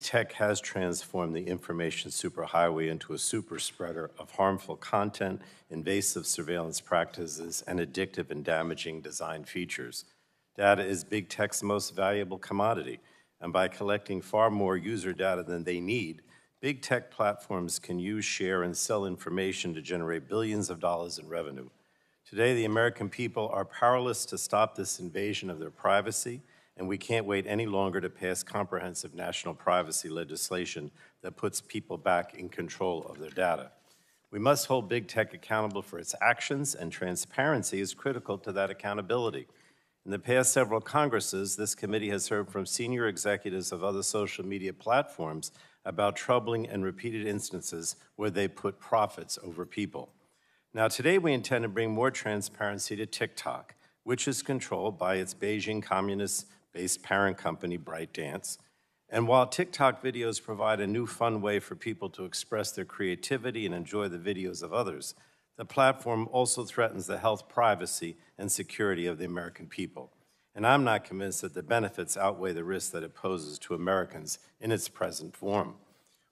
tech has transformed the information superhighway into a super spreader of harmful content, invasive surveillance practices, and addictive and damaging design features. Data is big tech's most valuable commodity, and by collecting far more user data than they need, big tech platforms can use, share, and sell information to generate billions of dollars in revenue. Today, the American people are powerless to stop this invasion of their privacy, and we can't wait any longer to pass comprehensive national privacy legislation that puts people back in control of their data. We must hold big tech accountable for its actions, and transparency is critical to that accountability. In the past several Congresses, this committee has heard from senior executives of other social media platforms about troubling and repeated instances where they put profits over people. Now, today we intend to bring more transparency to TikTok, which is controlled by its Beijing communist-based parent company, ByteDance. And while TikTok videos provide a new fun way for people to express their creativity and enjoy the videos of others, the platform also threatens the health, privacy, and security of the American people. And I'm not convinced that the benefits outweigh the risks that it poses to Americans in its present form.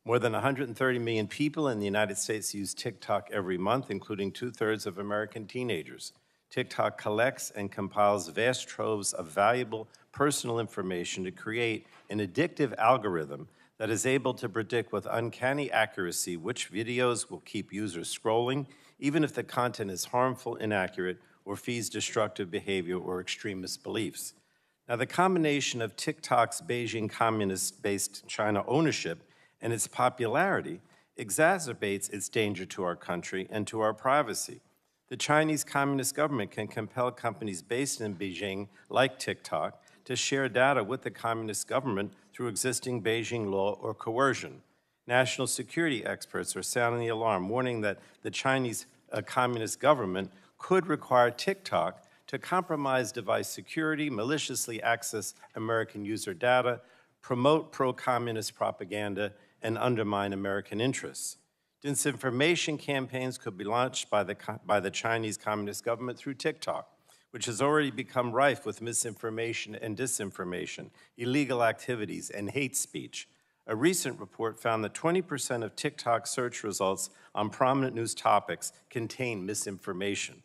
More than 130 million people in the United States use TikTok every month, including 2/3 of American teenagers. TikTok collects and compiles vast troves of valuable personal information to create an addictive algorithm that is able to predict with uncanny accuracy which videos will keep users scrolling, even if the content is harmful, inaccurate, or feeds destructive behavior or extremist beliefs. Now, the combination of TikTok's Beijing communist-based China ownership and its popularity exacerbates its danger to our country and to our privacy. The Chinese Communist government can compel companies based in Beijing, like TikTok, to share data with the Communist government through existing Beijing law or coercion. National security experts are sounding the alarm, warning that the Chinese Communist government could require TikTok to compromise device security, maliciously access American user data, promote pro-communist propaganda, and undermine American interests. Disinformation campaigns could be launched by the Chinese Communist government through TikTok, which has already become rife with misinformation and disinformation, illegal activities, and hate speech. A recent report found that 20% of TikTok search results on prominent news topics contain misinformation.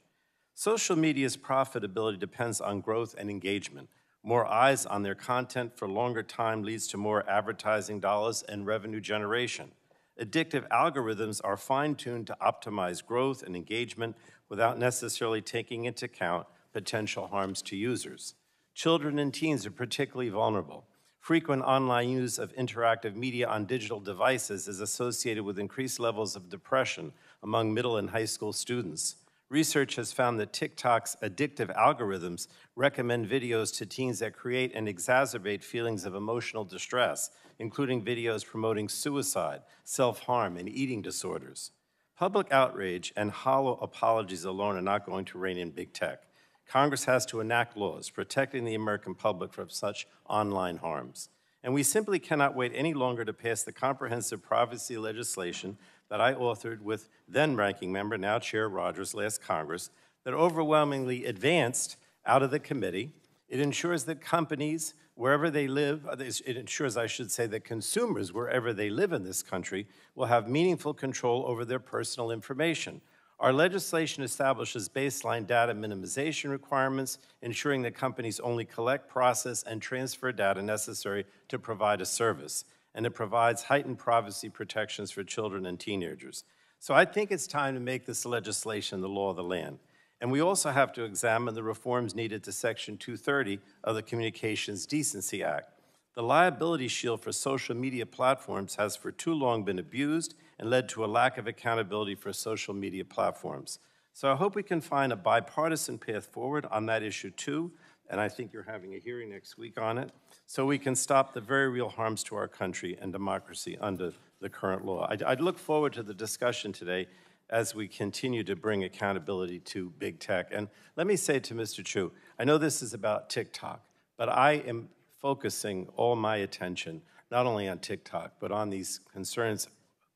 Social media's profitability depends on growth and engagement. More eyes on their content for longer time leads to more advertising dollars and revenue generation. Addictive algorithms are fine-tuned to optimize growth and engagement without necessarily taking into account potential harms to users. Children and teens are particularly vulnerable. Frequent online use of interactive media on digital devices is associated with increased levels of depression among middle and high school students. Research has found that TikTok's addictive algorithms recommend videos to teens that create and exacerbate feelings of emotional distress, including videos promoting suicide, self-harm, and eating disorders. Public outrage and hollow apologies alone are not going to rein in big tech. Congress has to enact laws protecting the American public from such online harms. And we simply cannot wait any longer to pass the comprehensive privacy legislation that I authored with then-ranking member, now Chair Rogers, last Congress, that overwhelmingly advanced out of the committee. It ensures that companies, wherever they live, it ensures, I should say, that consumers, wherever they live in this country, will have meaningful control over their personal information. Our legislation establishes baseline data minimization requirements, ensuring that companies only collect, process, and transfer data necessary to provide a service. And it provides heightened privacy protections for children and teenagers. So I think it's time to make this legislation the law of the land. And we also have to examine the reforms needed to Section 230 of the Communications Decency Act. The liability shield for social media platforms has for too long been abused and led to a lack of accountability for social media platforms. So I hope we can find a bipartisan path forward on that issue too, and I think you're having a hearing next week on it, so we can stop the very real harms to our country and democracy under the current law. I'd look forward to the discussion today as we continue to bring accountability to big tech. And let me say to Mr. Chu, I know this is about TikTok, but I am focusing all my attention not only on TikTok, but on these concerns,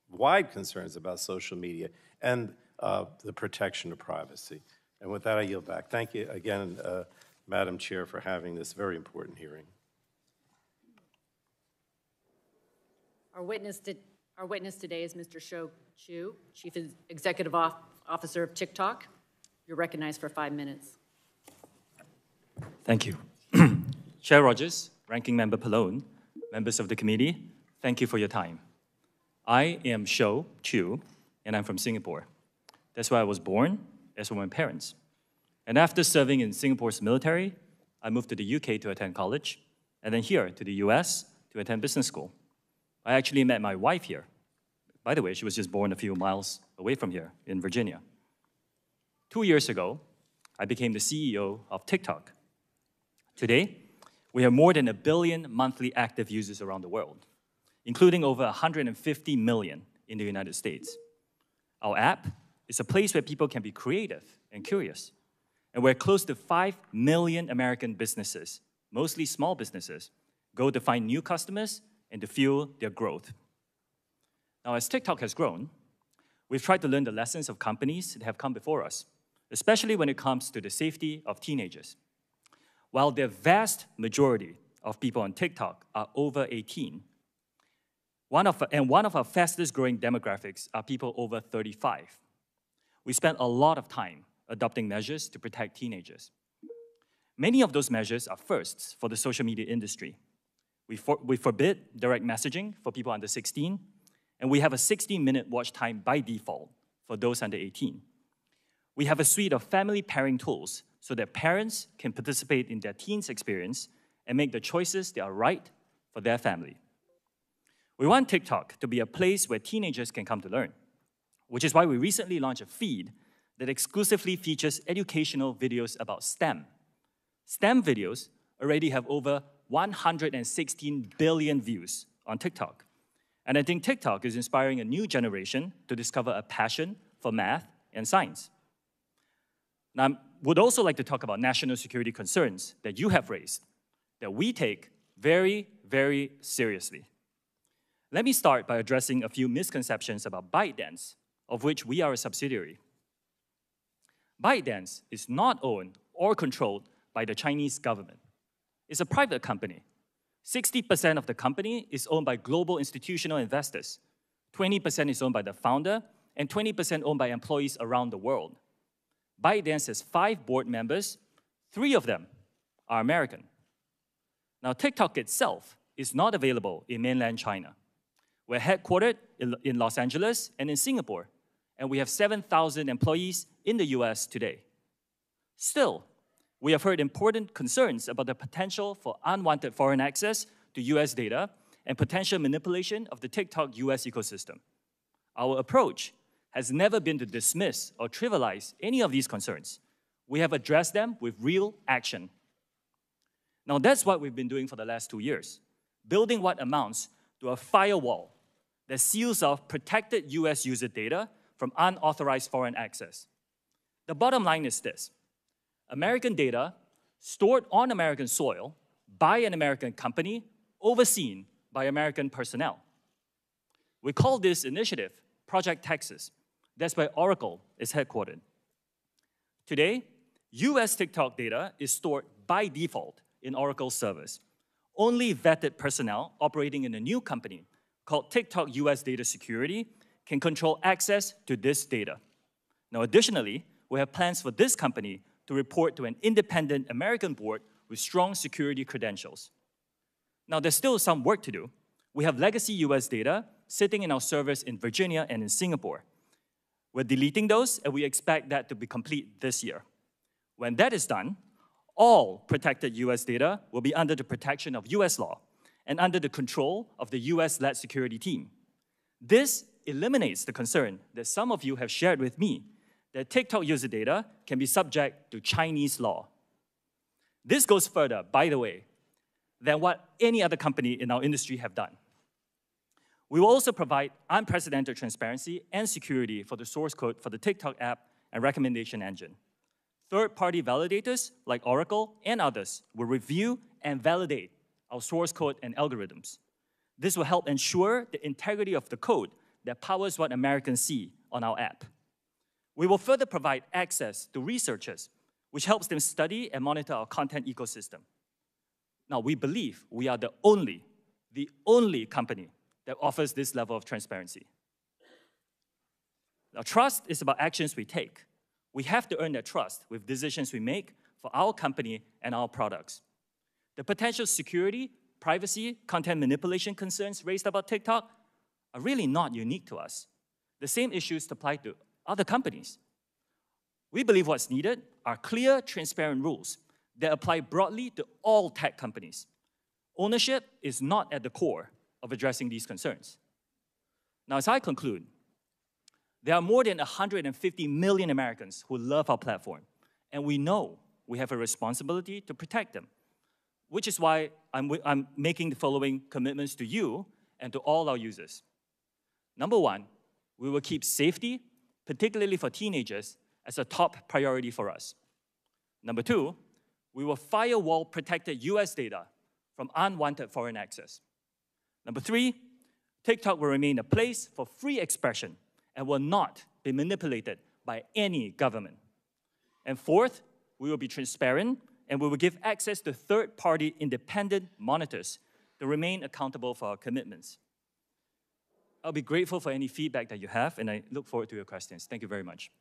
wide concerns about social media and the protection of privacy. And with that, I yield back. Thank you again, Madam Chair, for having this very important hearing. Our witness today is Mr. Shou Chew, Chief Executive Officer of TikTok. You're recognized for 5 minutes. Thank you. Chair Rogers, Ranking Member Pallone, members of the committee, thank you for your time. I am Shou Chew, and I'm from Singapore. That's where I was born, as were my parents. And after serving in Singapore's military, I moved to the UK to attend college, and then here to the US to attend business school. I actually met my wife here. By the way, she was just born a few miles away from here in Virginia. 2 years ago, I became the CEO of TikTok. Today, we have more than 1 billion monthly active users around the world, including over 150 million in the United States. Our app is a place where people can be creative and curious, and where close to 5 million American businesses, mostly small businesses, go to find new customers and to fuel their growth. Now, as TikTok has grown, we've tried to learn the lessons of companies that have come before us, especially when it comes to the safety of teenagers. While the vast majority of people on TikTok are over 18, one of our fastest growing demographics are people over 35. We spent a lot of time adopting measures to protect teenagers. Many of those measures are firsts for the social media industry. We forbid direct messaging for people under 16, and we have a 60-minute watch time by default for those under 18. We have a suite of family pairing tools so that parents can participate in their teens' experience and make the choices that are right for their family. We want TikTok to be a place where teenagers can come to learn, which is why we recently launched a feed that exclusively features educational videos about STEM. STEM videos already have over 116 billion views on TikTok. And I think TikTok is inspiring a new generation to discover a passion for math and science. Now, I would also like to talk about national security concerns that you have raised, that we take very, very seriously. Let me start by addressing a few misconceptions about ByteDance, of which we are a subsidiary. ByteDance is not owned or controlled by the Chinese government. It's a private company. 60% of the company is owned by global institutional investors. 20% is owned by the founder, and 20% owned by employees around the world. ByteDance has 5 board members. 3 of them are American. Now, TikTok itself is not available in mainland China. We're headquartered in Los Angeles and in Singapore, and we have 7,000 employees in the US today. Still, we have heard important concerns about the potential for unwanted foreign access to US data and potential manipulation of the TikTok US ecosystem. Our approach has never been to dismiss or trivialize any of these concerns. We have addressed them with real action. Now, that's what we've been doing for the last 2 years, building what amounts to a firewall that seals off protected US user data from unauthorized foreign access. The bottom line is this: American data stored on American soil by an American company, overseen by American personnel. We call this initiative Project Texas. That's where Oracle is headquartered. Today, US TikTok data is stored by default in Oracle servers. Only vetted personnel operating in a new company called TikTok US Data Security can control access to this data. Now, additionally, we have plans for this company to report to an independent American board with strong security credentials. Now, there's still some work to do. We have legacy US data sitting in our servers in Virginia and in Singapore. We're deleting those, and we expect that to be complete this year. When that is done, all protected US data will be under the protection of US law and under the control of the US-led security team. This eliminates the concern that some of you have shared with me that TikTok user data can be subject to Chinese law. This goes further, by the way, than what any other company in our industry have done. We will also provide unprecedented transparency and security for the source code for the TikTok app and recommendation engine. Third-party validators like Oracle and others will review and validate our source code and algorithms. This will help ensure the integrity of the code that powers what Americans see on our app. We will further provide access to researchers, which helps them study and monitor our content ecosystem. Now, we believe we are the only company that offers this level of transparency. Now, trust is about actions we take. We have to earn that trust with decisions we make for our company and our products. The potential security, privacy, content manipulation concerns raised about TikTok are really not unique to us. The same issues apply to other companies. We believe what's needed are clear, transparent rules that apply broadly to all tech companies. Ownership is not at the core of addressing these concerns. Now, as I conclude, there are more than 150 million Americans who love our platform, and we know we have a responsibility to protect them, which is why I'm making the following commitments to you and to all our users. Number one, we will keep safety, particularly for teenagers, as a top priority for us. Number two, we will firewall protected US data from unwanted foreign access. Number three, TikTok will remain a place for free expression and will not be manipulated by any government. And fourth, we will be transparent and we will give access to third-party independent monitors to remain accountable for our commitments. I'll be grateful for any feedback that you have, and I look forward to your questions. Thank you very much.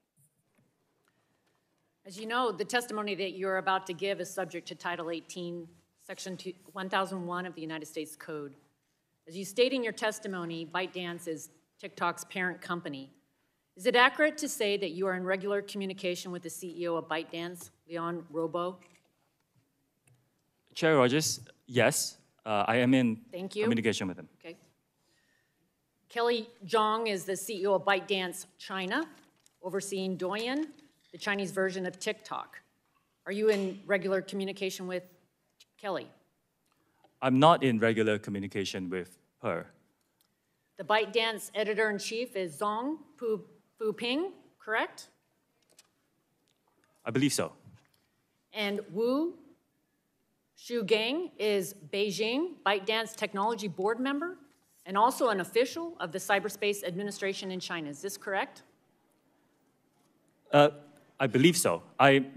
As you know, the testimony that you're about to give is subject to Title 18, Section 1001 of the United States Code. As you state in your testimony, ByteDance is TikTok's parent company. Is it accurate to say that you are in regular communication with the CEO of ByteDance, Leon Robo? Chair Rogers, yes, I am in communication with him. Okay. Kelly Zhang is the CEO of ByteDance China, overseeing Douyin, the Chinese version of TikTok. Are you in regular communication with Kelly? I'm not in regular communication with her. The ByteDance editor-in-chief is Zhong Fuping, correct? I believe so. And Wu Shugang is Beijing ByteDance technology board member and also an official of the Cyberspace Administration in China. Is this correct? I believe so.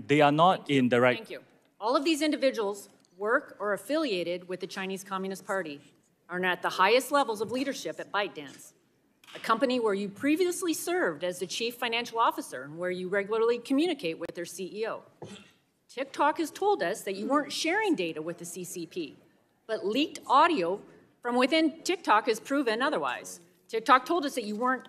They are not in the right... Thank you. All of these individuals work or affiliated with the Chinese Communist Party, are at the highest levels of leadership at ByteDance, a company where you previously served as the chief financial officer and where you regularly communicate with their CEO. TikTok has told us that you weren't sharing data with the CCP, but leaked audio from within TikTok has proven otherwise. TikTok told us that you weren't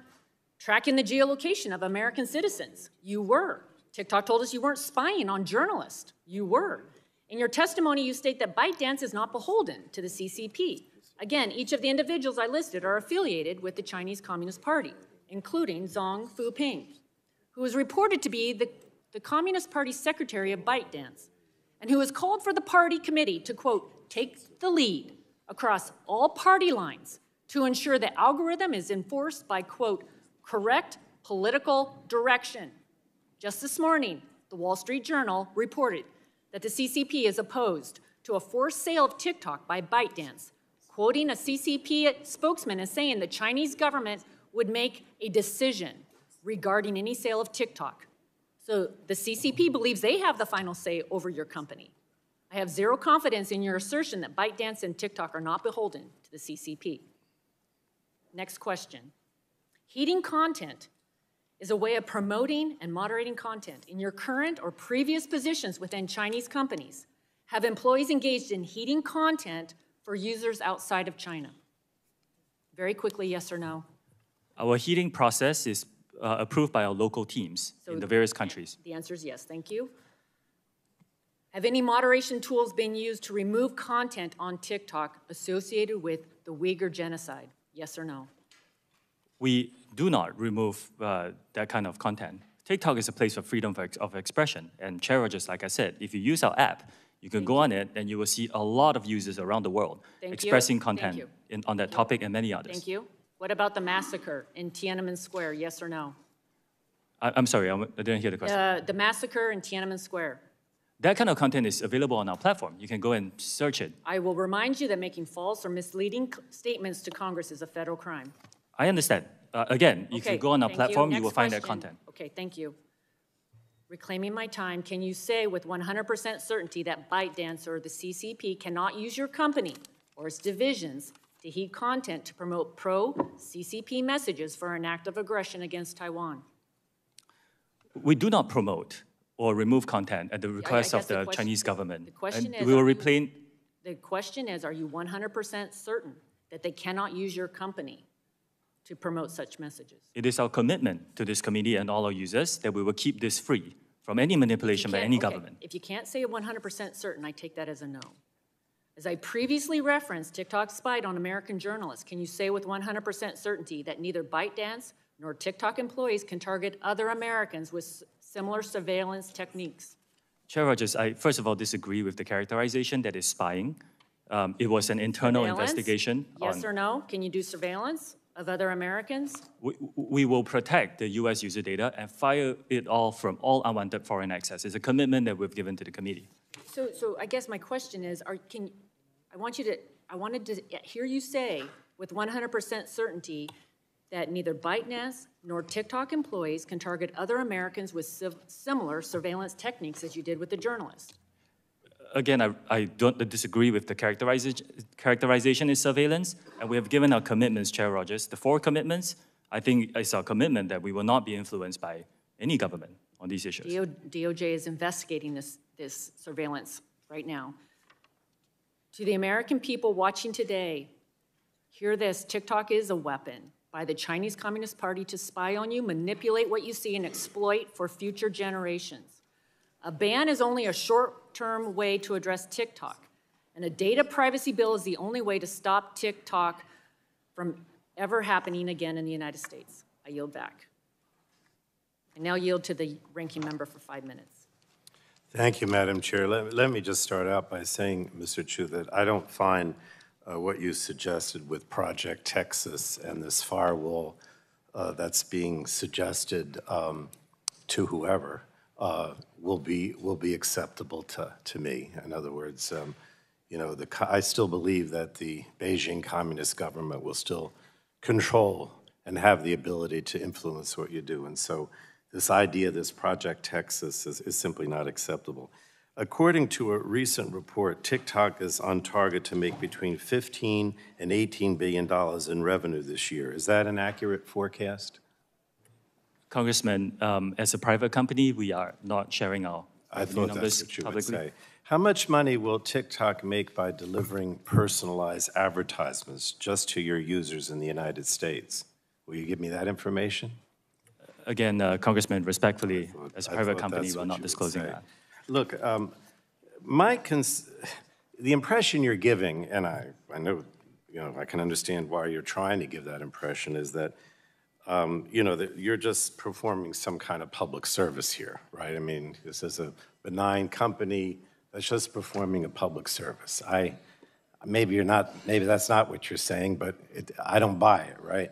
tracking the geolocation of American citizens. You were. TikTok told us you weren't spying on journalists. You were. In your testimony, you state that ByteDance is not beholden to the CCP. Again, each of the individuals I listed are affiliated with the Chinese Communist Party, including Zhong Fuping, who is reported to be the Communist Party secretary of ByteDance, and who has called for the party committee to, quote, take the lead across all party lines to ensure the algorithm is enforced by, quote, correct political direction. Just this morning, the Wall Street Journal reported that the CCP is opposed to a forced sale of TikTok by ByteDance, quoting a CCP spokesman as saying the Chinese government would make a decision regarding any sale of TikTok. So the CCP believes they have the final say over your company. I have zero confidence in your assertion that ByteDance and TikTok are not beholden to the CCP. Next question. Heating content is a way of promoting and moderating content. In your current or previous positions within Chinese companies, have employees engaged in heating content for users outside of China? Very quickly, yes or no? Our heating process is approved by our local teams in the various countries. The answer is yes, thank you. Have any moderation tools been used to remove content on TikTok associated with the Uyghur genocide? Yes or no? We do not remove that kind of content. TikTok is a place of freedom of expression. And Chair Rogers, like I said, if you use our app, you can go on it and you will see a lot of users around the world expressing content on that topic and many others. Thank you. What about the massacre in Tiananmen Square, yes or no? I'm sorry, I didn't hear the question. The massacre in Tiananmen Square. That kind of content is available on our platform. You can go and search it. I will remind you that making false or misleading statements to Congress is a federal crime. I understand. Again, if you go on our platform, you will find that content. Okay, thank you. Reclaiming my time, can you say with 100% certainty that ByteDance or the CCP cannot use your company or its divisions to heat content to promote pro-CCP messages for an act of aggression against Taiwan? We do not promote or remove content at the request of the Chinese government. The question is, we will replace. The question is, are you 100% certain that they cannot use your company to promote such messages? It is our commitment to this committee and all our users that we will keep this free from any manipulation by any government. If you can't say 100% certain, I take that as a no. As I previously referenced, TikTok spied on American journalists. Can you say with 100% certainty that neither ByteDance nor TikTok employees can target other Americans with similar surveillance techniques? Chair Rogers, I first of all disagree with the characterization that is spying. It was an internal investigation. Yes or no? Can you do surveillance of other Americans? We will protect the U.S. user data and fire it all from all unwanted foreign access. It's a commitment that we've given to the committee. So I guess my question is, I wanted to hear you say with 100% certainty that neither ByteDance nor TikTok employees can target other Americans with similar surveillance techniques as you did with the journalists. Again, I don't disagree with the characterization is surveillance, and we have given our commitments, Chair Rogers. The 4 commitments, I think it's our commitment that we will not be influenced by any government on these issues. DOJ is investigating this surveillance right now. To the American people watching today, hear this: TikTok is a weapon by the Chinese Communist Party to spy on you, manipulate what you see, and exploit for future generations. A ban is only a short-term way to address TikTok, and a data privacy bill is the only way to stop TikTok from ever happening again in the United States. I yield back. I now yield to the ranking member for 5 minutes. Thank you, Madam Chair. Let me just start out by saying, Mr. Chu, that I don't find what you suggested with Project Texas and this firewall that's being suggested to whoever will be acceptable to me. In other words, you know, I still believe that the Beijing Communist government will still control and have the ability to influence what you do. And so this idea, this Project Texas, is simply not acceptable. According to a recent report, TikTok is on target to make between $15 and $18 billion in revenue this year. Is that an accurate forecast? Congressman, as a private company, we are not sharing our numbers that's what you publicly. would say. How much money will TikTok make by delivering personalized advertisements just to your users in the United States? Will you give me that information? Again, Congressman, respectfully, as a private company, we're not disclosing that. Look, the impression you're giving, and I know, you know, I can understand why you're trying to give that impression, is that, you know, that you're just performing some kind of public service here, right? I mean, this is a benign company that's just performing a public service. Maybe that's not what you're saying, but I don't buy it, right?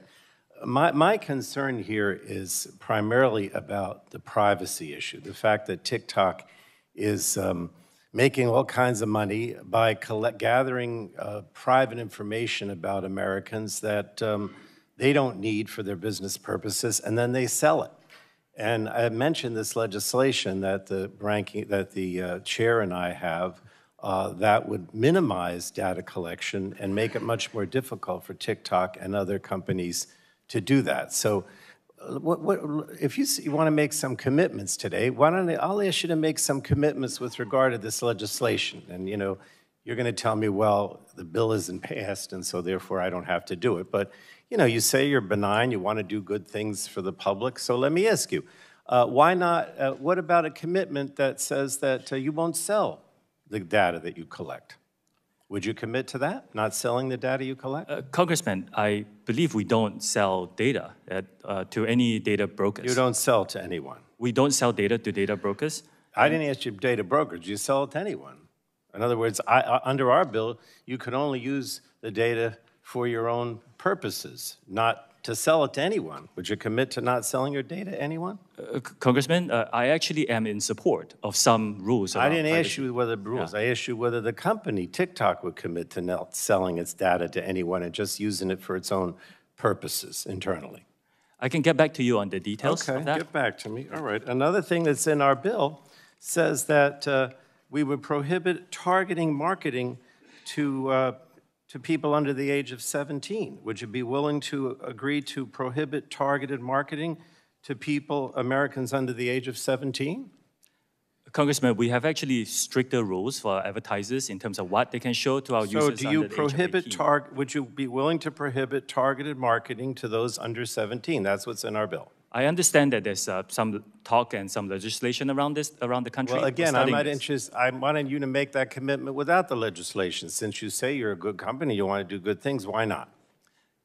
My concern here is primarily about the privacy issue, the fact that TikTok is making all kinds of money by gathering private information about Americans that they don't need for their business purposes, and then they sell it. And I mentioned this legislation that the chair and I have that would minimize data collection and make it much more difficult for TikTok and other companies to do that. So if you want to make some commitments today, I'll ask you to make some commitments with regard to this legislation. And, you know, you're going to tell me, well, the bill isn't passed, and so therefore I don't have to do it. But, you know, you say you're benign, you want to do good things for the public. So let me ask you, why not, what about a commitment that says that you won't sell the data that you collect? Would you commit to that, not selling the data you collect? Congressman, I believe we don't sell data to any data brokers. You don't sell to anyone? We don't sell data to data brokers. I didn't ask you data brokers. You sell it to anyone. In other words, under our bill, you can only use the data for your own purposes, not to sell it to anyone. Would you commit to not selling your data to anyone? Congressman, I actually am in support of some rules. I didn't ask you whether rules. Yeah. I asked you whether the company, TikTok, would commit to not selling its data to anyone and just using it for its own purposes internally. I can get back to you on the details of that. Okay, get back to me. All right. Another thing that's in our bill says that we would prohibit targeting marketing to to people under the age of 17? Would you be willing to agree to prohibit targeted marketing to people, Americans under the age of 17? Congressman, we have actually stricter rules for advertisers in terms of what they can show to our So users do you under the age of 18. would you be willing to prohibit targeted marketing to those under 17? That's what's in our bill. I understand that there's some talk and some legislation around the country. Well, again, We're I'm studying not this. interested. I wanted you to make that commitment without the legislation. Since you say you're a good company, you want to do good things, why not?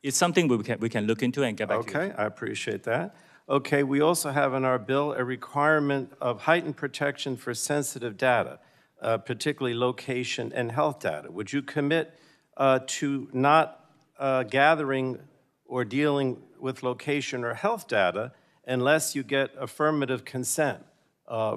It's something we can look into and get back to you. Okay, I appreciate that. Okay, we also have in our bill a requirement of heightened protection for sensitive data, particularly location and health data. Would you commit to not gathering or dealing with location or health data unless you get affirmative consent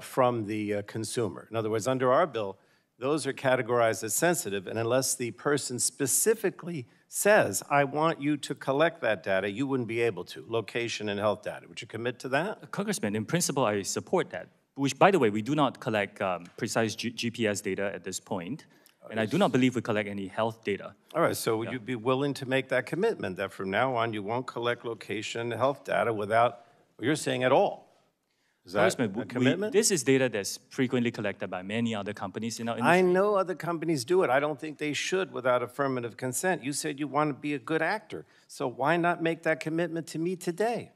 from the consumer? In other words, under our bill, those are categorized as sensitive, and unless the person specifically says, I want you to collect that data, you wouldn't be able to, location and health data. Would you commit to that? Congressman, in principle, I support that, which, by the way, we do not collect precise GPS data at this point, and I do not believe we collect any health data. All right, so would you be willing to make that commitment that from now on you won't collect location and health data without, well, you're saying at all? Is that a commitment? This is data that's frequently collected by many other companies in our industry. I know other companies do it. I don't think they should without affirmative consent. You said you want to be a good actor, so why not make that commitment to me today?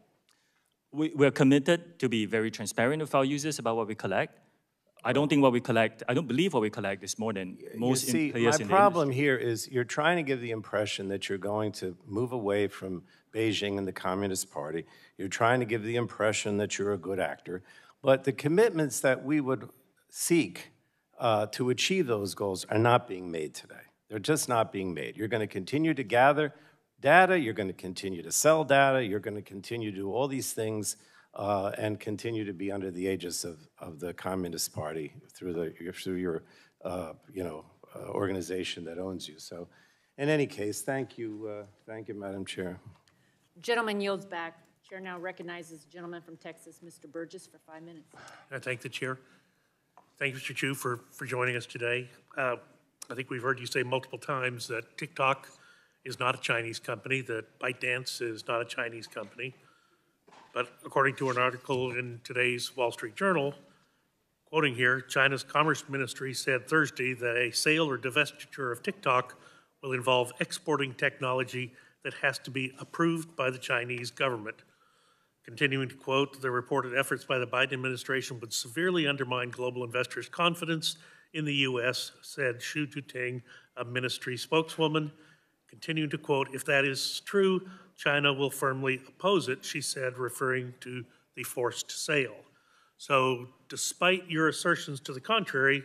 We're committed to be very transparent with our users about what we collect. I don't believe what we collect is more than most players in the industry. My problem here is you're trying to give the impression that you're going to move away from Beijing and the Communist Party. You're trying to give the impression that you're a good actor. But the commitments that we would seek to achieve those goals are not being made today. They're just not being made. You're going to continue to gather data. You're going to continue to sell data. You're going to continue to do all these things and continue to be under the aegis of the Communist Party through your organization that owns you. So, in any case, thank you, Madam Chair. Gentleman yields back. Chair now recognizes the gentleman from Texas, Mr. Burgess, for 5 minutes. I thank the chair. Thank you, Mr. Chu, for joining us today. I think we've heard you say multiple times that TikTok is not a Chinese company, that ByteDance is not a Chinese company. But according to an article in today's Wall Street Journal, quoting here, China's Commerce Ministry said Thursday that a sale or divestiture of TikTok will involve exporting technology that has to be approved by the Chinese government. Continuing to quote, the reported efforts by the Biden administration would severely undermine global investors' confidence in the U.S., said Xu Tuting, a ministry spokeswoman. Continuing to quote, if that is true, China will firmly oppose it, she said, referring to the forced sale. So despite your assertions to the contrary,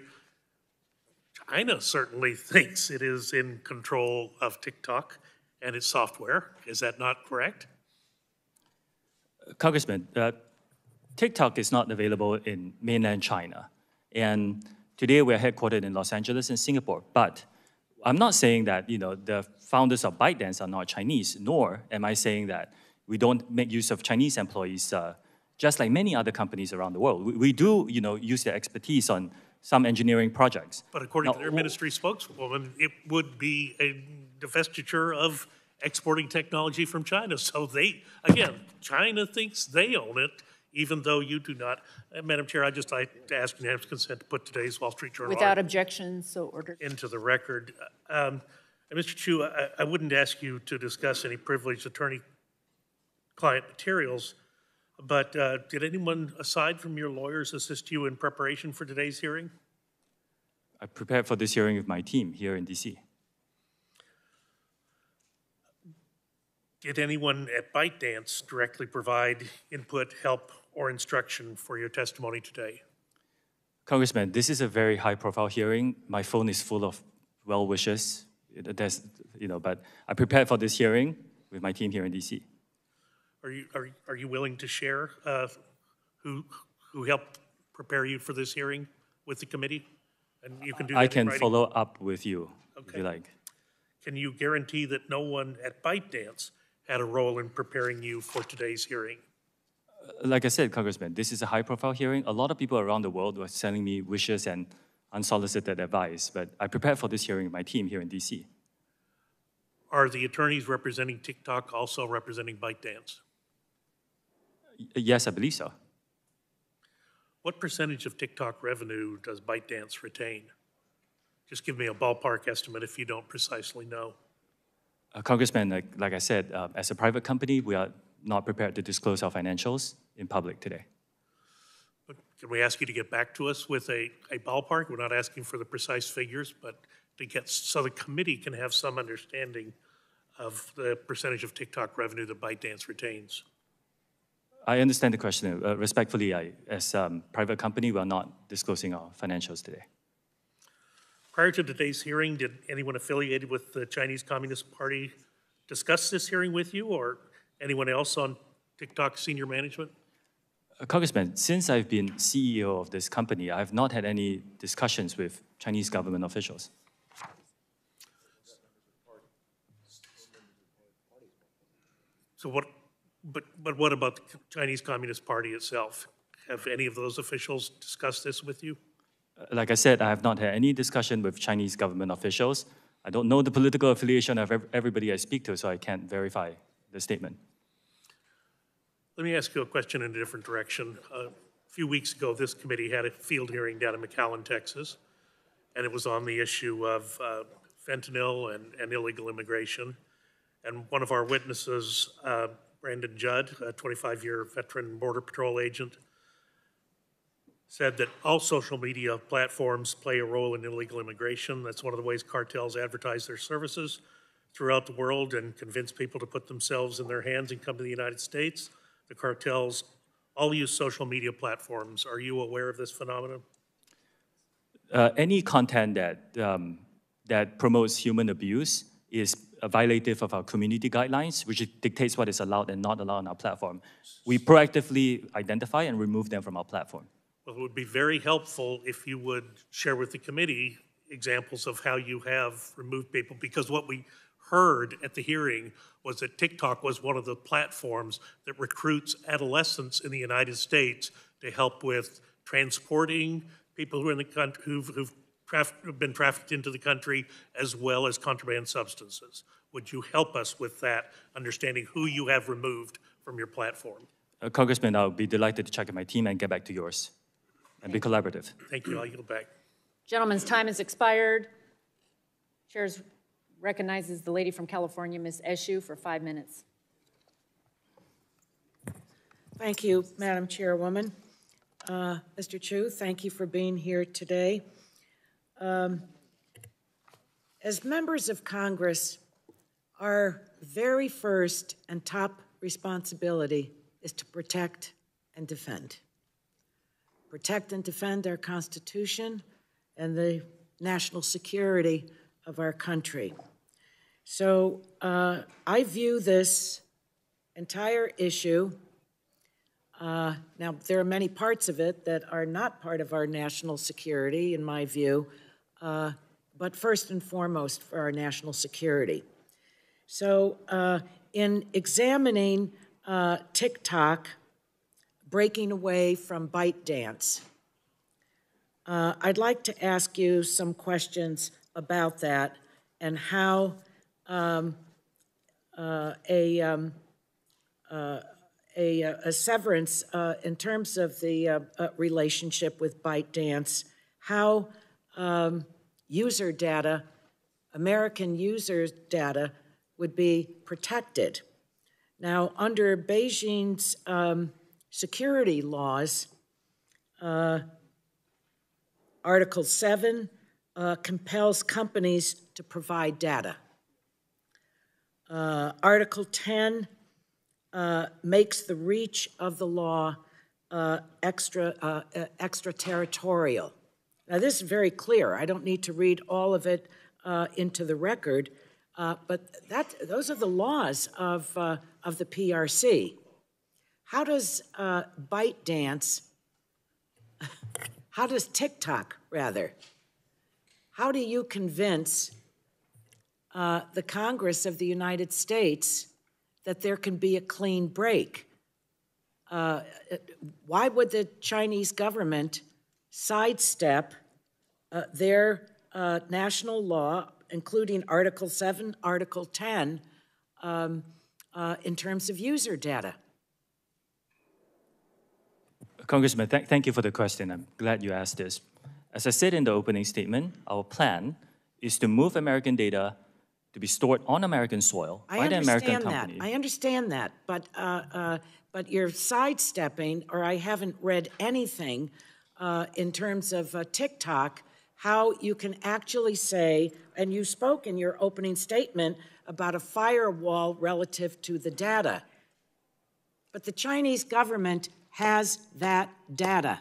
China certainly thinks it is in control of TikTok and its software. Is that not correct? Congressman, TikTok is not available in mainland China. And today we're headquartered in Los Angeles and Singapore. But I'm not saying that the founders of ByteDance are not Chinese, nor am I saying that we don't make use of Chinese employees, just like many other companies around the world. We do use their expertise on some engineering projects. But according to their ministry spokeswoman, it would be a divestiture of exporting technology from China. So again, China thinks they own it, even though you do not. Madam Chair, I'd just like to ask unanimous consent to put today's Wall Street Journal Without objection, so ordered. Into the record. Mr. Chu, I wouldn't ask you to discuss any privileged attorney-client materials, but did anyone aside from your lawyers assist you in preparation for today's hearing? I prepared for this hearing with my team here in D.C. Did anyone at ByteDance directly provide input, help, or instruction for your testimony today? Congressman, this is a very high-profile hearing. My phone is full of well wishes. But I prepared for this hearing with my team here in D.C. Are you willing to share who helped prepare you for this hearing with the committee? And you can do that I can in follow up with you if you like. Can you guarantee that no one at ByteDance had a role in preparing you for today's hearing? Like I said, Congressman, this is a high-profile hearing. A lot of people around the world were sending me wishes and unsolicited advice, but I prepared for this hearing with my team here in D.C. Are the attorneys representing TikTok also representing ByteDance? Yes, I believe so. What percentage of TikTok revenue does ByteDance retain? Just give me a ballpark estimate if you don't precisely know. Congressman, like I said, as a private company, we are not prepared to disclose our financials in public today. But can we ask you to get back to us with a ballpark? We're not asking for the precise figures, but to get so the committee can have some understanding of the percentage of TikTok revenue that ByteDance retains. I understand the question. Respectfully, as a private company, we are not disclosing our financials today. Prior to today's hearing, did anyone affiliated with the Chinese Communist Party discuss this hearing with you, or anyone else on TikTok senior management? Congressman, since I've been CEO of this company, I have not had any discussions with Chinese government officials. So but what about the Chinese Communist Party itself? Have any of those officials discussed this with you? Like I said, I have not had any discussion with Chinese government officials. I don't know the political affiliation of everybody I speak to, so I can't verify the statement. Let me ask you a question in a different direction. A few weeks ago, this committee had a field hearing down in McAllen, Texas, and it was on the issue of fentanyl and illegal immigration. And one of our witnesses, Brandon Judd, a 25-year veteran Border Patrol agent, said that all social media platforms play a role in illegal immigration. That's one of the ways cartels advertise their services throughout the world and convince people to put themselves in their hands and come to the United States. The cartels all use social media platforms. Are you aware of this phenomenon? Any content that promotes human abuse is violative of our community guidelines, which dictates what is allowed and not allowed on our platform. We proactively identify and remove them from our platform. Well, it would be very helpful if you would share with the committee examples of how you have removed people, because what we heard at the hearing was that TikTok was one of the platforms that recruits adolescents in the United States to help with transporting people who are in the country who've been trafficked into the country, as well as contraband substances. Would you help us with that, understanding who you have removed from your platform? Congressman, I'll be delighted to check with my team and get back to yours and be collaborative. Thank you. I'll yield back. Gentleman's time has expired. Chair recognizes the lady from California, Ms. Eshu, for 5 minutes. Thank you, Madam Chairwoman. Mr. Chu, thank you for being here today. As members of Congress, our very first and top responsibility is to protect and defend. Protect and defend our Constitution and the national security of our country. So I view this entire issue, now there are many parts of it that are not part of our national security, in my view, but first and foremost for our national security. So in examining TikTok breaking away from ByteDance, I'd like to ask you some questions about that and how a severance in terms of the relationship with ByteDance, how user data, American user data, would be protected. Now, under Beijing's security laws, Article 7 compels companies to provide data. Article 10 makes the reach of the law extraterritorial. Now, this is very clear. I don't need to read all of it into the record, but those are the laws of the PRC. How does ByteDance, how does TikTok, rather, how do you convince the Congress of the United States that there can be a clean break? Why would the Chinese government sidestep their national law including Article 7, Article 10, in terms of user data? Congressman, thank you for the question. I'm glad you asked this. As I said in the opening statement, our plan is to move American data to be stored on American soil by the American company. I understand that, but you're sidestepping, or I haven't read anything in terms of TikTok, how you can actually say, and you spoke in your opening statement about a firewall relative to the data. But the Chinese government has that data.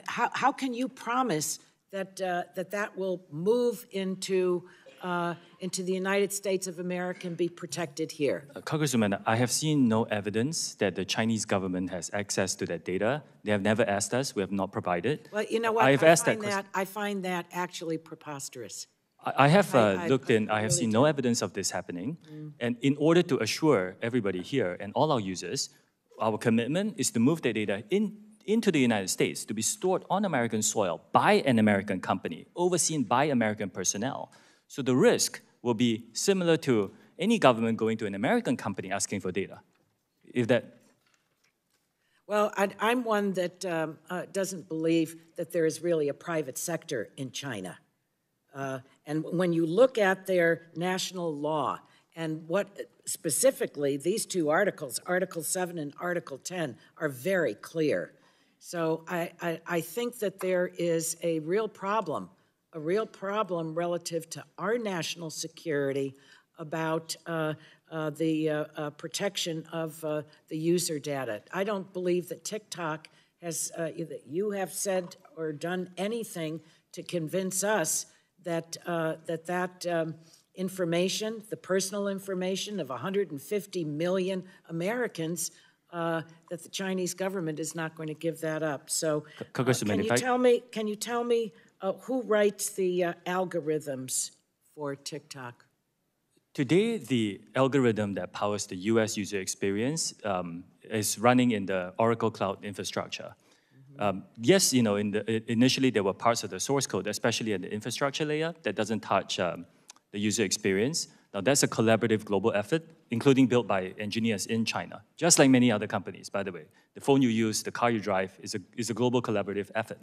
How can you promise that that will move into the United States of America and be protected here? Congresswoman, I have seen no evidence that the Chinese government has access to that data. They have never asked us. We have not provided. Well, you know what? I find that actually preposterous. I have looked in. I have really seen no evidence of this happening. And in order to assure everybody here and all our users, our commitment is to move the data into the United States to be stored on American soil by an American company, overseen by American personnel. So the risk will be similar to any government going to an American company asking for data. Well, I'm one that doesn't believe that there is really a private sector in China. And when you look at their national law and what specifically these two articles, Article 7 and Article 10, are very clear. So I think that there is a real problem relative to our national security about the protection of the user data. I don't believe that TikTok has, that you have said or done anything to convince us that information, the personal information of 150 million Americans, that the Chinese government is not going to give that up. So, can you tell me who writes the algorithms for TikTok? Today, the algorithm that powers the U.S. user experience is running in the Oracle Cloud infrastructure. Yes, initially there were parts of the source code, especially at the infrastructure layer, that doesn't touch the user experience. Now, that's a collaborative global effort, including built by engineers in China, just like many other companies, by the way. The phone you use, the car you drive is a global collaborative effort.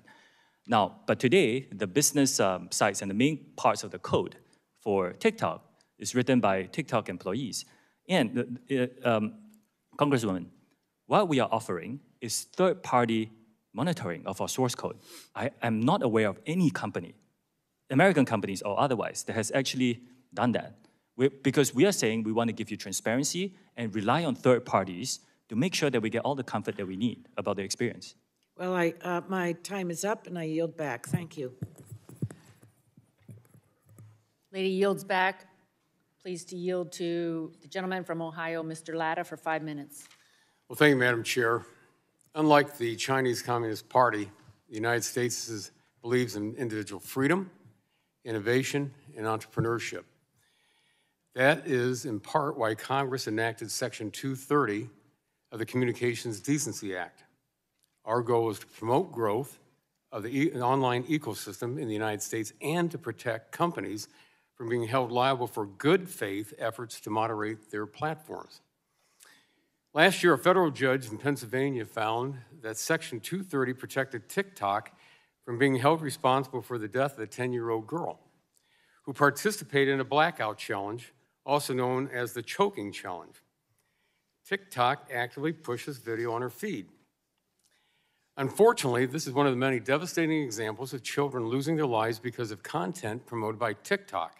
Now, but today, the business sites and the main parts of the code for TikTok is written by TikTok employees. And, Congresswoman, what we are offering is third-party monitoring of our source code. I am not aware of any company, American companies or otherwise, that has actually done that. Because we are saying we want to give you transparency and rely on third parties to make sure that we get all the comfort that we need about the experience. Well, my time is up, and I yield back. Thank you. Lady yields back. Pleased to yield to the gentleman from Ohio, Mr. Latta, for 5 minutes. Well, thank you, Madam Chair. Unlike the Chinese Communist Party, the United States believes in individual freedom, innovation, and entrepreneurship. That is, in part, why Congress enacted Section 230 of the Communications Decency Act. Our goal is to promote growth of the online ecosystem in the United States and to protect companies from being held liable for good faith efforts to moderate their platforms. Last year, a federal judge in Pennsylvania found that Section 230 protected TikTok from being held responsible for the death of a 10-year-old girl who participated in a blackout challenge, also known as the choking challenge. TikTok actively pushes video on her feed. Unfortunately, this is one of the many devastating examples of children losing their lives because of content promoted by TikTok.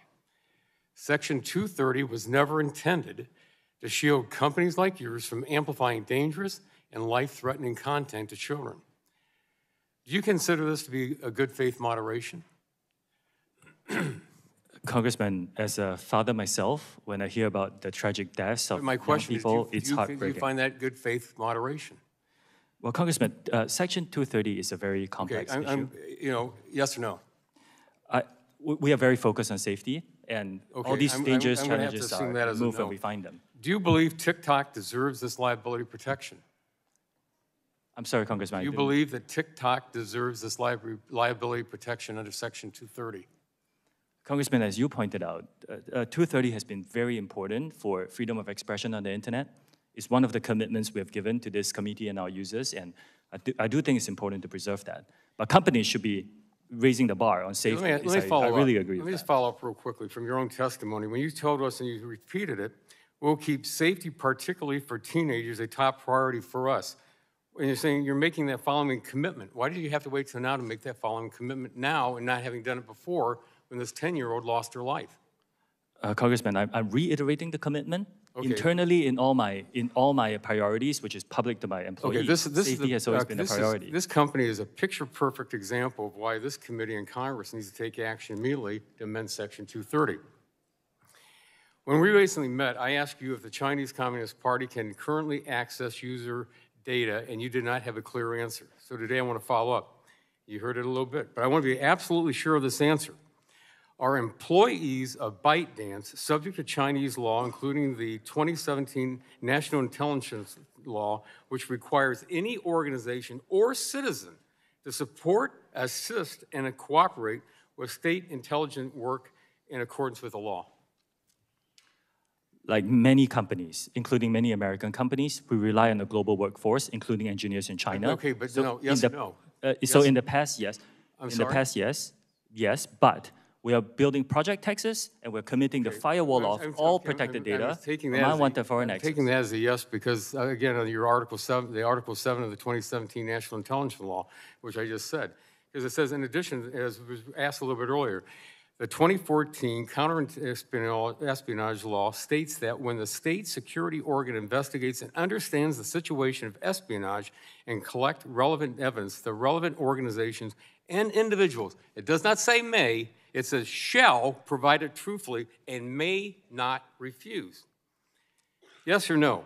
Section 230 was never intended to shield companies like yours from amplifying dangerous and life-threatening content to children. Do you consider this to be a good faith moderation? Congressman, as a father myself, when I hear about the tragic deaths of young people, it's heartbreaking. Do you find that good faith moderation? Well, Congressman, Section 230 is a very complex issue. Yes or no? We are very focused on safety, and all these dangerous challenges are removed when we find them. Do you believe TikTok deserves this liability protection? I'm sorry, Congressman. Do you believe that TikTok deserves this liability protection under Section 230? Congressman, as you pointed out, 230 has been very important for freedom of expression on the internet. It's one of the commitments we have given to this committee and our users, and I do think it's important to preserve that. But companies should be raising the bar on safety. Let me follow I up. really agree Let with me that. just follow up real quickly from your own testimony. When you told us and you repeated it, we'll keep safety, particularly for teenagers, a top priority for us. When you're saying you're making that following commitment, why did you have to wait till now to make that following commitment now and not having done it before when this 10-year-old lost her life? Congressman, I'm reiterating the commitment. Okay. Internally, in all my priorities, which is public to my employees, Okay, this safety has always been a priority. This company is a picture-perfect example of why this committee and Congress needs to take action immediately to amend Section 230. When we recently met, I asked you if the Chinese Communist Party can currently access user data, and you did not have a clear answer. So today I want to follow up. You heard it a little bit, but I want to be absolutely sure of this answer. Are employees of ByteDance subject to Chinese law, including the 2017 National Intelligence Law, which requires any organization or citizen to support, assist, and cooperate with state intelligence work in accordance with the law? Like many companies, including many American companies, we rely on the global workforce, including engineers in China. Okay, but So no, yes in or the, no? So Yes. in the past, yes. I'm in sorry? the past, yes, but we are building Project Texas, and we're committing the firewall of all protected data from unwanted foreign access. Taking that as a yes because, again, on your Article 7, the Article 7 of the 2017 National Intelligence Law, which I just said, because it says, in addition, as was asked a little bit earlier, the 2014 Counter-Espionage Law states that when the state security organ investigates and understands the situation of espionage and collect relevant evidence, the relevant organizations and individuals, it does not say may, it says shall provide it truthfully and may not refuse. Yes or no?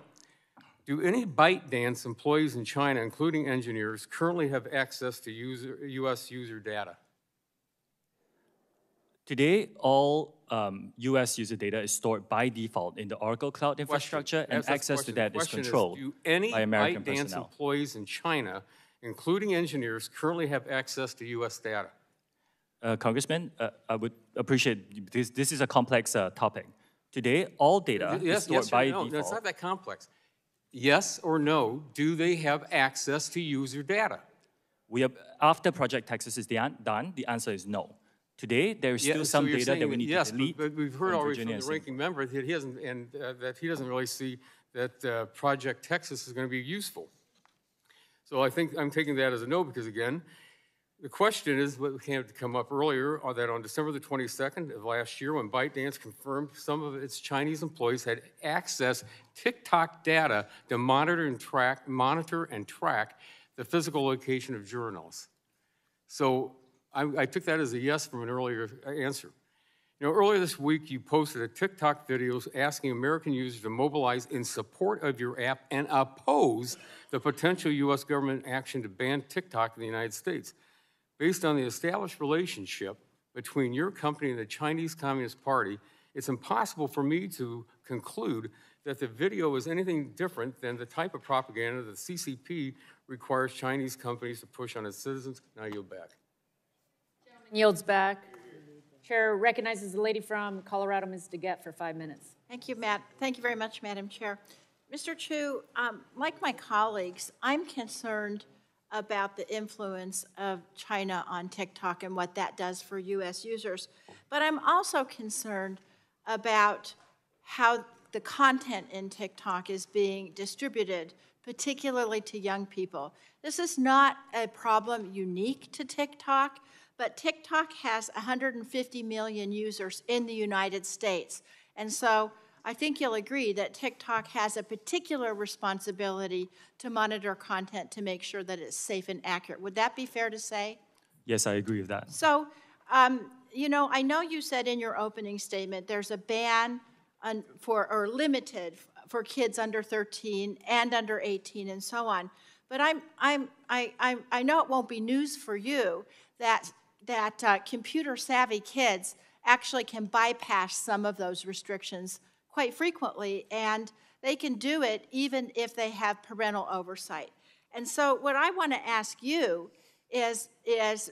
Do any ByteDance employees in China, including engineers, currently have access to U.S. user data? Today, all U.S. user data is stored by default in the Oracle Cloud infrastructure, and access to that is controlled do any by American ByteDance personnel. employees in China, including engineers, currently have access to U.S. data? Congressman, I would appreciate, this is a complex topic. Today, all data is stored or by no? default. No, it's not that complex. Yes or no, do they have access to user data? We have, after Project Texas is done, the answer is no. Today, there is still some so you're data saying that we need yes, to delete. but we've heard from already Virginia from the and ranking member that he doesn't, and that he doesn't really see that Project Texas is going to be useful. So I think I'm taking that as a no because, again, the question is what came to come up earlier, are that on December the 22nd of last year, when ByteDance confirmed some of its Chinese employees had accessed TikTok data to monitor and track the physical location of journalists. So I took that as a yes from an earlier answer. You know, earlier this week, you posted a TikTok video asking American users to mobilize in support of your app and oppose the potential U.S. government action to ban TikTok in the United States. Based on the established relationship between your company and the Chinese Communist Party, it's impossible for me to conclude that the video is anything different than the type of propaganda that the CCP requires Chinese companies to push on its citizens. Now I yield back. Yields back. Chair recognizes the lady from Colorado, Ms. DeGette, for 5 minutes. Thank you, Matt. Thank you very much, Madam Chair. Mr. Chu, like my colleagues, I'm concerned about the influence of China on TikTok and what that does for U.S. users. But I'm also concerned about how the content in TikTok is being distributed, particularly to young people. This is not a problem unique to TikTok, but TikTok has 150 million users in the United States. And so I think you'll agree that TikTok has a particular responsibility to monitor content to make sure that it's safe and accurate. Would that be fair to say? Yes, I agree with that. So, you know, I know you said in your opening statement there's a ban or limited for kids under 13 and under 18 and so on. But I know it won't be news for you that computer-savvy kids actually can bypass some of those restrictions quite frequently, and they can do it even if they have parental oversight. And so what I want to ask you is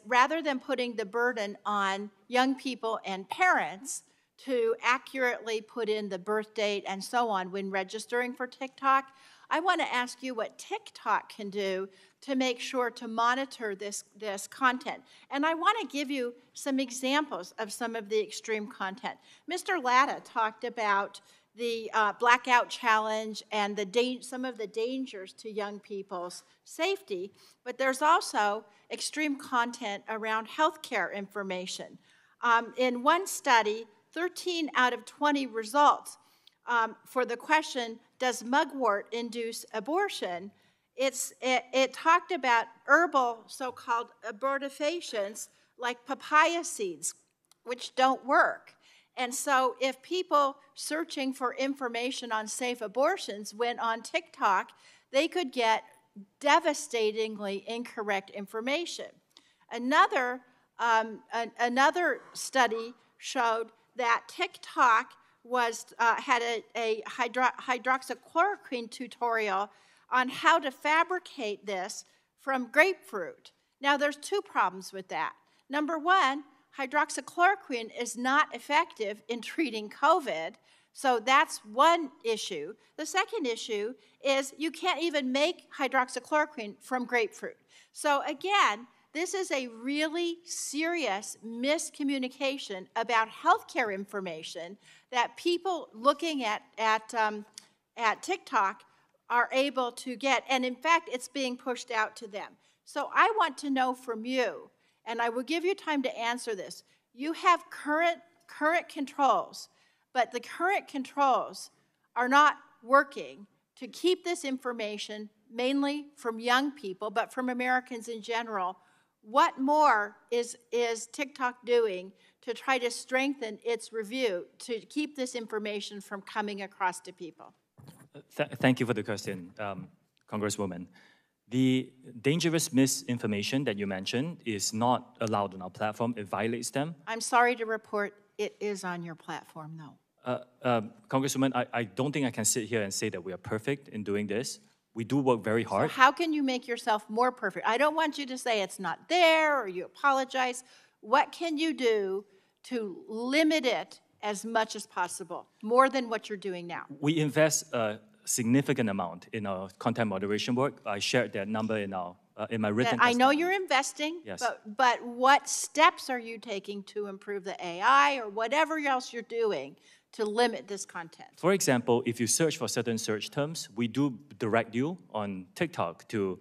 rather than putting the burden on young people and parents to accurately put in the birth date and so on when registering for TikTok, I want to ask you what TikTok can do to make sure to monitor this content. And I want to give you some examples of some of the extreme content. Mr. Latta talked about the blackout challenge and some of the dangers to young people's safety, but there's also extreme content around healthcare information. In one study, 13 out of 20 results for the question, does mugwort induce abortion? It talked about herbal so-called abortifacients like papaya seeds, which don't work. And so if people searching for information on safe abortions went on TikTok, they could get devastatingly incorrect information. Another study showed that TikTok had a hydroxychloroquine tutorial on how to fabricate this from grapefruit. Now, there's two problems with that. Number one, hydroxychloroquine is not effective in treating COVID, so that's one issue. The second issue is you can't even make hydroxychloroquine from grapefruit. So again, this is a really serious miscommunication about healthcare information that people looking at TikTok are able to get. And in fact, it's being pushed out to them. So I want to know from you, and I will give you time to answer this. You have current controls, but the current controls are not working to keep this information, mainly from young people, but from Americans in general. What more is TikTok doing to try to strengthen its review to keep this information from coming across to people? Thank you for the question, Congresswoman. The dangerous misinformation that you mentioned is not allowed on our platform. It violates them. I'm sorry to report it is on your platform, though. Congresswoman, I don't think I can sit here and say that we are perfect in doing this. We do work very hard. So how can you make yourself more perfect? I don't want you to say it's not there or you apologize. What can you do to limit it as much as possible, more than what you're doing now? We invest a significant amount in our content moderation work. I shared that number in my written I know testimony. you're investing, Yes. but what steps are you taking to improve the AI or whatever else you're doing to limit this content? For example, if you search for certain search terms, we do direct you on TikTok to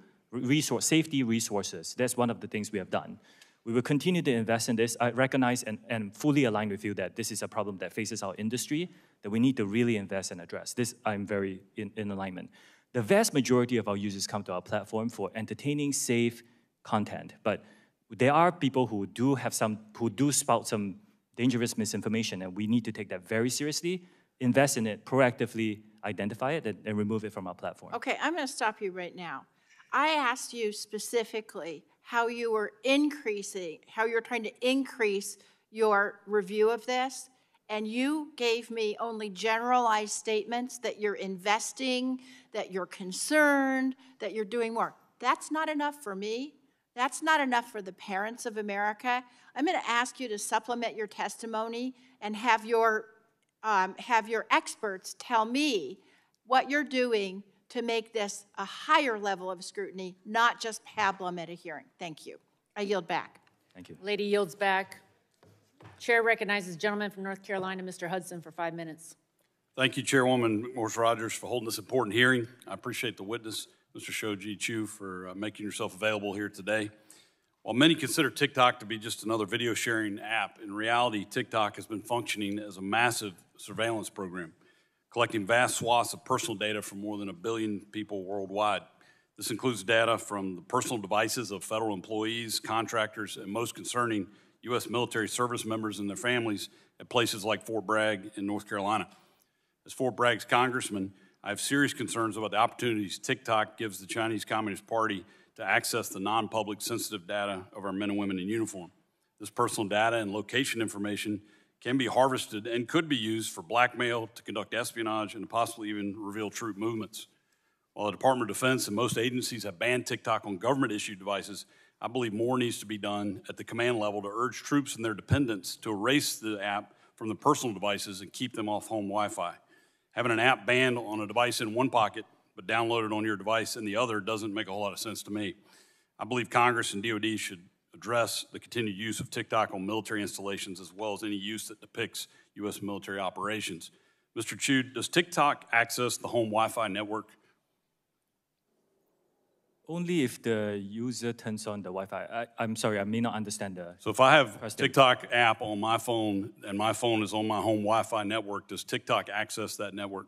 safety resources. That's one of the things we have done. We will continue to invest in this. I recognize and fully align with you that this is a problem that faces our industry, that we need to really invest and address. This, I'm very in alignment. The vast majority of our users come to our platform for entertaining, safe content, but there are people who do spout some dangerous misinformation, and we need to take that very seriously, invest in it, proactively identify it, and remove it from our platform. Okay, I'm going to stop you right now. I asked you specifically how you're trying to increase your review of this, and you gave me only generalized statements that you're investing, that you're concerned, that you're doing more. That's not enough for me. That's not enough for the parents of America. I'm going to ask you to supplement your testimony and have your experts tell me what you're doing to make this a higher level of scrutiny, not just pablum at a hearing. Thank you. I yield back. Thank you. Lady yields back. Chair recognizes the gentleman from North Carolina, Mr. Hudson, for 5 minutes. Thank you, Chairwoman Morris-Rogers, for holding this important hearing. I appreciate the witness, Mr. Shoji Chu, for making yourself available here today. While many consider TikTok to be just another video sharing app, in reality, TikTok has been functioning as a massive surveillance program, collecting vast swaths of personal data from more than 1 billion people worldwide. This includes data from the personal devices of federal employees, contractors, and most concerning, U.S. military service members and their families at places like Fort Bragg in North Carolina. As Fort Bragg's congressman, I have serious concerns about the opportunities TikTok gives the Chinese Communist Party to access the non-public sensitive data of our men and women in uniform. This personal data and location information can be harvested and could be used for blackmail, to conduct espionage, and to possibly even reveal troop movements. While the Department of Defense and most agencies have banned TikTok on government-issued devices, I believe more needs to be done at the command level to urge troops and their dependents to erase the app from the personal devices and keep them off home Wi-Fi. Having an app banned on a device in one pocket but downloaded on your device in the other doesn't make a whole lot of sense to me. I believe Congress and DoD should address the continued use of TikTok on military installations as well as any use that depicts U.S. military operations. Mr. Chu, does TikTok access the home Wi-Fi network? Only if the user turns on the Wi-Fi. I'm sorry, I may not understand the So if I have question. TikTok app on my phone and my phone is on my home Wi-Fi network, does TikTok access that network?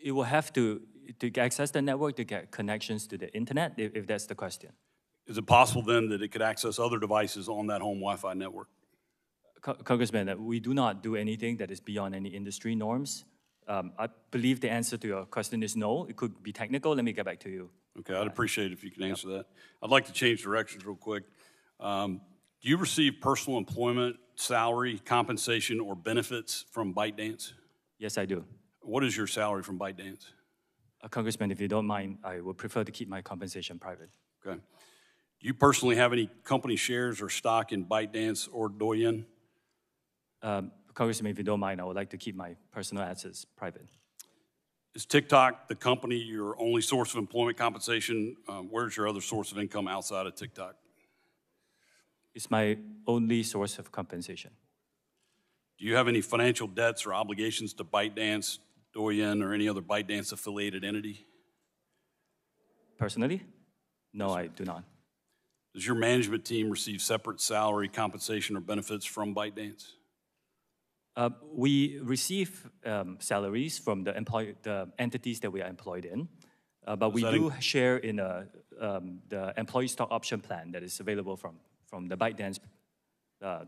It will have to access the network to get connections to the internet, if that's the question. Is it possible then that it could access other devices on that home Wi-Fi network? Congressman, we do not do anything that is beyond any industry norms. I believe the answer to your question is no. It could be technical. Let me get back to you. Okay, I'd appreciate it if you can answer that. I'd like to change directions real quick. Do you receive personal employment, salary, compensation, or benefits from ByteDance? Yes, I do. What is your salary from ByteDance? Congressman, if you don't mind, I would prefer to keep my compensation private. Okay. Do you personally have any company shares or stock in ByteDance or Douyin? Congressman, if you don't mind, I would like to keep my personal assets private. Is TikTok the company your only source of employment compensation? Where's your other source of income outside of TikTok? It's my only source of compensation. Do you have any financial debts or obligations to ByteDance, Douyin, or any other ByteDance affiliated entity? Personally? No, I do not. Does your management team receive separate salary, compensation, or benefits from ByteDance? We receive salaries from the entities that we are employed in, but we do share in the employee stock option plan that is available from the ByteDance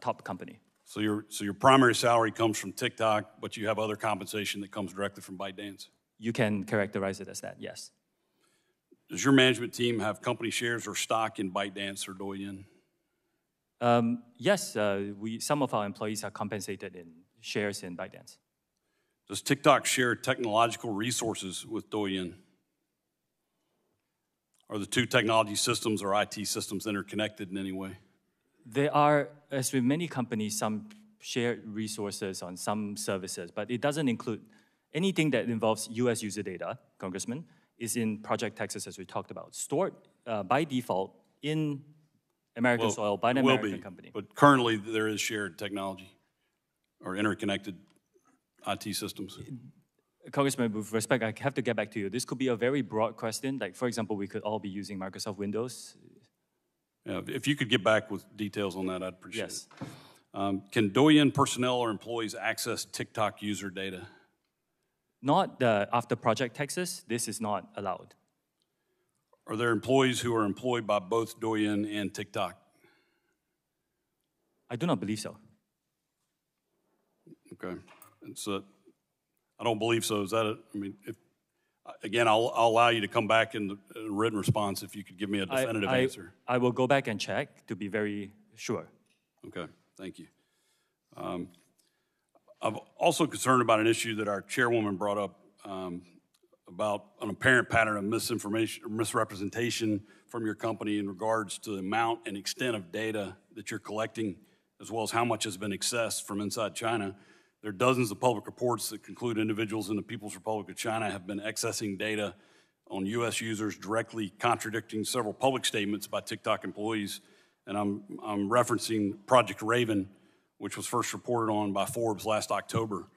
top company. So your primary salary comes from TikTok, but you have other compensation that comes directly from ByteDance? You can characterize it as that, yes. Does your management team have company shares or stock in ByteDance or Douyin? Yes, some of our employees are compensated in shares in ByteDance. Does TikTok share technological resources with Douyin? Are the two technology systems or IT systems interconnected in any way? There are, as with many companies, some shared resources on some services, but it doesn't include anything that involves US user data, Congressman, is in Project Texas, as we talked about, stored by default in American soil by an American company. But currently there is shared technology or interconnected IT systems. Congressman, with respect, I have to get back to you. This could be a very broad question. Like, for example, we could all be using Microsoft Windows. Yeah, if you could get back with details on that, I'd appreciate Yes. it. Can Douyin personnel or employees access TikTok user data? Not after Project Texas, this is not allowed. Are there employees who are employed by both Douyin and TikTok? I do not believe so. Okay, and so I don't believe so. Is that it? I mean, again, I'll allow you to come back in the written response if you could give me a definitive answer. I will go back and check to be very sure. Okay, thank you. I'm also concerned about an issue that our chairwoman brought up about an apparent pattern of misinformation or misrepresentation from your company in regards to the amount and extent of data that you're collecting, as well as how much has been accessed from inside China. There are dozens of public reports that conclude individuals in the People's Republic of China have been accessing data on U.S. users, directly contradicting several public statements by TikTok employees. And I'm referencing Project Raven, which was first reported on by Forbes last October.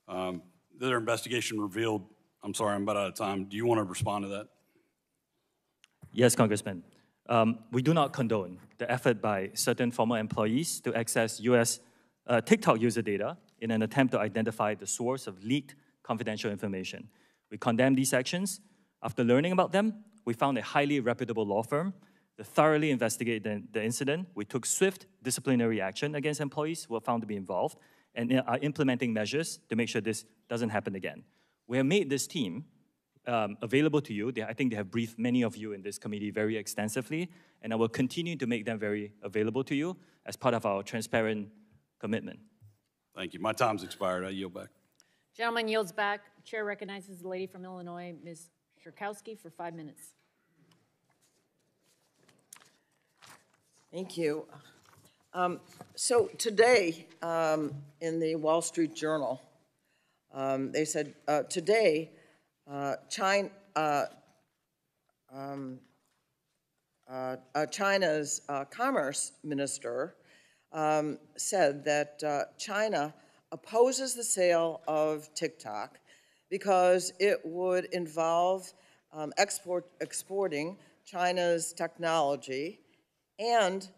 Their investigation revealed, I'm sorry, I'm about out of time. Do you want to respond to that? Yes, Congressman. We do not condone the effort by certain former employees to access U.S. TikTok user data in an attempt to identify the source of leaked confidential information. We condemn these actions. After learning about them, we found a highly reputable law firm to thoroughly investigate the incident. We took swift disciplinary action against employees who were found to be involved and are implementing measures to make sure this doesn't happen again. We have made this team available to you. I think they have briefed many of you in this committee very extensively, and I will continue to make them very available to you as part of our transparent commitment. Thank you. My time's expired. I yield back. Gentleman yields back. Chair recognizes the lady from Illinois, Ms. Shurkowski, for 5 minutes. Thank you. So today, in the Wall Street Journal, they said, today, China's commerce minister said that China opposes the sale of TikTok because it would involve exporting China's technology and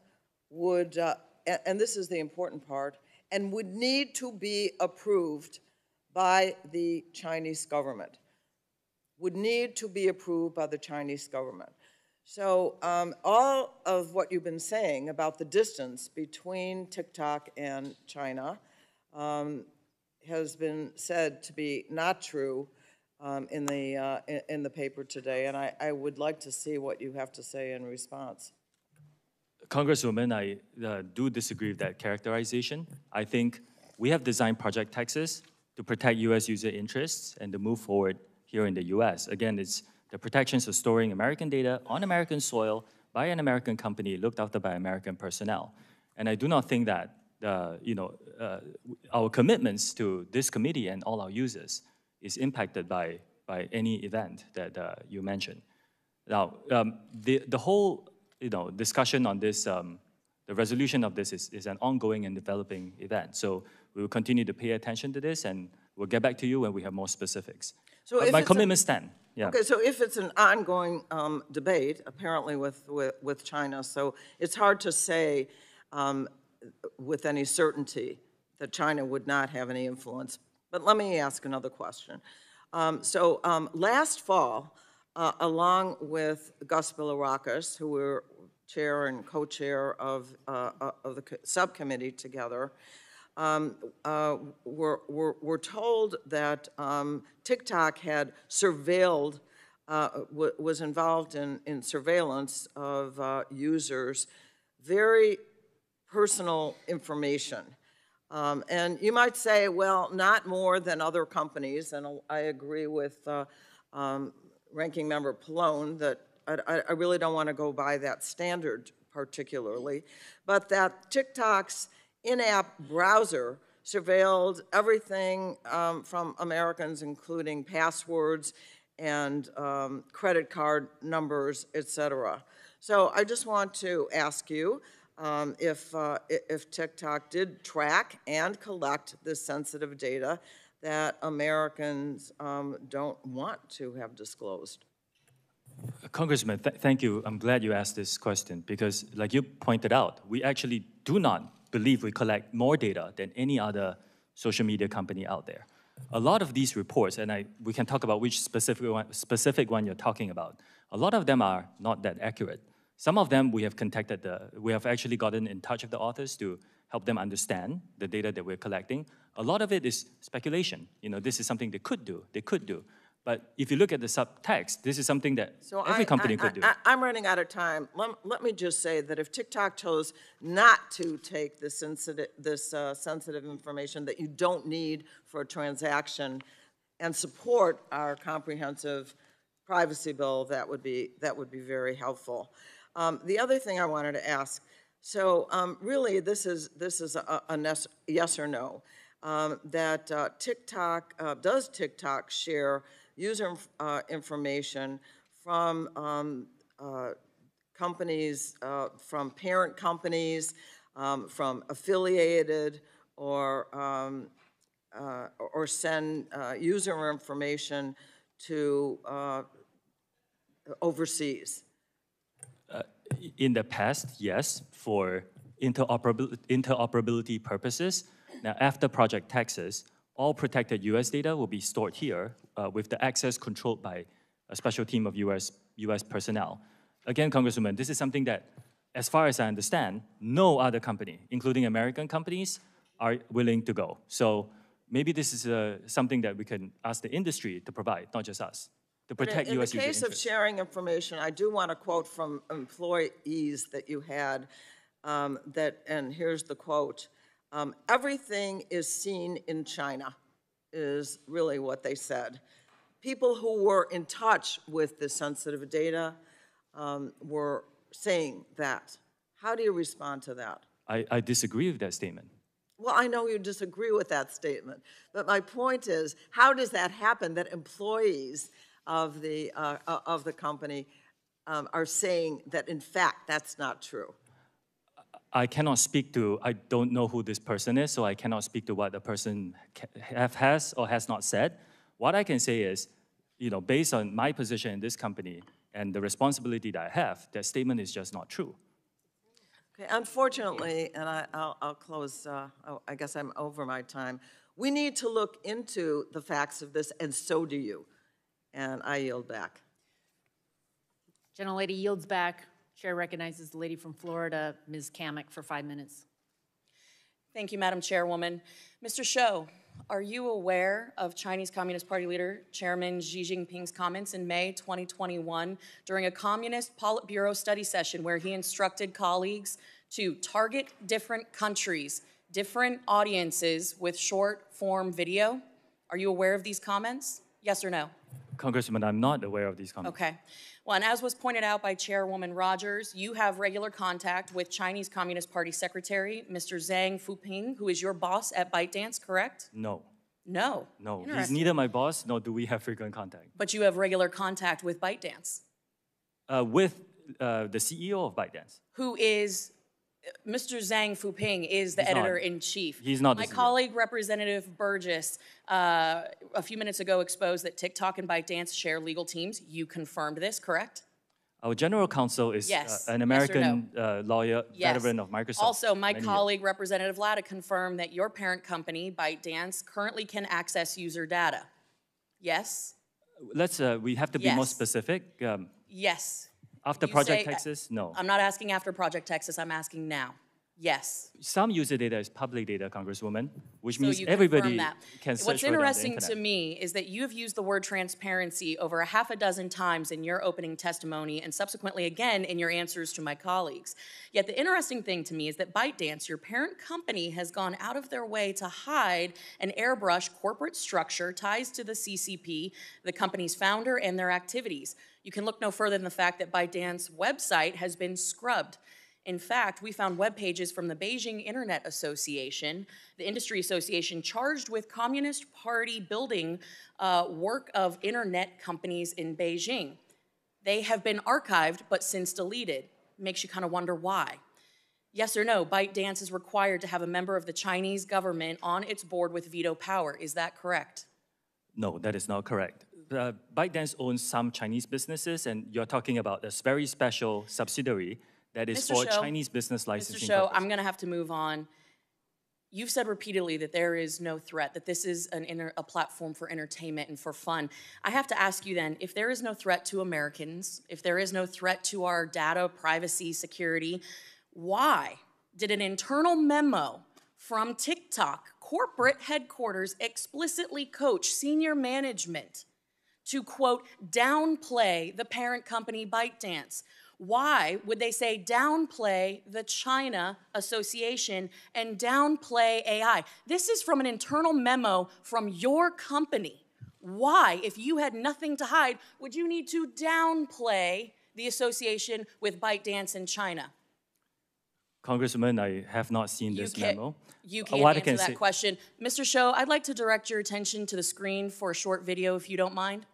would, and this is the important part, and would need to be approved by the Chinese government. Would need to be approved by the Chinese government. So all of what you've been saying about the distance between TikTok and China has been said to be not true in the paper today, and I would like to see what you have to say in response. Congresswoman, I do disagree with that characterization. I think we have designed Project Texas to protect U.S. user interests and to move forward here in the U.S. Again, it's the protections of storing American data on American soil by an American company looked after by American personnel. And I do not think that our commitments to this committee and all our users is impacted by any event that you mentioned. Now, the whole discussion on this, the resolution of this is an ongoing and developing event. So we will continue to pay attention to this, and we'll get back to you when we have more specifics. So my commitments stand. Yeah. Okay, so if it's an ongoing debate, apparently with China, so it's hard to say with any certainty that China would not have any influence. But let me ask another question. Last fall, along with Gus Bilirakis, who were chair and co-chair of the subcommittee together, were told that TikTok had surveilled, was involved in surveillance of users, very personal information. And you might say, well, not more than other companies, and I agree with Ranking Member Pallone that I really don't want to go by that standard particularly, but that TikTok's in-app browser surveilled everything from Americans, including passwords and credit card numbers, et cetera. So I just want to ask you if TikTok did track and collect this sensitive data that Americans don't want to have disclosed. Congressman, thank you. I'm glad you asked this question because, like you pointed out, we actually do not believe we collect more data than any other social media company out there. A lot of these reports, and we can talk about which specific one you're talking about, a lot of them are not that accurate. Some of them we have contacted, we have actually gotten in touch with the authors to help them understand the data that we're collecting. A lot of it is speculation. This is something they could do. But if you look at the subtext, this is something that every company could do. I'm running out of time. Let me just say that if TikTok chose not to take this sensitive information that you don't need for a transaction and support our comprehensive privacy bill, that would be very helpful. The other thing I wanted to ask, so really this is a yes or no, that does TikTok share user information from companies, from parent companies, from affiliated, or send user information to overseas? In the past, yes, for interoperability purposes. Now, after Project Texas, all protected U.S. data will be stored here with the access controlled by a special team of U.S. personnel. Again, Congresswoman, this is something that, as far as I understand, no other company, including American companies, are willing to go. So maybe this is something that we can ask the industry to provide, not just us, to protect U.S. user interests. In the case of sharing information, I do want to quote from employees that you had, and here's the quote, everything is seen in China, is really what they said. People who were in touch with this sensitive data were saying that. How do you respond to that? I disagree with that statement. Well, I know you disagree with that statement, but my point is, how does that happen that employees of the company are saying that, in fact, that's not true? I cannot speak to, I don't know who this person is, so I cannot speak to what the person has or has not said. What I can say is, based on my position in this company and the responsibility that I have, that statement is just not true. Okay, unfortunately, and I'll close, I guess I'm over my time, we need to look into the facts of this, and so do you. And I yield back. Gentlelady yields back. Chair recognizes the lady from Florida, Ms. Kamek, for 5 minutes. Thank you, Madam Chairwoman. Mr. Shou, are you aware of Chinese Communist Party leader Chairman Xi Jinping's comments in May 2021 during a Communist Politburo study session where he instructed colleagues to target different countries, different audiences with short-form video? Are you aware of these comments? Yes or no? Congresswoman, I'm not aware of these comments. Okay. Well, and as was pointed out by Chairwoman Rogers, you have regular contact with Chinese Communist Party Secretary, Mr. Zhang Fuping, who is your boss at ByteDance, correct? No. No. No, he's neither my boss, nor do we have frequent contact. But you have regular contact with ByteDance. With the CEO of ByteDance. Who is, Mr. Zhang Fuping is the editor-in-chief. He's not the My CEO. colleague, Representative Burgess, a few minutes ago exposed that TikTok and ByteDance share legal teams. You confirmed this, correct? Our general counsel is Yes. an Yes or American lawyer, Yes. veteran of Microsoft. Also, my many colleague, Representative Latta, confirmed that your parent company, ByteDance, currently can access user data. Yes? We have to be more Yes. specific. Yes. After You Project say- Texas, no. I'm not asking after Project Texas, I'm asking now. Yes. Some user data is public data, Congresswoman, which So means you everybody confirm that. can search What's for it on the interesting internet. to me is that you've used the word transparency over a half a dozen times in your opening testimony and subsequently again in your answers to my colleagues. Yet the interesting thing to me is that ByteDance, your parent company, has gone out of their way to hide and airbrush corporate structure, ties to the CCP, the company's founder, and their activities. You can look no further than the fact that ByteDance's website has been scrubbed. In fact, we found web pages from the Beijing Internet Association, the industry association charged with Communist Party building work of internet companies in Beijing. They have been archived, but since deleted. Makes you kind of wonder why. Yes or no, ByteDance is required to have a member of the Chinese government on its board with veto power. Is that correct? No, that is not correct. ByteDance owns some Chinese businesses, and you're talking about this very special subsidiary that is Mr. for Shou, Chinese business licensing Mr. Shou, purposes. I'm going to have to move on. You've said repeatedly that there is no threat, that this is a platform for entertainment and for fun. I have to ask you then, if there is no threat to Americans, if there is no threat to our data, privacy, security, why did an internal memo from TikTok corporate headquarters explicitly coach senior management to, quote, downplay the parent company ByteDance? Why would they say downplay the China Association and downplay AI? This is from an internal memo from your company. Why, if you had nothing to hide, would you need to downplay the association with ByteDance in China? Congresswoman, I have not seen this memo. You can't What I answer can that say- question. Mr. Shou, I'd like to direct your attention to the screen for a short video, if you don't mind.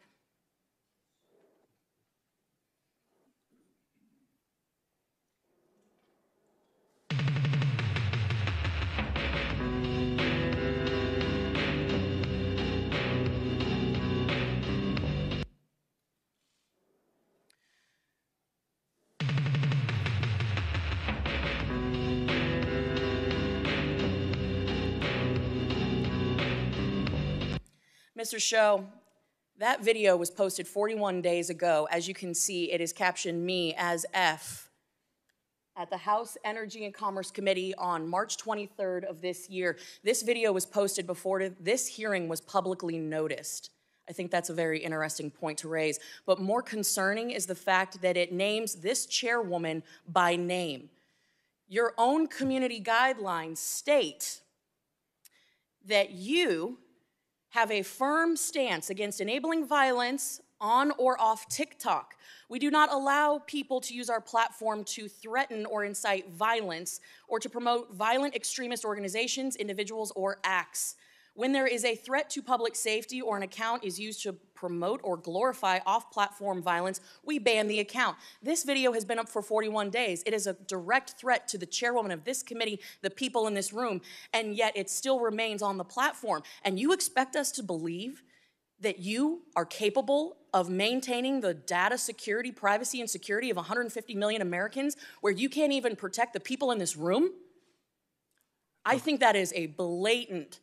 Mr. Shou, that video was posted 41 days ago. As you can see, it is captioned me as F at the House Energy and Commerce Committee on March 23rd of this year. This video was posted before this hearing was publicly noticed. I think that's a very interesting point to raise. But more concerning is the fact that it names this chairwoman by name. Your own community guidelines state that you have a firm stance against enabling violence on or off TikTok. We do not allow people to use our platform to threaten or incite violence or to promote violent extremist organizations, individuals, or acts. When there is a threat to public safety or an account is used to promote or glorify off-platform violence, we ban the account. This video has been up for 41 days. It is a direct threat to the chairwoman of this committee, the people in this room, and yet it still remains on the platform. And you expect us to believe that you are capable of maintaining the data security, privacy, and security of 150 million Americans where you can't even protect the people in this room? I think that is a blatant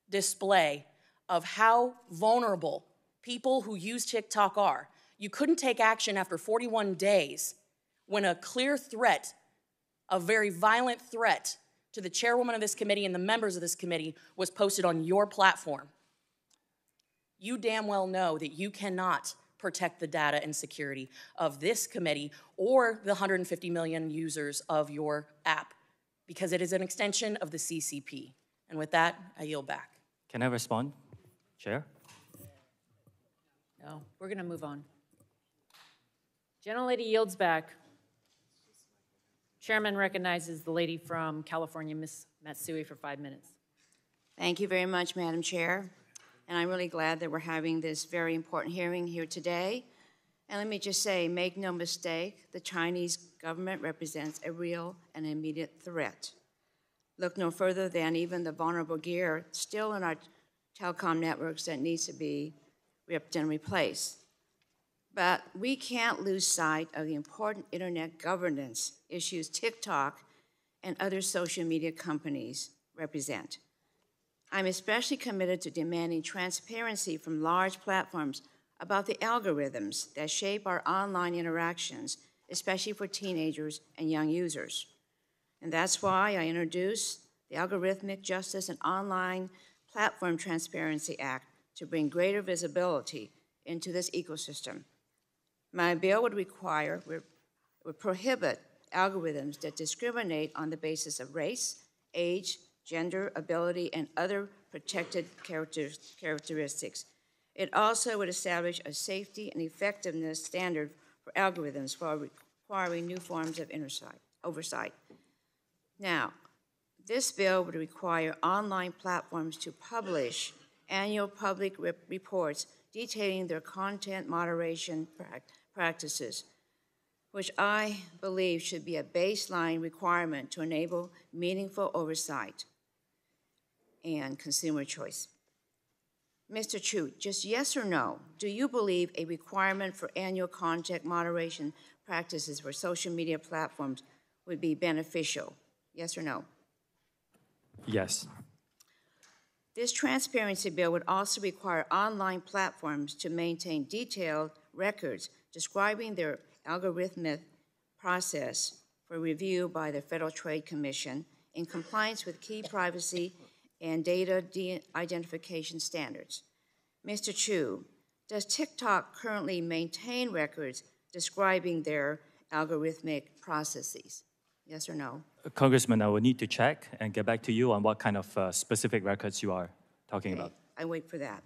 display of how vulnerable people who use TikTok are. You couldn't take action after 41 days when a clear threat, a very violent threat to the chairwoman of this committee and the members of this committee was posted on your platform. You damn well know that you cannot protect the data and security of this committee or the 150 million users of your app because it is an extension of the CCP. And with that, I yield back. Can I respond, Chair? No, we're going to move on. Gentlelady yields back. Chairman recognizes the lady from California, Ms. Matsui, for 5 minutes. Thank you very much, Madam Chair. And I'm really glad that we're having this very important hearing here today. And let me just say, make no mistake, the Chinese government represents a real and immediate threat. Look no further than even the vulnerable gear still in our telecom networks that needs to be ripped and replaced. But we can't lose sight of the important internet governance issues TikTok and other social media companies represent. I'm especially committed to demanding transparency from large platforms about the algorithms that shape our online interactions, especially for teenagers and young users. And that's why I introduced the Algorithmic Justice and Online Platform Transparency Act to bring greater visibility into this ecosystem. My bill would prohibit algorithms that discriminate on the basis of race, age, gender, ability, and other protected characteristics. It also would establish a safety and effectiveness standard for algorithms while requiring new forms of oversight. Now, this bill would require online platforms to publish annual public reports detailing their content moderation practices, which I believe should be a baseline requirement to enable meaningful oversight and consumer choice. Mr. Chu, just yes or no, do you believe a requirement for annual content moderation practices for social media platforms would be beneficial? Yes or no? Yes. This transparency bill would also require online platforms to maintain detailed records describing their algorithmic process for review by the Federal Trade Commission in compliance with key privacy and data identification standards. Mr. Chu, does TikTok currently maintain records describing their algorithmic processes? Yes or no? Congressman, I will need to check and get back to you on what kind of specific records you are talking about. I wait for that.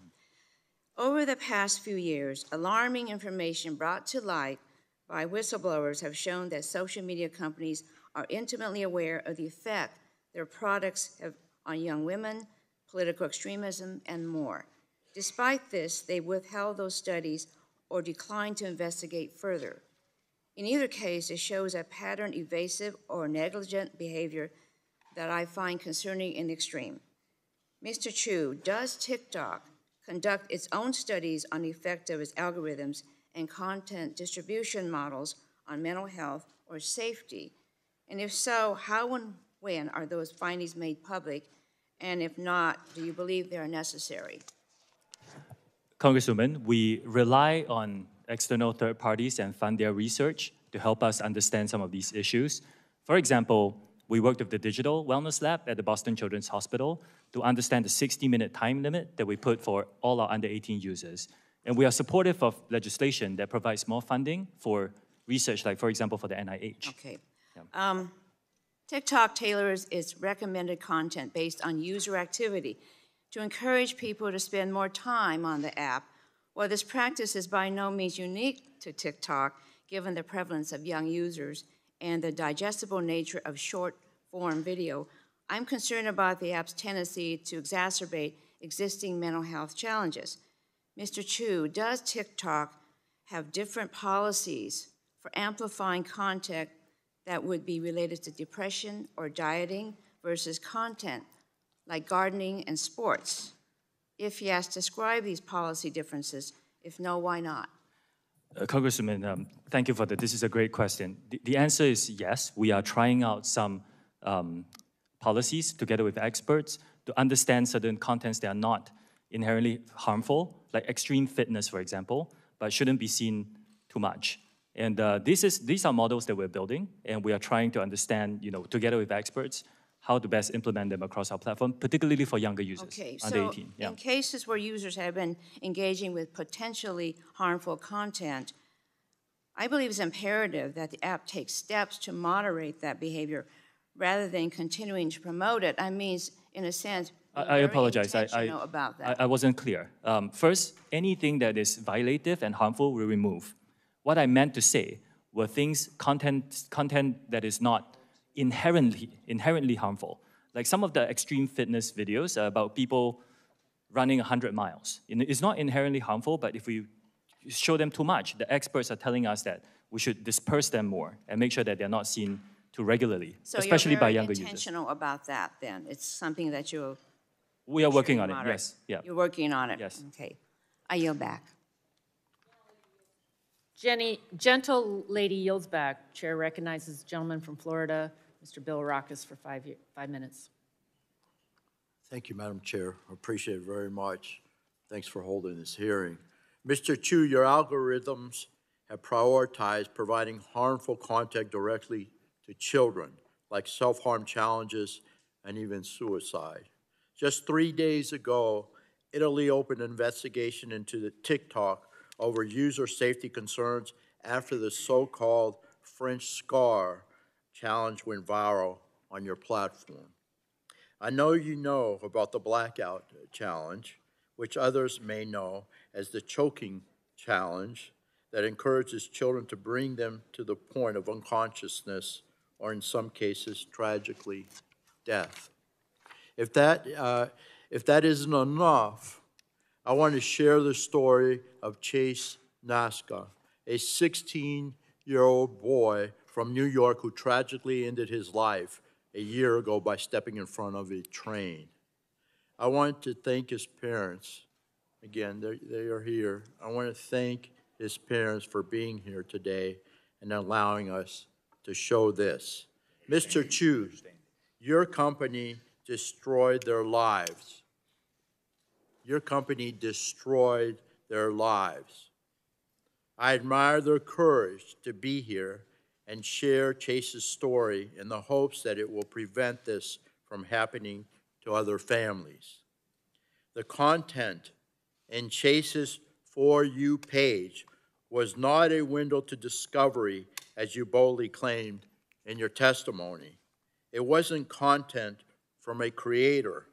Over the past few years, alarming information brought to light by whistleblowers have shown that social media companies are intimately aware of the effect their products have on young women, political extremism, and more. Despite this, they withheld those studies or declined to investigate further. In either case, it shows a pattern evasive or negligent behavior that I find concerning in the extreme. Mr. Chu, does TikTok conduct its own studies on the effect of its algorithms and content distribution models on mental health or safety? And if so, how and when are those findings made public? And if not, do you believe they are necessary? Congresswoman, we rely on external third parties and fund their research to help us understand some of these issues. For example, we worked with the Digital Wellness Lab at the Boston Children's Hospital to understand the 60-minute time limit that we put for all our under 18 users. And we are supportive of legislation that provides more funding for research, like, for example, for the NIH. Okay. Yeah. TikTok tailors its recommended content based on user activity to encourage people to spend more time on the app While this practice is by no means unique to TikTok, given the prevalence of young users and the digestible nature of short-form video, I'm concerned about the app's tendency to exacerbate existing mental health challenges. Mr. Chu, does TikTok have different policies for amplifying content that would be related to depression or dieting versus content like gardening and sports? If yes, describe these policy differences. If no, why not? Congresswoman, thank you for that. This is a great question. The answer is yes. We are trying out some policies together with experts to understand certain contents that are not inherently harmful, like extreme fitness, for example, but shouldn't be seen too much. And these are models that we're building, and we are trying to understand, together with experts, how to best implement them across our platform, particularly for younger users, under 18. In cases where users have been engaging with potentially harmful content, I believe it's imperative that the app takes steps to moderate that behavior rather than continuing to promote it. I mean, in a sense, I apologize. About that. I wasn't clear. First, anything that is violative and harmful, we remove. What I meant to say were content that is not inherently harmful. Like some of the extreme fitness videos about people running 100 miles. It's not inherently harmful, but if we show them too much, the experts are telling us that we should disperse them more and make sure that they're not seen too regularly, especially by younger users. So you're very intentional about that then? It's something that we are working on it, yes. Yeah. You're working on it? Yes. Okay. I yield back. Gentle lady yields back. Chair recognizes the gentleman from Florida, Mr. Bill Rockus, for 5 minutes. Thank you, Madam Chair. I appreciate it very much. Thanks for holding this hearing. Mr. Chu, your algorithms have prioritized providing harmful content directly to children, like self-harm challenges and even suicide. Just 3 days ago, Italy opened an investigation into the TikTok over user safety concerns after the so-called French scar challenge went viral on your platform. I know you know about the blackout challenge, which others may know as the choking challenge that encourages children to bring them to the point of unconsciousness or in some cases, tragically, death. If that isn't enough, I want to share the story of Chase Nasca, a 16-year-old boy from New York who tragically ended his life a year ago by stepping in front of a train. I want to thank his parents. Again, they are here. I want to thank his parents for being here today and allowing us to show this. Mr. Chu, your company destroyed their lives. Your company destroyed their lives. I admire their courage to be here and share Chase's story in the hopes that it will prevent this from happening to other families. The content in Chase's For You page was not a window to discovery, as you boldly claimed in your testimony. It wasn't content from a creator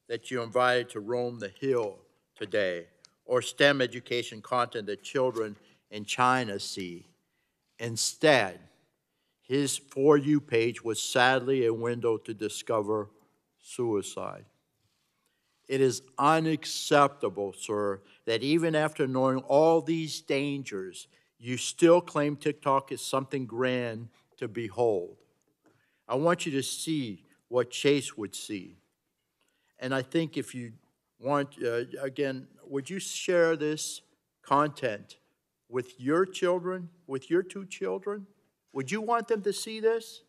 that you invited to roam the hill today, or STEM education content that children in China see. Instead, his For You page was sadly a window to discover suicide. It is unacceptable, sir, that even after knowing all these dangers, you still claim TikTok is something grand to behold. I want you to see what Chase would see. And I think if you want, again, would you share this content with your children, with your 2 children? Would you want them to see this?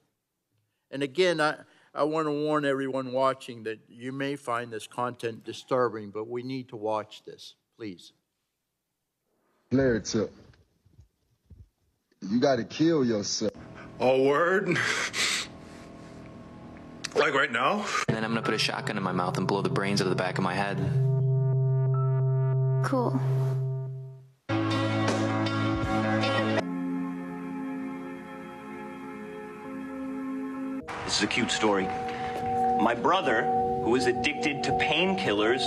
And again, I want to warn everyone watching that you may find this content disturbing, but we need to watch this, please. Larry tip. You got to kill yourself. Oh, word? Like right now? And then I'm going to put a shotgun in my mouth and blow the brains out of the back of my head. Cool. This is a cute story. My brother, who is addicted to painkillers,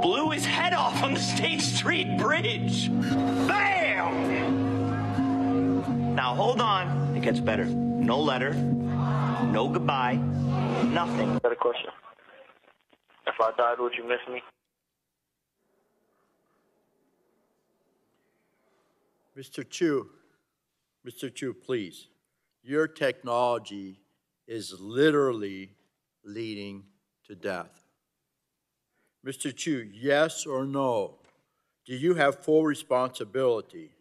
blew his head off on the State Street Bridge. Bam! Now hold on. It gets better. No letter, no goodbye, nothing. Got a question. If I died, would you miss me? Mr. Chu, please. Your technology is literally leading to death. Mr. Chu, yes or no? Do you have full responsibility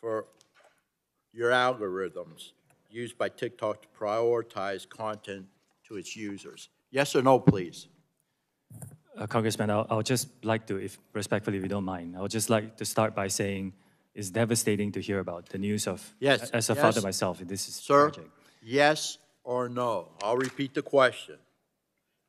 for your algorithms used by TikTok to prioritize content to its users? Yes or no, please? Congressman, I'll just like to, if respectfully, if you don't mind, I would just like to start by saying it's devastating to hear about the news of, yes, as a father myself, this is Sir, tragic. Yes or no? I'll repeat the question.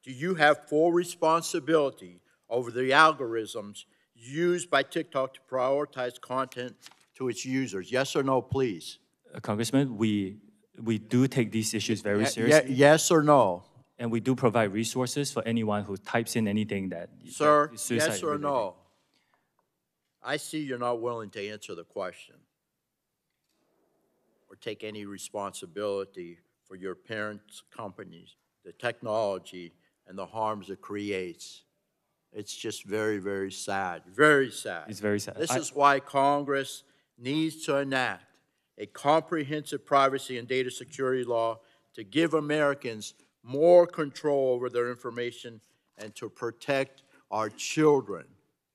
Do you have full responsibility over the algorithms used by TikTok to prioritize content to its users? Yes or no, please? Congressman, we do take these issues very seriously. Yes or no? And we do provide resources for anyone who types in anything that Sir, is suicide yes or related. no? I see you're not willing to answer the question or take any responsibility for your parents' companies, the technology, and the harms it creates. It's just very, very sad. Very sad. It's very sad. This is why Congress needs to enact a comprehensive privacy and data security law to give Americans more control over their information and to protect our children.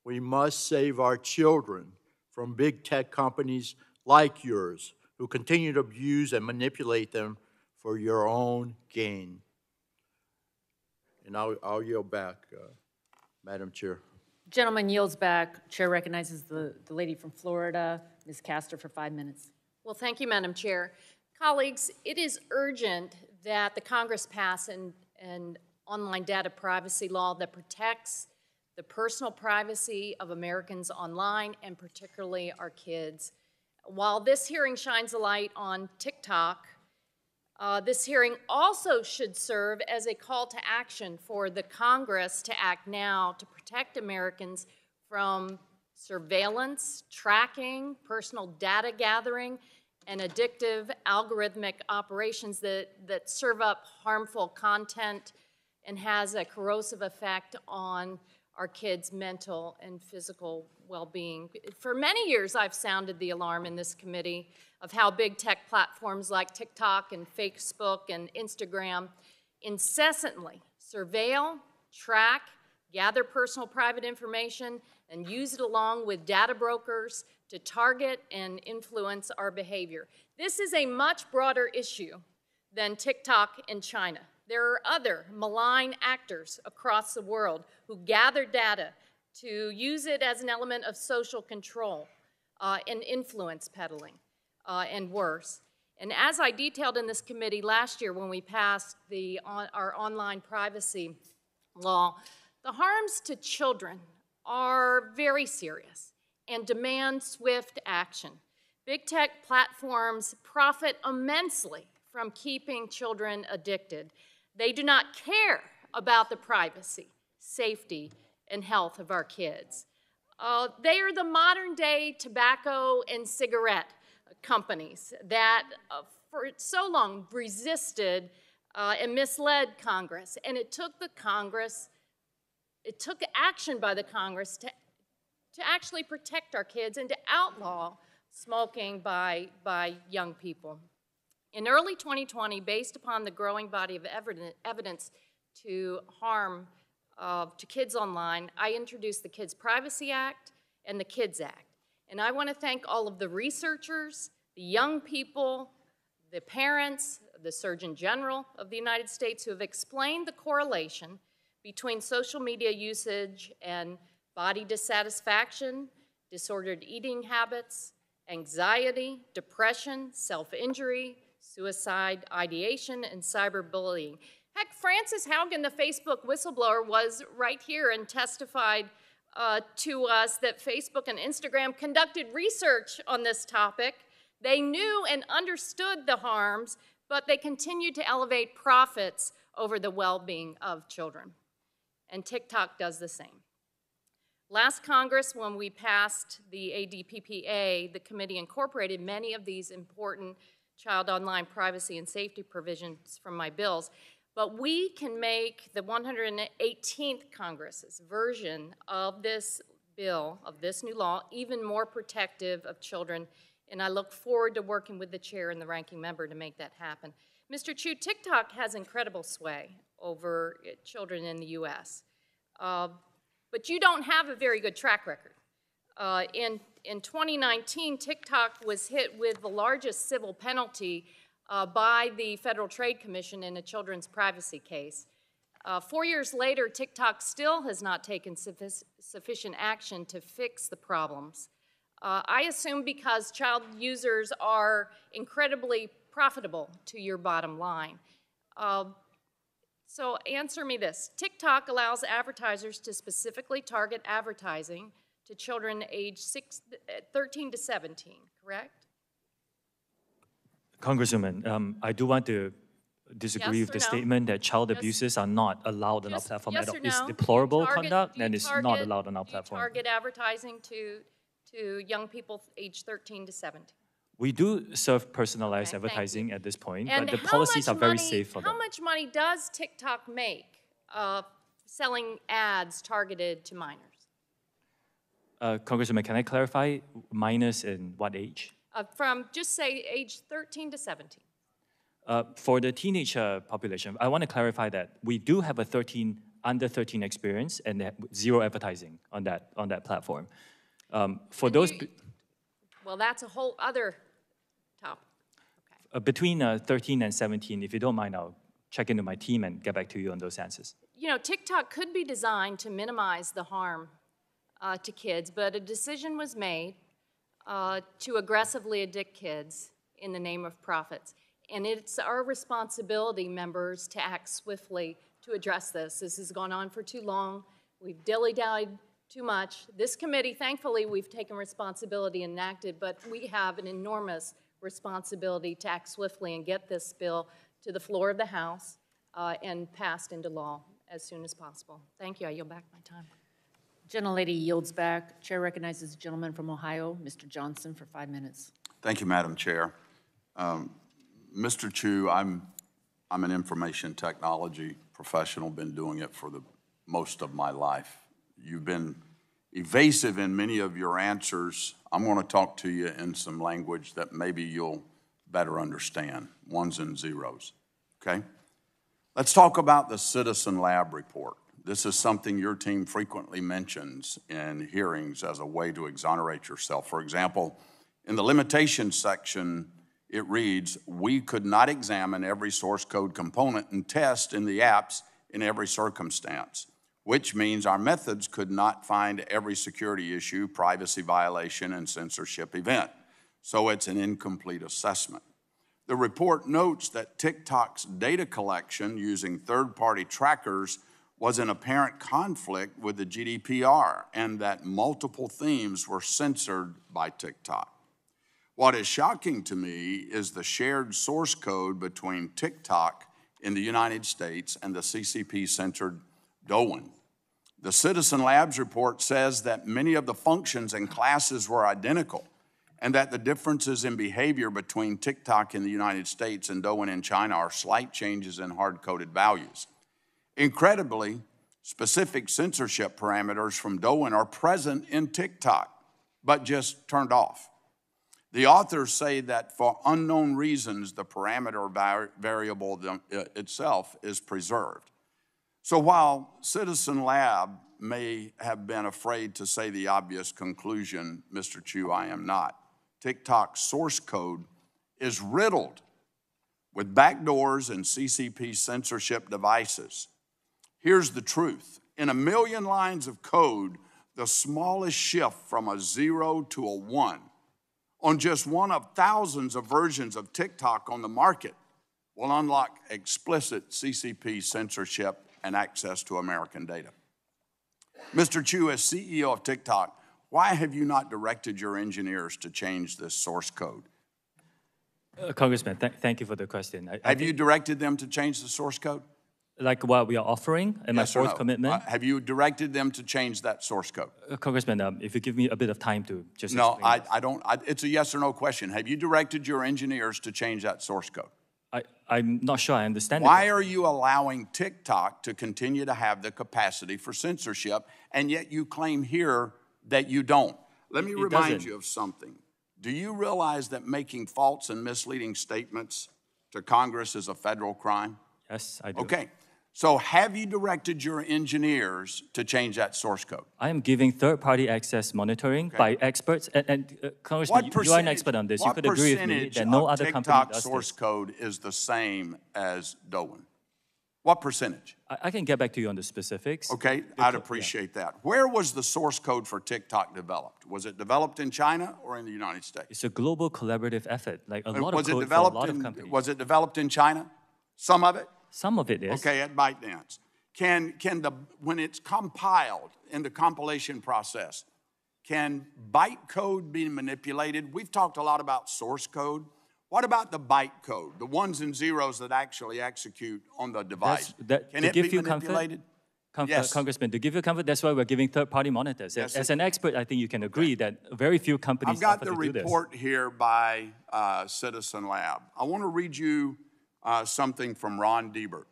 We must save our children from big tech companies like yours who continue to abuse and manipulate them for your own gain. And I'll yield back, Madam Chair. Gentleman yields back. Chair recognizes the lady from Florida, Ms. Castor, for 5 minutes. Well, thank you, Madam Chair. Colleagues, it is urgent that the Congress pass an online data privacy law that protects the personal privacy of Americans online, and particularly our kids. While this hearing shines a light on TikTok, this hearing also should serve as a call to action for the Congress to act now to protect Americans from surveillance, tracking, personal data gathering, and addictive algorithmic operations that serve up harmful content and has a corrosive effect on our kids' mental and physical well-being. For many years, I've sounded the alarm in this committee of how big tech platforms like TikTok and Facebook and Instagram incessantly surveil, track, gather personal private information, and use it along with data brokers to target and influence our behavior. This is a much broader issue than TikTok in China. There are other malign actors across the world who gather data to use it as an element of social control and influence peddling and worse. And as I detailed in this committee last year when we passed our online privacy law, the harms to children are very serious and demand swift action. Big tech platforms profit immensely from keeping children addicted. They do not care about the privacy, safety, and health of our kids. They are the modern-day tobacco and cigarette companies that for so long resisted and misled Congress. And it took action by the Congress to actually protect our kids and to outlaw smoking by young people. In early 2020, based upon the growing body of evidence to harm to kids online, I introduced the Kids Privacy Act and the KIDS Act. And I want to thank all of the researchers, the young people, the parents, the Surgeon General of the United States who have explained the correlation between social media usage and body dissatisfaction, disordered eating habits, anxiety, depression, self-injury, suicide ideation, and cyberbullying. Heck, Frances Haugen, the Facebook whistleblower, was right here and testified to us that Facebook and Instagram conducted research on this topic. They knew and understood the harms, but they continued to elevate profits over the well-being of children. And TikTok does the same. Last Congress, when we passed the ADPPA, the committee incorporated many of these important child online privacy and safety provisions from my bills, but we can make the 118th Congress's version of this bill, of this new law, even more protective of children, and I look forward to working with the chair and the ranking member to make that happen. Mr. Chu, TikTok has incredible sway over children in the U.S., but you don't have a very good track record. In 2019, TikTok was hit with the largest civil penalty by the Federal Trade Commission in a children's privacy case. 4 years later, TikTok still has not taken sufficient action to fix the problems. I assume because child users are incredibly profitable to your bottom line. So answer me this. TikTok allows advertisers to specifically target advertising to children aged 13 to 17, correct? Congresswoman, I do want to disagree with the statement that child abuses are not allowed on our platform at all. It's deplorable conduct and it's not allowed on our platform. Do you target advertising to young people aged 13 to 17? We do serve personalized advertising at this point, but the policies are very safe for them. How much money does TikTok make selling ads targeted to minors? Congresswoman, can I clarify minors in what age? From just say age 13 to 17. For the teenage population, I want to clarify that we do have a under 13 experience and zero advertising on that platform. For those, well, that's a whole other topic. Okay. Between 13 and 17, if you don't mind, I'll check into my team and get back to you on those answers. You know, TikTok could be designed to minimize the harm to kids, but a decision was made to aggressively addict kids in the name of profits. And it's our responsibility, members, to act swiftly to address this. This has gone on for too long. We've dilly-dallied too much. This committee, thankfully, we've taken responsibility and acted, but we have an enormous responsibility to act swiftly and get this bill to the floor of the House and passed into law as soon as possible. Thank you. I yield back my time. Gentlelady yields back. Chair recognizes the gentleman from Ohio, Mr. Johnson, for 5 minutes. Thank you, Madam Chair. Mr. Chu, I'm an information technology professional, been doing it for the most of my life. You've been evasive in many of your answers. I'm going to talk to you in some language that maybe you'll better understand, ones and zeros, okay? Let's talk about the Citizen Lab report. This is something your team frequently mentions in hearings as a way to exonerate yourself. For example, in the limitations section, it reads, we could not examine every source code component and test in the apps in every circumstance, which means our methods could not find every security issue, privacy violation, and censorship event. So it's an incomplete assessment. The report notes that TikTok's data collection using third-party trackers was in apparent conflict with the GDPR and that multiple themes were censored by TikTok. What is shocking to me is the shared source code between TikTok in the United States and the CCP-censored Douyin. The Citizen Labs report says that many of the functions and classes were identical and that the differences in behavior between TikTok in the United States and Douyin in China are slight changes in hard-coded values. Incredibly, specific censorship parameters from Douyin are present in TikTok, but just turned off. The authors say that for unknown reasons, the parameter variable itself is preserved. So while Citizen Lab may have been afraid to say the obvious conclusion, Mr. Chu, I am not. TikTok's source code is riddled with backdoors and CCP censorship devices. Here's the truth. In 1 million lines of code, the smallest shift from a 0 to a 1 on just one of thousands of versions of TikTok on the market will unlock explicit CCP censorship and access to American data. Mr. Chu, as CEO of TikTok, why have you not directed your engineers to change this source code? Congressman, thank you for the question. Have you directed them to change the source code? Like what we are offering and Yes my or fourth no? commitment. Have you directed them to change that source code? Congressman, if you give me a bit of time to just No, explain this. I don't. It's a yes or no question. Have you directed your engineers to change that source code? I'm not sure I understand. Why are you allowing TikTok to continue to have the capacity for censorship, and yet you claim here that you don't? Let me remind you of something. Do you realize that making false and misleading statements to Congress is a federal crime? Yes, I do. Okay. So have you directed your engineers to change that source code? I am giving third-party access monitoring by experts. And Congressman, you are an expert on this. You could agree with me that no other company TikTok does source this. code is the same as Doan? What percentage? I can get back to you on the specifics. Okay, I'd appreciate that. Where was the source code for TikTok developed? Was it developed in China or in the United States? It's a global collaborative effort, like a lot Was of it code for a developed lot of in, companies. was it developed in China? Some of it? Some of it is. Okay, at ByteDance. When it's compiled in the compilation process, can bytecode be manipulated? We've talked a lot about source code. What about the bytecode, the ones and zeros that actually execute on the device? Can it be manipulated? Yes. Congressman, to give you comfort, that's why we're giving third-party monitors. Yes, As an expert, I think you can agree that very few companies I've got offer the to do this. report here by Citizen Lab. I want to read you something from Ron Diebert.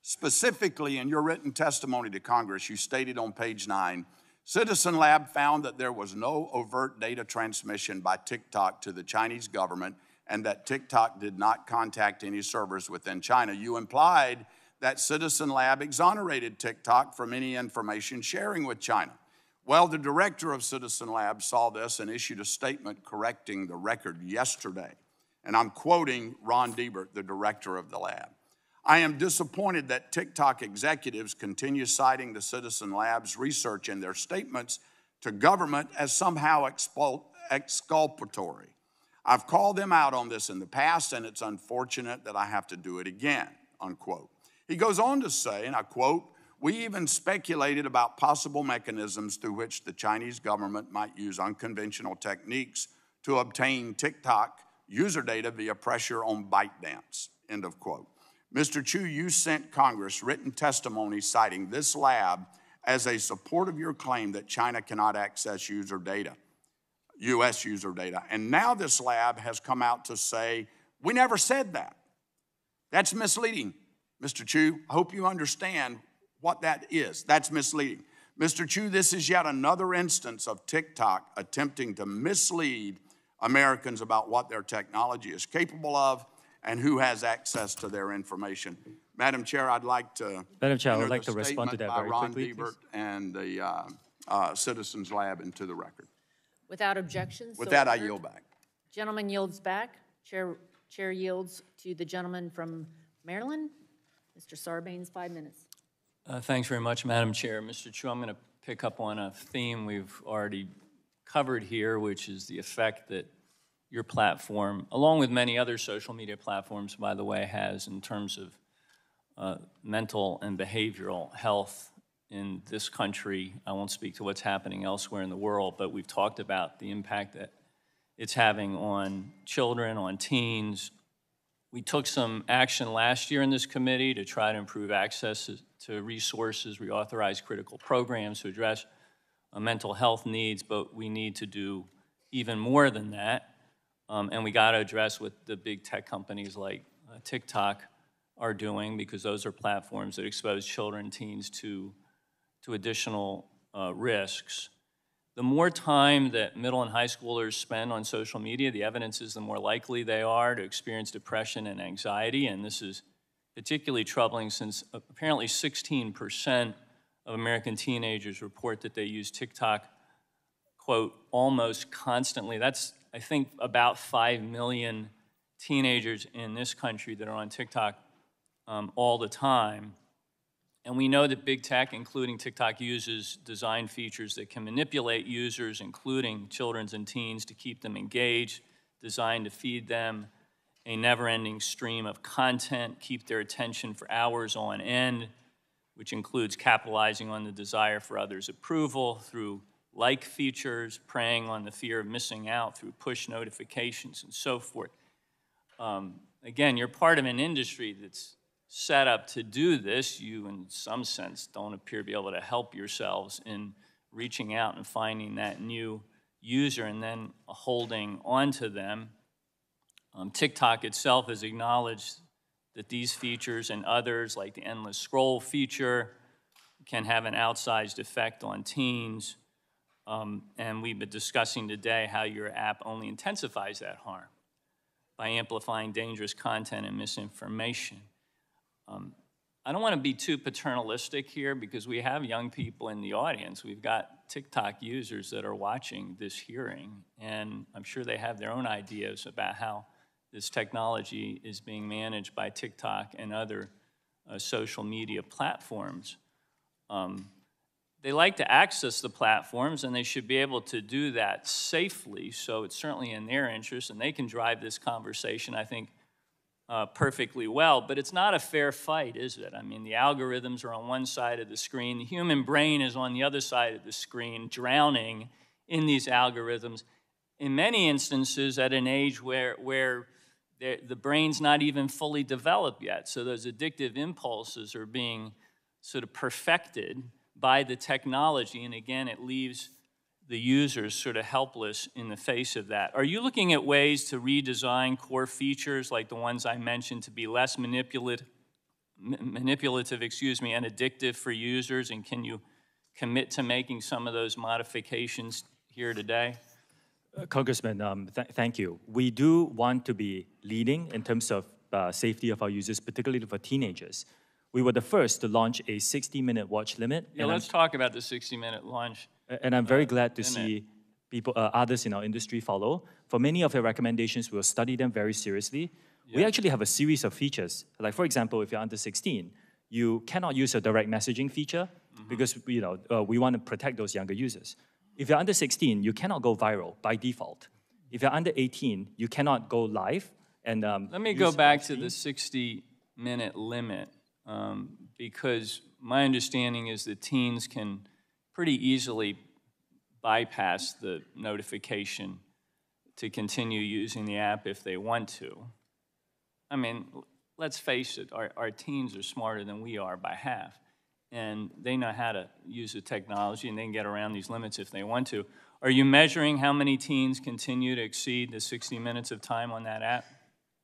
Specifically, in your written testimony to Congress, you stated on page 9, Citizen Lab found that there was no overt data transmission by TikTok to the Chinese government and that TikTok did not contact any servers within China. You implied that Citizen Lab exonerated TikTok from any information sharing with China. Well, the director of Citizen Lab saw this and issued a statement correcting the record yesterday. And I'm quoting Ron Diebert, the director of the lab. I am disappointed that TikTok executives continue citing the Citizen Lab's research in their statements to government as somehow exculpatory. I've called them out on this in the past, and it's unfortunate that I have to do it again, unquote. He goes on to say, and I quote, we even speculated about possible mechanisms through which the Chinese government might use unconventional techniques to obtain TikTok user data via pressure on ByteDance, end of quote. Mr. Chu, you sent Congress written testimony citing this lab as a support of your claim that China cannot access user data, U.S. user data. And now this lab has come out to say, we never said that. That's misleading, Mr. Chu. I hope you understand what that is. That's misleading. Mr. Chu, this is yet another instance of TikTok attempting to mislead Americans about what their technology is capable of and who has access to their information. Madam Chair, I'd like to Madam Chair, I would like to respond to that very Ron quickly, Diebert and the Citizens Lab into the record. Without objections. With so that, I ordered. yield back. Gentleman yields back. Chair yields to the gentleman from Maryland. Mr. Sarbanes, 5 minutes. Thanks very much, Madam Chair. Mr. Chu, I'm going to pick up on a theme we've already covered here, which is the effect that your platform, along with many other social media platforms, by the way, has in terms of mental and behavioral health in this country. I won't speak to what's happening elsewhere in the world, but we've talked about the impact that it's having on children, on teens. We took some action last year in this committee to try to improve access to resources. We authorized critical programs to address mental health needs, but we need to do even more than that. And we got to address what the big tech companies like TikTok are doing, because those are platforms that expose children, teens to additional risks. The more time that middle and high schoolers spend on social media, the evidence is the more likely they are to experience depression and anxiety. And this is particularly troubling since apparently 16% of American teenagers report that they use TikTok, quote, almost constantly. That's, I think, about 5 million teenagers in this country that are on TikTok all the time. And we know that big tech, including TikTok, uses design features that can manipulate users, including children and teens, to keep them engaged, designed to feed them a never-ending stream of content, keep their attention for hours on end, which includes capitalizing on the desire for others' approval through like features, preying on the fear of missing out through push notifications and so forth. Again, you're part of an industry that's set up to do this, you in some sense don't appear to be able to help yourselves in reaching out and finding that new user and then holding on to them. TikTok itself has acknowledged that these features and others, like the endless scroll feature, can have an outsized effect on teens. And we've been discussing today how your app only intensifies that harm by amplifying dangerous content and misinformation. I don't want to be too paternalistic here because we have young people in the audience. We've got TikTok users that are watching this hearing, and I'm sure they have their own ideas about how this technology is being managed by TikTok and other social media platforms. They like to access the platforms, and they should be able to do that safely, so it's certainly in their interest, and they can drive this conversation, I think, perfectly well, but it's not a fair fight, is it? I mean, the algorithms are on one side of the screen, the human brain is on the other side of the screen, drowning in these algorithms, in many instances at an age where the brain's not even fully developed yet, so those addictive impulses are being sort of perfected by the technology, and again, it leaves the users sort of helpless in the face of that. Are you looking at ways to redesign core features like the ones I mentioned to be less manipulative, and addictive for users, and can you commit to making some of those modifications here today? Congressman, thank you. We do want to be leading in terms of safety of our users, particularly for teenagers. We were the first to launch a 60-minute watch limit. Yeah, let's talk about the 60-minute launch. And I'm very glad to see people, others in our industry follow. For many of your recommendations, we'll study them very seriously. Yeah. We actually have a series of features. Like, for example, if you're under 16, you cannot use a direct messaging feature because we want to protect those younger users. If you're under 16, you cannot go viral by default. If you're under 18, you cannot go live. And let me go back to the 60-minute limit. Because my understanding is that teens can pretty easily bypass the notification to continue using the app if they want to. I mean, let's face it, our teens are smarter than we are by half, and they know how to use the technology, and they can get around these limits if they want to. Are you measuring how many teens continue to exceed the 60 minutes of time on that app?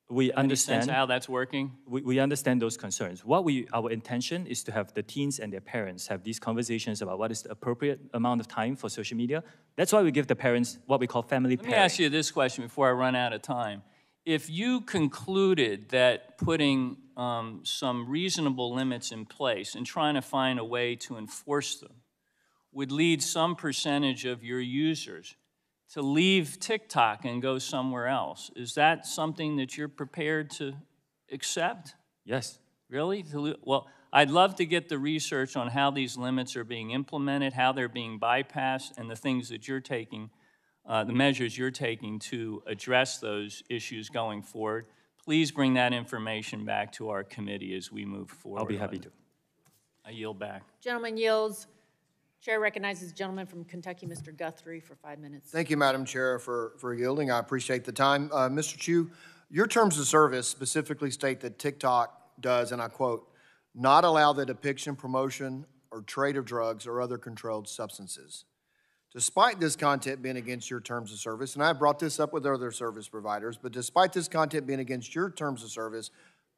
We understand sense how that's working. We understand those concerns. Our intention is to have the teens and their parents have these conversations about what is the appropriate amount of time for social media. That's why we give the parents what we call family pairing. Let me ask you this question before I run out of time. If you concluded that putting some reasonable limits in place and trying to find a way to enforce them would lead some percentage of your users to leave TikTok and go somewhere else, is that something that you're prepared to accept? Yes. Really? Well, I'd love to get the research on how these limits are being implemented, how they're being bypassed, and the things that you're taking, the measures you're taking to address those issues going forward. Please bring that information back to our committee as we move forward. I'll be happy to. I yield back. Gentleman yields. Chair recognizes the gentleman from Kentucky, Mr. Guthrie, for 5 minutes. Thank you, Madam Chair, for yielding. I appreciate the time. Mr. Chu, your terms of service specifically state that TikTok does, and I quote, not allow the depiction, promotion, or trade of drugs or other controlled substances. Despite this content being against your terms of service, and I brought this up with other service providers, but despite this content being against your terms of service,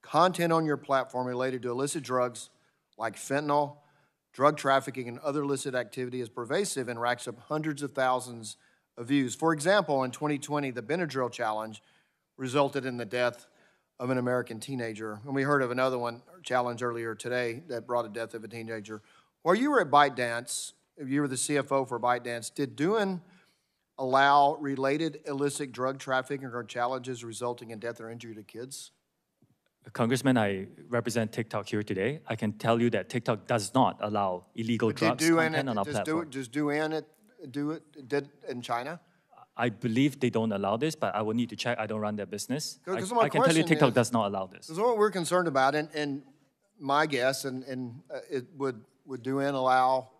content on your platform related to illicit drugs like fentanyl, drug trafficking, and other illicit activity is pervasive and racks up hundreds of thousands of views. For example, in 2020, the Benadryl challenge resulted in the death of an American teenager. And we heard of another challenge earlier today that brought a death of a teenager. While you were at ByteDance, if you were the CFO for ByteDance, did doing allow related illicit drug trafficking or challenges resulting in death or injury to kids? Congressman, I represent TikTok here today. I can tell you that TikTok does not allow illegal drugs content on our platform. Does do it in China? I believe they don't allow this, but I will need to check. I don't run their business. I can tell you question TikTok is, does not allow this. This is what we're concerned about, and my guess, and it would DUN allow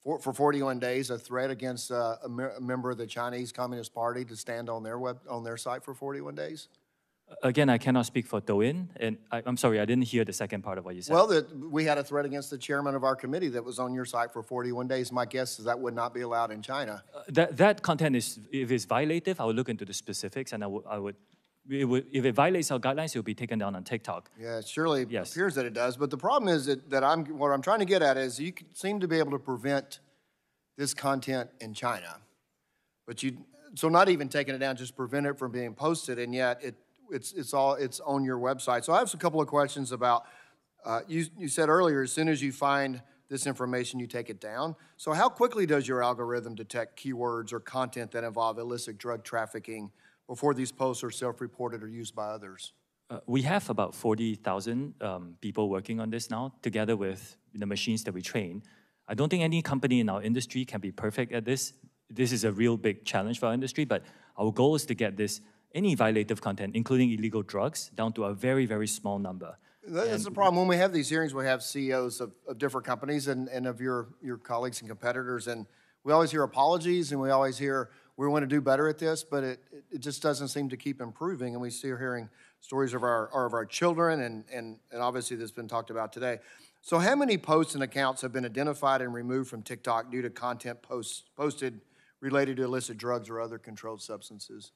for 41 days a threat against a member of the Chinese Communist Party to stand on their site for 41 days? Again, I cannot speak for Douyin, and I'm sorry, I didn't hear the second part of what you said. Well, we had a threat against the chairman of our committee that was on your site for 41 days. My guess is that would not be allowed in China. That content is, if it's violative, I would look into the specifics, and if it violates our guidelines, it will be taken down on TikTok. Yeah, it surely appears that it does. But the problem is what I'm trying to get at is you seem to be able to prevent this content in China, but so not even taking it down, just prevent it from being posted, and yet it's on your website. So I have a couple of questions about, you said earlier, as soon as you find this information, you take it down. So how quickly does your algorithm detect keywords or content that involve illicit drug trafficking before these posts are self-reported or used by others? We have about 40,000 people working on this now, together with the machines that we train. I don't think any company in our industry can be perfect at this. This is a real big challenge for our industry, but our goal is to get any violative content, including illegal drugs, down to a very, very small number. That's the problem. When we have these hearings, we have CEOs of different companies and of your colleagues and competitors, and we always hear apologies, and we always hear, we want to do better at this, but it just doesn't seem to keep improving, and we see hearing stories of our children, and obviously this has been talked about today. So how many posts and accounts have been identified and removed from TikTok due to content posted related to illicit drugs or other controlled substances?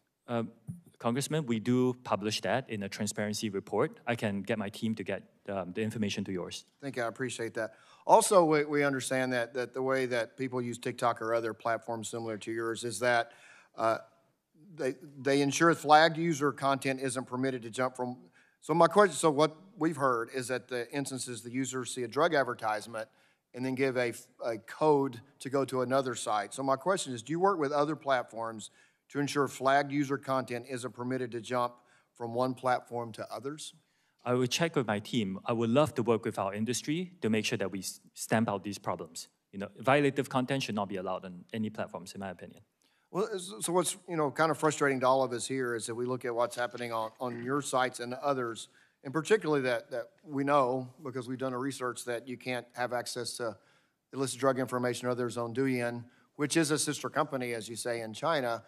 Congressman, we do publish that in a transparency report. I can get my team to get the information to yours. Thank you, I appreciate that. Also, we understand that the way that people use TikTok or other platforms similar to yours is that they ensure flagged user content isn't permitted to jump from. So my question, so what we've heard is that the instances the users see a drug advertisement and then give a code to go to another site. So my question is, do you work with other platforms to ensure flagged user content isn't permitted to jump from one platform to others? I will check with my team. I would love to work with our industry to make sure that we stamp out these problems. Violative content should not be allowed on any platforms, in my opinion. Well, so what's kind of frustrating to all of us here is that we look at what's happening on your sites and others, and particularly that we know, because we've done a research, that you can't have access to illicit drug information or others on Douyin, which is a sister company, as you say, in China.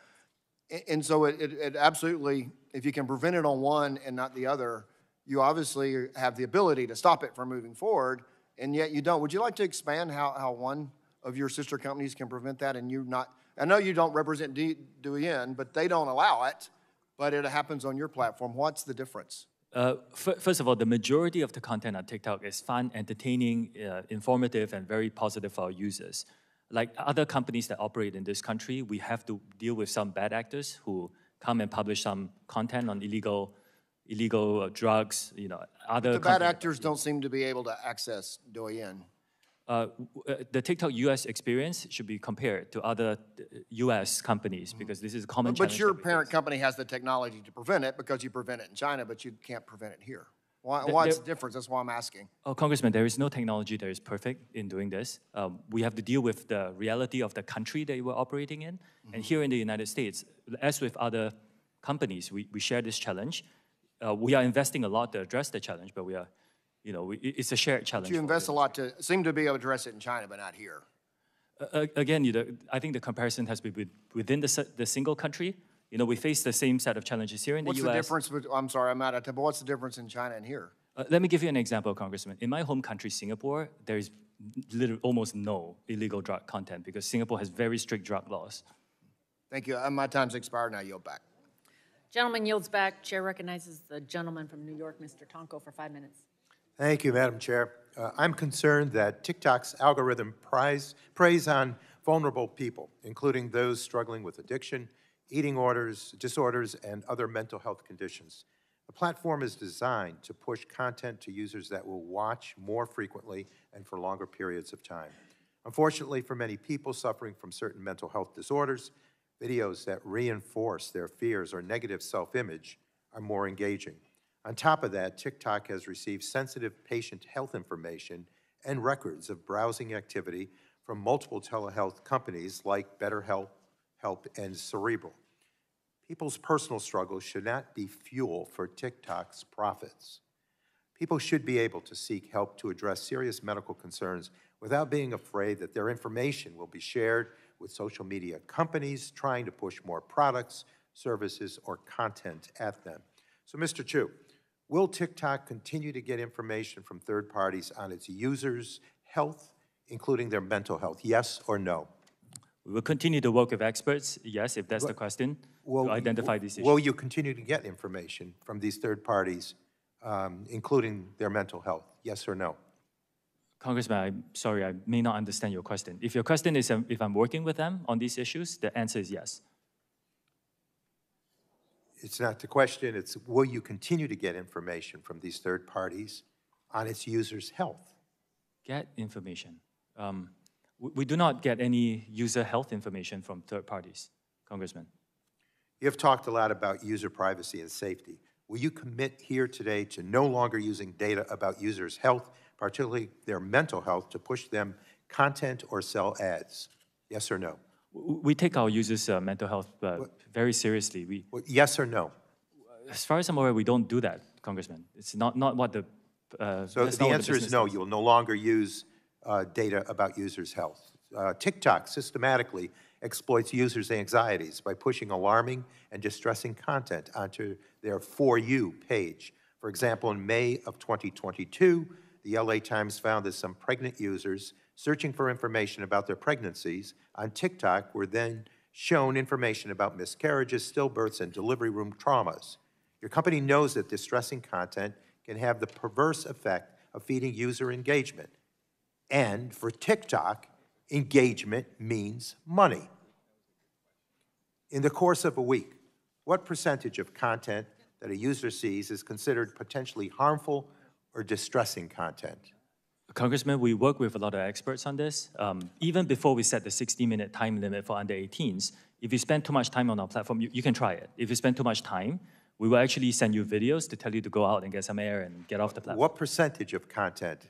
And so it absolutely, if you can prevent it on one and not the other, you obviously have the ability to stop it from moving forward, and yet you don't. Would you like to expand how one of your sister companies can prevent that and you not? I know you don't represent Douyin, but they don't allow it, but it happens on your platform. What's the difference? First of all, the majority of the content on TikTok is fun, entertaining, informative, and very positive for our users. Like other companies that operate in this country, we have to deal with some bad actors who come and publish some content on illegal drugs. Other. The bad actors don't seem to be able to access Douyin. The TikTok U.S. experience should be compared to other U.S. companies because this is a common challenge. But your parent company has the technology to prevent it because you prevent it in China, but you can't prevent it here. What's the difference? That's why I'm asking. Oh, Congressman, there is no technology that is perfect in doing this. We have to deal with the reality of the country that we're operating in. And here in the United States, as with other companies, we share this challenge. We are investing a lot to address the challenge, but we are, it's a shared challenge. But you invest a lot seem to be able to address it in China, but not here. Again, I think the comparison has to be within the single country. We face the same set of challenges here in the U.S. What's the difference? I'm sorry, I'm out of time, but what's the difference in China and here? Let me give you an example, Congressman. In my home country, Singapore, there is almost no illegal drug content because Singapore has very strict drug laws. Thank you. My time's expired, now I yield back. Gentleman yields back. Chair recognizes the gentleman from New York, Mr. Tonko, for 5 minutes. Thank you, Madam Chair. I'm concerned that TikTok's algorithm preys on vulnerable people, including those struggling with addiction, eating disorders, and other mental health conditions. The platform is designed to push content to users that will watch more frequently and for longer periods of time. Unfortunately, for many people suffering from certain mental health disorders, videos that reinforce their fears or negative self-image are more engaging. On top of that, TikTok has received sensitive patient health information and records of browsing activity from multiple telehealth companies like BetterHelp, and Cerebral. People's personal struggles should not be fuel for TikTok's profits. People should be able to seek help to address serious medical concerns without being afraid that their information will be shared with social media companies trying to push more products, services, or content at them. So, Mr. Chu, will TikTok continue to get information from third parties on its users' health, including their mental health? Yes or no? We will continue to work with experts, yes, if that's the question, to identify these issues. Will you continue to get information from these third parties, including their mental health? Yes or no? Congressman, I'm sorry, I may not understand your question. If your question is if I'm working with them on these issues, the answer is yes. It's not the question, it's will you continue to get information from these third parties on its users' health? Get information. We do not get any user health information from third parties, Congressman. You have talked a lot about user privacy and safety. Will you commit here today to no longer using data about users' health, particularly their mental health, to push them content or sell ads? Yes or no? We take our users' mental health very seriously. Yes or no? As far as I'm aware, we don't do that, Congressman. It's not what the... So the answer is no, you will no longer use data about users' health. TikTok systematically exploits users' anxieties by pushing alarming and distressing content onto their For You page. For example, in May of 2022, the LA Times found that some pregnant users searching for information about their pregnancies on TikTok were then shown information about miscarriages, stillbirths, and delivery room traumas. Your company knows that distressing content can have the perverse effect of feeding user engagement. And for TikTok, engagement means money. In the course of a week, what percentage of content that a user sees is considered potentially harmful or distressing content? Congressman, we work with a lot of experts on this. Even before we set the 60-minute time limit for under 18s, if you spend too much time on our platform, you can try it. If you spend too much time, we will actually send you videos to tell you to go out and get some air and get off the platform. What percentage of content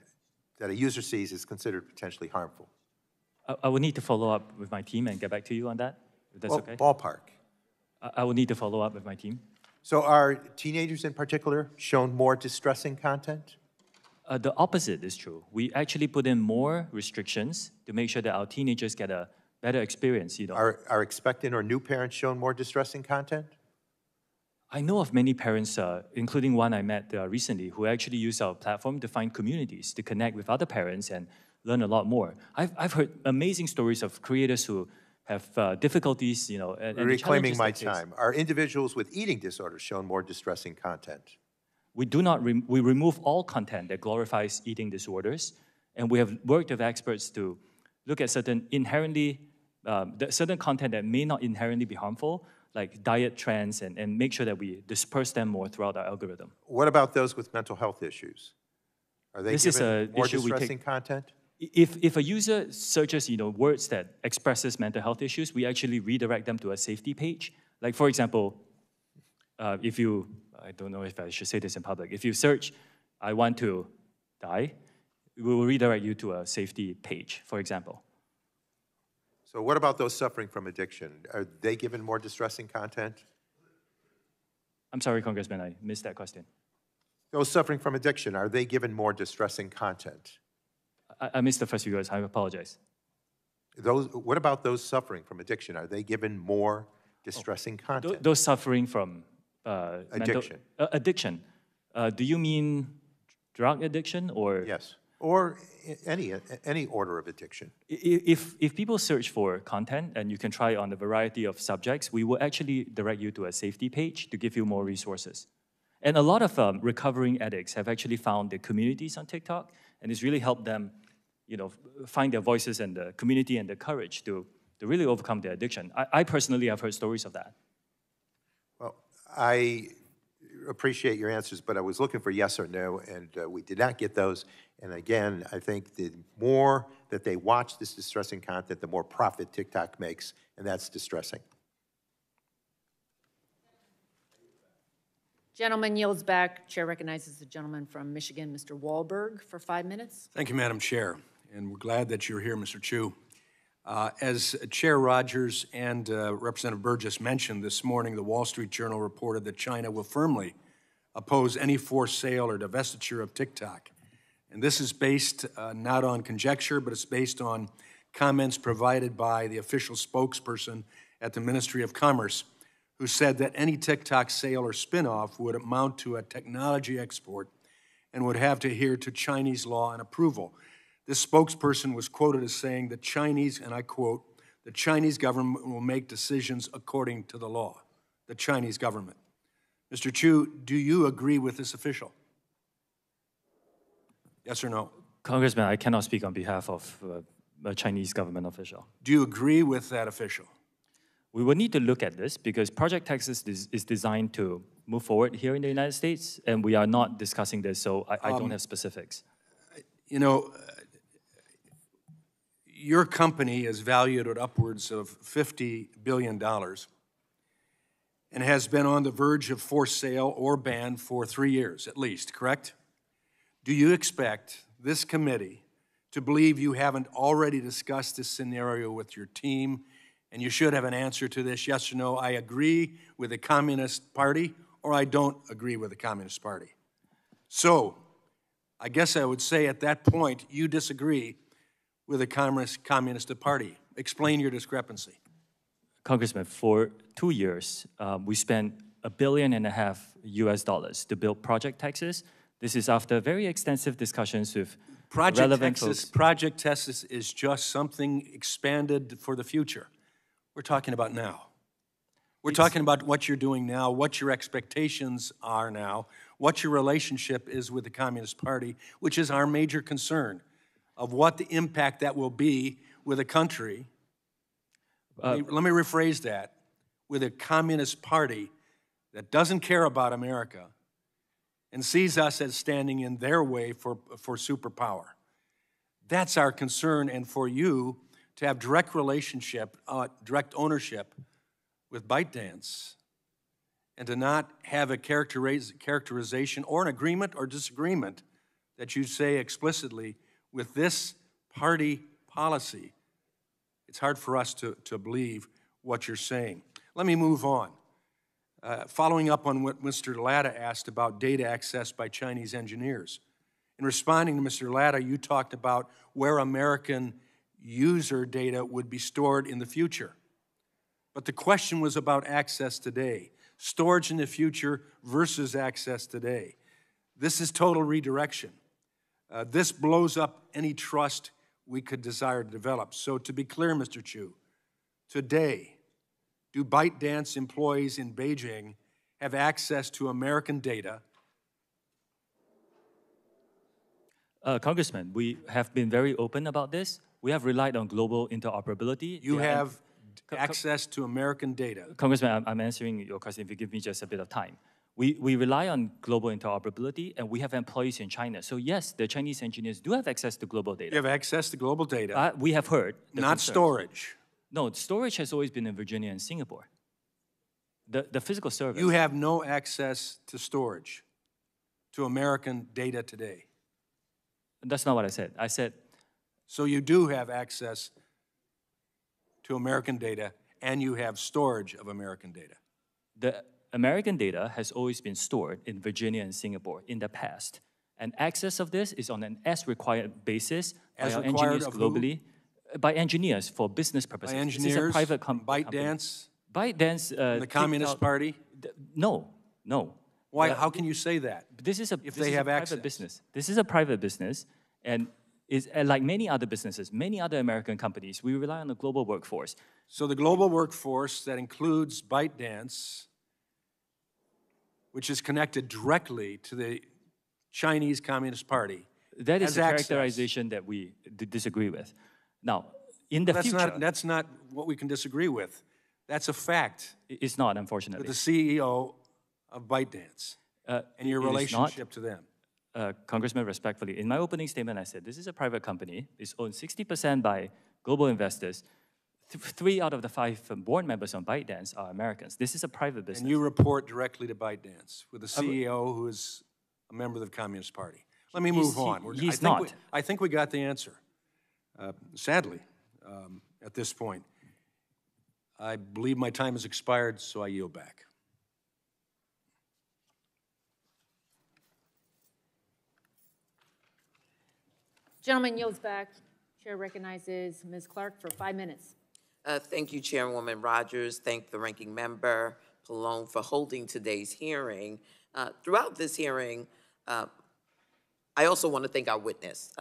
that a user sees is considered potentially harmful? I will need to follow up with my team and get back to you on that, if that's okay. Ballpark. I will need to follow up with my team. So are teenagers in particular shown more distressing content? The opposite is true. We actually put in more restrictions to make sure that our teenagers get a better experience. Are expectant or new parents shown more distressing content? I know of many parents, including one I met recently, who actually use our platform to find communities, to connect with other parents and learn a lot more. I've heard amazing stories of creators who have difficulties, and reclaiming my time. Are individuals with eating disorders shown more distressing content? We do not. We remove all content that glorifies eating disorders, and we have worked with experts to look at certain certain content that may not inherently be harmful, like diet trends, and make sure that we disperse them more throughout our algorithm. What about those with mental health issues? Are they given more distressing content? If a user searches, words that expresses mental health issues, we actually redirect them to a safety page. Like, for example, if you, I don't know if I should say this in public, if you search, I want to die, we will redirect you to a safety page, for example. So what about those suffering from addiction? Are they given more distressing content? I'm sorry, Congressman, I missed that question. Those suffering from addiction, are they given more distressing content? I missed the first few words, I apologize. What about those suffering from addiction? Are they given more distressing content? Those suffering from addiction. Addiction. Do you mean drug addiction or? Yes, or any order of addiction. If people search for content and you can try on a variety of subjects, we will actually direct you to a safety page to give you more resources. And a lot of recovering addicts have actually found the communities on TikTok, and it's really helped them, find their voices and the community and the courage to really overcome their addiction. I personally have heard stories of that. Well, I appreciate your answers, but I was looking for yes or no, and we did not get those. And again, I think the more that they watch this distressing content, the more profit TikTok makes, and that's distressing. Gentleman yields back. Chair recognizes the gentleman from Michigan, Mr. Wahlberg, for 5 minutes. Thank you, Madam Chair, and we're glad that you're here, Mr. Chu. As Chair Rogers and Representative Burgess mentioned this morning, the Wall Street Journal reported that China will firmly oppose any forced sale or divestiture of TikTok. And this is based not on conjecture, but it's based on comments provided by the official spokesperson at the Ministry of Commerce, who said that any TikTok sale or spinoff would amount to a technology export and would have to adhere to Chinese law and approval. This spokesperson was quoted as saying the Chinese, and I quote, "The Chinese government will make decisions according to the law." The Chinese government. Mr. Chu, do you agree with this official? Yes or no? Congressman, I cannot speak on behalf of a Chinese government official. Do you agree with that official? We will need to look at this because Project Texas is designed to move forward here in the United States, and we are not discussing this, so I don't have specifics. You know, your company is valued at upwards of $50 billion and has been on the verge of forced sale or ban for 3 years at least, correct? Do you expect this committee to believe you haven't already discussed this scenario with your team? And you should have an answer to this, yes or no, I agree with the Communist Party, or I don't agree with the Communist Party. So, I guess I would say at that point, you disagree with the Communist Party. Explain your discrepancy. Congressman, for 2 years, we spent $1.5 billion US to build Project Texas. This is after very extensive discussions with relevant folks. Project Texas is just something expanded for the future. We're talking about now. We're talking about what you're doing now, what your expectations are now, what your relationship is with the Communist Party, which is our major concern of what the impact that will be with a country. Let me rephrase that. With a Communist Party that doesn't care about America and sees us as standing in their way for superpower. That's our concern, and for you to have direct relationship, direct ownership with ByteDance, and to not have a characterization or an agreement or disagreement that you say explicitly with this party policy, it's hard for us to believe what you're saying. Let me move on. Following up on what Mr. Latta asked about data accessed by Chinese engineers. In responding to Mr. Latta, you talked about where American user data would be stored in the future. But the question was about access today, storage in the future versus access today. This is total redirection. This blows up any trust we could desire to develop. So to be clear, Mr. Chu, today, do ByteDance employees in Beijing have access to American data? Congressman, we have been very open about this. We have relied on global interoperability. You have access to American data. Congressman, I'm answering your question if you give me just a bit of time. We rely on global interoperability, and we have employees in China. So yes, the Chinese engineers do have access to global data. You have access to global data. We have heard. Not storage. No, storage has always been in Virginia and Singapore. The physical service. You have no access to storage, to American data today. That's not what I said. I said. So you do have access to American data, and you have storage of American data. The American data has always been stored in Virginia and Singapore in the past. And access of this is on an as-required basis by our engineers globally. By engineers for business purposes. By engineers, this is a private ByteDance? ByteDance. The Communist Party? No. Why? How can you say that? This is a private business. This is a private business, and is like many other businesses, many other American companies, we rely on the global workforce. So the global workforce that includes ByteDance, which is connected directly to the Chinese Communist Party, that is a characterization that we disagree with. Now, in the future... That's not what we can disagree with. That's a fact. It's not, unfortunately. With the CEO of ByteDance and your relationship to them. Congressman, respectfully, in my opening statement, I said this is a private company. It's owned 60% by global investors. 3 out of the 5 board members on ByteDance are Americans. This is a private business. And you report directly to ByteDance with the CEO who is a member of the Communist Party. Let me move on. He's not. I think we got the answer. Sadly, at this point, I believe my time has expired, so I yield back. Gentleman yields back. Chair recognizes Ms. Clark for 5 minutes. Thank you, Chairwoman Rogers. Thank the ranking member. Pallone for holding today's hearing. Throughout this hearing, I also want to thank our witness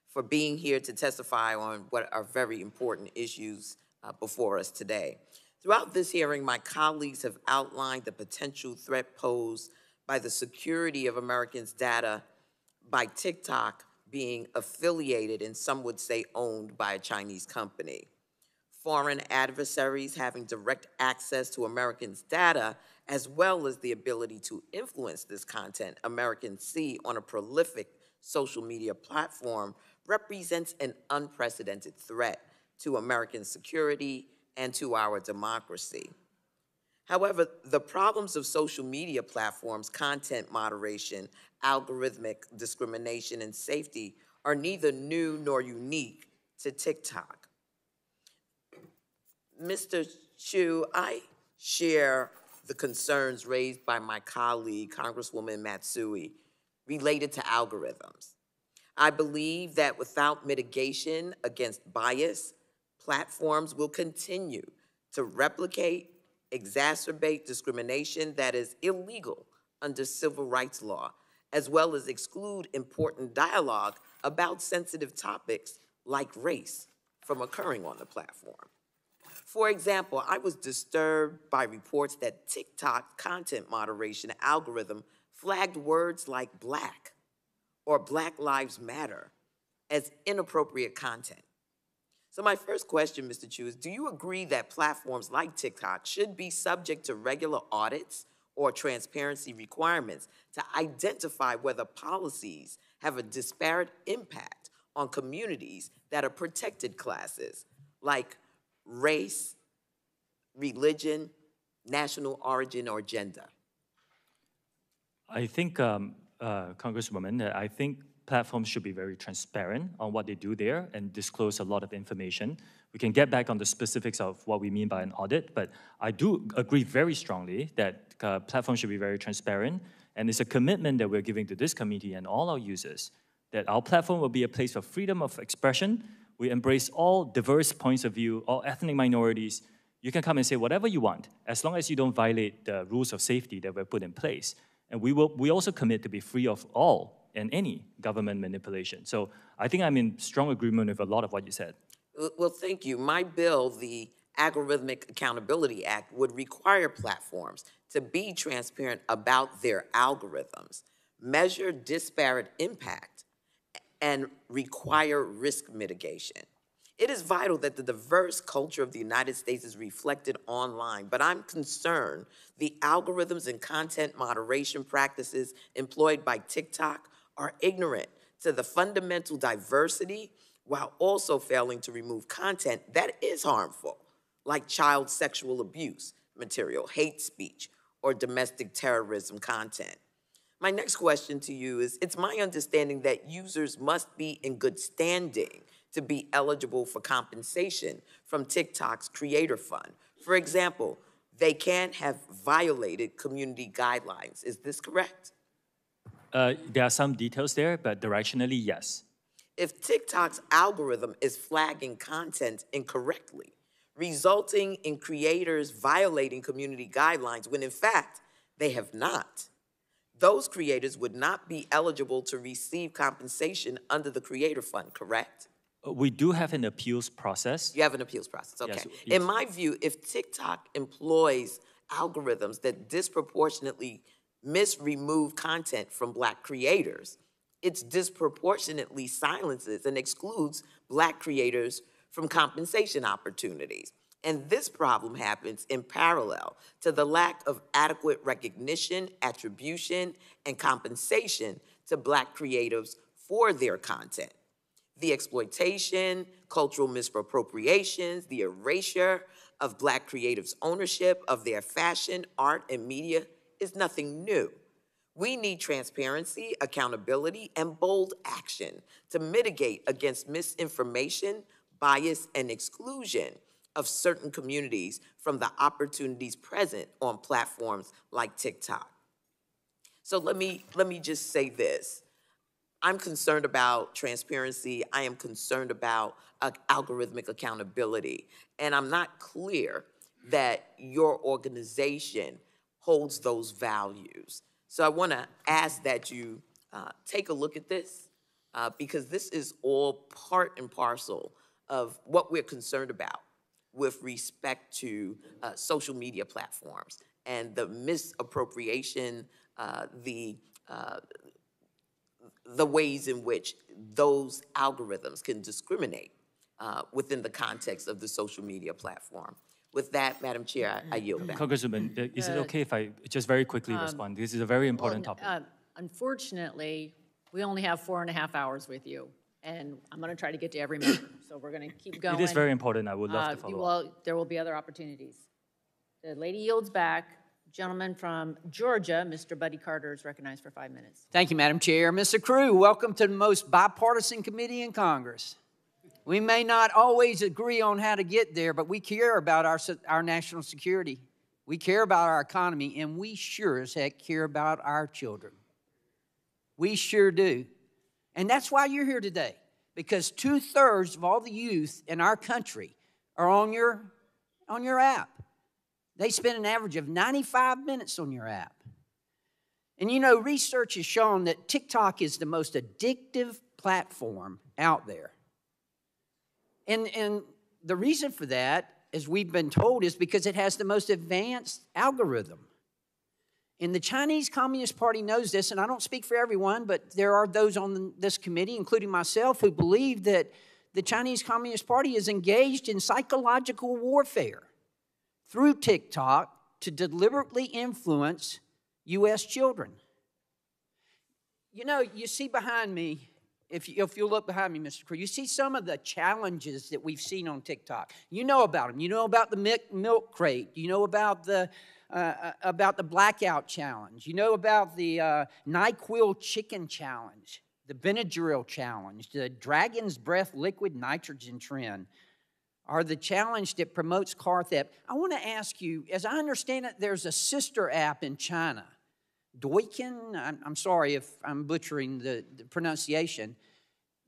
for being here to testify on what are very important issues before us today. Throughout this hearing, my colleagues have outlined the potential threat posed by the security of Americans' data by TikTok being affiliated and some would say owned by a Chinese company. Foreign adversaries having direct access to Americans' data, as well as the ability to influence this content Americans see on a prolific social media platform, represents an unprecedented threat to American security and to our democracy. However, the problems of social media platforms, content moderation, algorithmic discrimination, and safety are neither new nor unique to TikTok. Mr. Chu, I share the concerns raised by my colleague, Congresswoman Matsui, related to algorithms. I believe that without mitigation against bias, platforms will continue to replicate, exacerbate discrimination that is illegal under civil rights law, as well as exclude important dialogue about sensitive topics like race from occurring on the platform. For example, I was disturbed by reports that TikTok content moderation algorithm flagged words like Black or Black Lives Matter as inappropriate content. So my first question, Mr. Chu, is do you agree that platforms like TikTok should be subject to regular audits or transparency requirements to identify whether policies have a disparate impact on communities that are protected classes like race, religion, national origin, or gender? I think, Congresswoman, I think platforms should be very transparent on what they do there and disclose a lot of information. We can get back on the specifics of what we mean by an audit, but I do agree very strongly that platforms should be very transparent, and it's a commitment that we're giving to this committee and all our users, that our platform will be a place of freedom of expression. We embrace all diverse points of view, all ethnic minorities. You can come and say whatever you want, as long as you don't violate the rules of safety that were put in place. And we also commit to be free of all and any government manipulation. So I think I'm in strong agreement with a lot of what you said. Well, thank you. My bill, the Algorithmic Accountability Act, would require platforms to be transparent about their algorithms, measure disparate impact, and require risk mitigation. It is vital that the diverse culture of the United States is reflected online, but I'm concerned the algorithms and content moderation practices employed by TikTok are ignorant to the fundamental diversity while also failing to remove content that is harmful, like child sexual abuse material, hate speech, or domestic terrorism content. My next question to you is, it's my understanding that users must be in good standing to be eligible for compensation from TikTok's Creator Fund. For example, they can't have violated community guidelines. Is this correct? There are some details there, but directionally, yes. If TikTok's algorithm is flagging content incorrectly, resulting in creators violating community guidelines when in fact they have not, those creators would not be eligible to receive compensation under the Creator Fund, correct? We do have an appeals process. You have an appeals process, okay. Yes. In my view, if TikTok employs algorithms that disproportionately remove content from Black creators, it disproportionately silences and excludes Black creators from compensation opportunities. And this problem happens in parallel to the lack of adequate recognition, attribution, and compensation to Black creatives for their content. The exploitation, cultural misappropriations, the erasure of Black creatives' ownership of their fashion, art, and media is nothing new. We need transparency, accountability, and bold action to mitigate against misinformation, bias, and exclusion of certain communities from the opportunities present on platforms like TikTok. So let me just say this. I'm concerned about transparency. I am concerned about algorithmic accountability. And I'm not clear that your organization holds those values. So I want to ask that you take a look at this because this is all part and parcel of what we're concerned about with respect to social media platforms and the misappropriation, the ways in which those algorithms can discriminate within the context of the social media platform. With that, Madam Chair, I yield back. Congresswoman, is it okay if I just very quickly respond? This is a very important topic. Unfortunately, we only have 4.5 hours with you, and I'm going to try to get to every member, so we're going to keep going. It is very important. I would love to follow up. Well, there will be other opportunities. The lady yields back. Gentleman from Georgia, Mr. Buddy Carter, is recognized for 5 minutes. Thank you, Madam Chair. Mr. Crew, welcome to the most bipartisan committee in Congress. We may not always agree on how to get there, but we care about our national security. We care about our economy, and we sure as heck care about our children. We sure do. And that's why you're here today, because 2/3 of all the youth in our country are on your app. They spend an average of 95 minutes on your app. And you know, research has shown that TikTok is the most addictive platform out there. And the reason for that, as we've been told, is because it has the most advanced algorithm. And the Chinese Communist Party knows this, and I don't speak for everyone, but there are those on this committee, including myself, who believe that the Chinese Communist Party is engaged in psychological warfare through TikTok to deliberately influence U.S. children. You know, you see behind me, if you look behind me, Mr. Crew, you see some of the challenges that we've seen on TikTok. You know about them. You know about the milk crate. You know about the blackout challenge. You know about the NyQuil chicken challenge, the Benadryl challenge, the dragon's breath liquid nitrogen trend, or the challenge that promotes car theft. I want to ask you, as I understand it, there's a sister app in China, Douyin. I'm sorry if I'm butchering the pronunciation.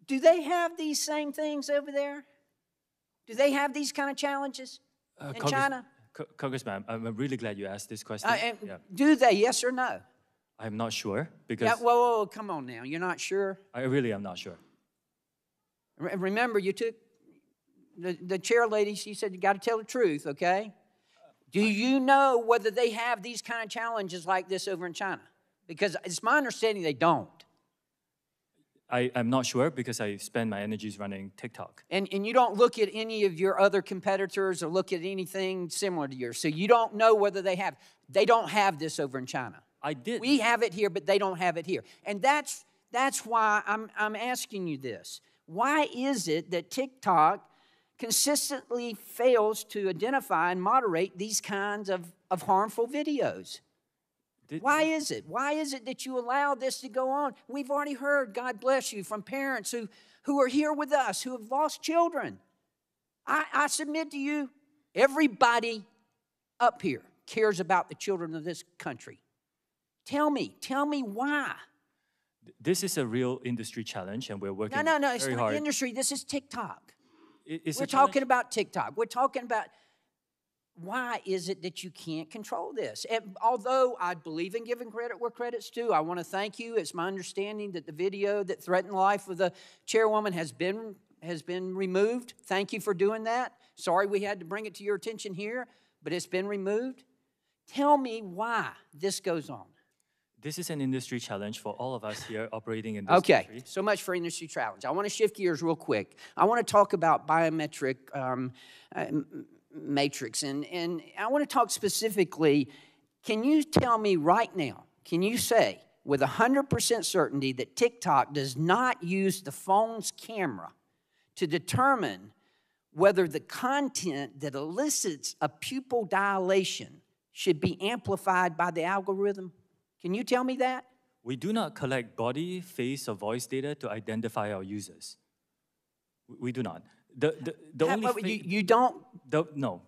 Do they have these same things over there? Do they have these kind of challenges in China? Congressman, I'm really glad you asked this question. Yeah. Do they, yes or no? I'm not sure because... Yeah, whoa, come on now. You're not sure? I really am not sure. Remember, you took... The chair lady, she said, you got to tell the truth, okay? Do you know whether they have these kind of challenges like this over in China? Because it's my understanding they don't. I'm not sure because I spend my energies running TikTok. And you don't look at any of your other competitors or look at anything similar to yours. So you don't know whether they have. They don't have this over in China. I did. We have it here, but they don't have it here. And that's why I'm asking you this. Why is it that TikTok consistently fails to identify and moderate these kinds of harmful videos? Why is it? Why is it that you allow this to go on? We've already heard, God bless you, from parents who are here with us, who have lost children. I submit to you, everybody up here cares about the children of this country. Tell me why. This is a real industry challenge, and we're working No, very it's not hard. industry. This is TikTok. We're talking about TikTok. We're talking about why is it that you can't control this? And although I believe in giving credit where credit's due, I want to thank you. It's my understanding that the video that threatened the life of the chairwoman has been removed. Thank you for doing that. Sorry we had to bring it to your attention here, but it's been removed. Tell me why this goes on. This is an industry challenge for all of us here operating in this country. Okay, so much for industry challenge. I want to shift gears real quick. I want to talk about biometric matrix, and I want to talk specifically, can you tell me right now, can you say with 100% certainty that TikTok does not use the phone's camera to determine whether the content that elicits a pupil dilation should be amplified by the algorithm? Can you tell me that? We do not collect body, face, or voice data to identify our users. We do not. The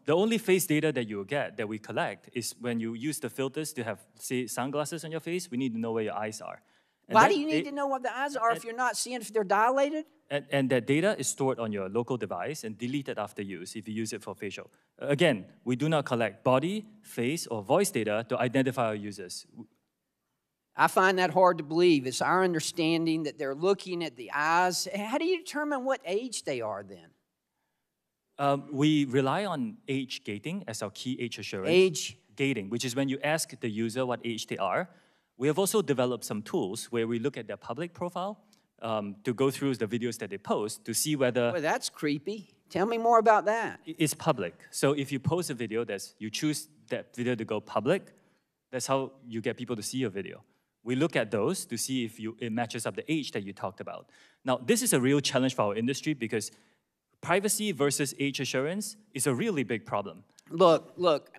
only face data that you get, that we collect, is when you use the filters to have, say, sunglasses on your face. We need to know where your eyes are. Why do you need to know what the eyes are if you're not seeing if they're dilated? And that data is stored on your local device and deleted after use if you use it for facial. Again, we do not collect body, face, or voice data to identify our users. I find that hard to believe. It's our understanding that they're looking at the eyes. How do you determine what age they are then? We rely on age gating as our key age assurance. Age gating, which is when you ask the user what age they are. We have also developed some tools where we look at their public profile to go through the videos that they post to see whether... Well, that's creepy. Tell me more about that. It's public. So if you post a video, you choose that video to go public, that's how you get people to see your video. We look at those to see if it matches up the age that you talked about. Now, this is a real challenge for our industry because privacy versus age assurance is a really big problem. Look,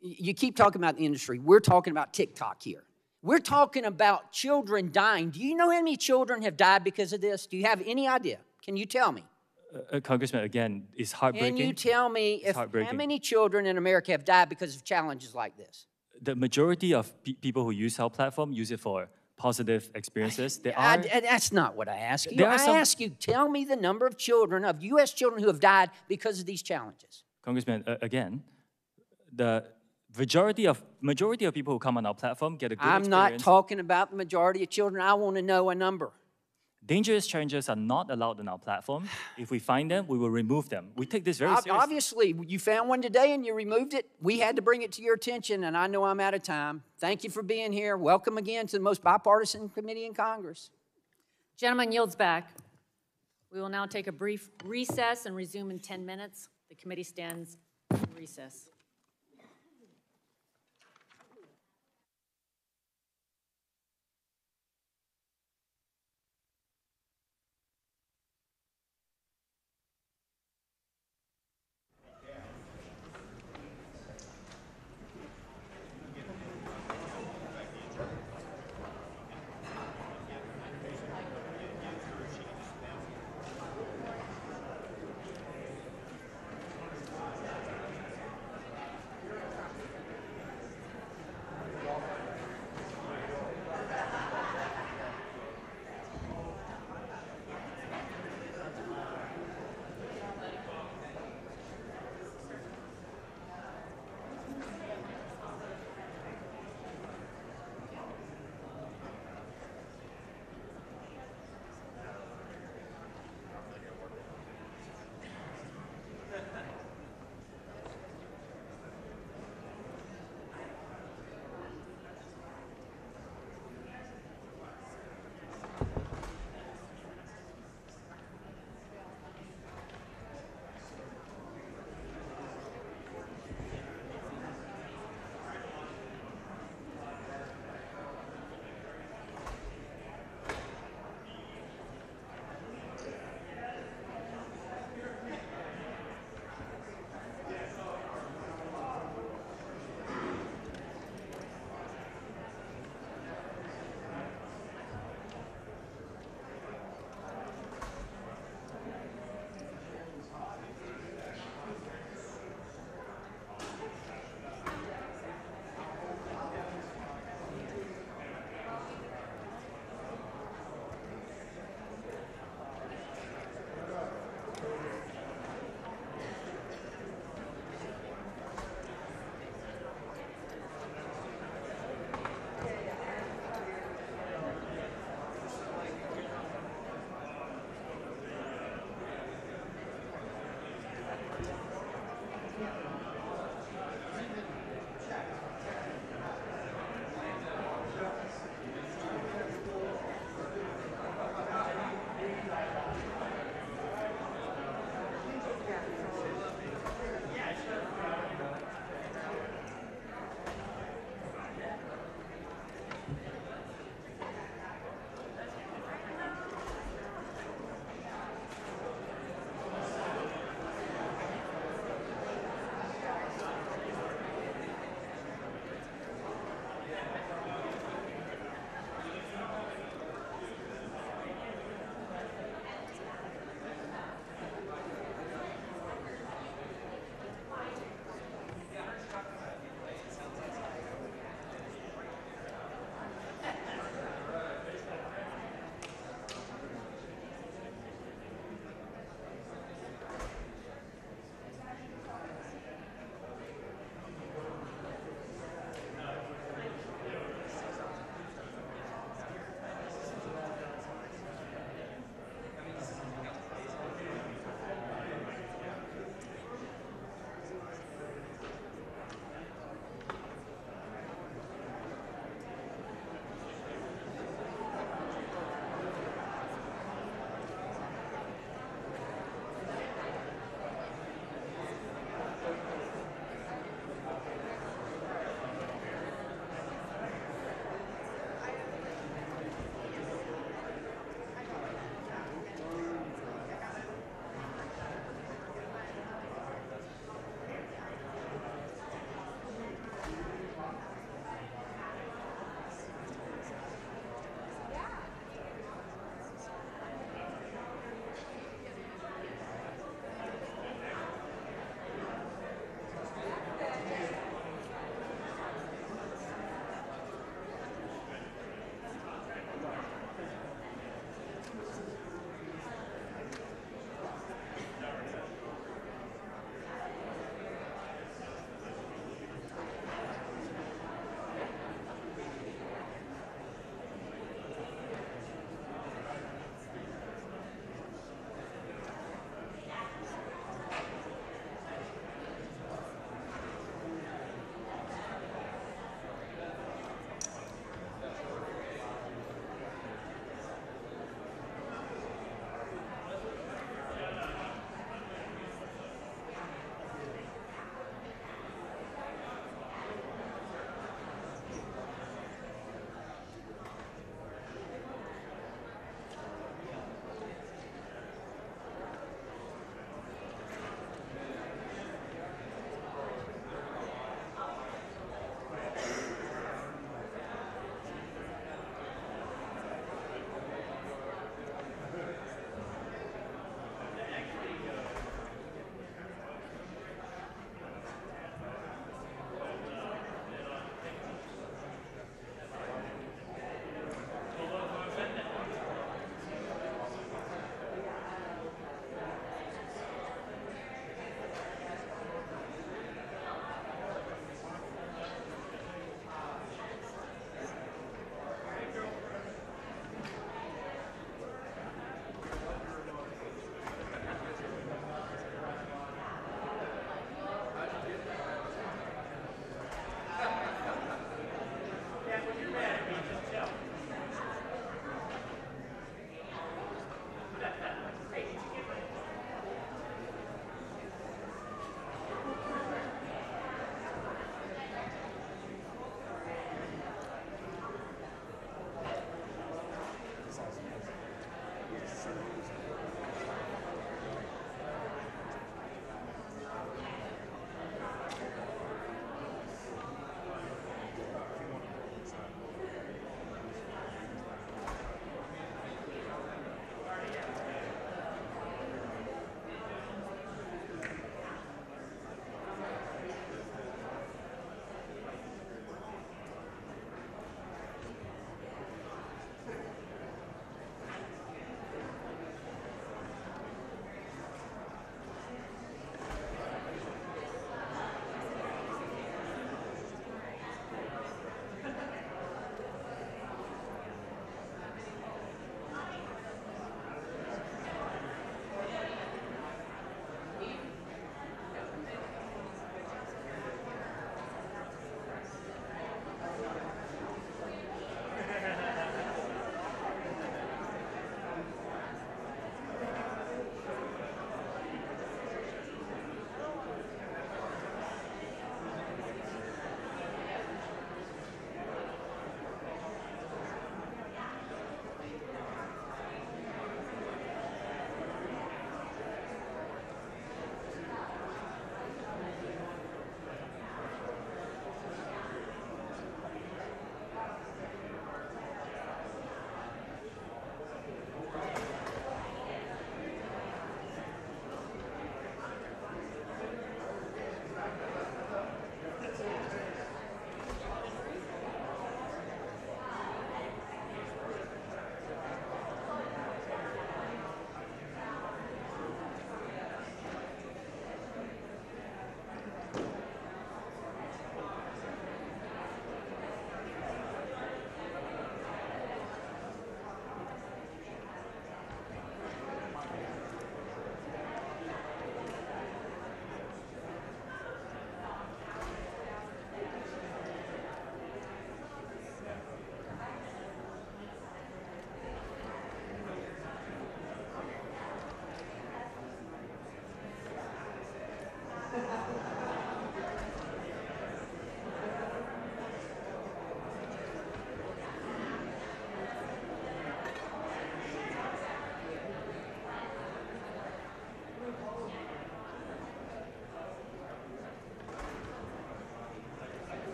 you keep talking about the industry. We're talking about TikTok here. We're talking about children dying. Do you know how many children have died because of this? Do you have any idea? Can you tell me? Congressman, again, it's heartbreaking. Can you tell me how many children in America have died because of challenges like this? The majority of people who use our platform use it for positive experiences. That's not what I asked you. I asked you, tell me the number of children, of U.S. children who have died because of these challenges. Congressman, again, the majority of people who come on our platform get a good experience. I'm not talking about the majority of children. I want to know a number. Dangerous challenges are not allowed on our platform. If we find them, we will remove them. We take this very seriously. Obviously, you found one today and you removed it. We had to bring it to your attention, and I know I'm out of time. Thank you for being here. Welcome again to the most bipartisan committee in Congress. Gentleman yields back. We will now take a brief recess and resume in 10 minutes. The committee stands in recess.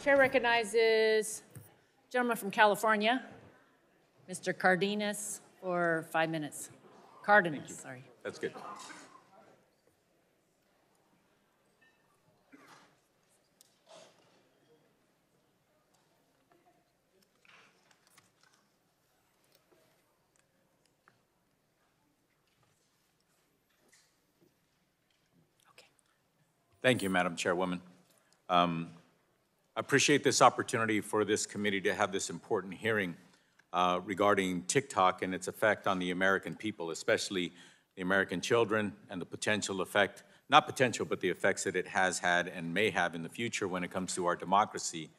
Chair recognizes gentleman from California, Mr. Cardenas, for 5 minutes. Cardenas, sorry. That's good. Thank you, Madam Chairwoman. I appreciate this opportunity for this committee to have this important hearing regarding TikTok and its effect on the American people, especially the American children, and the potential effect, not potential, but the effects that it has had and may have in the future when it comes to our democracy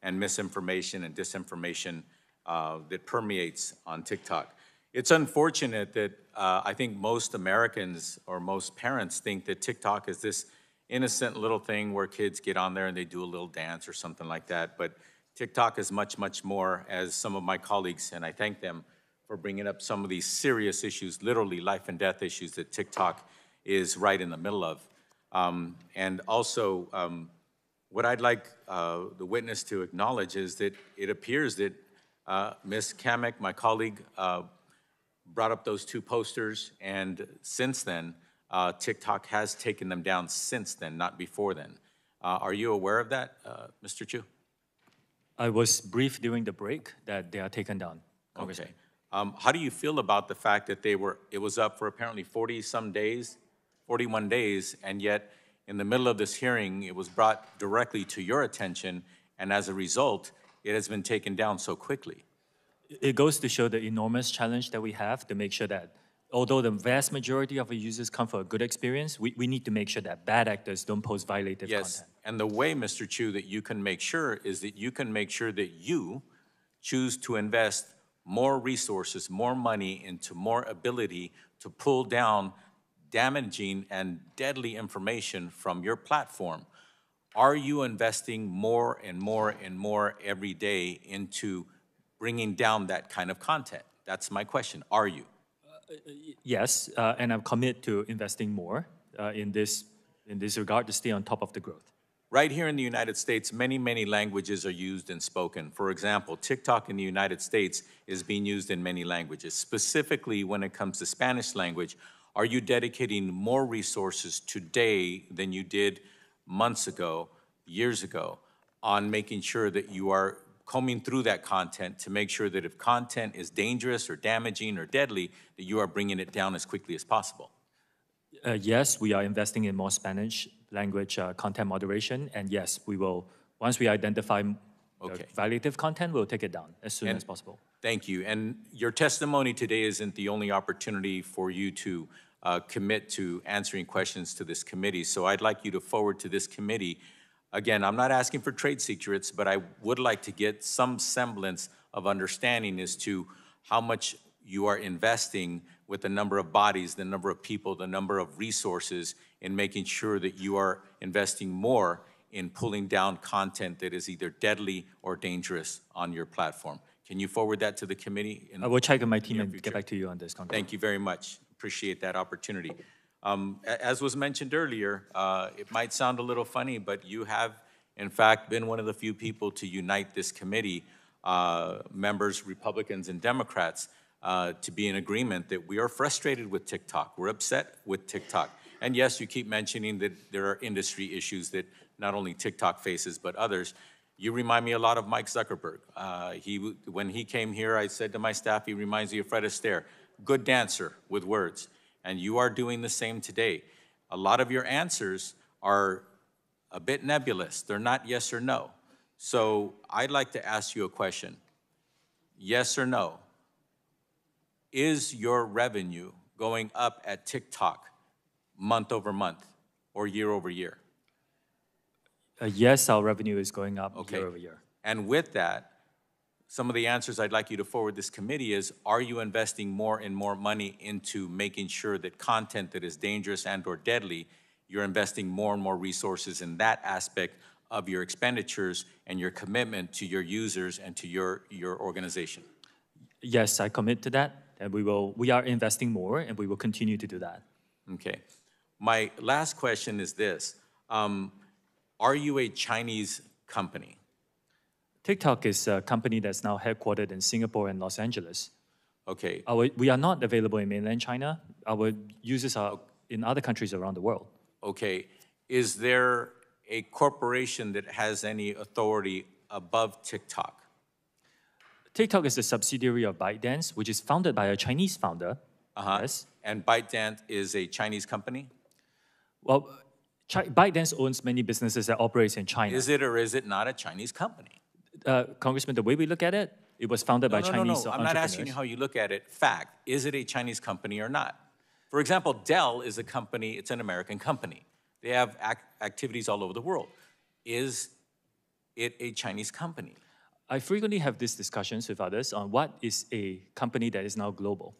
and misinformation and disinformation that permeates on TikTok. It's unfortunate that I think most Americans or most parents think that TikTok is this innocent little thing where kids get on there and they do a little dance or something like that. But TikTok is much, much more, as some of my colleagues, and I thank them for bringing up some of these serious issues, literally life and death issues that TikTok is right in the middle of. And also, what I'd like the witness to acknowledge is that it appears that Ms. Kamek, my colleague, brought up those two posters, and since then, TikTok has taken them down since then, not before then. Are you aware of that, Mr. Chu? I was briefed during the break that they are taken down, Congressman. Okay. How do you feel about the fact that it was up for apparently 40-some days, 41 days, and yet in the middle of this hearing, it was brought directly to your attention, and as a result, it has been taken down so quickly? It goes to show the enormous challenge that we have to make sure that although the vast majority of our users come for a good experience, we need to make sure that bad actors don't post violative content. And the way, Mr. Chu, that you can make sure is that you can make sure that you choose to invest more resources, more money into more ability to pull down damaging and deadly information from your platform. Are you investing more and more and more every day into bringing down that kind of content? That's my question. Are you? Yes, and I'm committed to investing more in this regard to stay on top of the growth. Right here in the United States, many, many languages are used and spoken. For example, TikTok in the United States is being used in many languages. Specifically, when it comes to Spanish language, are you dedicating more resources today than you did months ago, years ago, on making sure that you are combing through that content to make sure that if content is dangerous or damaging or deadly, that you are bringing it down as quickly as possible? Yes, we are investing in more Spanish language content moderation, and yes, we will, once we identify violative content, we'll take it down as soon as possible. Thank you. And your testimony today isn't the only opportunity for you to commit to answering questions to this committee, so I'd like you to forward to this committee. Again, I'm not asking for trade secrets, but I would like to get some semblance of understanding as to how much you are investing with the number of bodies, the number of people, the number of resources in making sure that you are investing more in pulling down content that is either deadly or dangerous on your platform. Can you forward that to the committee? I will check with my team and get back to you on this, Congressman. Thank you very much. Appreciate that opportunity. As was mentioned earlier, it might sound a little funny, but you have, in fact, been one of the few people to unite this committee, members, Republicans and Democrats, to be in agreement that we are frustrated with TikTok. We're upset with TikTok. And yes, you keep mentioning that there are industry issues that not only TikTok faces, but others. You remind me a lot of Mike Zuckerberg. When he came here, I said to my staff, he reminds me of Fred Astaire, good dancer with words. And you are doing the same today. A lot of your answers are a bit nebulous. They're not yes or no. So I'd like to ask you a question. Yes or no? Is your revenue going up at TikTok month over month or year over year? Yes, our revenue is going up year over year. And with that, some of the answers I'd like you to forward this committee is, are you investing more and more money into making sure that content that is dangerous and or deadly, you're investing more and more resources in that aspect of your expenditures and your commitment to your users and to your organization? Yes, I commit to that, and we are investing more, and we will continue to do that. Okay. My last question is this. Are you a Chinese company? TikTok is a company that's now headquartered in Singapore and Los Angeles. Okay. We are not available in mainland China. Our users are in other countries around the world. Okay. Is there a corporation that has any authority above TikTok? TikTok is a subsidiary of ByteDance, which is founded by a Chinese founder. Yes. And ByteDance is a Chinese company? Well, ByteDance owns many businesses that operate in China. Is it or is it not a Chinese company? Congressman, the way we look at it, it was founded by Chinese No. entrepreneurs. I'm not asking you how you look at it. Fact, is it a Chinese company or not? For example, Dell is a company, it's an American company. They have activities all over the world. Is it a Chinese company? I frequently have these discussions with others on what is a company that is now global.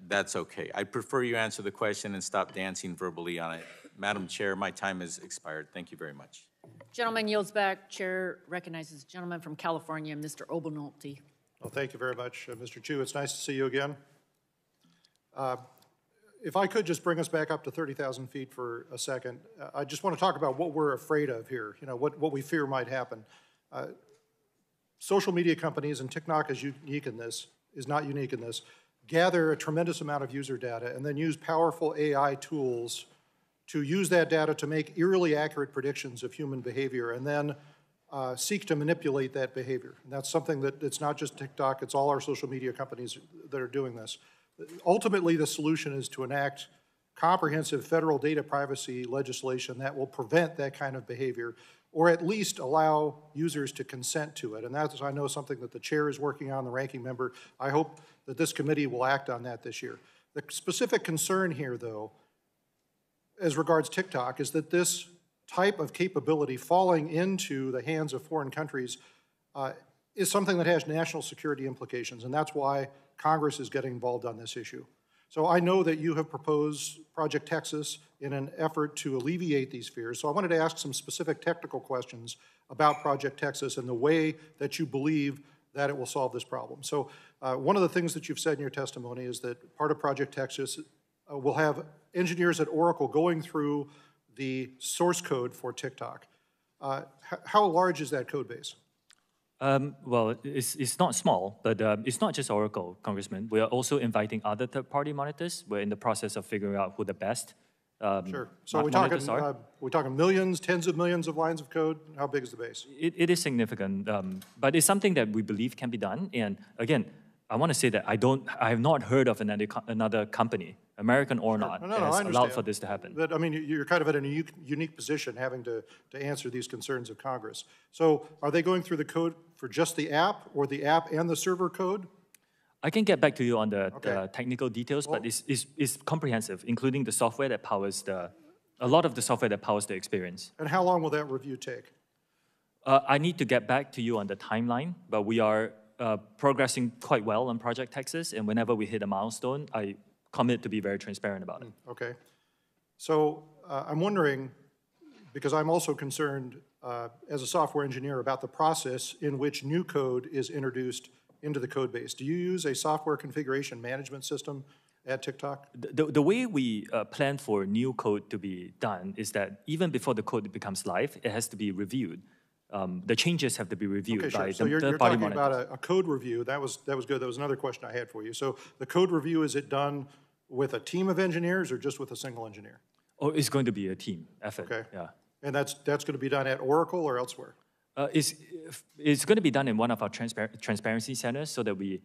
That's okay. I prefer you answer the question and stop dancing verbally on it. Madam Chair, my time has expired. Thank you very much. Gentleman yields back. Chair recognizes the gentleman from California, Mr. Obernolte. Well, thank you very much, Mr. Chu. It's nice to see you again. If I could just bring us back up to 30,000 feet for a second, I just want to talk about what we're afraid of here, what we fear might happen. Social media companies, and TikTok is not unique in this, gather a tremendous amount of user data and then use powerful AI tools to use that data to make eerily accurate predictions of human behavior and then seek to manipulate that behavior. And that's something that it's not just TikTok, it's all our social media companies that are doing this. Ultimately, the solution is to enact comprehensive federal data privacy legislation that will prevent that kind of behavior, or at least allow users to consent to it. And that's, I know, something that the chair is working on, the ranking member. I hope that this committee will act on that this year. The specific concern here, though, as regards TikTok, is that this type of capability falling into the hands of foreign countries is something that has national security implications, and that's why Congress is getting involved on this issue. So I know that you have proposed Project Texas in an effort to alleviate these fears. So I wanted to ask some specific technical questions about Project Texas and the way that you believe that it will solve this problem. So one of the things that you've said in your testimony is that part of Project Texas will have engineers at Oracle going through the source code for TikTok. How large is that code base? Well, it's not small, but it's not just Oracle, Congressman. We are also inviting other third-party monitors. We're in the process of figuring out who the best Sure. So we're talking millions, tens of millions of lines of code? How big is the base? It is significant, but it's something that we believe can be done. And again, I want to say that I have not heard of another company, American or not, that has allowed for this to happen. But I mean, you're kind of in a unique position having to answer these concerns of Congress. So are they going through the code for just the app or the app and the server code? I can get back to you on the technical details, but it's comprehensive, including the software that powers a lot of the software that powers the experience. And how long will that review take? I need to get back to you on the timeline, but we are progressing quite well on Project Texas, and whenever we hit a milestone, I commit to be very transparent about it. Okay. So I'm wondering, because I'm also concerned as a software engineer about the process in which new code is introduced into the code base. Do you use a software configuration management system at TikTok? The way we plan for new code to be done is that even before the code becomes live, it has to be reviewed. The changes have to be reviewed by so the you're third-party talking monitors. about a code review. That was good. That was another question I had for you. So the code review, is it done with a team of engineers or just with a single engineer? Oh, it's going to be a team effort. Okay. Yeah. And that's going to be done at Oracle or elsewhere? It's going to be done in one of our transparency centers, so that we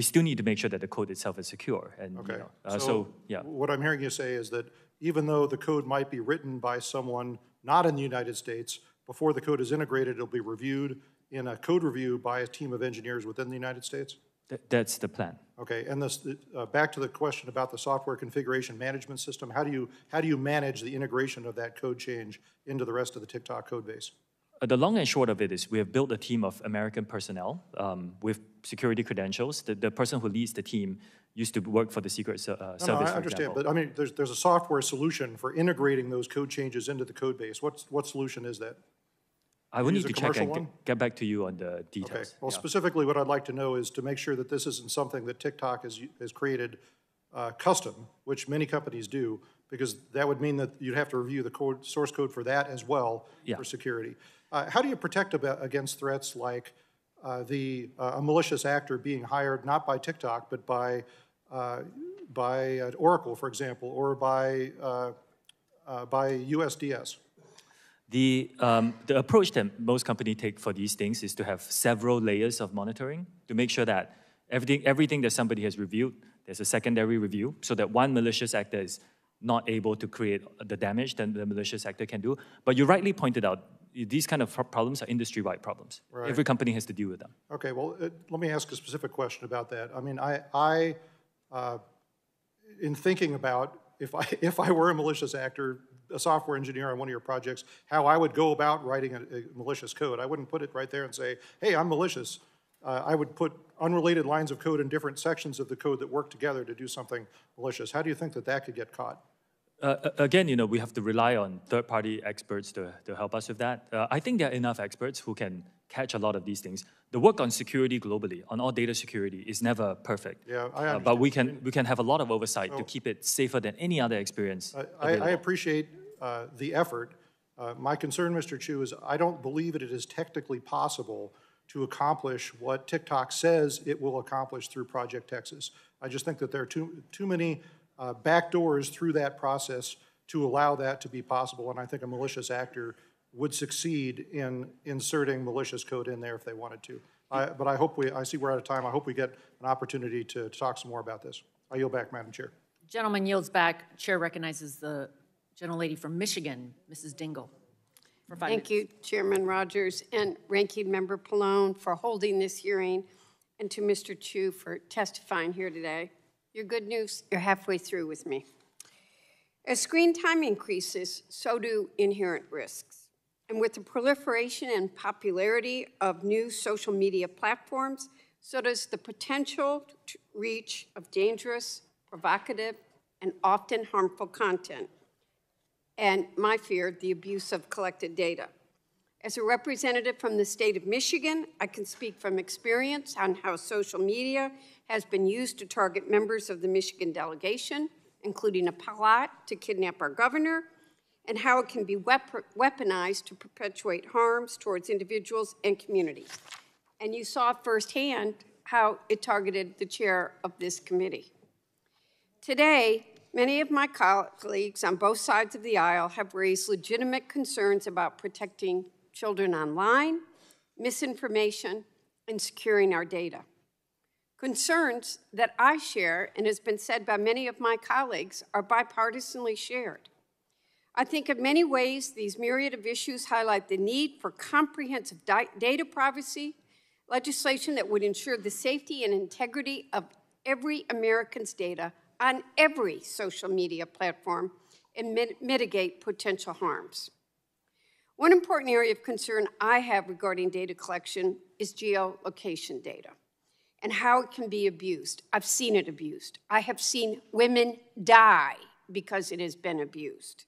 still need to make sure that the code itself is secure. And Okay. so yeah. What I'm hearing you say is that even though the code might be written by someone not in the United States, before the code is integrated, it'll be reviewed in a code review by a team of engineers within the United States? That's the plan. Okay, and this, back to the question about the software configuration management system, how do you manage the integration of that code change into the rest of the TikTok code base? The long and short of it is we have built a team of American personnel with security credentials. The person who leads the team used to work for the Secret Service, I understand, but I mean, there's a software solution for integrating those code changes into the code base. What solution is that? I will need to check and get back to you on the details. Okay. Well, specifically what I'd like to know is to make sure that this isn't something that TikTok has created custom, which many companies do, because that would mean that you'd have to review the source code for that as well for security. How do you protect against threats like a malicious actor being hired not by TikTok, but by Oracle, for example, or by USDS? The approach that most companies take for these things is to have several layers of monitoring to make sure that everything that somebody has reviewed, there's a secondary review, so that one malicious actor is not able to create the damage that the malicious actor can do. But you rightly pointed out, these kind of problems are industry-wide problems. Right. Every company has to deal with them. Okay, well, let me ask a specific question about that. I mean, in thinking about if I were a malicious actor, a software engineer on one of your projects, how I would go about writing a malicious code. I wouldn't put it right there and say, hey, I'm malicious. I would put unrelated lines of code in different sections of the code that work together to do something malicious. How do you think that could get caught? Again, we have to rely on third-party experts to help us with that. I think there are enough experts who can catch a lot of these things. The work on security globally, on all data security, is never perfect. Yeah, I understand. But we can have a lot of oversight to keep it safer than any other experience. I appreciate the effort. My concern, Mr. Chu, is I don't believe it is technically possible to accomplish what TikTok says it will accomplish through Project Texas. I just think that there are too many back doors through that process to allow that to be possible, and I think a malicious actor would succeed in inserting malicious code in there if they wanted to. But I see we're out of time. I hope we get an opportunity to talk some more about this. I yield back, Madam Chair. Gentleman yields back. Chair recognizes the gentlelady from Michigan, Mrs. Dingle. Thank you, Chairman Rogers and Ranking Member Pallone for holding this hearing, and to Mr. Chu for testifying here today. Your good news, you're halfway through with me. As screen time increases, so do inherent risks. And with the proliferation and popularity of new social media platforms, so does the potential reach of dangerous, provocative, and often harmful content. And my fear, the abuse of collected data. As a representative from the state of Michigan, I can speak from experience on how social media has been used to target members of the Michigan delegation, including a plot to kidnap our governor, and how it can be weaponized to perpetuate harms towards individuals and communities. And you saw firsthand how it targeted the chair of this committee. Today, many of my colleagues on both sides of the aisle have raised legitimate concerns about protecting children online, misinformation, and securing our data. Concerns that I share, and has been said by many of my colleagues, are bipartisanly shared. I think in many ways, these myriad of issues highlight the need for comprehensive data privacy, legislation that would ensure the safety and integrity of every American's data on every social media platform and mitigate potential harms. One important area of concern I have regarding data collection is geolocation data and how it can be abused. I've seen it abused. I have seen women die because it has been abused.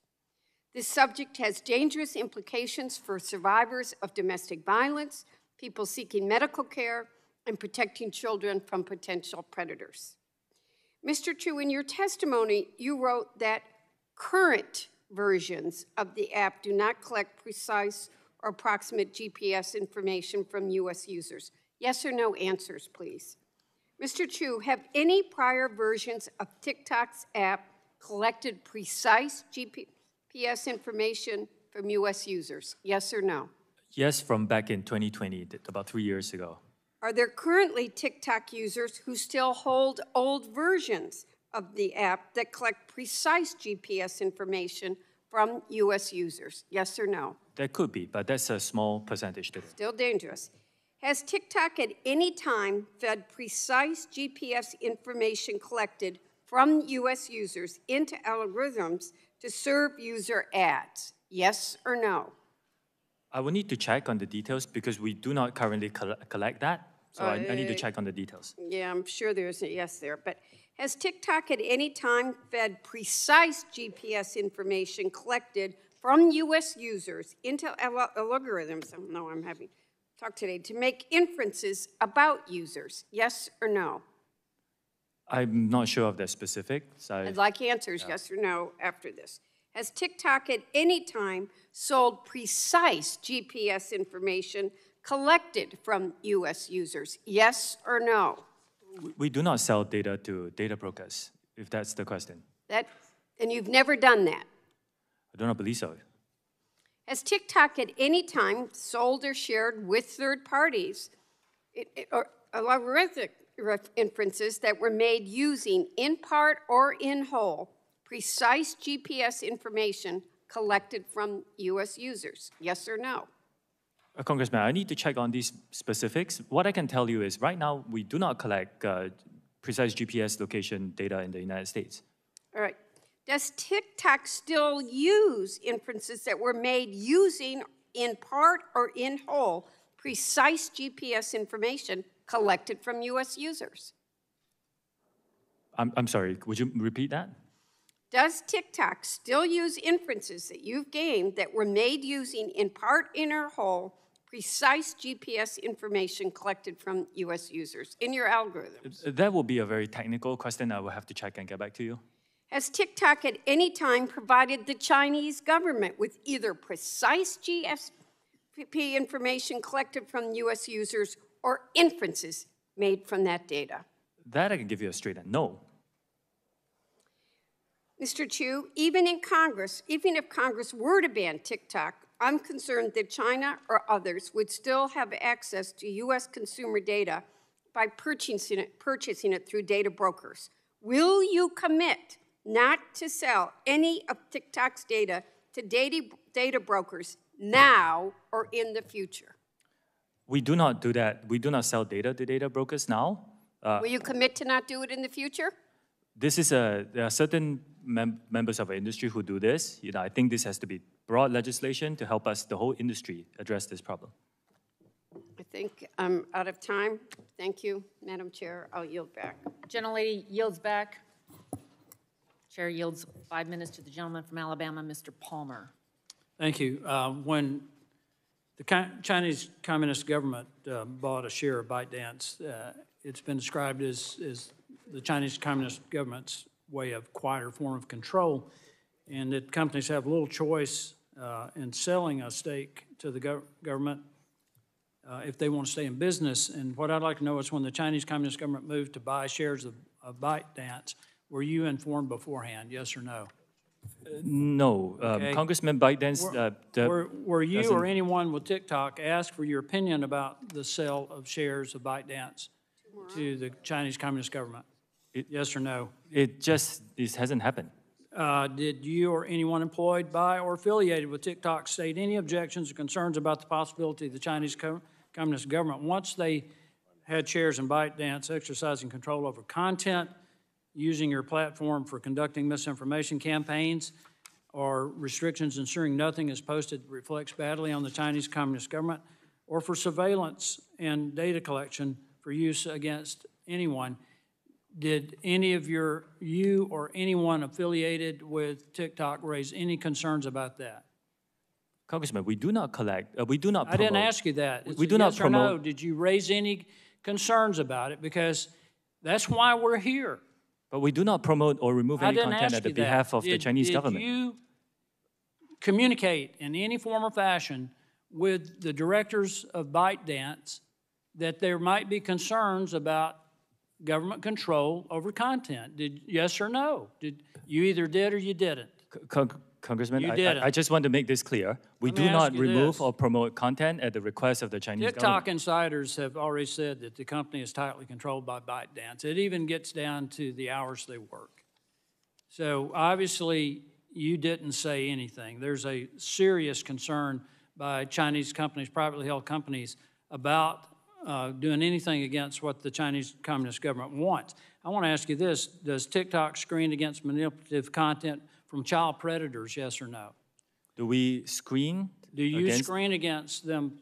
This subject has dangerous implications for survivors of domestic violence, people seeking medical care, and protecting children from potential predators. Mr. Chu, in your testimony, you wrote that current versions of the app do not collect precise or approximate GPS information from U.S. users. Yes or no answers, please. Mr. Chu, have any prior versions of TikTok's app collected precise GPS information from U.S. users? Yes or no? Yes, from back in 2020, about 3 years ago. Are there currently TikTok users who still hold old versions of the app that collect precise GPS information from U.S. users? Yes or no? There could be, but that's a small percentage today. Still dangerous. Has TikTok at any time fed precise GPS information collected from U.S. users into algorithms to serve user ads? Yes or no? I will need to check on the details because we do not currently collect that. So I need to check on the details. Yeah, I'm sure there's a yes there. But has TikTok at any time fed precise GPS information collected from U.S. users into algorithms? I know I'm having talk today to make inferences about users. Yes or no? I'm not sure of the specifics. I'd like answers, yes or no, after this. Has TikTok at any time sold precise GPS information collected from U.S. users? Yes or no? We do not sell data to data brokers, if that's the question. And you've never done that? I do not believe so. Has TikTok at any time sold or shared with third parties algorithmic inferences that were made using, in part or in whole, precise GPS information collected from U.S. users? Yes or no? Congressman, I need to check on these specifics. What I can tell you is right now we do not collect precise GPS location data in the United States. All right. Does TikTok still use inferences that were made using, in part or in whole, precise GPS information collected from U.S. users? I'm sorry, would you repeat that? Does TikTok still use inferences that you've gained that were made using, in part or whole, precise GPS information collected from U.S. users in your algorithms? That will be a very technical question. I will have to check and get back to you. Has TikTok at any time provided the Chinese government with either precise GSP information collected from U.S. users or inferences made from that data? That I can give you a straight no. Mr. Chu, even if Congress were to ban TikTok, I'm concerned that China or others would still have access to U.S. consumer data by purchasing it through data brokers. Will you commit not to sell any of TikTok's data to data brokers now or in the future? We do not do that. We do not sell data to data brokers now. Will you commit to not do it in the future? There are certain members of our industry who do this. I think this has to be broad legislation to help us, the whole industry, address this problem. I think I'm out of time. Thank you, Madam Chair. I'll yield back. Gentlelady yields back. Chair yields 5 minutes to the gentleman from Alabama, Mr. Palmer. Thank you. When the Chinese Communist government bought a share of ByteDance, it's been described as the Chinese Communist government's way of quieter form of control, and that companies have little choice in selling a stake to the government if they want to stay in business. And what I'd like to know is when the Chinese Communist government moved to buy shares of ByteDance, were you informed beforehand, yes or no? No. Okay. Congressman ByteDance... were you or anyone with TikTok asked for your opinion about the sale of shares of ByteDance to the Chinese Communist government? Yes or no? It hasn't happened. Did you or anyone employed by or affiliated with TikTok state any objections or concerns about the possibility of the Chinese Communist government, once they had shares in ByteDance, exercising control over content, using your platform for conducting misinformation campaigns, or restrictions ensuring nothing is posted that reflects badly on the Chinese Communist government, or for surveillance and data collection for use against anyone? Did any of you or anyone affiliated with TikTok raise any concerns about that? Congressman, we do not collect, we do not promote. I didn't ask you that. We do not promote. Or no. Did you raise any concerns about it? Because that's why we're here. But we do not promote or remove any content at the behalf of the Chinese government. Did you communicate in any form or fashion with the directors of ByteDance that there might be concerns about government control over content? Yes or no? You either did or you didn't? Congressman, I just want to make this clear. We do not remove or promote content at the request of the Chinese government. TikTok insiders have already said that the company is tightly controlled by ByteDance. It even gets down to the hours they work. So obviously, you didn't say anything. There's a serious concern by Chinese companies, privately held companies, about doing anything against what the Chinese Communist government wants. I want to ask you this. Does TikTok screen against manipulative content from child predators, yes or no? Do we screen? Do you screen against them?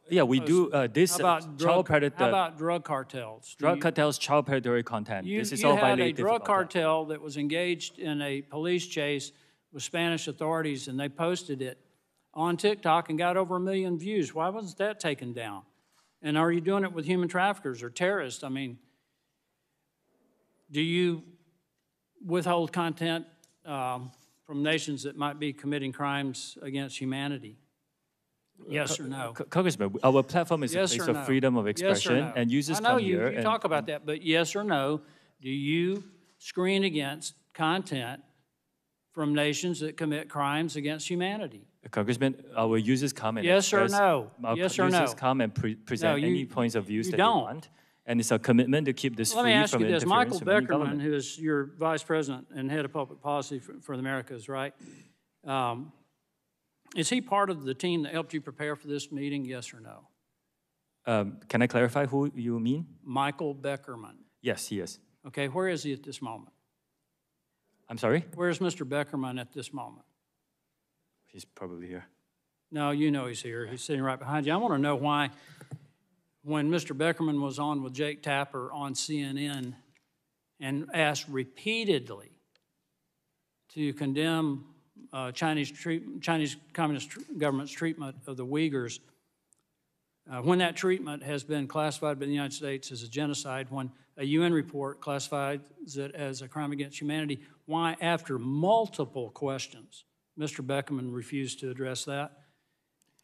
Yeah, we do. Child predator. How about drug cartels? Drug cartels, child predatory content. This is all You had a violative drug of cartel that was engaged in a police chase with Spanish authorities, and they posted it on TikTok and got over 1 million views. Why wasn't that taken down? And are you doing it with human traffickers or terrorists? I mean, Do you withhold content from nations that might be committing crimes against humanity? Yes or no? Congressman, our platform is Yes a place or of no? freedom of Yes or expression, no? and users I know come you, here you talk about that, but yes or no, do you screen against content from nations that commit crimes against humanity? Congressman, our users come and Yes or express, no? our Yes or users no? come and present No, any points of views you that don't. they want, and it's a commitment to keep this Let me free ask from you this. interference Michael from any Beckerman, government. who is your vice president and head of public policy for the Americas, right? Is he part of the team that helped you prepare for this meeting, yes or no? Can I clarify who you mean? Michael Beckerman. Yes, he is. Okay, where is he at this moment? I'm sorry? Where's Mr. Beckerman at this moment? He's probably here. No, you know he's here. He's sitting right behind you. I want to know why, when Mr. Beckerman was on with Jake Tapper on CNN and asked repeatedly to condemn Chinese Communist government's treatment of the Uyghurs, when that treatment has been classified by the United States as a genocide, when a UN report classifies it as a crime against humanity, why, after multiple questions, Mr. Beckerman refused to address that?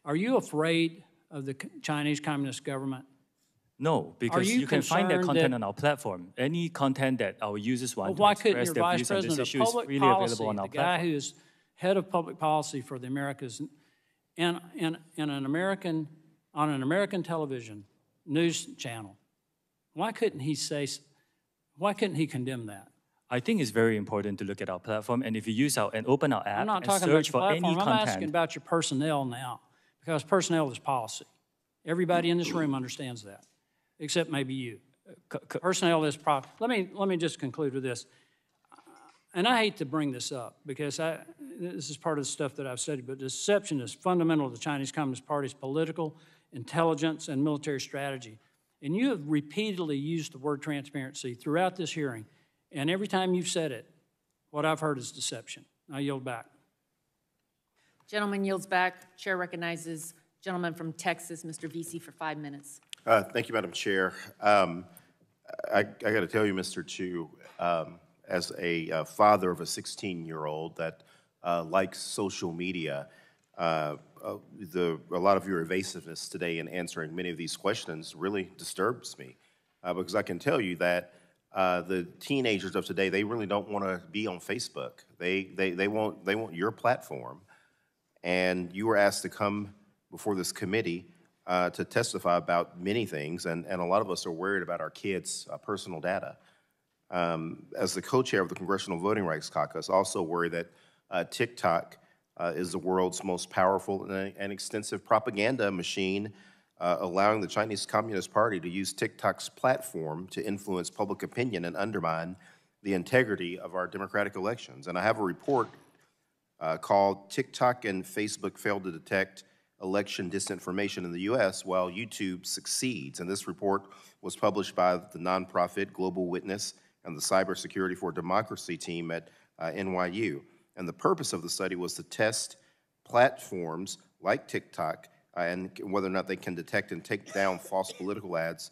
Are you afraid of the Chinese Communist government? No, because you can find that concerned content that- on our platform. Any content that our users want Well, why to couldn't express your their vice views on this president of issue is public freely policy, available on our the guy platform. who's head of public policy for the Americas, and an American on an American television news channel, why couldn't he condemn that? I think it's very important to look at our platform, and if you use and open our app I'm not and talking about search your for any platform. I'm asking content, about your personnel now, because personnel is policy. Everybody in this room understands that, except maybe you. Personnel is policy. Let me just conclude with this. And I hate to bring this up because this is part of the stuff that I've studied, but deception is fundamental to the Chinese Communist Party's political, intelligence, and military strategy. And you have repeatedly used the word transparency throughout this hearing, and every time you've said it, what I've heard is deception. I yield back. Gentleman yields back. Chair recognizes gentleman from Texas, Mr. Vesey, for 5 minutes. Thank you, Madam Chair. I got to tell you, Mr. Chu, as a father of a 16-year-old that likes social media, a lot of your evasiveness today in answering many of these questions really disturbs me, because I can tell you that the teenagers of today, they really don't want to be on Facebook. They want your platform, and you were asked to come before this committee to testify about many things, and a lot of us are worried about our kids' personal data. As the co-chair of the Congressional Voting Rights Caucus, I also worry that TikTok is the world's most powerful and extensive propaganda machine, allowing the Chinese Communist Party to use TikTok's platform to influence public opinion and undermine the integrity of our democratic elections. And I have a report called TikTok and Facebook Failed to Detect Election Disinformation in the U.S. While YouTube Succeeds. And this report was published by the nonprofit Global Witness and the Cybersecurity for Democracy team at NYU. And the purpose of the study was to test platforms like TikTok and whether or not they can detect and take down false political ads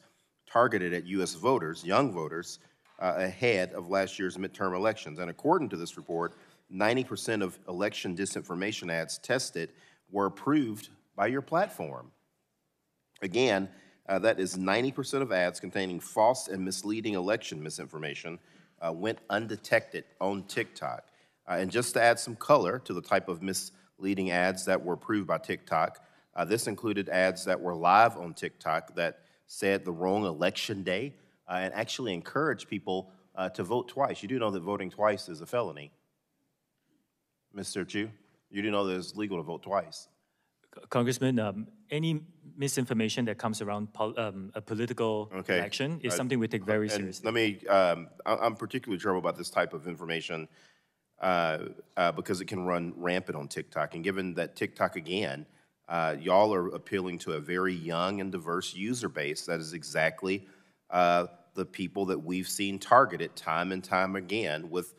targeted at U.S. voters, young voters, ahead of last year's midterm elections. And according to this report, 90% of election disinformation ads tested were approved by your platform. Again, that is 90% of ads containing false and misleading election misinformation went undetected on TikTok. And just to add some color to the type of misleading ads that were approved by TikTok, this included ads that were live on TikTok that said the wrong election day and actually encouraged people to vote twice. You do know that voting twice is a felony. Mr. Chu, you do know that it's legal to vote twice. Congressman, any misinformation that comes around a political election is something we take very seriously. Let me, I'm particularly troubled about this type of information because it can run rampant on TikTok. And given that TikTok, again, y'all are appealing to a very young and diverse user base, that is exactly the people that we've seen targeted time and time again with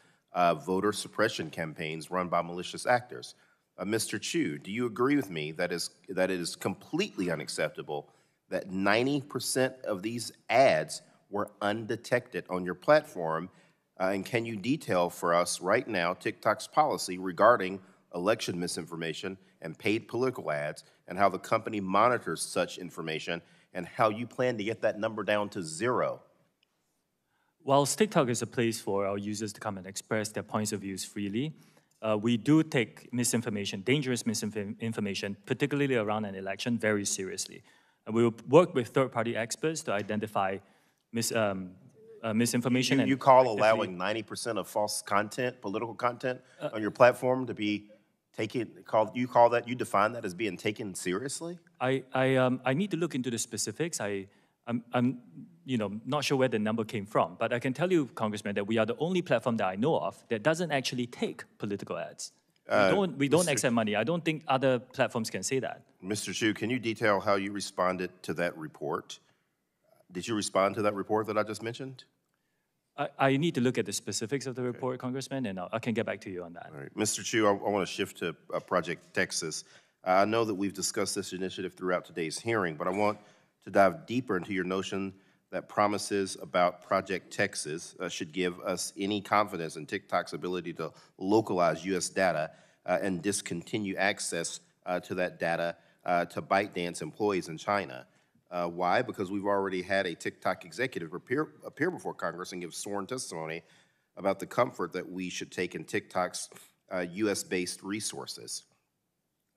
voter suppression campaigns run by malicious actors. Mr. Chu, do you agree with me that it is completely unacceptable that 90% of these ads were undetected on your platform And can you detail for us right now TikTok's policy regarding election misinformation and paid political ads, and how the company monitors such information, and how you plan to get that number down to 0? Whilst TikTok is a place for our users to come and express their points of views freely, we do take misinformation, dangerous misinformation, particularly around an election, very seriously. And we will work with third-party experts to identify misinformation. You call allowing 90% of false content, political content, on your platform to be taken, you define that as being taken seriously? I need to look into the specifics. I'm not sure where the number came from, but I can tell you, Congressman, that we are the only platform that I know of that doesn't actually take political ads. We don't accept money. I don't think other platforms can say that. Mr. Chu, can you detail how you responded to that report? Did you respond to that report that I just mentioned? I need to look at the specifics of the report, Congressman, and I can get back to you on that. All right. Mr. Chu, I want to shift to Project Texas. I know that we've discussed this initiative throughout today's hearing, but I want to dive deeper into your notion that promises about Project Texas should give us any confidence in TikTok's ability to localize U.S. data and discontinue access to that data to ByteDance employees in China. Why? Because we've already had a TikTok executive appear before Congress and give sworn testimony about the comfort that we should take in TikTok's U.S.-based resources.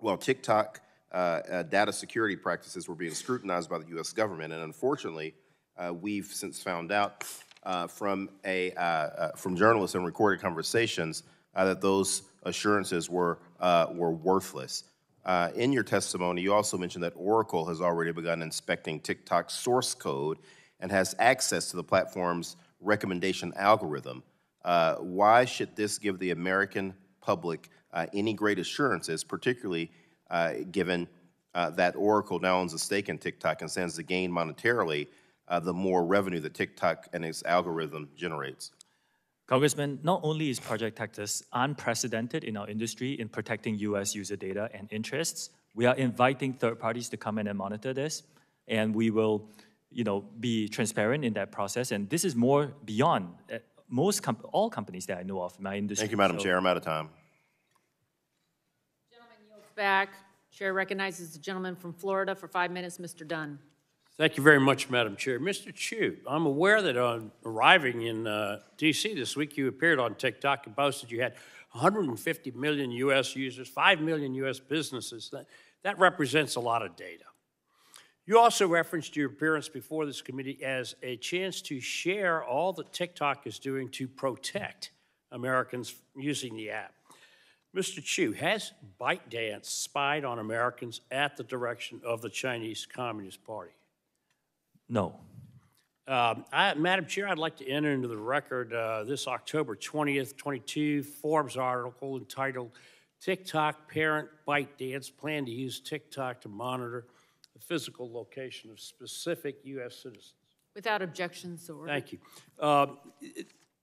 Well, TikTok data security practices were being scrutinized by the U.S. government, and unfortunately, we've since found out from journalists and recorded conversations that those assurances were worthless. In your testimony, you also mentioned that Oracle has already begun inspecting TikTok's source code and has access to the platform's recommendation algorithm. Why should this give the American public any great assurances, particularly given that Oracle now owns a stake in TikTok and stands to gain monetarily the more revenue that TikTok and its algorithm generates? Congressman, not only is Project Texas unprecedented in our industry in protecting U.S. user data and interests, we are inviting third parties to come in and monitor this, and we will, be transparent in that process. And this is more beyond all companies that I know of in my industry. Thank you, Madam Chair. I'm out of time. Gentleman yields back. Chair recognizes the gentleman from Florida for 5 minutes, Mr. Dunn. Thank you very much, Madam Chair. Mr. Chu, I'm aware that on arriving in D.C. this week, you appeared on TikTok and boasted you had 150 million U.S. users, 5 million U.S. businesses. That represents a lot of data. You also referenced your appearance before this committee as a chance to share all that TikTok is doing to protect Americans using the app. Mr. Chu, has ByteDance spied on Americans at the direction of the Chinese Communist Party? No. Madam Chair, I'd like to enter into the record this October 20th, 22 Forbes article entitled TikTok Parent ByteDance Plan to Use TikTok to Monitor the Physical Location of Specific U.S. Citizens. Without objection, so ordered. Thank you.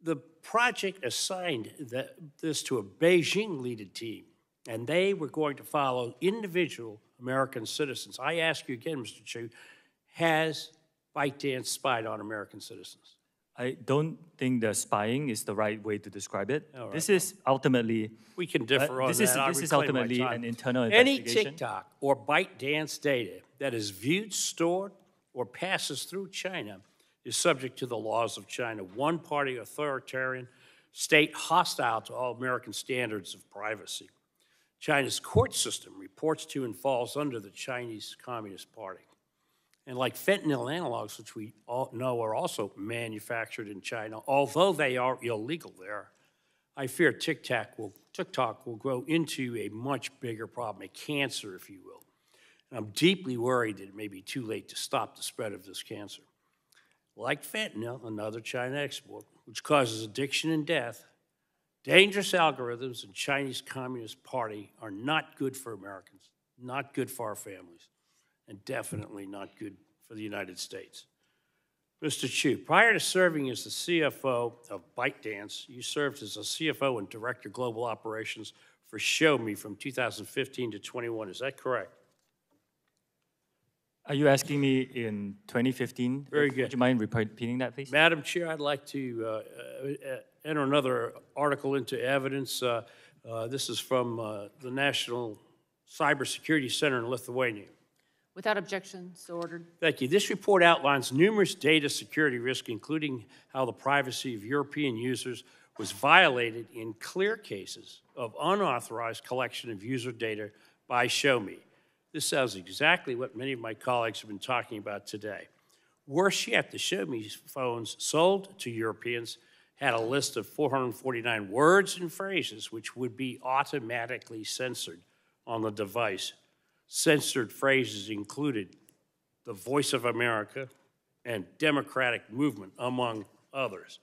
The project assigned this to a Beijing-led team, and they were going to follow individual American citizens. I ask you again, Mr. Chu, has ByteDance spied on American citizens? I don't think the spying is the right way to describe it. Right. This is ultimately... We can differ on that. This is ultimately an internal investigation. Any TikTok or ByteDance data that is viewed, stored, or passes through China is subject to the laws of China, one-party authoritarian state hostile to all American standards of privacy. China's court system reports to and falls under the Chinese Communist Party. And like fentanyl analogs, which we all know are also manufactured in China, although they are illegal there, I fear TikTok will grow into a much bigger problem, a cancer, if you will. And I'm deeply worried that it may be too late to stop the spread of this cancer. Like fentanyl, another China export, which causes addiction and death, dangerous algorithms in Chinese Communist Party are not good for Americans, not good for our families, and definitely not good for the United States. Mr. Chu, prior to serving as the CFO of ByteDance, you served as a CFO and Director of Global Operations for ShowMe from 2015 to 21. Is that correct? Are you asking me in 2015? Very good. Would you mind repeating that, please? Madam Chair, I'd like to enter another article into evidence. This is from the National Cybersecurity Center in Lithuania. Without objection, so ordered. Thank you. This report outlines numerous data security risks, including how the privacy of European users was violated in clear cases of unauthorized collection of user data by Xiaomi. This sounds exactly what many of my colleagues have been talking about today. Worse yet, the Xiaomi phones sold to Europeans had a list of 449 words and phrases which would be automatically censored on the device. Censored phrases included the Voice of America and Democratic Movement, among others.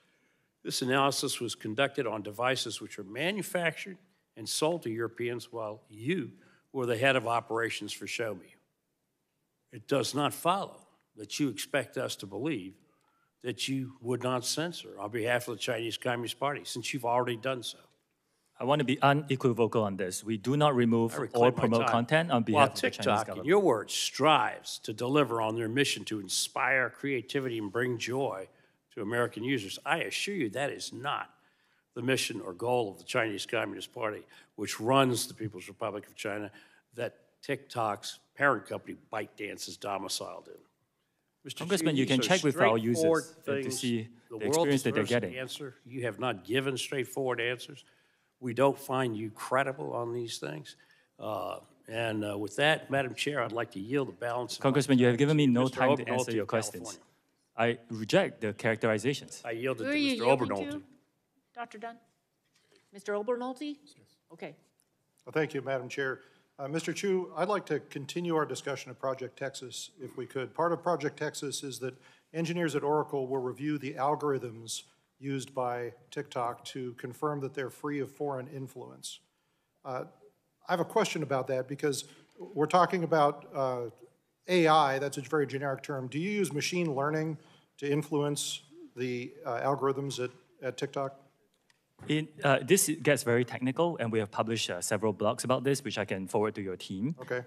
This analysis was conducted on devices which are manufactured and sold to Europeans while you were the head of operations for Xiaomi. It does not follow that you expect us to believe that you would not censor on behalf of the Chinese Communist Party, since you've already done so. I want to be unequivocal on this. We do not remove or promote content on behalf of the Chinese TikTok, government. in your words, strives to deliver on their mission to inspire creativity and bring joy to American users, I assure you that is not the mission or goal of the Chinese Communist Party, which runs the People's Republic of China, that TikTok's parent company, ByteDance, is domiciled in. Mr. Congressman, Chu, you can these are check with our users straightforward to things. see the world experience that they're deserves an getting. Answer. You have not given straightforward answers. We don't find you credible on these things. With that, Madam Chair, I'd like to yield the balance. Congressman, you have given me no Mr. time to Obernolte answer your of questions. California. I reject the characterizations. I yielded Who to are you Mr. yielding Obernolte. to, Dr. Dunn? Mr. Obernolte? Okay. Well, thank you, Madam Chair. Mr. Chu, I'd like to continue our discussion of Project Texas, if we could. Part of Project Texas is that engineers at Oracle will review the algorithms used by TikTok to confirm that they're free of foreign influence. I have a question about that because we're talking about AI, that's a very generic term. Do you use machine learning to influence the algorithms at TikTok? This gets very technical, and we have published several blogs about this, which I can forward to your team. Okay.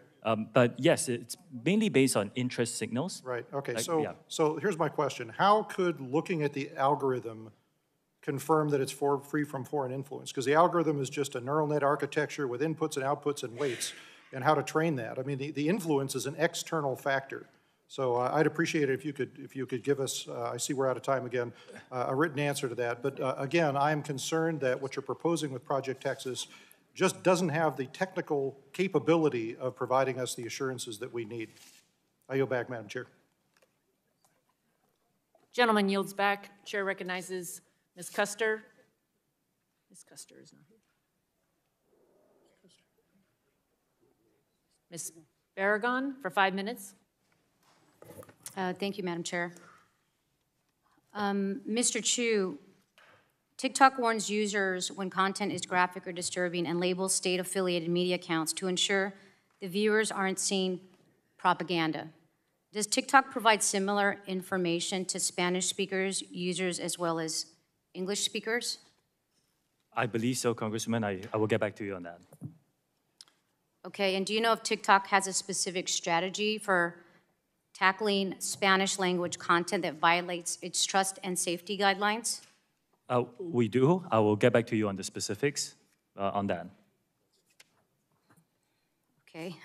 But yes, it's mainly based on interest signals. Right, okay, Like, so here's my question. How could looking at the algorithm confirm that it's free from foreign influence? Because the algorithm is just a neural net architecture with inputs and outputs and weights, and how to train that. I mean, the influence is an external factor. So I'd appreciate it if you could give us, I see we're out of time again, a written answer to that. But again, I am concerned that what you're proposing with Project Texas just doesn't have the technical capability of providing us the assurances that we need. I yield back, Madam Chair. Gentleman yields back. Chair recognizes Ms. Custer. Ms. Custer is not here. Ms. Barragan for 5 minutes. Thank you, Madam Chair. Mr. Chu, TikTok warns users when content is graphic or disturbing and labels state-affiliated media accounts to ensure the viewers aren't seeing propaganda. Does TikTok provide similar information to Spanish speakers, users, as well as English speakers? I believe so, Congressman. I will get back to you on that. Okay, and do you know if TikTok has a specific strategy for tackling Spanish language content that violates its trust and safety guidelines? We do. I will get back to you on the specifics on that. Okay.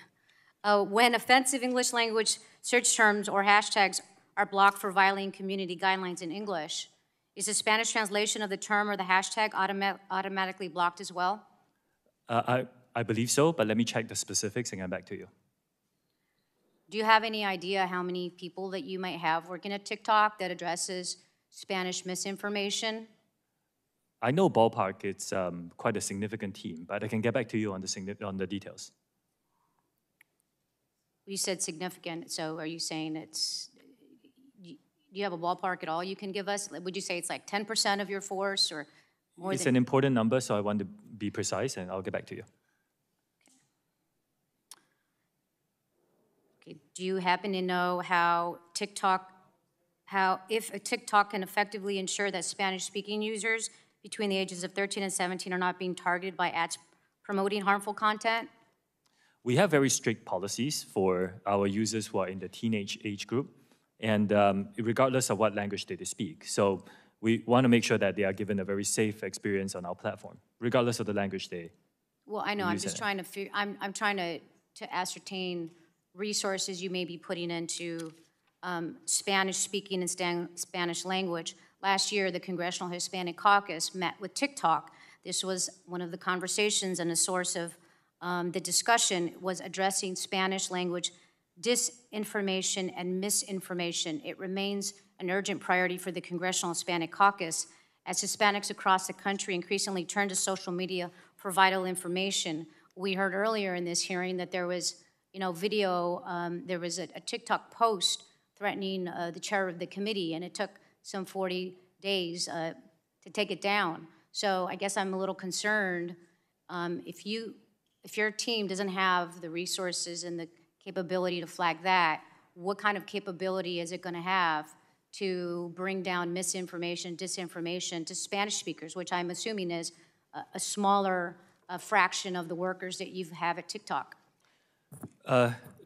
When offensive English language search terms or hashtags are blocked for violating community guidelines in English, is the Spanish translation of the term or the hashtag automatically blocked as well? I believe so, but let me check the specifics and get back to you. Do you have any idea how many people that you might have working at TikTok that addresses Spanish misinformation? I know ballpark, it's quite a significant team, but I can get back to you on the details. You said significant, so are you saying it's, do you have a ballpark at all you can give us? Would you say it's like 10% of your force or more It's than? an important number, so I want to be precise, and I'll get back to you. Okay. Do you happen to know if a TikTok can effectively ensure that Spanish-speaking users between the ages of 13 and 17 are not being targeted by ads promoting harmful content? We have very strict policies for our users who are in the teenage age group, and regardless of what language they speak. So we want to make sure that they are given a very safe experience on our platform, regardless of the language they Well, I know, I'm use just it. trying to, I'm trying to ascertain resources you may be putting into Spanish speaking and Spanish language. Last year, the Congressional Hispanic Caucus met with TikTok. This was one of the conversations, and a source of the discussion was addressing Spanish language disinformation and misinformation. It remains an urgent priority for the Congressional Hispanic Caucus as Hispanics across the country increasingly turn to social media for vital information. We heard earlier in this hearing that there was, video, there was a TikTok post threatening the chair of the committee, and it took some 40 days to take it down. So I guess I'm a little concerned if your team doesn't have the resources and the capability to flag that, what kind of capability is it going to have to bring down misinformation, disinformation to Spanish speakers, which I'm assuming is a smaller fraction of the workers that you have at TikTok?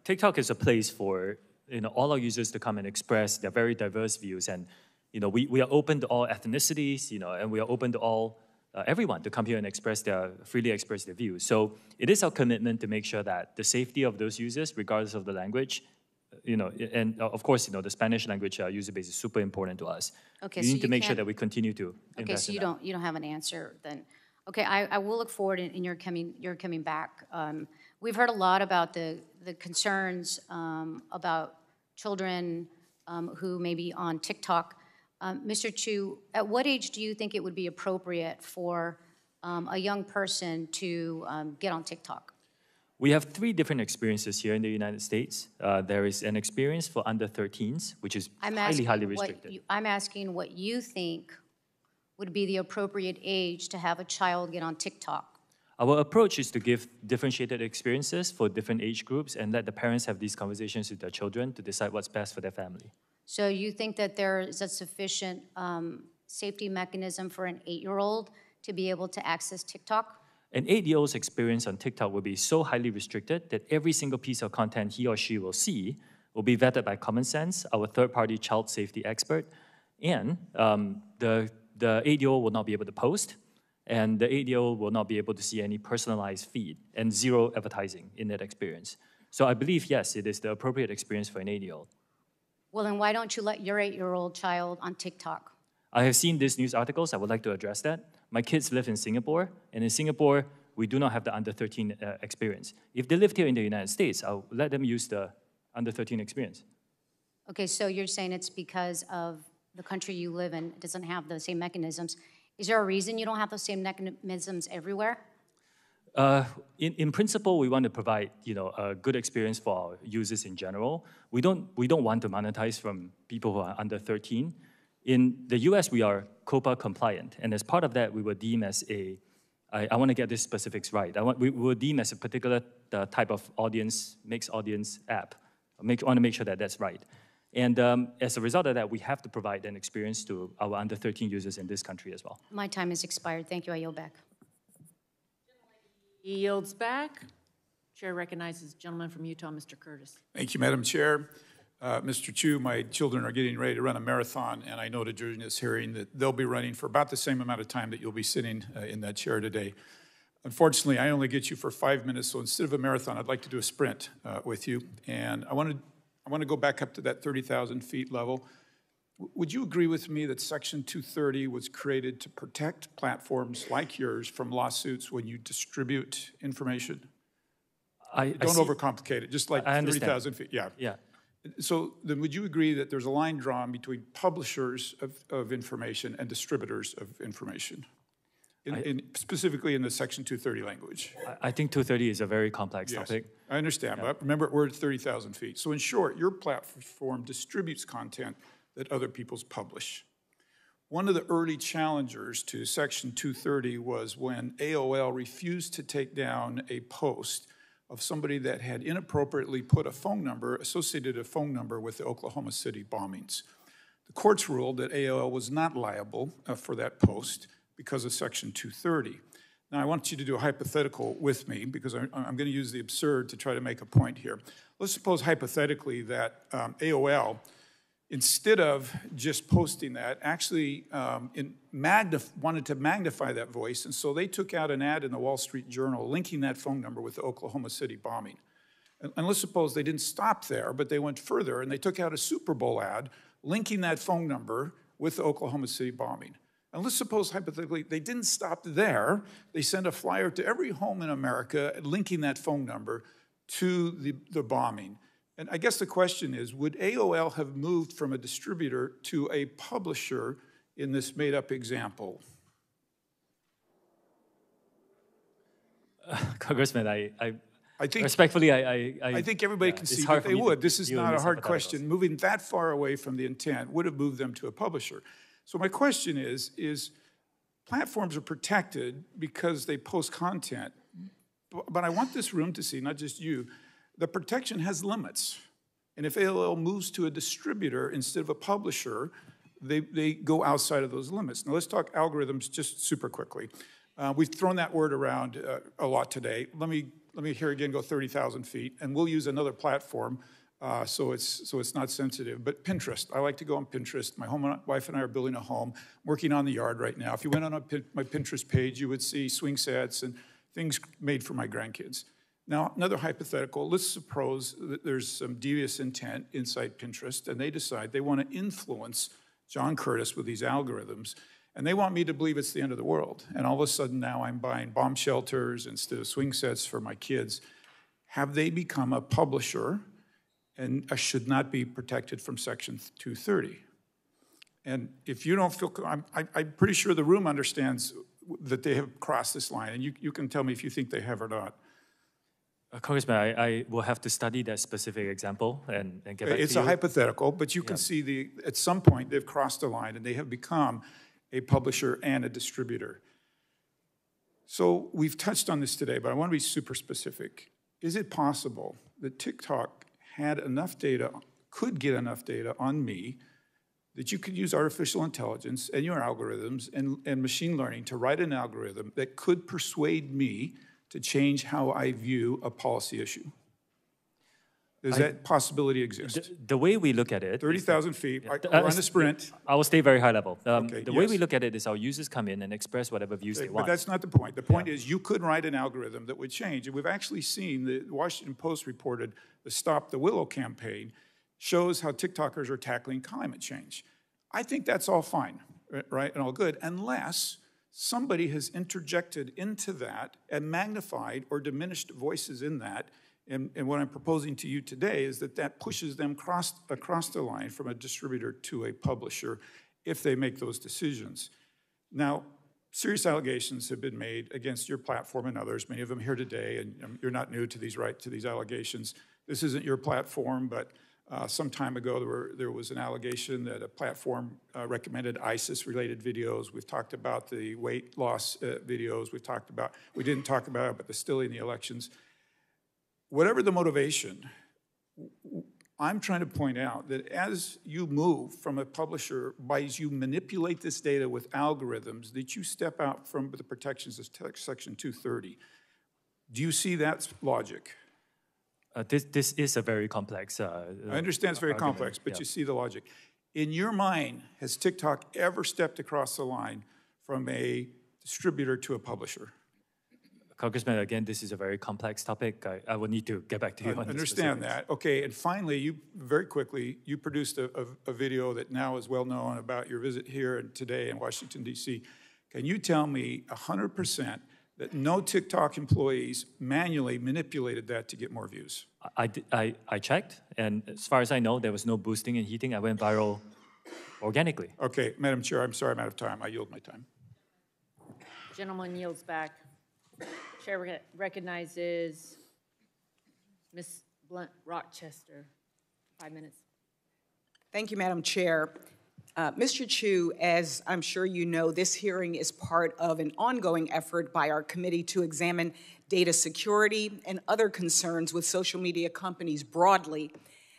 TikTok is a place for all our users to come and express their very diverse views, and we are open to all ethnicities, and we are open to all everyone to come here and freely express their views. So it is our commitment to make sure that the safety of those users, regardless of the language, and of course, the Spanish language user base is super important to us. Okay, we so need to make sure can't- that we continue to invest Okay, so you don't have an answer then. Okay, I will look forward in your coming back. We've heard a lot about the concerns about children who may be on TikTok. Mr. Chu, at what age do you think it would be appropriate for a young person to get on TikTok? We have 3 different experiences here in the United States. There is an experience for under 13s, which is highly restricted. I'm asking what you think would be the appropriate age to have a child get on TikTok. Our approach is to give differentiated experiences for different age groups and let the parents have these conversations with their children to decide what's best for their family. So you think that there is a sufficient safety mechanism for an 8-year-old to be able to access TikTok? An 8-year-old's experience on TikTok will be so highly restricted that every single piece of content he or she will see will be vetted by Common Sense, our third-party child safety expert, and the 8-year-old will not be able to post, and the 8-year-old will not be able to see any personalized feed and 0 advertising in that experience. So I believe, yes, it is the appropriate experience for an 8-year-old. Well, then why don't you let your 8-year-old child on TikTok? I have seen these news articles. I would like to address that. My kids live in Singapore, and in Singapore, we do not have the under 13 experience. If they lived here in the United States, I'll let them use the under 13 experience. Okay, so you're saying it's because of the country you live in doesn't have the same mechanisms. Is there a reason you don't have those same mechanisms everywhere? In principle, we want to provide a good experience for our users in general. We don't want to monetize from people who are under 13. In the US, we are COPPA compliant, and as part of that, we were deemed as I want to get these specifics right. We were deemed as a particular type of audience, mixed audience app. I want to make sure that that's right. And as a result of that, we have to provide an experience to our under 13 users in this country as well. My time has expired. Thank you. I yield back. He yields back. Chair recognizes the gentleman from Utah, Mr. Curtis. Thank you, Madam Chair. Mr. Chu, my children are getting ready to run a marathon, and I noted during this hearing that they'll be running for about the same amount of time that you'll be sitting in that chair today. Unfortunately, I only get you for 5 minutes, so instead of a marathon, I'd like to do a sprint with you. And I want to go back up to that 30,000 feet level. Would you agree with me that Section 230 was created to protect platforms like yours from lawsuits when you distribute information? Don't overcomplicate it, just like 30,000 feet. Yeah. So then would you agree that there's a line drawn between publishers of information and distributors of information, specifically in the Section 230 language? I think 230 is a very complex topic. I understand, but remember, we're at 30,000 feet. So in short, your platform distributes content that other people's publish. One of the early challengers to Section 230 was when AOL refused to take down a post of somebody that had inappropriately put associated a phone number with the Oklahoma City bombings. The courts ruled that AOL was not liable for that post because of Section 230. Now, I want you to do a hypothetical with me because I'm going to use the absurd to try to make a point here. Let's suppose hypothetically that AOL instead of just posting that, actually wanted to magnify that voice. And so they took out an ad in the Wall Street Journal linking that phone number with the Oklahoma City bombing. And let's suppose they didn't stop there, but they went further and they took out a Super Bowl ad linking that phone number with the Oklahoma City bombing. And let's suppose, hypothetically, they didn't stop there. They sent a flyer to every home in America linking that phone number to the bombing. And I guess the question is, would AOL have moved from a distributor to a publisher in this made-up example? Congressman, I think, respectfully, I think everybody can see that they would. This is not a hard question. Moving that far away from the intent would have moved them to a publisher. So my question is platforms are protected because they post content, but I want this room to see, not just you, the protection has limits. And if AOL moves to a distributor instead of a publisher, they go outside of those limits. Now let's talk algorithms just super quickly. We've thrown that word around a lot today. Let me here again go 30,000 feet, and we'll use another platform so it's not sensitive. But Pinterest, I like to go on Pinterest. My wife and I are building a home, working on the yard right now. If you went on my Pinterest page, you would see swing sets and things made for my grandkids. Now, another hypothetical, let's suppose that there's some devious intent inside Pinterest, and they decide they want to influence John Curtis with these algorithms, and they want me to believe it's the end of the world. And all of a sudden now I'm buying bomb shelters instead of swing sets for my kids. Have they become a publisher and should not be protected from Section 230? And if you don't feel, I'm pretty sure the room understands that they have crossed this line, and you can tell me if you think they have or not. Congressman, I will have to study that specific example and get back to you. It's a hypothetical, but you can see at some point they've crossed the line and they have become a publisher and a distributor. So we've touched on this today, but I want to be super specific. Is it possible that TikTok had enough data, could get enough data on me that you could use artificial intelligence and your algorithms and machine learning to write an algorithm that could persuade me to change how I view a policy issue? Does that possibility exist? The way we look at it— 30,000 feet, we're on a sprint. I will stay very high level. Okay, the way we look at it is our users come in and express whatever views they want. But that's not the point. The point is you could write an algorithm that would change. And we've actually seen, the Washington Post reported the Stop the Willow campaign shows how TikTokers are tackling climate change. I think that's all fine, right, and all good, unless somebody has interjected into that and magnified or diminished voices in that. And what I'm proposing to you today is that pushes them across the line from a distributor to a publisher if they make those decisions. Now, serious allegations have been made against your platform and others, many of them here today, and you're not new to these allegations. This isn't your platform, but some time ago there was an allegation that a platform recommended ISIS-related videos. We've talked about the weight loss videos. We didn't talk about it, but the stealing the elections. Whatever the motivation, I'm trying to point out that as you move from a publisher, as you manipulate this data with algorithms, that you step out from the protections of Section 230. Do you see that logic? This is a very complex I understand it's very complex, but you see the logic. In your mind, has TikTok ever stepped across the line from a distributor to a publisher? Congressman, again, this is a very complex topic. I will need to get back to you on this. I understand that. Okay, and finally, very quickly, you produced a video that now is well known about your visit here and today in Washington, D.C. Can you tell me 100% that no TikTok employees manually manipulated that to get more views? I checked, and as far as I know, there was no boosting and heating. I went viral organically. Okay, Madam Chair, I'm sorry I'm out of time. I yield my time. Gentleman yields back. Chair recognizes Ms. Blunt Rochester. 5 minutes. Thank you, Madam Chair. Mr. Chu, as I'm sure you know, this hearing is part of an ongoing effort by our committee to examine data security and other concerns with social media companies broadly.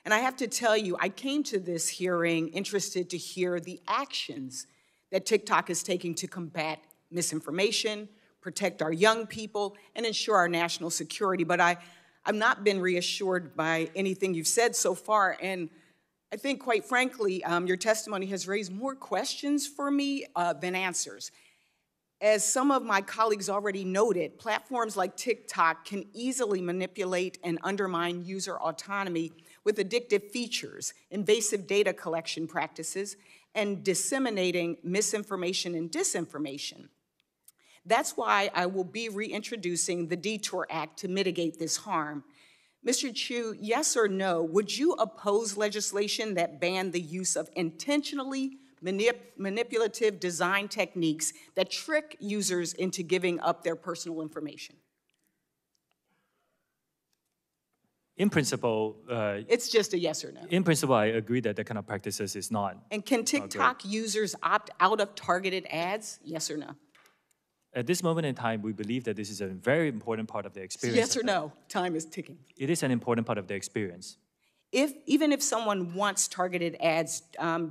And I have to tell you, I came to this hearing interested to hear the actions that TikTok is taking to combat misinformation, protect our young people, and ensure our national security. But I've not been reassured by anything you've said so far, and I think, quite frankly, your testimony has raised more questions for me than answers. As some of my colleagues already noted, platforms like TikTok can easily manipulate and undermine user autonomy with addictive features, invasive data collection practices, and disseminating misinformation and disinformation. That's why I will be reintroducing the Detour Act to mitigate this harm. Mr. Chu, yes or no, would you oppose legislation that banned the use of intentionally manipulative design techniques that trick users into giving up their personal information? In principle, it's just a yes or no. In principle, I agree that that kind of practices is not. And can TikTok users opt out of targeted ads? Yes or no? At this moment in time, we believe that this is a very important part of the experience. Yes or no? Time is ticking. It is an important part of the experience. Even if someone wants targeted ads,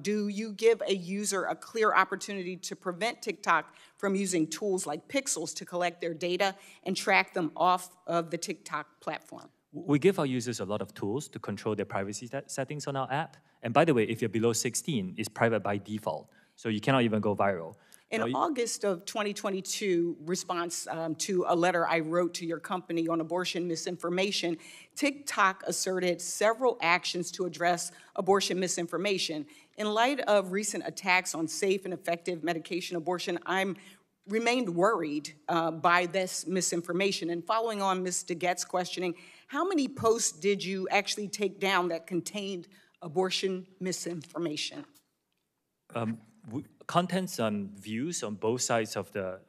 do you give a user a clear opportunity to prevent TikTok from using tools like pixels to collect their data and track them off of the TikTok platform? We give our users a lot of tools to control their privacy settings on our app. And by the way, if you're below 16, it's private by default. So you cannot even go viral. In August of 2022, response to a letter I wrote to your company on abortion misinformation, TikTok asserted several actions to address abortion misinformation. In light of recent attacks on safe and effective medication abortion, I'm remained worried by this misinformation. And following on Ms. DeGette's questioning, how many posts did you actually take down that contained abortion misinformation? Contents and views on both sides of the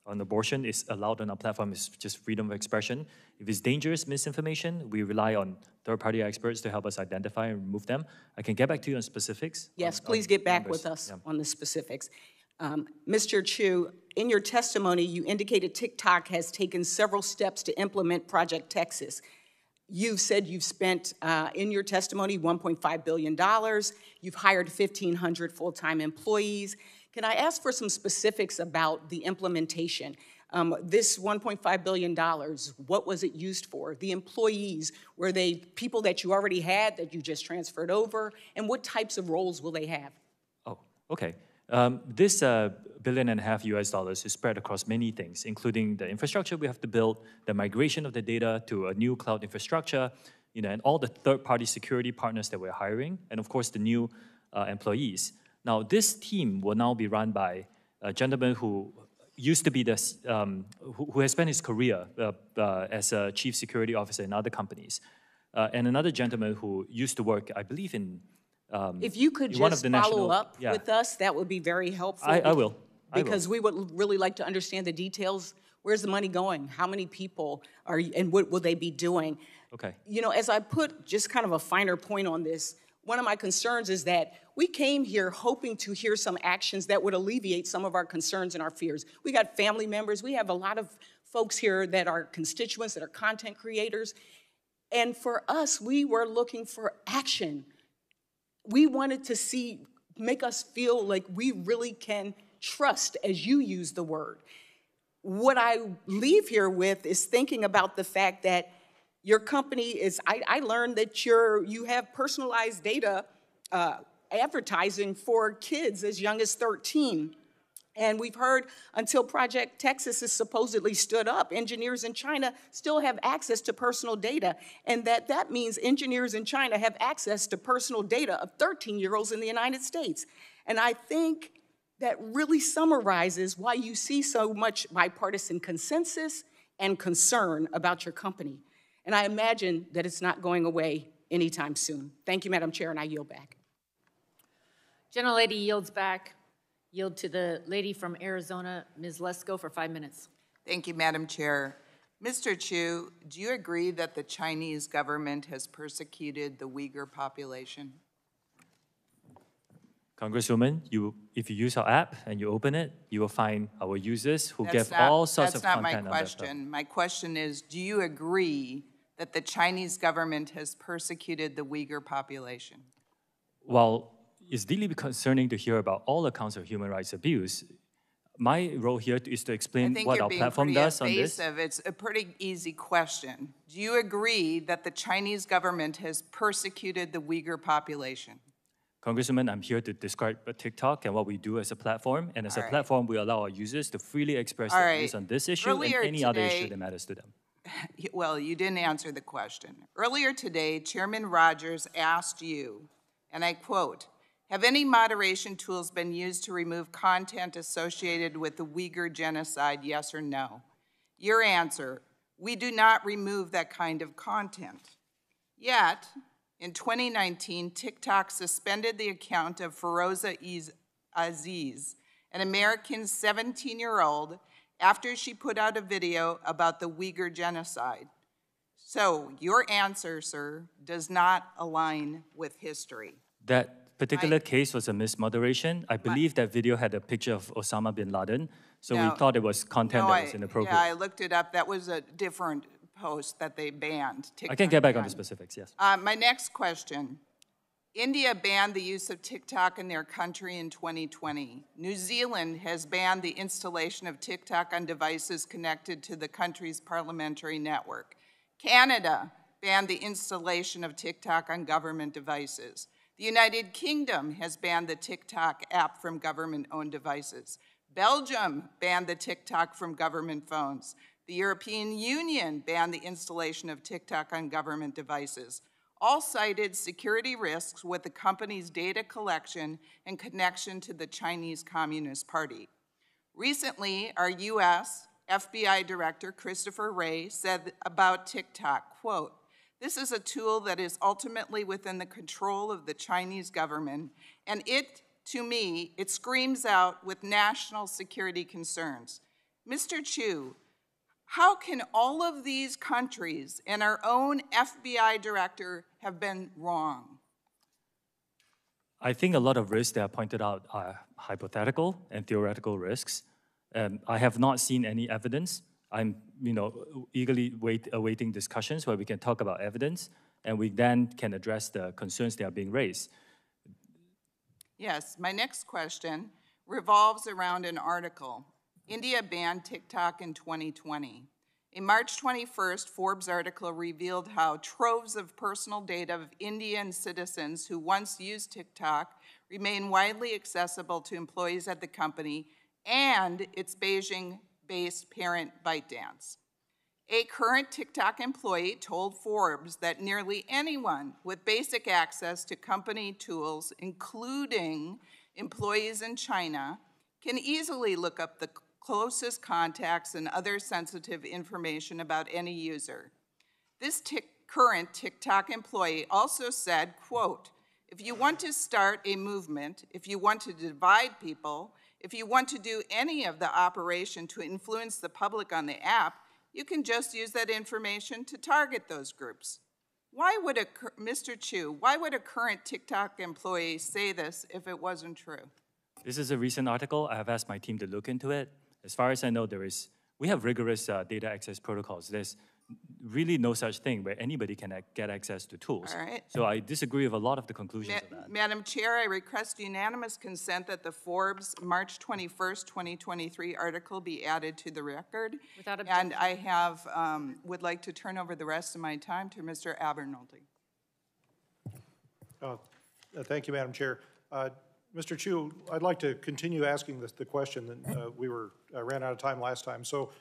on abortion is allowed on our platform. It's just freedom of expression. If it's dangerous misinformation, we rely on third-party experts to help us identify and remove them. I can get back to you on specifics. Yes, please get back with us on the specifics. Mr. Chu, in your testimony, you indicated TikTok has taken several steps to implement Project Texas. You've said you've spent, in your testimony, $1.5 billion. You've hired 1,500 full-time employees. Can I ask for some specifics about the implementation? This $1.5 billion, what was it used for? The employees, were they people that you already had that you just transferred over? And what types of roles will they have? Oh, okay. This $1.5 billion US is spread across many things, including the infrastructure we have to build, the migration of the data to a new cloud infrastructure, and all the third-party security partners that we're hiring, and of course the new employees. Now, this team will now be run by a gentleman who used to be who has spent his career as a chief security officer in other companies, and another gentleman who used to work, I believe, in if you could just follow up with us, that would be very helpful. I will. Because we would really like to understand the details. Where's the money going? How many people are, and what will they be doing? Okay. As I put just kind of a finer point on this, one of my concerns is that we came here hoping to hear some actions that would alleviate some of our concerns and our fears. We got family members. We have a lot of folks here that are constituents, that are content creators. And for us, we were looking for action. We wanted to make us feel like we really can trust, as you use the word. What I leave here with is thinking about the fact that your company is, I learned that you have personalized data advertising for kids as young as 13. And we've heard until Project Texas is supposedly stood up, engineers in China still have access to personal data. And that means engineers in China have access to personal data of 13-year-olds in the United States. And I think that really summarizes why you see so much bipartisan consensus and concern about your company. And I imagine that it's not going away anytime soon. Thank you, Madam Chair, and I yield back. Gentlelady yields back. Yield to the lady from Arizona, Ms. Lesko, for 5 minutes. Thank you, Madam Chair. Mr. Chu, do you agree that the Chinese government has persecuted the Uyghur population? Congresswoman, if you use our app and you open it, you will find our users who give all sorts of content. That's not my question. My question is, do you agree that the Chinese government has persecuted the Uyghur population? Well, it's deeply concerning to hear about all accounts of human rights abuse. My role here is to I explain think what you're our being platform pretty does on this. evasive. It's a pretty easy question. Do you agree that the Chinese government has persecuted the Uyghur population? Congresswoman, I'm here to describe TikTok and what we do as a platform. And as a platform, we allow our users to freely express their views on this issue Earlier and any other issue today- that matters to them. Well, you didn't answer the question. Earlier today, Chairman Rogers asked you, and I quote, "Have any moderation tools been used to remove content associated with the Uyghur genocide, yes or no?" Your answer, "We do not remove that kind of content." Yet, in 2019, TikTok suspended the account of Feroza Aziz, an American 17-year-old, after she put out a video about the Uyghur genocide. So your answer, sir, does not align with history. That particular case was a mismoderation. I believe that video had a picture of Osama bin Laden, so we thought it was content that was inappropriate. Yeah, I looked it up. That was a different post that they banned. I can get back on the specifics, yes. My next question. India banned the use of TikTok in their country in 2020. New Zealand has banned the installation of TikTok on devices connected to the country's parliamentary network. Canada banned the installation of TikTok on government devices. The United Kingdom has banned the TikTok app from government-owned devices. Belgium banned the TikTok from government phones. The European Union banned the installation of TikTok on government devices. All cited security risks with the company's data collection and connection to the Chinese Communist Party. Recently, our U.S. FBI Director Christopher Wray said about TikTok, quote, "This is a tool that is ultimately within the control of the Chinese government, and to me, it screams out with national security concerns." Mr. Chu, how can all of these countries and our own FBI director have been wrong? I think a lot of risks that are pointed out are hypothetical and theoretical risks. I have not seen any evidence. I'm eagerly awaiting discussions where we can talk about evidence, and we then can address the concerns that are being raised. Yes, my next question revolves around an article. India banned TikTok in 2020. A March 21st Forbes article revealed how troves of personal data of Indian citizens who once used TikTok remain widely accessible to employees at the company and its Beijing-based parent ByteDance. A current TikTok employee told Forbes that nearly anyone with basic access to company tools, including employees in China, can easily look up the closest contacts and other sensitive information about any user. This current TikTok employee also said, quote, "If you want to start a movement, if you want to divide people, if you want to do any of the operation to influence the public on the app, you can just use that information to target those groups." Why would Mr. Chu, why would a current TikTok employee say this if it wasn't true? This is a recent article. I have asked my team to look into it. As far as I know, we have rigorous data access protocols. There's really no such thing where anybody can get access to tools. All right. So I disagree with a lot of the conclusions of that. Madam Chair, I request unanimous consent that the Forbes March 21st, 2023 article be added to the record. Without objection. And I would like to turn over the rest of my time to Mr. Abernoldi. Thank you, Madam Chair. Mr. Chu, I'd like to continue asking the question that we ran out of time last time. So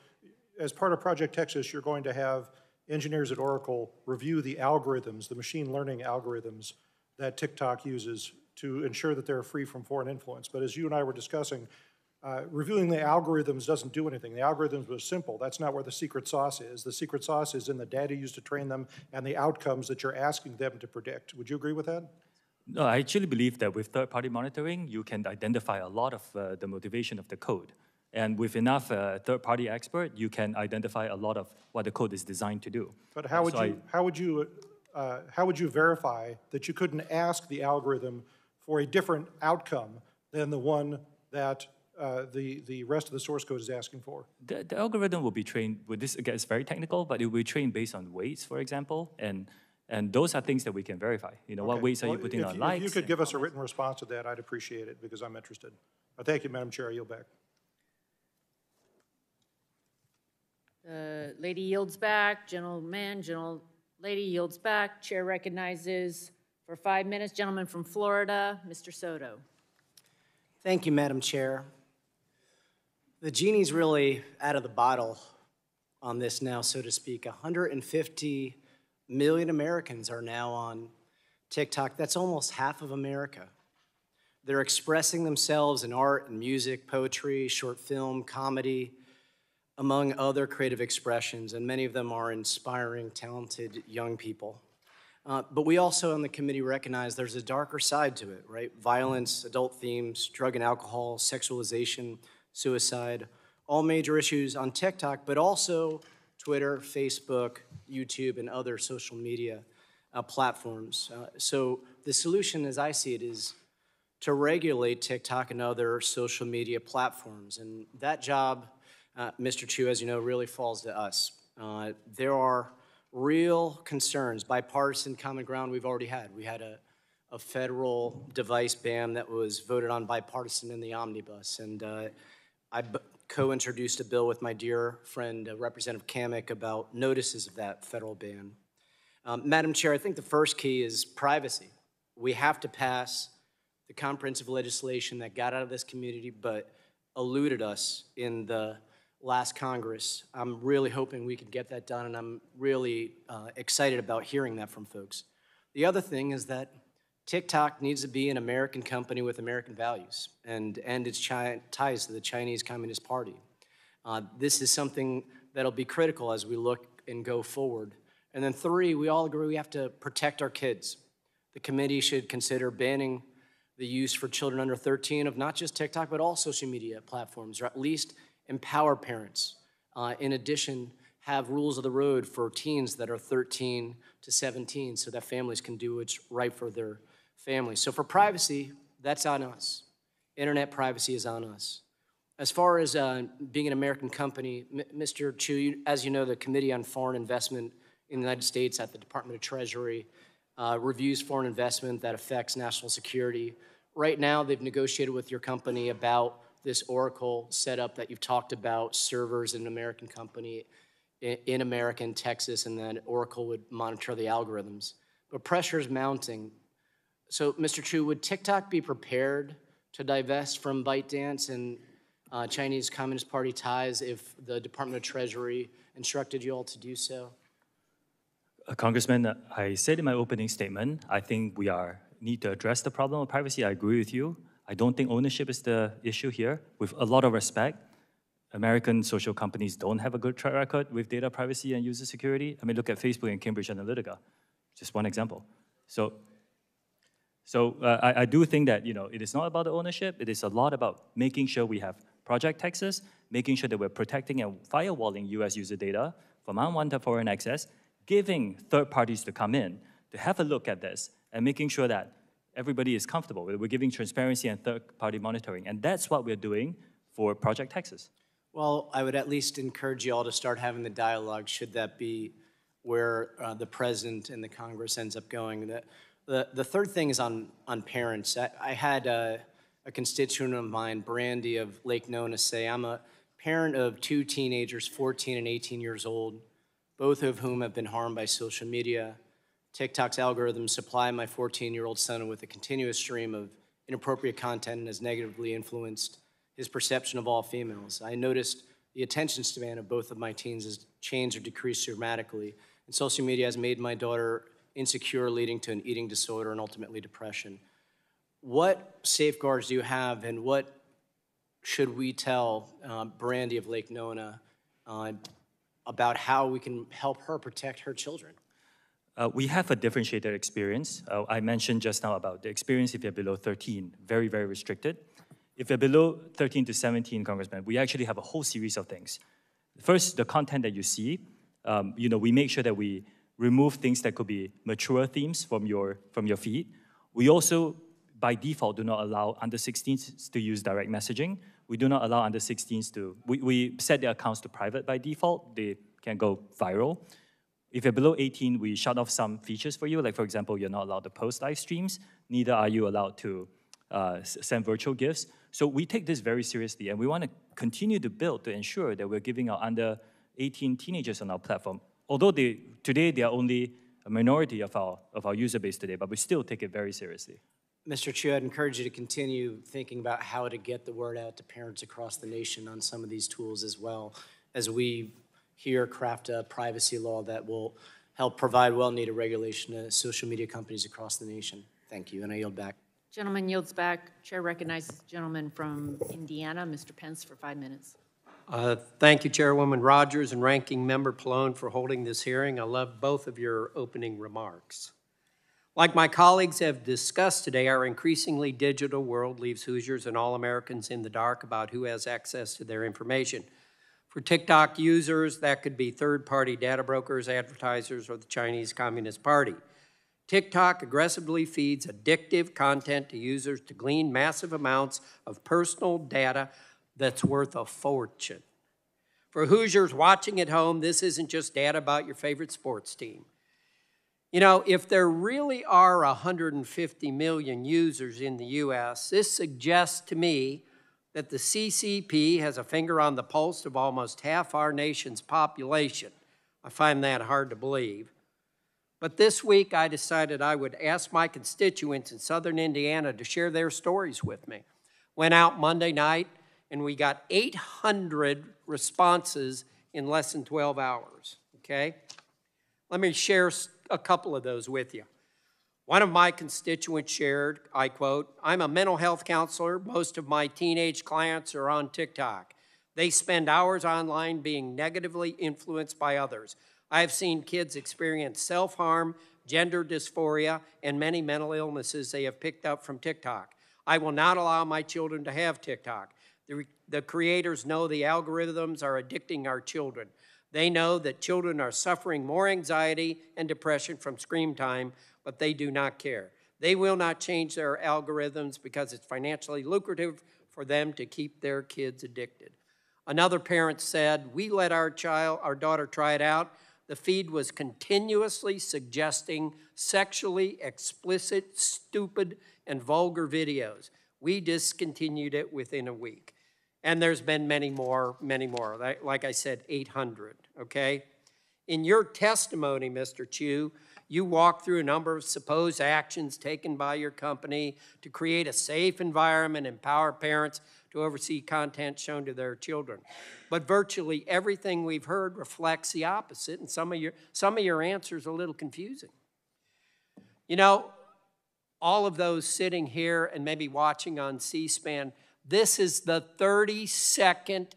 as part of Project Texas, you're going to have engineers at Oracle review the algorithms, the machine learning algorithms that TikTok uses to ensure that they're free from foreign influence. But as you and I were discussing, reviewing the algorithms doesn't do anything. The algorithms were simple. That's not where the secret sauce is. The secret sauce is in the data used to train them and the outcomes that you're asking them to predict. Would you agree with that? No, I actually believe that with third-party monitoring, you can identify a lot of the motivation of the code. And with enough third-party expert, you can identify a lot of what the code is designed to do. But how would you verify that you couldn't ask the algorithm for a different outcome than the one that the rest of the source code is asking for? The algorithm will be trained with this. Again, it's very technical, but it will be trained based on weights, for example, and those are things that we can verify. What weights are you putting on likes? If you could give us a written response to that, I'd appreciate it because I'm interested. Thank you, Madam Chair. I yield back. The lady yields back, gentleman, lady yields back. Chair recognizes for 5 minutes, gentleman from Florida, Mr. Soto. Thank you, Madam Chair. The genie's really out of the bottle on this now, so to speak. 150 million Americans are now on TikTok. That's almost half of America. They're expressing themselves in art and music, poetry, short film, comedy, among other creative expressions, and many of them are inspiring, talented young people. But we also on the committee recognize there's a darker side to it, right? Violence, adult themes, drug and alcohol, sexualization, suicide, all major issues on TikTok, but also Twitter, Facebook, YouTube, and other social media platforms. So the solution, as I see it, is to regulate TikTok and other social media platforms. And that job, Mr. Chu, as you know, really falls to us. There are real concerns, bipartisan common ground we've already had. We had a federal device ban that was voted on bipartisan in the omnibus. And I co-introduced a bill with my dear friend, Representative Kamek, about notices of that federal ban. Madam Chair, I think the first key is privacy. We have to pass the comprehensive legislation that got out of this community but eluded us in the last Congress. I'm really hoping we can get that done, and I'm really excited about hearing that from folks. The other thing is that TikTok needs to be an American company with American values and end its ties to the Chinese Communist Party. This is something that'll be critical as we look and go forward. And then 3, we all agree we have to protect our kids. The committee should consider banning the use for children under 13 of not just TikTok, but all social media platforms, or at least empower parents. In addition, have rules of the road for teens that are 13 to 17 so that families can do what's right for their families. So for privacy, that's on us. Internet privacy is on us. As far as being an American company, Mr. Chu, as you know, the Committee on Foreign Investment in the United States at the Department of Treasury reviews foreign investment that affects national security. Right now, they've negotiated with your company about this Oracle setup that you've talked about, servers in an American company in America and Texas, and then Oracle would monitor the algorithms. But pressure is mounting. So, Mr. Chu, would TikTok be prepared to divest from ByteDance and Chinese Communist Party ties if the Department of Treasury instructed you all to do so? Congressman, I said in my opening statement, I think we need to address the problem of privacy. I agree with you. I don't think ownership is the issue here. With a lot of respect, American social companies don't have a good track record with data privacy and user security. I mean, look at Facebook and Cambridge Analytica, just one example. So I do think that it is not about the ownership. It is a lot about making sure we have Project Texas, making sure that we're protecting and firewalling U.S. user data from unwanted foreign access, giving third parties to come in to have a look at this, and making sure that everybody is comfortable. We're giving transparency and third-party monitoring, and that's what we're doing for Project Texas. Well, I would at least encourage you all to start having the dialogue, should that be where the President and the Congress ends up going. The third thing is on parents. I had a constituent of mine, Brandy of Lake Nona, say, I'm a parent of 2 teenagers, 14 and 18 years old, both of whom have been harmed by social media. TikTok's algorithms supply my 14-year-old son with a continuous stream of inappropriate content and has negatively influenced his perception of all females. I noticed the attention span of both of my teens has changed or decreased dramatically, and social media has made my daughter insecure, leading to an eating disorder and ultimately depression. What safeguards do you have, and what should we tell Brandy of Lake Nona about how we can help her protect her children? We have a differentiated experience. I mentioned just now about the experience if you're below 13, very, very restricted. If you're below 13 to 17, Congressman, we actually have a whole series of things. First, the content that you see, we make sure that we remove things that could be mature themes from your feed. We also, by default, do not allow under 16s to use direct messaging. We do not allow under 16s to, we set their accounts to private by default. They can go viral. If you're below 18, we shut off some features for you. Like, for example, you're not allowed to post live streams. Neither are you allowed to send virtual gifts. So we take this very seriously, and we want to continue to build to ensure that we're giving our under 18 teenagers on our platform. Although today they are only a minority of our user base today, but we still take it very seriously. Mr. Chu, I'd encourage you to continue thinking about how to get the word out to parents across the nation on some of these tools as well, as we here craft a privacy law that will help provide well-needed regulation to social media companies across the nation. Thank you, and I yield back. Gentleman yields back. Chair recognizes the gentleman from Indiana, Mr. Pence, for 5 minutes. Thank you, Chairwoman Rogers and Ranking Member Pallone, for holding this hearing. I love both of your opening remarks. Like my colleagues have discussed today, our increasingly digital world leaves Hoosiers and all Americans in the dark about who has access to their information. For TikTok users, that could be third-party data brokers, advertisers, or the Chinese Communist Party. TikTok aggressively feeds addictive content to users to glean massive amounts of personal data that's worth a fortune. For Hoosiers watching at home, this isn't just data about your favorite sports team. You know, if there really are 150 million users in the U.S., this suggests to me that the CCP has a finger on the pulse of almost half our nation's population. I find that hard to believe. But this week, I decided I would ask my constituents in southern Indiana to share their stories with me. Went out Monday night, and we got 800 responses in less than 12 hours, okay? Let me share a couple of those with you. One of my constituents shared, I quote, "I'm a mental health counselor. Most of my teenage clients are on TikTok. They spend hours online being negatively influenced by others. I have seen kids experience self-harm, gender dysphoria, and many mental illnesses they have picked up from TikTok. I will not allow my children to have TikTok. The creators know the algorithms are addicting our children. They know that children are suffering more anxiety and depression from screen time, but they do not care. They will not change their algorithms because it's financially lucrative for them to keep their kids addicted." Another parent said, "We let our daughter try it out. The feed was continuously suggesting sexually explicit, stupid, and vulgar videos. We discontinued it within a week." And there's been many more. Like I said, 800, okay? In your testimony, Mr. Chu, you walked through a number of supposed actions taken by your company to create a safe environment and empower parents to oversee content shown to their children. But virtually everything we've heard reflects the opposite, and some of your answers are a little confusing. You know, all of those sitting here and maybe watching on C-SPAN, this is the 32nd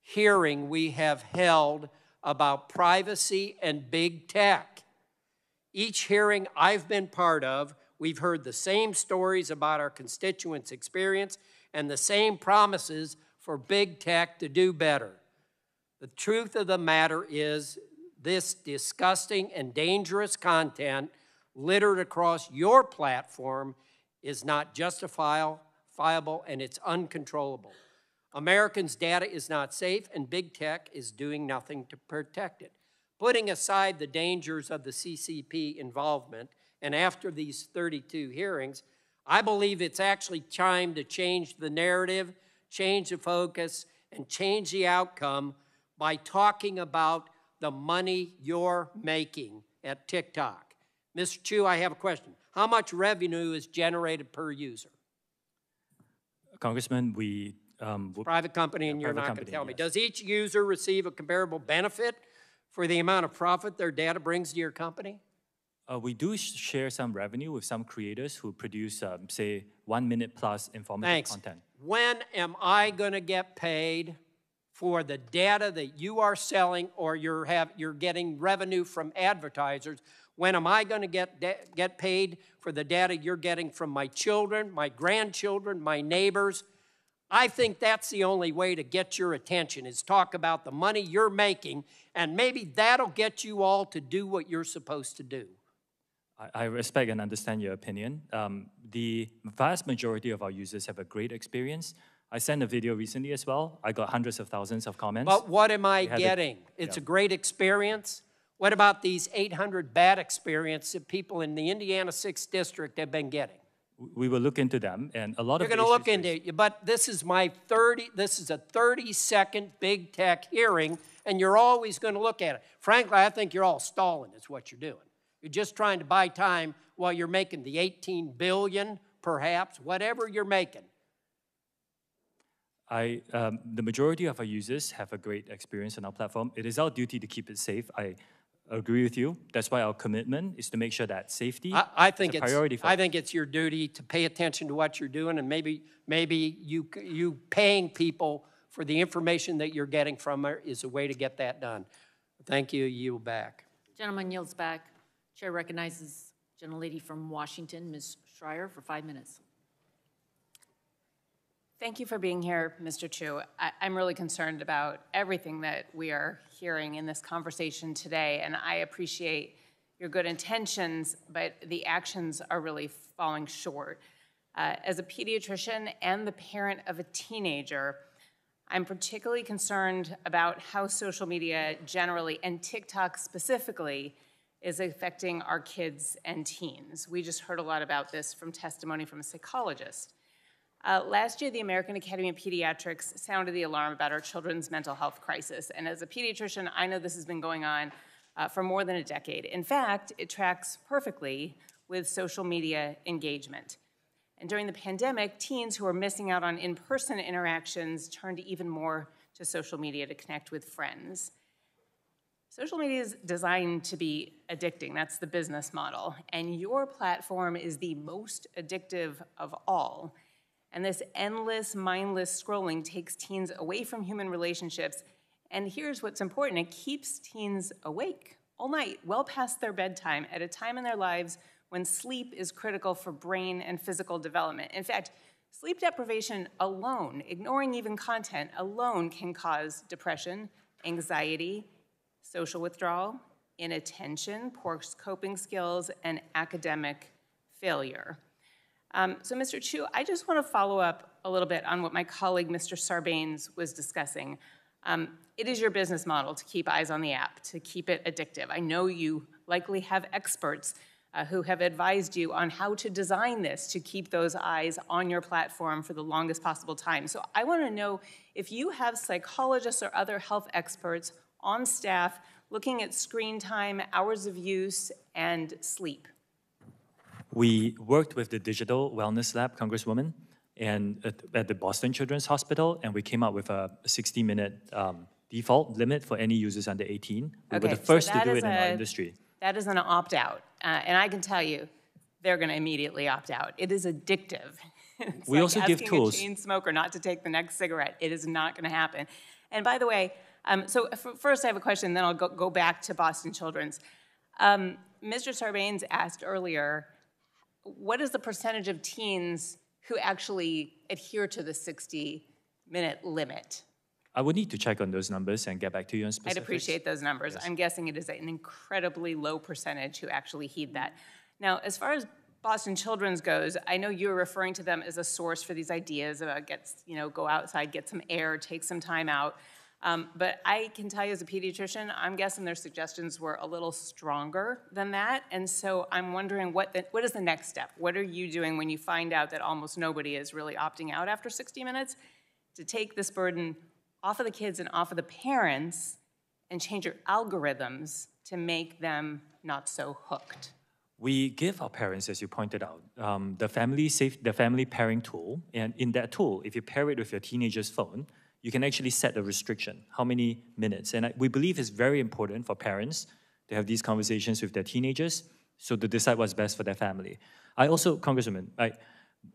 hearing we have held about privacy and big tech. Each hearing I've been part of, we've heard the same stories about our constituents' experience and the same promises for big tech to do better. The truth of the matter is this disgusting and dangerous content littered across your platform is not justifiable, and it's uncontrollable. Americans' data is not safe, and big tech is doing nothing to protect it. Putting aside the dangers of the CCP involvement, and after these 32 hearings, I believe it's actually time to change the narrative, change the focus, and change the outcome by talking about the money you're making at TikTok. Mr. Chu, I have a question. How much revenue is generated per user? Congressman, private company, and you're not going to tell me. Does each user receive a comparable benefit for the amount of profit their data brings to your company? We do share some revenue with some creators who produce, say, 1 minute plus informative content. When am I going to get paid for the data that you are selling, or you're getting revenue from advertisers? When am I going to get paid for the data you're getting from my children, my grandchildren, my neighbors? I think that's the only way to get your attention, is talk about the money you're making, and maybe that'll get you all to do what you're supposed to do. I respect and understand your opinion. The vast majority of our users have a great experience. I sent a video recently as well. I got hundreds of thousands of comments. But what am I getting? It's a great experience. What about these 800 bad experiences that people in the Indiana 6th District have been getting? We will look into them, and a lot You're of going to look into it, but this is a 30-second big tech hearing, and you're always going to look at it. Frankly, I think you're all stalling is what you're doing. You're just trying to buy time while you're making the $18 billion, perhaps, whatever you're making. The majority of our users have a great experience on our platform. It is our duty to keep it safe. I agree with you. That's why our commitment is to make sure that safety is a priority for us. I think it's your duty to pay attention to what you're doing, and maybe you paying people for the information that you're getting from her is a way to get that done. Thank you. Yield back. Gentleman yields back. Chair recognizes gentlelady from Washington, Ms. Schreier, for 5 minutes. Thank you for being here, Mr. Chu. I'm really concerned about everything that we are hearing in this conversation today, and I appreciate your good intentions, but the actions are really falling short. As a pediatrician and the parent of a teenager, I'm particularly concerned about how social media generally, and TikTok specifically, is affecting our kids and teens. We just heard a lot about this from testimony from a psychologist. Last year, the American Academy of Pediatrics sounded the alarm about our children's mental health crisis. And as a pediatrician, I know this has been going on for more than a decade. In fact, it tracks perfectly with social media engagement. And during the pandemic, teens who are missing out on in-person interactions turned even more to social media to connect with friends. Social media is designed to be addicting. That's the business model. And your platform is the most addictive of all. And this endless, mindless scrolling takes teens away from human relationships. And here's what's important. It keeps teens awake all night, well past their bedtime, at a time in their lives when sleep is critical for brain and physical development. In fact, sleep deprivation alone, ignoring even content alone, can cause depression, anxiety, social withdrawal, inattention, poor coping skills, and academic failure. So, Mr. Chu, I just want to follow up a little bit on what my colleague, Mr. Sarbanes, was discussing. It is your business model to keep eyes on the app, to keep it addictive. I know you likely have experts who have advised you on how to design this to keep those eyes on your platform for the longest possible time. So I want to know if you have psychologists or other health experts on staff looking at screen time, hours of use, and sleep. We worked with the Digital Wellness Lab, Congresswoman, and at the Boston Children's Hospital, and we came up with a 60-minute default limit for any users under 18. We were the first to do it in our industry. That is an opt-out, and I can tell you, they're going to immediately opt out. It is addictive. It's we like also give tools. Asking a chain smoker not to take the next cigarette. It is not going to happen. And by the way, so first I have a question, then I'll go back to Boston Children's. Mr. Sarbanes asked earlier, what is the percentage of teens who actually adhere to the 60-minute limit? I would need to check on those numbers and get back to you on specifics. I'd appreciate those numbers. Yes. I'm guessing it is an incredibly low percentage who actually heed that. Now, as far as Boston Children's goes, I know you're referring to them as a source for these ideas about go outside, get some air, take some time out. But I can tell you as a pediatrician, I'm guessing their suggestions were a little stronger than that. And so I'm wondering what is the next step? What are you doing when you find out that almost nobody is really opting out after 60 minutes to take this burden off of the kids and off of the parents and change your algorithms to make them not so hooked? We give our parents, as you pointed out, the family pairing tool. And in that tool, if you pair it with your teenager's phone, you can actually set a restriction, how many minutes. And we believe it's very important for parents to have these conversations with their teenagers so to decide what's best for their family. I also, Congresswoman,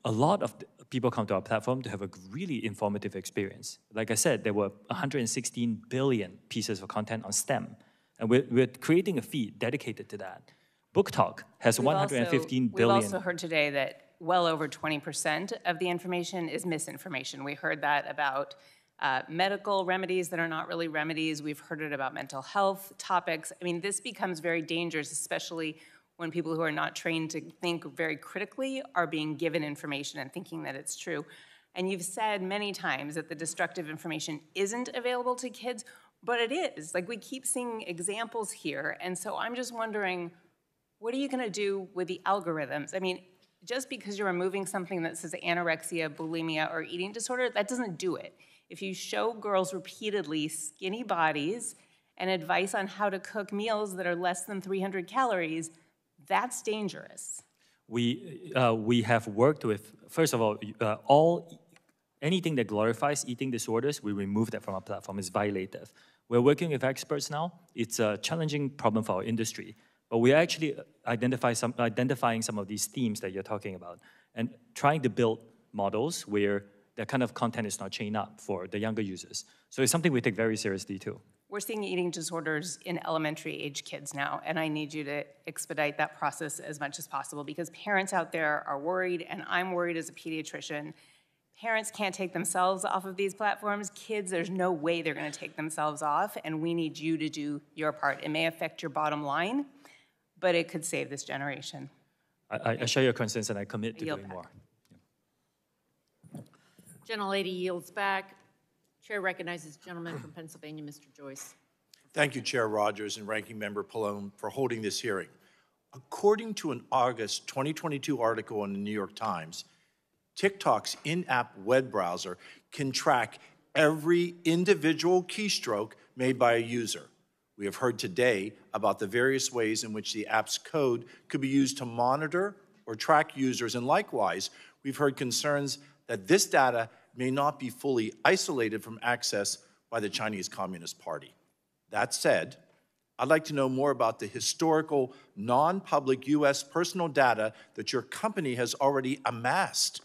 a lot of people come to our platform to have a really informative experience. Like I said, there were 116 billion pieces of content on STEM. And we're creating a feed dedicated to that. Book Talk has 115 billion. We've also heard today that well over 20% of the information is misinformation. We heard that about medical remedies that are not really remedies. We've heard it about mental health topics. I mean, this becomes very dangerous, especially when people who are not trained to think very critically are being given information and thinking that it's true. And you've said many times that the destructive information isn't available to kids, but it is. Like, we keep seeing examples here. And so I'm just wondering, what are you going to do with the algorithms? I mean, just because you're removing something that says anorexia, bulimia, or eating disorder, that doesn't do it. If you show girls repeatedly skinny bodies and advice on how to cook meals that are less than 300 calories, that's dangerous. We have worked with, first of all, anything that glorifies eating disorders, we remove that from our platform. It's violative. We're working with experts now. It's a challenging problem for our industry, but we're actually identifying some of these themes that you're talking about and trying to build models where that kind of content is not chained up for the younger users. So it's something we take very seriously too. We're seeing eating disorders in elementary age kids now, and I need you to expedite that process as much as possible because parents out there are worried, and I'm worried as a pediatrician. Parents can't take themselves off of these platforms. Kids, there's no way they're going to take themselves off, and we need you to do your part. It may affect your bottom line, but it could save this generation. I share your concerns, and I commit to doing more. Gentlelady yields back. Chair recognizes the gentleman from Pennsylvania, Mr. Joyce. Thank you, Chair Rogers and Ranking Member Pallone, for holding this hearing. According to an August 2022 article in the New York Times, TikTok's in-app web browser can track every individual keystroke made by a user. We have heard today about the various ways in which the app's code could be used to monitor or track users, and likewise, we've heard concerns that this data may not be fully isolated from access by the Chinese Communist Party. That said, I'd like to know more about the historical, non-public U.S. personal data that your company has already amassed.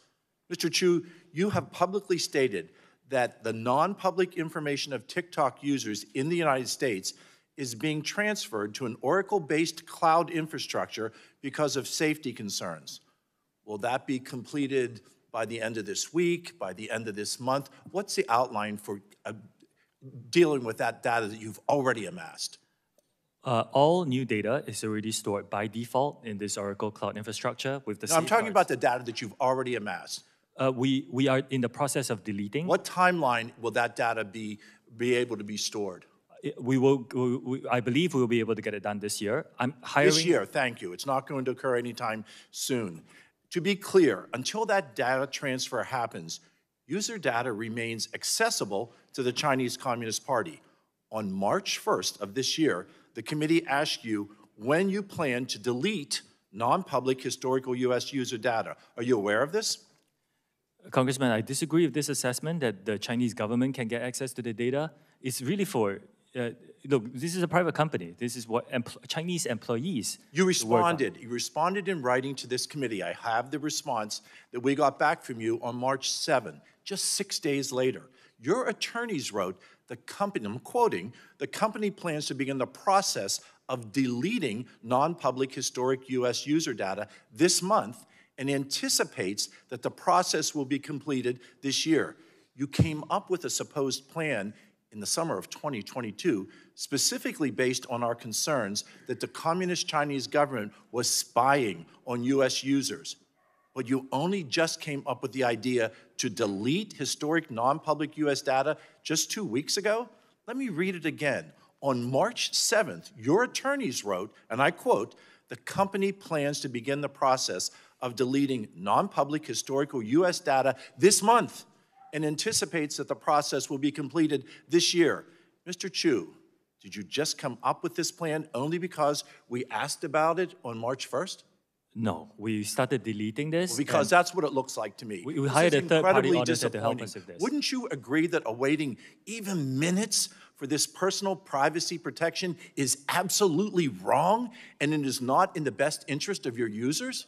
Mr. Chu, you have publicly stated that the non-public information of TikTok users in the United States is being transferred to an Oracle-based cloud infrastructure because of safety concerns. Will that be completed by the end of this week, by the end of this month? What's the outline for dealing with that data that you've already amassed? All new data is already stored by default in this Oracle Cloud infrastructure with the I'm talking about the data that you've already amassed. We are in the process of deleting. What timeline will that data be able to be stored? I believe we will be able to get it done this year. I'm hiring. This year, thank you. It's not going to occur anytime soon. To be clear, until that data transfer happens, user data remains accessible to the Chinese Communist Party. On March 1st of this year, the committee asked you when you plan to delete non-public historical U.S. user data. Are you aware of this? Congressman, I disagree with this assessment that the Chinese government can get access to the data. It's really for, look, this is a private company. This is what Chinese employees You responded. You responded in writing to this committee. I have the response that we got back from you on March 7, just 6 days later. Your attorneys wrote, the company, I'm quoting, the company plans to begin the process of deleting non-public historic U.S. user data this month and anticipates that the process will be completed this year. You came up with a supposed plan in the summer of 2022, specifically based on our concerns that the Communist Chinese government was spying on U.S. users. But you only just came up with the idea to delete historic non-public U.S. data just 2 weeks ago? Let me read it again. On March 7th, your attorneys wrote, and I quote, the company plans to begin the process of deleting non-public historical U.S. data this month and anticipates that the process will be completed this year. Mr. Chu, did you just come up with this plan only because we asked about it on March 1st? No, we started deleting this. Well, because that's what it looks like to me. We hired a third-party auditor to help us with this. Wouldn't you agree that awaiting even minutes for this personal privacy protection is absolutely wrong and it is not in the best interest of your users?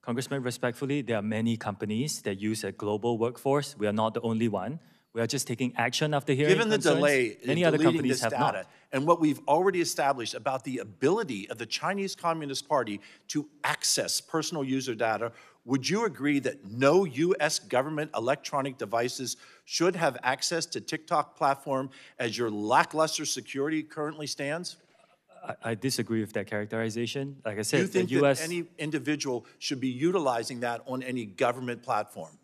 Congressman, respectfully, there are many companies that use a global workforce. We are not the only one. We are just taking action after hearing Given the delay in many other deleting companies this have data not. and what we've already established about the ability of the Chinese Communist Party to access personal user data, would you agree that no U.S. government electronic devices should have access to TikTok platform as your lackluster security currently stands? I disagree with that characterization. Like I said, Do you think the U.S. that any individual should be utilizing that on any government platform?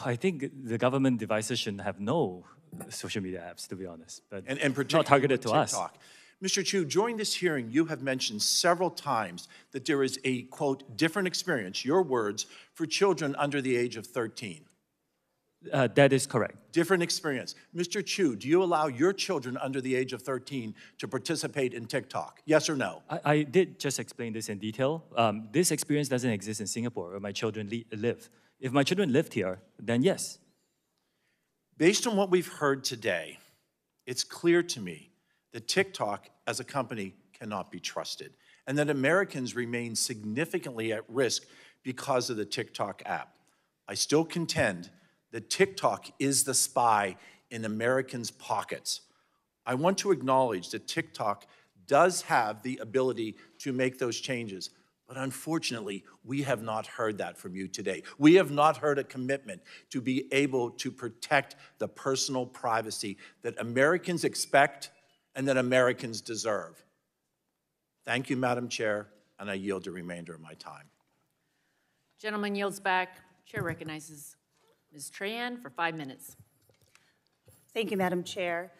I think the government devices shouldn't have no social media apps, to be honest, but and not targeted to us. TikTok. Mr. Chu, during this hearing, you have mentioned several times that there is a, quote, different experience, your words, for children under the age of 13. That is correct. Different experience. Mr. Chu, do you allow your children under the age of 13 to participate in TikTok? Yes or no? I did just explain this in detail. This experience doesn't exist in Singapore where my children live. If my children lived here, then yes. Based on what we've heard today, it's clear to me that TikTok as a company cannot be trusted and that Americans remain significantly at risk because of the TikTok app. I still contend that TikTok is the spy in Americans' pockets. I want to acknowledge that TikTok does have the ability to make those changes, but unfortunately, we have not heard that from you today. We have not heard a commitment to be able to protect the personal privacy that Americans expect and that Americans deserve. Thank you, Madam Chair, and I yield the remainder of my time. Gentleman yields back. Chair recognizes Ms. Tran for 5 minutes. Thank you, Madam Chair.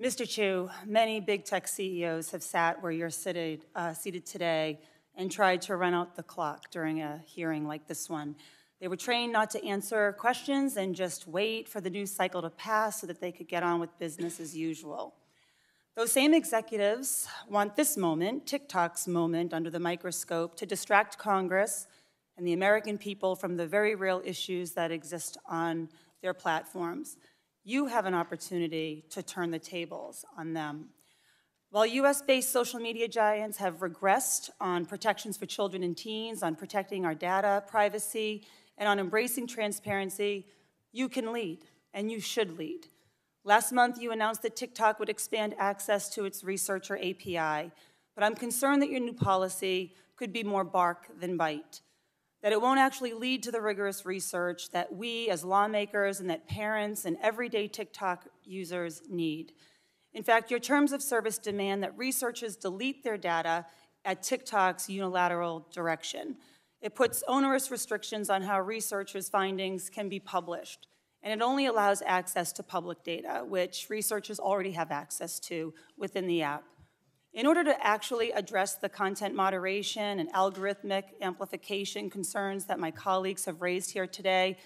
Mr. Chu, many big tech CEOs have sat where you're seated today and tried to run out the clock during a hearing like this one. They were trained not to answer questions and just wait for the news cycle to pass so that they could get on with business as usual. Those same executives want this moment, TikTok's moment under the microscope, to distract Congress and the American people from the very real issues that exist on their platforms. You have an opportunity to turn the tables on them. While US-based social media giants have regressed on protections for children and teens, on protecting our data privacy, and on embracing transparency, you can lead, and you should lead. Last month, you announced that TikTok would expand access to its researcher API, but I'm concerned that your new policy could be more bark than bite, that it won't actually lead to the rigorous research that we as lawmakers and that parents and everyday TikTok users need. In fact, your terms of service demand that researchers delete their data at TikTok's unilateral direction. It puts onerous restrictions on how researchers' findings can be published, and it only allows access to public data, which researchers already have access to within the app. In order to actually address the content moderation and algorithmic amplification concerns that my colleagues have raised here today,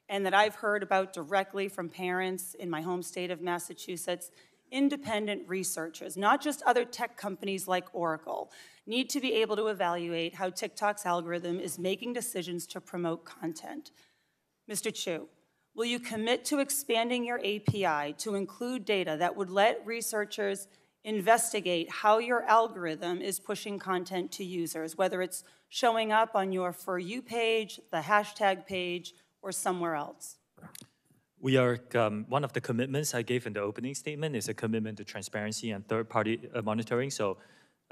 and that I've heard about directly from parents in my home state of Massachusetts, independent researchers, not just other tech companies like Oracle, need to be able to evaluate how TikTok's algorithm is making decisions to promote content. Mr. Chu, will you commit to expanding your API to include data that would let researchers investigate how your algorithm is pushing content to users, whether it's showing up on your For You page, the hashtag page, or somewhere else? We are, one of the commitments I gave in the opening statement is a commitment to transparency and third-party monitoring. So,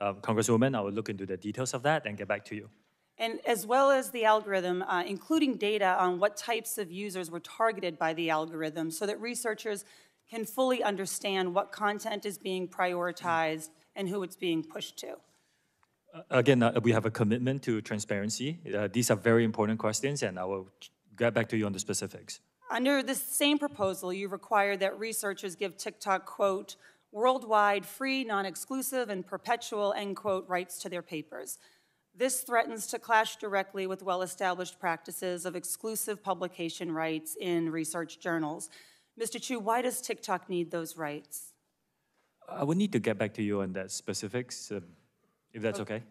Congresswoman, I will look into the details of that and get back to you. And as well as the algorithm, including data on what types of users were targeted by the algorithm so that researchers can fully understand what content is being prioritized and who it's being pushed to. Again, we have a commitment to transparency. These are very important questions, and I will get back to you on the specifics. Under this same proposal, you require that researchers give TikTok, quote, worldwide, free, non-exclusive, and perpetual, end quote, rights to their papers. This threatens to clash directly with well-established practices of exclusive publication rights in research journals. Mr. Chu, why does TikTok need those rights? I would need to get back to you on that specifics, if that's okay.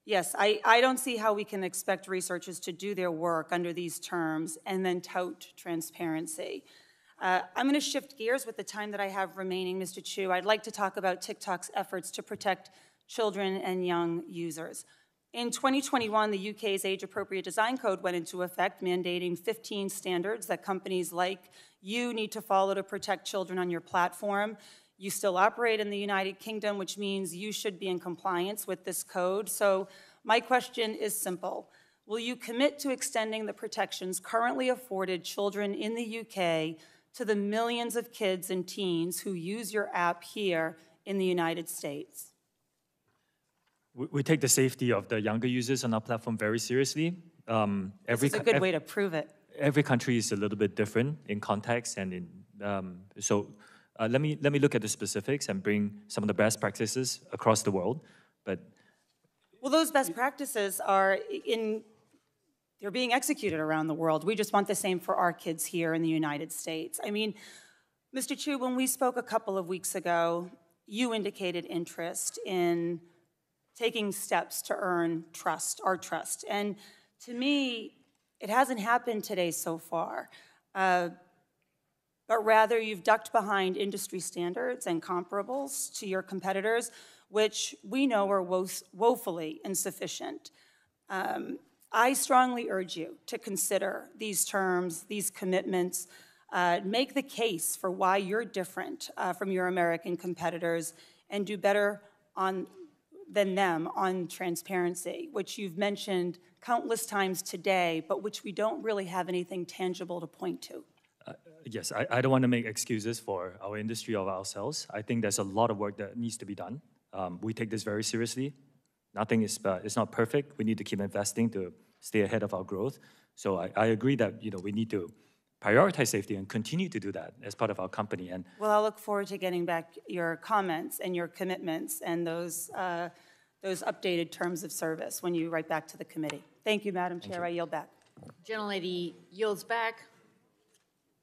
Yes, I don't see how we can expect researchers to do their work under these terms and then tout transparency. I'm going to shift gears with the time that I have remaining, Mr. Chu. I'd like to talk about TikTok's efforts to protect children and young users. In 2021, the UK's Age-Appropriate Design Code went into effect, mandating 15 standards that companies like you need to follow to protect children on your platform. You still operate in the United Kingdom, which means you should be in compliance with this code. So my question is simple. Will you commit to extending the protections currently afforded children in the UK to the millions of kids and teens who use your app here in the United States? We take the safety of the younger users on our platform very seriously. This is a good way to prove it. Every country is a little bit different in context, and in, so Let me look at the specifics and bring some of the best practices across the world. But well, those best practices they're being executed around the world. We just want the same for our kids here in the United States. I mean, Mr. Chu, when we spoke a couple of weeks ago, you indicated interest in taking steps to earn trust, our trust. And to me, it hasn't happened today so far. But rather, you've ducked behind industry standards and comparables to your competitors, which we know are woefully insufficient. I strongly urge you to consider these terms, these commitments, make the case for why you're different from your American competitors and do better than them on transparency, which you've mentioned countless times today, but which we don't really have anything tangible to point to. Yes, I don't want to make excuses for our industry or ourselves. I think there's a lot of work that needs to be done. We take this very seriously. Nothing is not perfect. We need to keep investing to stay ahead of our growth. So I agree that we need to prioritize safety and continue to do that as part of our company. And well, I'll look forward to getting back your comments and your commitments and those updated terms of service when you write back to the committee. Thank you, Madam Chair. I yield back. Gentlelady yields back.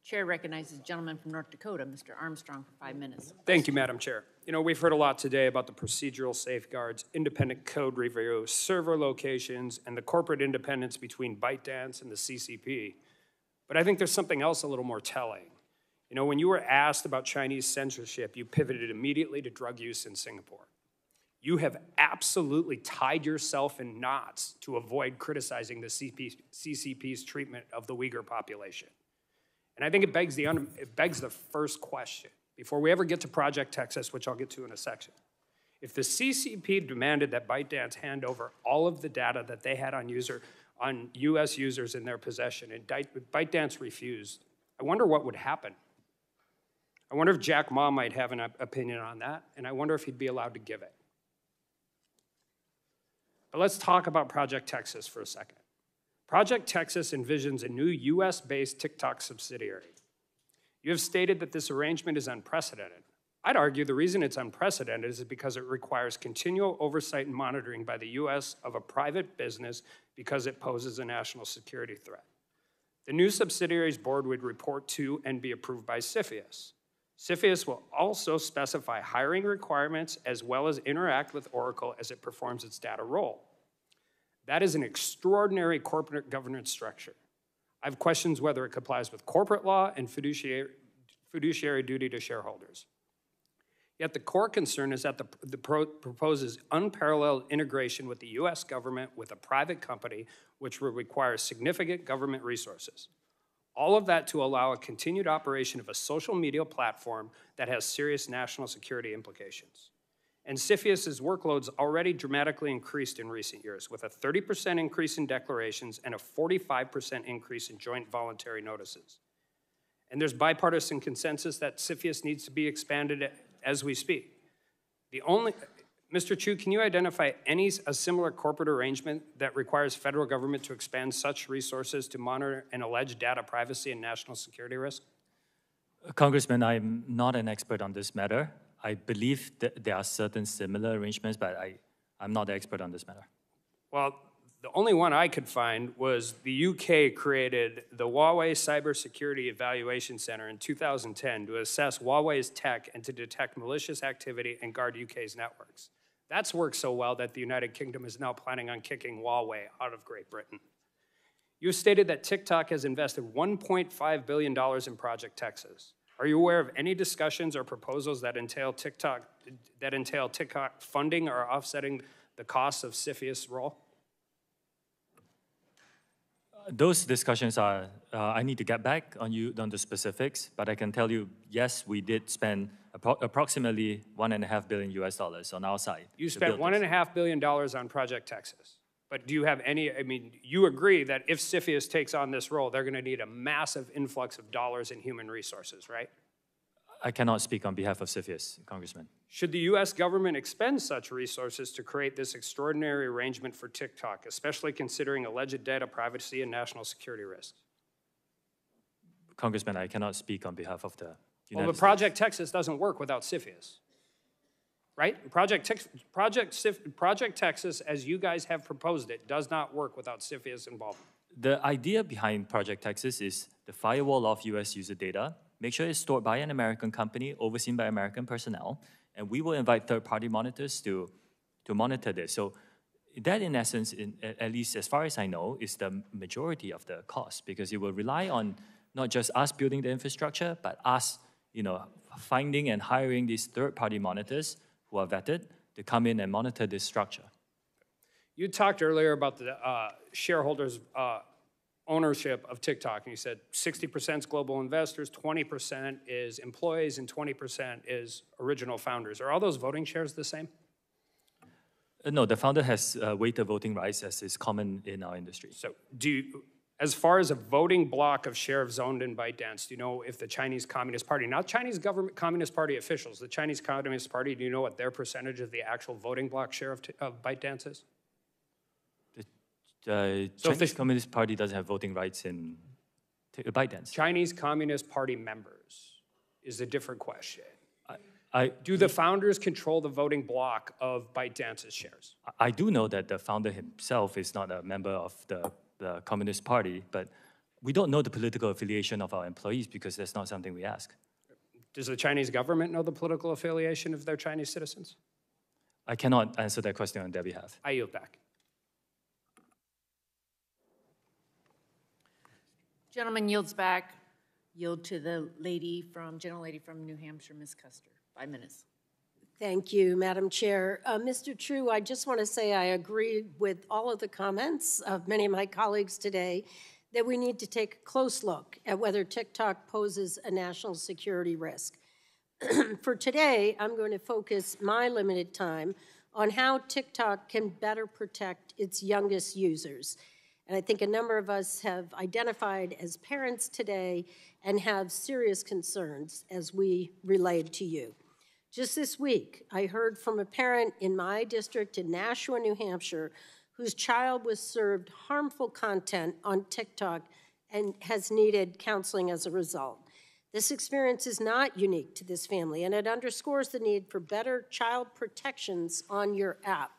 Chair recognizes the gentleman from North Dakota, Mr. Armstrong, for 5 minutes. Thank you, Madam Chair. We've heard a lot today about the procedural safeguards, independent code review, server locations, and the corporate independence between ByteDance and the CCP. But I think there's something else a little more telling. When you were asked about Chinese censorship, you pivoted immediately to drug use in Singapore. You have absolutely tied yourself in knots to avoid criticizing the CCP's treatment of the Uyghur population. And I think it begs the first question, before we ever get to Project Texas, which I'll get to in a section. If the CCP demanded that ByteDance hand over all of the data that they had on US users in their possession, and ByteDance refused, I wonder what would happen. I wonder if Jack Ma might have an opinion on that, and I wonder if he'd be allowed to give it. But let's talk about Project Texas for a second. Project Texas envisions a new US-based TikTok subsidiary. You have stated that this arrangement is unprecedented. I'd argue the reason it's unprecedented is because it requires continual oversight and monitoring by the US of a private business because it poses a national security threat. The new subsidiary's board would report to and be approved by CFIUS. CFIUS will also specify hiring requirements as well as interact with Oracle as it performs its data role. That is an extraordinary corporate governance structure. I have questions whether it complies with corporate law and fiduciary duty to shareholders. Yet the core concern is that the proposes unparalleled integration with the US government with a private company, which will require significant government resources. All of that to allow a continued operation of a social media platform that has serious national security implications. And CFIUS's workloads already dramatically increased in recent years, with a 30% increase in declarations and a 45% increase in joint voluntary notices. And there's bipartisan consensus that CFIUS needs to be expanded as we speak. Mr. Chu, can you identify a similar corporate arrangement that requires federal government to expand such resources to monitor an alleged data privacy and national security risk? Congressman, I'm not an expert on this matter. I believe that there are certain similar arrangements, but I'm not the expert on this matter. Well, the only one I could find was the UK created the Huawei Cybersecurity Evaluation Center in 2010 to assess Huawei's tech and to detect malicious activity and guard UK's networks. That's worked so well that the United Kingdom is now planning on kicking Huawei out of Great Britain. You stated that TikTok has invested $1.5 billion in Project Texas. Are you aware of any discussions or proposals that entail TikTok funding or offsetting the costs of CFIUS' role? Those discussions are, I need to get back on the specifics, but I can tell you, yes, we did spend approximately $1.5 billion on our side. You spent $1.5 billion on Project Texas. But do you have you agree that if CFIUS takes on this role, they're going to need a massive influx of dollars in human resources, right? I cannot speak on behalf of CFIUS, Congressman. Should the U.S. government expend such resources to create this extraordinary arrangement for TikTok, especially considering alleged data privacy and national security risks? Congressman, I cannot speak on behalf of the Well, but Project Texas doesn't work without CFIUS, right? Project Texas, as you guys have proposed it, does not work without CFIUS involvement. The idea behind Project Texas is the firewall of US user data, make sure it's stored by an American company, overseen by American personnel, and we will invite third-party monitors to monitor this. So that, in essence, at least as far as I know, is the majority of the cost, because it will rely on not just us building the infrastructure, but us, finding and hiring these third-party monitors who are vetted to come in and monitor this structure. You talked earlier about the shareholders' ownership of TikTok, and you said 60% is global investors, 20% is employees, and 20% is original founders. Are all those voting shares the same? No, the founder has weighted voting rights, as is common in our industry. So as far as a voting block of share of zoned in ByteDance, do you know if the Chinese Communist Party, not Chinese government Communist Party officials, the Chinese Communist Party, do you know what their percentage of the actual voting block share of ByteDance is? The Chinese Communist Party doesn't have voting rights in ByteDance. Chinese Communist Party members is a different question. Do the founders control the voting block of ByteDance's shares? I do know that the founder himself is not a member of the Communist Party, but we don't know the political affiliation of our employees because that's not something we ask. Does the Chinese government know the political affiliation of their Chinese citizens? I cannot answer that question on their behalf. I yield back. Gentleman yields back. Yield to the gentle lady from New Hampshire, Ms. Custer. 5 minutes. Thank you, Madam Chair. Mr. Chu, I just want to say I agree with all of the comments of many of my colleagues today that we need to take a close look at whether TikTok poses a national security risk. For today, I'm going to focus my limited time on how TikTok can better protect its youngest users. And I think a number of us have identified as parents today and have serious concerns as we relayed to you. Just this week, I heard from a parent in my district in Nashua, New Hampshire, whose child was served harmful content on TikTok and has needed counseling as a result. This experience is not unique to this family, and it underscores the need for better child protections on your app.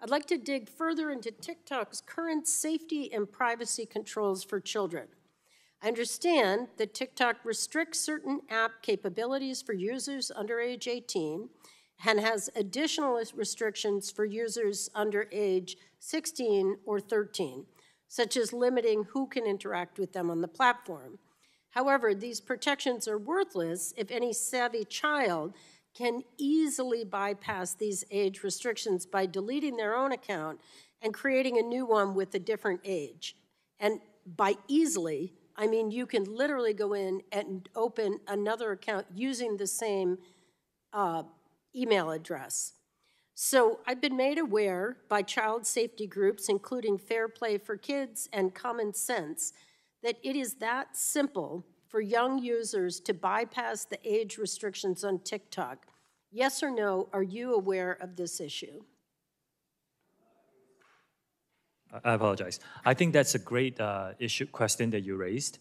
I'd like to dig further into TikTok's current safety and privacy controls for children. I understand that TikTok restricts certain app capabilities for users under age 18 and has additional restrictions for users under age 16 or 13, such as limiting who can interact with them on the platform. However, these protections are worthless if any savvy child can easily bypass these age restrictions by deleting their own account and creating a new one with a different age. And by easily, I mean you can literally go in and open another account using the same email address. So I've been made aware by child safety groups, including Fair Play for Kids and Common Sense, that it is that simple for young users to bypass the age restrictions on TikTok. Yes or no, are you aware of this issue? I apologize. I think that's a great question that you raised.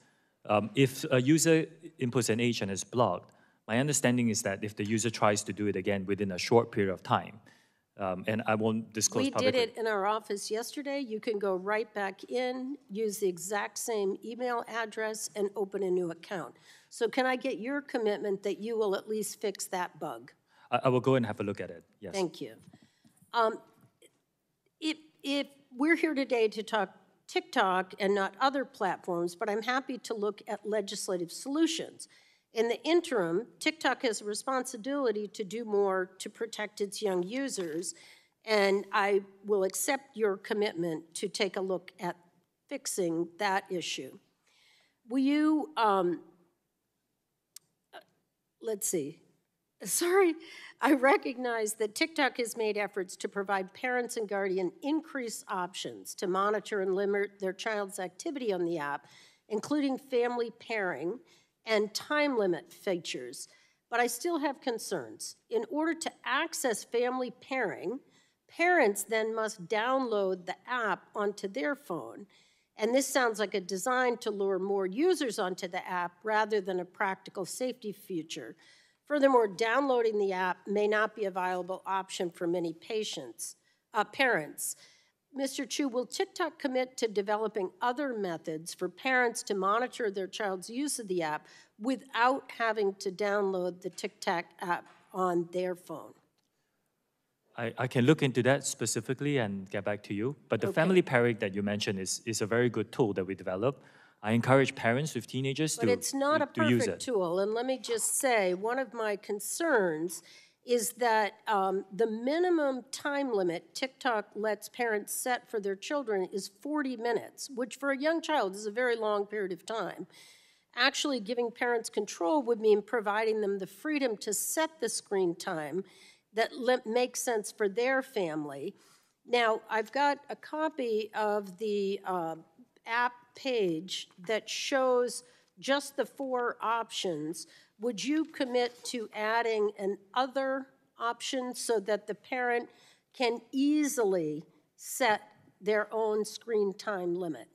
If a user inputs an age and is blocked, my understanding is that if the user tries to do it again within a short period of time, and I won't disclose publicly. We did it in our office yesterday. You can go right back in, use the exact same email address, and open a new account. So can I get your commitment that you will at least fix that bug? I will go and have a look at it, yes. Thank you. If we're here today to talk TikTok and not other platforms, but I'm happy to look at legislative solutions. In the interim, TikTok has a responsibility to do more to protect its young users, and I will accept your commitment to take a look at fixing that issue. Will you, let's see. Sorry, I recognize that TikTok has made efforts to provide parents and guardians increased options to monitor and limit their child's activity on the app, including family pairing and time limit features. But I still have concerns. In order to access family pairing, parents then must download the app onto their phone. And this sounds like a design to lure more users onto the app rather than a practical safety feature. Furthermore, downloading the app may not be a viable option for many parents. Mr. Chu, will TikTok commit to developing other methods for parents to monitor their child's use of the app without having to download the TikTok app on their phone? I can look into that specifically and get back to you. But the family pairing that you mentioned is a very good tool that we developed. I encourage parents with teenagers But it's not a to use perfect it. tool. And let me just say, one of my concerns is that the minimum time limit TikTok lets parents set for their children is 40 minutes, which for a young child is a very long period of time. Actually, giving parents control would mean providing them the freedom to set the screen time that makes sense for their family. Now, I've got a copy of the app page that shows just the 4 options. Would you commit to adding an other option so that the parent can easily set their own screen time limit?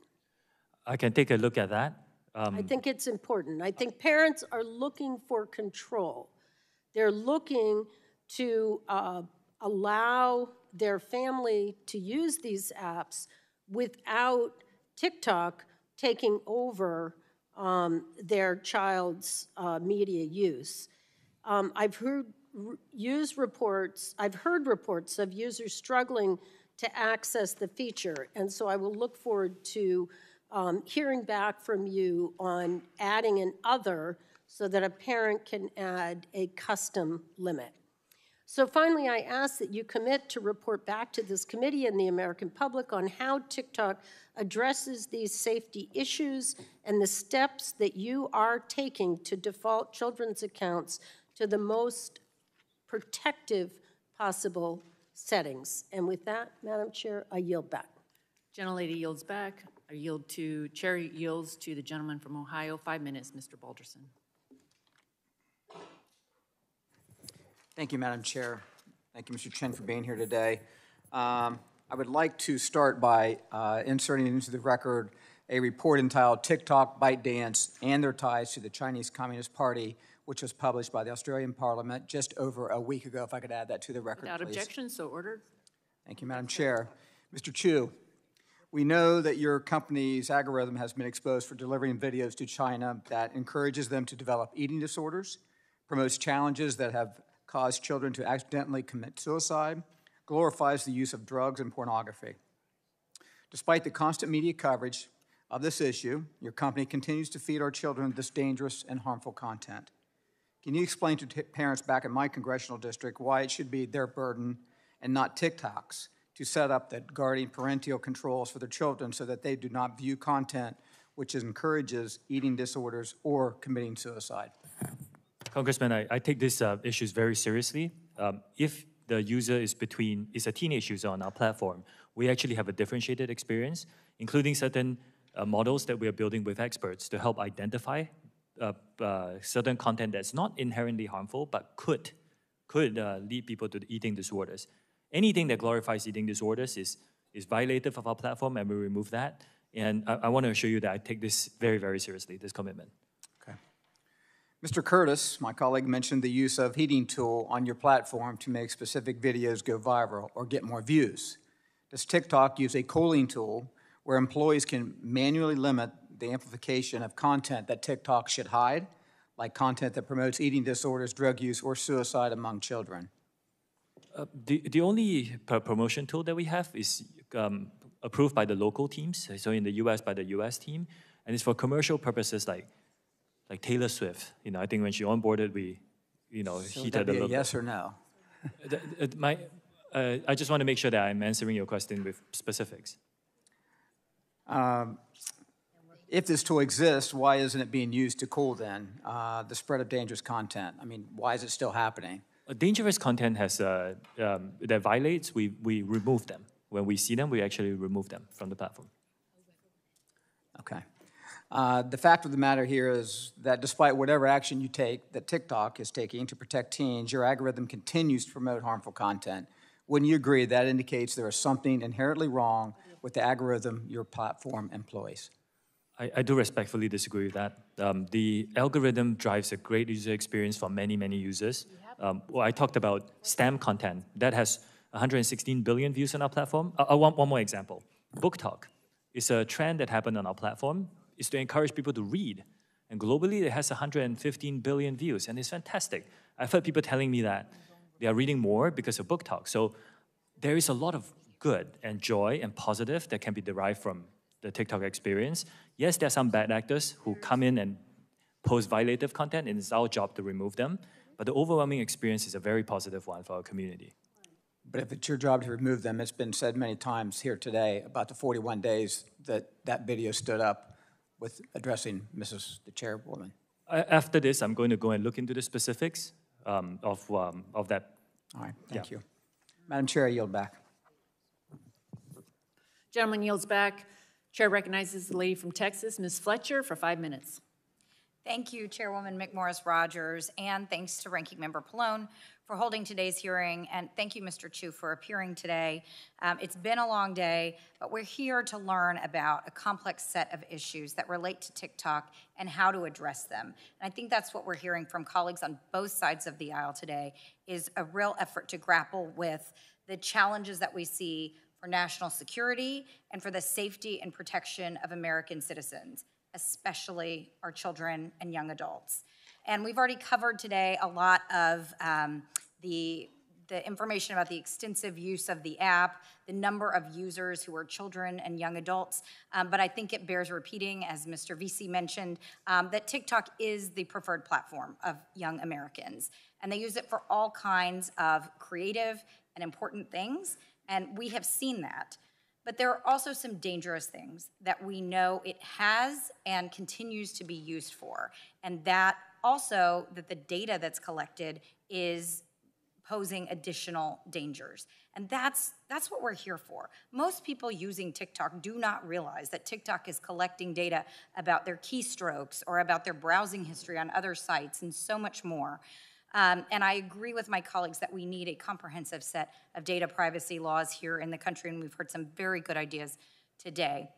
I can take a look at that. I think it's important. I think parents are looking for control. They're looking to allow their family to use these apps without TikTok taking over their child's media use. I've heard reports of users struggling to access the feature, and so I will look forward to hearing back from you on adding an other so that a parent can add a custom limit. So finally, I ask that you commit to report back to this committee and the American public on how TikTok addresses these safety issues and the steps that you are taking to default children's accounts to the most protective possible settings. And with that, Madam Chair, I yield back. Gentlelady yields back. Chair yields to the gentleman from Ohio. 5 minutes, Mr. Balderson. Thank you, Madam Chair. Thank you, Mr. Chen, for being here today. I would like to start by inserting into the record a report entitled TikTok, ByteDance, and Their Ties to the Chinese Communist Party, which was published by the Australian Parliament just over a week ago. If I could add that to the record, Without please. objection, so ordered. Thank you, Madam Chair. Mr. Chu, we know that your company's algorithm has been exposed for delivering videos to China that encourages them to develop eating disorders, promotes challenges that have caused children to accidentally commit suicide, glorifies the use of drugs and pornography. Despite the constant media coverage of this issue, your company continues to feed our children this dangerous and harmful content. Can you explain to parents back in my congressional district why it should be their burden and not TikTok's to set up the guardian parental controls for their children so that they do not view content which encourages eating disorders or committing suicide? Congressman, I take these issues very seriously. If the user is a teenage user on our platform, we actually have a differentiated experience, including certain models that we are building with experts to help identify certain content that's not inherently harmful, but could lead people to eating disorders. Anything that glorifies eating disorders is violative of our platform, and we remove that. And I want to assure you that I take this very, very seriously, this commitment. Mr. Curtis, my colleague, mentioned the use of heating tool on your platform to make specific videos go viral or get more views. Does TikTok use a cooling tool where employees can manually limit the amplification of content that TikTok should hide, like content that promotes eating disorders, drug use, or suicide among children? The only promotion tool that we have is approved by the local teams, so in the US by the US team, and it's for commercial purposes like Taylor Swift. I think when she onboarded, we, So heated that'd a be little. a yes or no? I just want to make sure that I'm answering your question with specifics. If this tool exists, why isn't it being used to cool then the spread of dangerous content? I mean, why is it still happening? Dangerous content has that violates, we remove them. When we see them, we actually remove them from the platform. Okay. The fact of the matter here is that despite whatever action you take, that TikTok is taking to protect teens, your algorithm continues to promote harmful content, Wouldn't you agree that indicates there is something inherently wrong with the algorithm your platform employs? I do respectfully disagree with that. The algorithm drives a great user experience for many, many users. Well, I talked about STEM content. That has 116 billion views on our platform. One more example. Book Talk is a trend that happened on our platform. It's to encourage people to read. And globally, it has 115 billion views, and it's fantastic. I've heard people telling me that they are reading more because of Book Talk. So there is a lot of good and joy and positive that can be derived from the TikTok experience. Yes, there are some bad actors who come in and post violative content, and it's our job to remove them. But the overwhelming experience is a very positive one for our community. But if it's your job to remove them, it's been said many times here today about the 41 days that video stood up with addressing the chairwoman. After this, I'm going to go and look into the specifics of that. All right, thank you. Madam Chair, I yield back. Gentleman yields back. Chair recognizes the lady from Texas, Ms. Fletcher, for 5 minutes. Thank you, Chairwoman McMorris-Rogers, and thanks to Ranking Member Pallone for holding today's hearing, and thank you, Mr. Chu, for appearing today. It's been a long day, but we're here to learn about a complex set of issues that relate to TikTok and how to address them. And I think that's what we're hearing from colleagues on both sides of the aisle today, is a real effort to grapple with the challenges that we see for national security and for the safety and protection of American citizens, especially our children and young adults. And we've already covered today a lot of the information about the extensive use of the app, the number of users who are children and young adults, but I think it bears repeating, as Mr. Vesey mentioned, that TikTok is the preferred platform of young Americans. And they use it for all kinds of creative and important things, and we have seen that. But there are also some dangerous things that we know it has and continues to be used for. And that also, that the data that's collected is posing additional dangers. And that's what we're here for. Most people using TikTok do not realize that TikTok is collecting data about their keystrokes or about their browsing history on other sites and so much more. And I agree with my colleagues that we need a comprehensive set of data privacy laws here in the country, and we've heard some very good ideas today.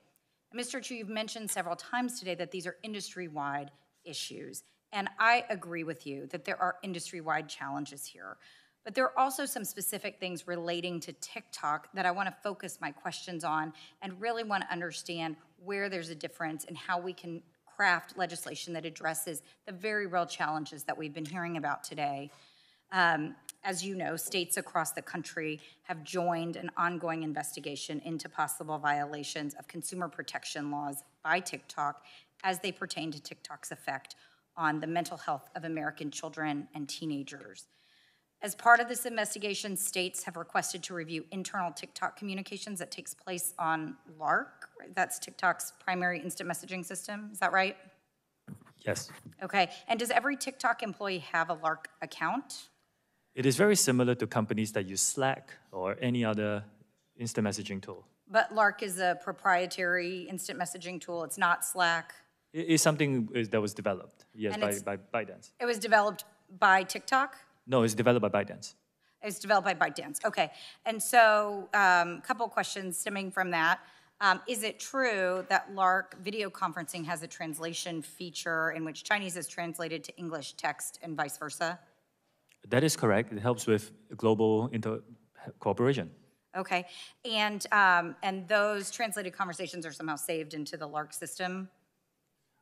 And Mr. Chu, you've mentioned several times today that these are industry-wide issues, and I agree with you that there are industry-wide challenges here. But there are also some specific things relating to TikTok that I want to focus my questions on and really want to understand where there's a difference and how we can craft legislation that addresses the very real challenges that we've been hearing about today. As you know, states across the country have joined an ongoing investigation into possible violations of consumer protection laws by TikTok as they pertain to TikTok's effect on the mental health of American children and teenagers. As part of this investigation, states have requested to review internal TikTok communications that takes place on LARC. That's TikTok's primary instant messaging system. Is that right? Yes. Okay. And does every TikTok employee have a LARC account? It is very similar to companies that use Slack or any other instant messaging tool. But LARC is a proprietary instant messaging tool. It's not Slack. It's something that was developed, yes, by ByteDance. It was developed by TikTok? No, it's developed by ByteDance. It's developed by ByteDance. Okay. And so a couple questions stemming from that. Is it true that LARC video conferencing has a translation feature in which Chinese is translated to English text and vice versa? That is correct. It helps with global cooperation. Okay. And those translated conversations are somehow saved into the LARC system?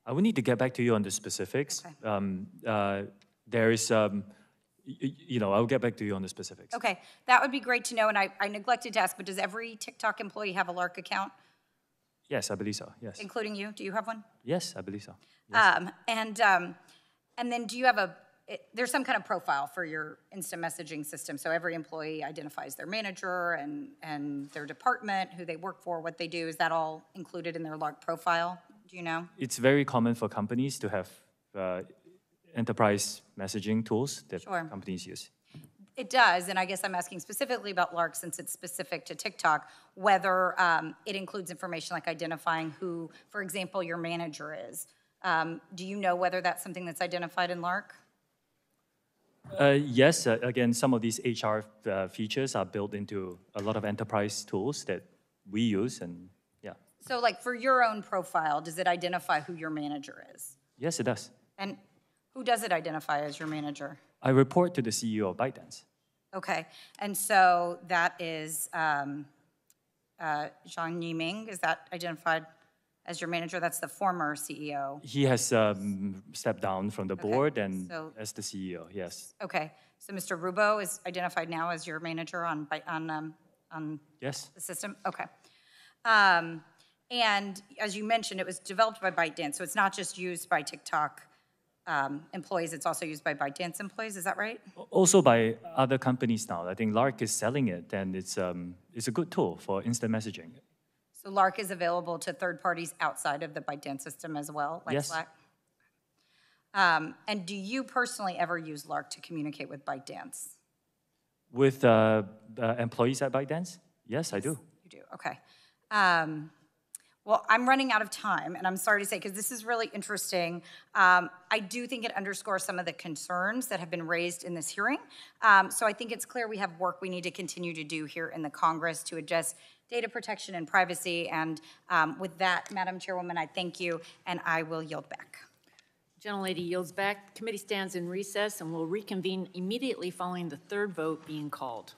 I will need to get back to you on the specifics. Okay. There is, I'll get back to you on the specifics. Okay, that would be great to know. And I neglected to ask, but does every TikTok employee have a LARC account? Yes, I believe so, yes. Including you? Do you have one? Yes, I believe so. Yes. And then do you have there's some kind of profile for your instant messaging system, so every employee identifies their manager and their department, who they work for, what they do. Is that all included in their LARC profile? Do you know? It's very common for companies to have enterprise messaging tools that companies use. It does, and I guess I'm asking specifically about LARC since it's specific to TikTok, whether it includes information like identifying who, for example, your manager is. Do you know whether that's something that's identified in LARC? Yes, again, some of these HR features are built into a lot of enterprise tools that we use, and yeah. So like for your own profile, does it identify who your manager is? Yes, it does. And who does it identify as your manager? I report to the CEO of ByteDance. Okay, and so that is Zhang Yiming, is that identified as your manager? That's the former CEO. He has stepped down from the board and so- as the CEO, yes. Okay, so Mr. Rubo is identified now as your manager on Yes. the system? Okay. And as you mentioned, it was developed by ByteDance, so it's not just used by TikTok employees, it's also used by ByteDance employees, is that right? Also by other companies now. I think Lark is selling it, and it's a good tool for instant messaging. So Lark is available to third parties outside of the ByteDance system as well, like Yes. Slack? And do you personally ever use Lark to communicate with ByteDance? With employees at ByteDance? Yes, I do. You do, okay. Well, I'm running out of time, and I'm sorry to say, because this is really interesting. I do think it underscores some of the concerns that have been raised in this hearing. So I think it's clear we have work we need to continue to do here in the Congress to address data protection and privacy. And with that, Madam Chairwoman, I thank you, and I will yield back. Gentlelady yields back. Committee stands in recess and will reconvene immediately following the third vote being called.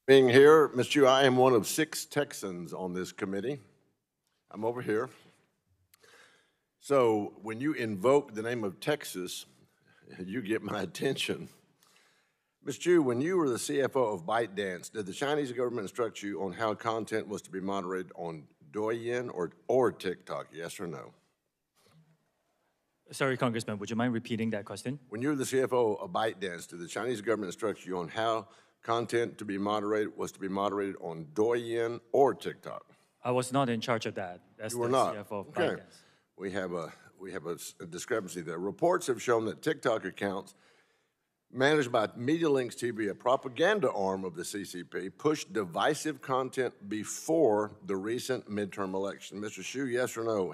Being here, Ms. Chu, I am one of 6 Texans on this committee. I'm over here. So when you invoke the name of Texas, you get my attention. Ms. Chu, when you were the CFO of ByteDance, did the Chinese government instruct you on how content was to be moderated on Douyin or TikTok, yes or no? Sorry, Congressman, would you mind repeating that question? When you were the CFO of ByteDance, did the Chinese government instruct you on how content to be moderated was to be moderated on Douyin or TikTok? I was not in charge of that. That's You were the not. CFO of Okay. ByteDance. We have a discrepancy there. Reports have shown that TikTok accounts managed by Media Links TV, a propaganda arm of the CCP, pushed divisive content before the recent midterm election. Mr. Hsu, yes or no,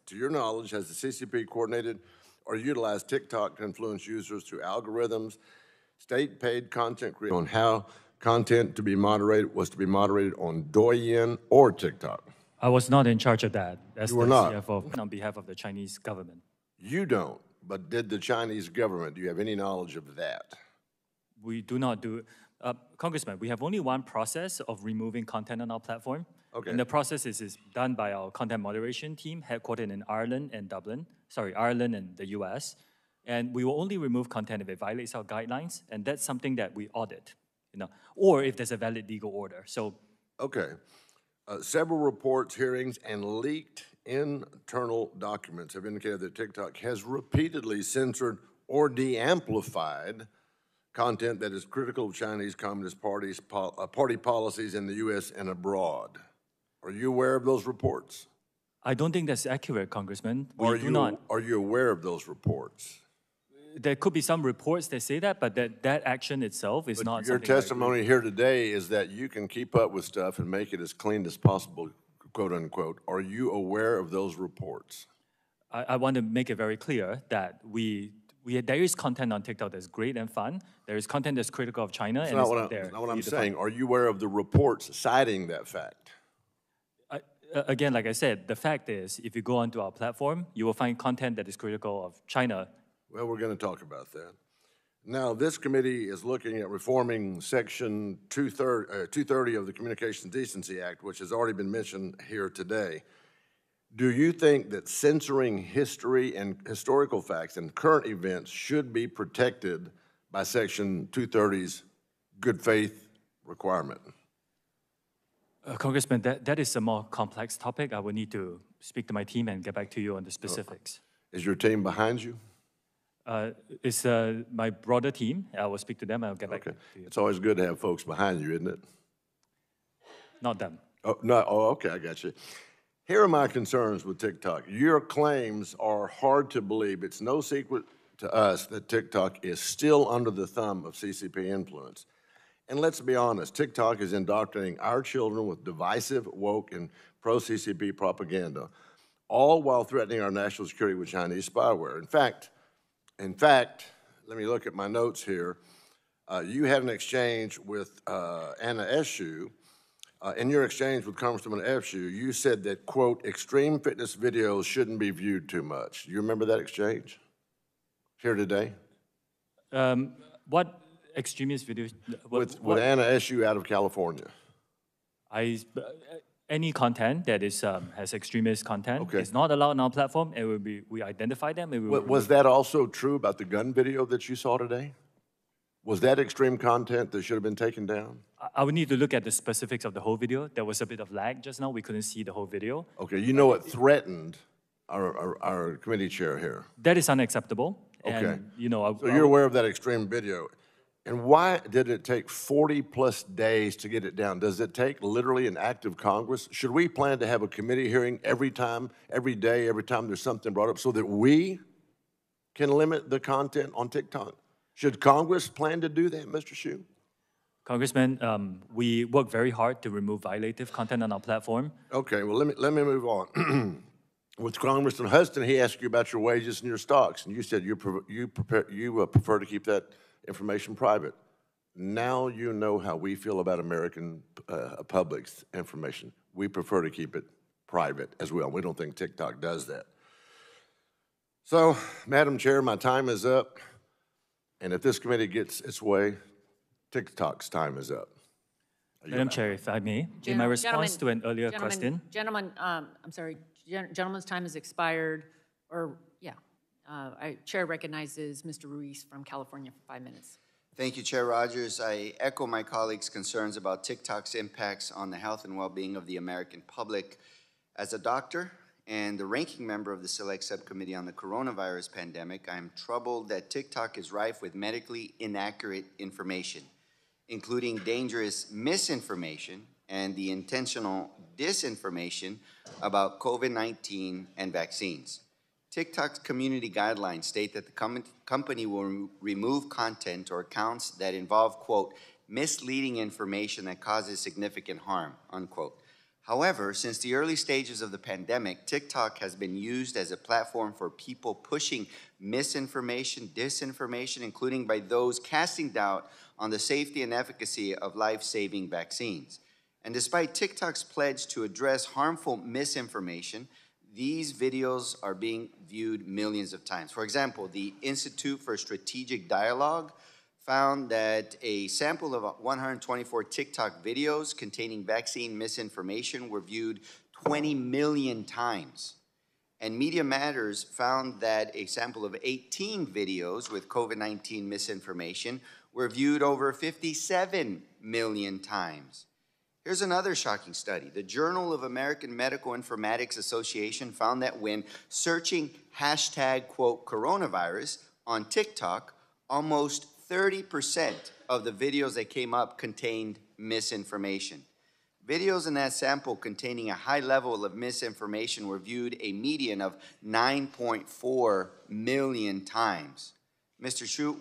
to your knowledge, has the CCP coordinated or utilized TikTok to influence users through algorithms, state-paid content creation on how content to be moderated was to be moderated on Douyin or TikTok? I was not in charge of that. That's You were the not. CFO on behalf of the Chinese government. You don't, but did the Chinese government, do you have any knowledge of that? We do not do, Congressman, we have only one process of removing content on our platform. Okay. And the process is done by our content moderation team, headquartered in Ireland and Ireland and the US. And we will only remove content if it violates our guidelines, and that's something that we audit, or if there's a valid legal order. So, okay. Several reports, hearings, and leaked internal documents have indicated that TikTok has repeatedly censored or de-amplified content that is critical of Chinese Communist Party policies in the U.S. and abroad. Are you aware of those reports? I don't think that's accurate, Congressman. Are you aware of those reports? There could be some reports that say that, but that action itself is not Your something testimony here today is that you can keep up with stuff and make it as clean as possible, quote unquote. Are you aware of those reports? I want to make it very clear that there is content on TikTok that's great and fun. There is content that's critical of China. That's and not it's what, not there. not what I'm saying. Are you aware of the reports citing that fact? Again, like I said, the fact is, if you go onto our platform, you will find content that is critical of China. Well, we're going to talk about that. Now, this committee is looking at reforming Section 230 of the Communications Decency Act, which has already been mentioned here today. Do you think that censoring history and historical facts and current events should be protected by Section 230's good faith requirement? Congressman, that is a more complex topic. I will need to speak to my team and get back to you on the specifics. Is your team behind you? It's my broader team. I will speak to them and I'll get back to you. It's always good to have folks behind you, isn't it? Not them. Oh, no. Oh, okay, I got you. Here are my concerns with TikTok. Your claims are hard to believe. It's no secret to us that TikTok is still under the thumb of CCP influence. And let's be honest, TikTok is indoctrinating our children with divisive, woke, and pro-CCP propaganda, all while threatening our national security with Chinese spyware. In fact, let me look at my notes here. You had an exchange with Anna Eshu. In your exchange with Congresswoman Eshu, you said that, quote, extreme fitness videos shouldn't be viewed too much. Do you remember that exchange here today? What extremist videos? With Anna Eshu out of California. Any content that is has extremist content is not allowed on our platform, and we identify them. And Was that also true about the gun video that you saw today? Was that extreme content that should have been taken down? I would need to look at the specifics of the whole video. There was a bit of lag just now. We couldn't see the whole video. Okay, you know it threatened our committee chair here. That is unacceptable. Okay. And, so you're aware of that extreme video. And why did it take 40-plus days to get it down? Does it take literally an act of Congress? Should we plan to have a committee hearing every day, every time there's something brought up so that we can limit the content on TikTok? Should Congress plan to do that, Mr. Hsu? Congressman, we work very hard to remove violative content on our platform. Okay, well, let me move on. With Congressman Huston, he asked you about your wages and your stocks, and you said you prefer to keep that information private. Now you know how we feel about American public's information. We prefer to keep it private as well. We don't think TikTok does that. So, Madam Chair, my time is up. And if this committee gets its way, TikTok's time is up. Madam Chair, if I may, in my response to an earlier question. Gentlemen, I'm sorry, gentleman's time has expired, Chair recognizes Mr. Ruiz from California for 5 minutes. Thank you, Chair Rogers. I echo my colleagues' concerns about TikTok's impacts on the health and well-being of the American public. As a doctor and the ranking member of the Select Subcommittee on the Coronavirus Pandemic, I am troubled that TikTok is rife with medically inaccurate information, including dangerous misinformation and the intentional disinformation about COVID-19 and vaccines. TikTok's community guidelines state that the company will remove content or accounts that involve, quote, misleading information that causes significant harm, unquote. However, since the early stages of the pandemic, TikTok has been used as a platform for people pushing misinformation, disinformation, including by those casting doubt on the safety and efficacy of life-saving vaccines. And despite TikTok's pledge to address harmful misinformation, these videos are being viewed millions of times. For example, the Institute for Strategic Dialogue found that a sample of 124 TikTok videos containing vaccine misinformation were viewed 20 million times. And Media Matters found that a sample of 18 videos with COVID-19 misinformation were viewed over 57 million times. Here's another shocking study. The Journal of American Medical Informatics Association found that when searching hashtag, quote, coronavirus on TikTok, almost 30% of the videos that came up contained misinformation. Videos in that sample containing a high level of misinformation were viewed a median of 9.4 million times. Mr. Chu,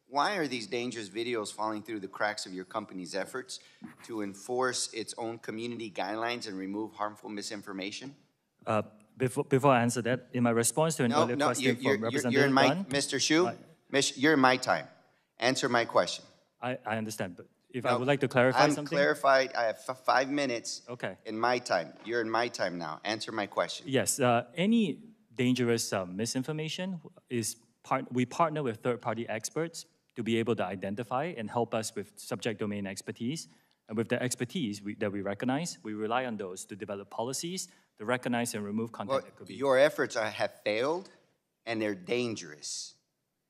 why are these dangerous videos falling through the cracks of your company's efforts to enforce its own community guidelines and remove harmful misinformation? Before I answer that, in my response to an earlier question from Representative Dunn, Mr. Chu, you're in my time. Answer my question. I understand, but if I would like to clarify something. Clarified. I have 5 minutes. Okay. In my time. You're in my time now. Answer my question. Yes. Any dangerous misinformation we partner with third-party experts to be able to identify and help us with subject domain expertise. And with the expertise that we recognize, we rely on those to develop policies to recognize and remove content that could be. Your efforts have failed, and they're dangerous,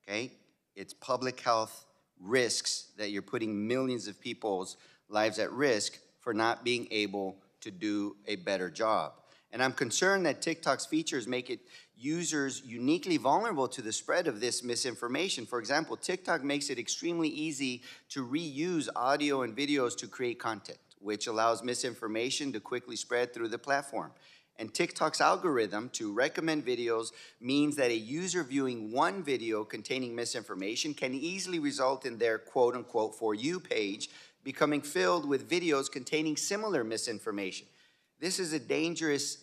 okay? It's public health risks that you're putting millions of people's lives at risk for not being able to do a better job. And I'm concerned that TikTok's features make it users uniquely vulnerable to the spread of this misinformation. For example, TikTok makes it extremely easy to reuse audio and videos to create content, which allows misinformation to quickly spread through the platform. And TikTok's algorithm to recommend videos means that a user viewing one video containing misinformation can easily result in their quote-unquote For You page becoming filled with videos containing similar misinformation. This is a dangerous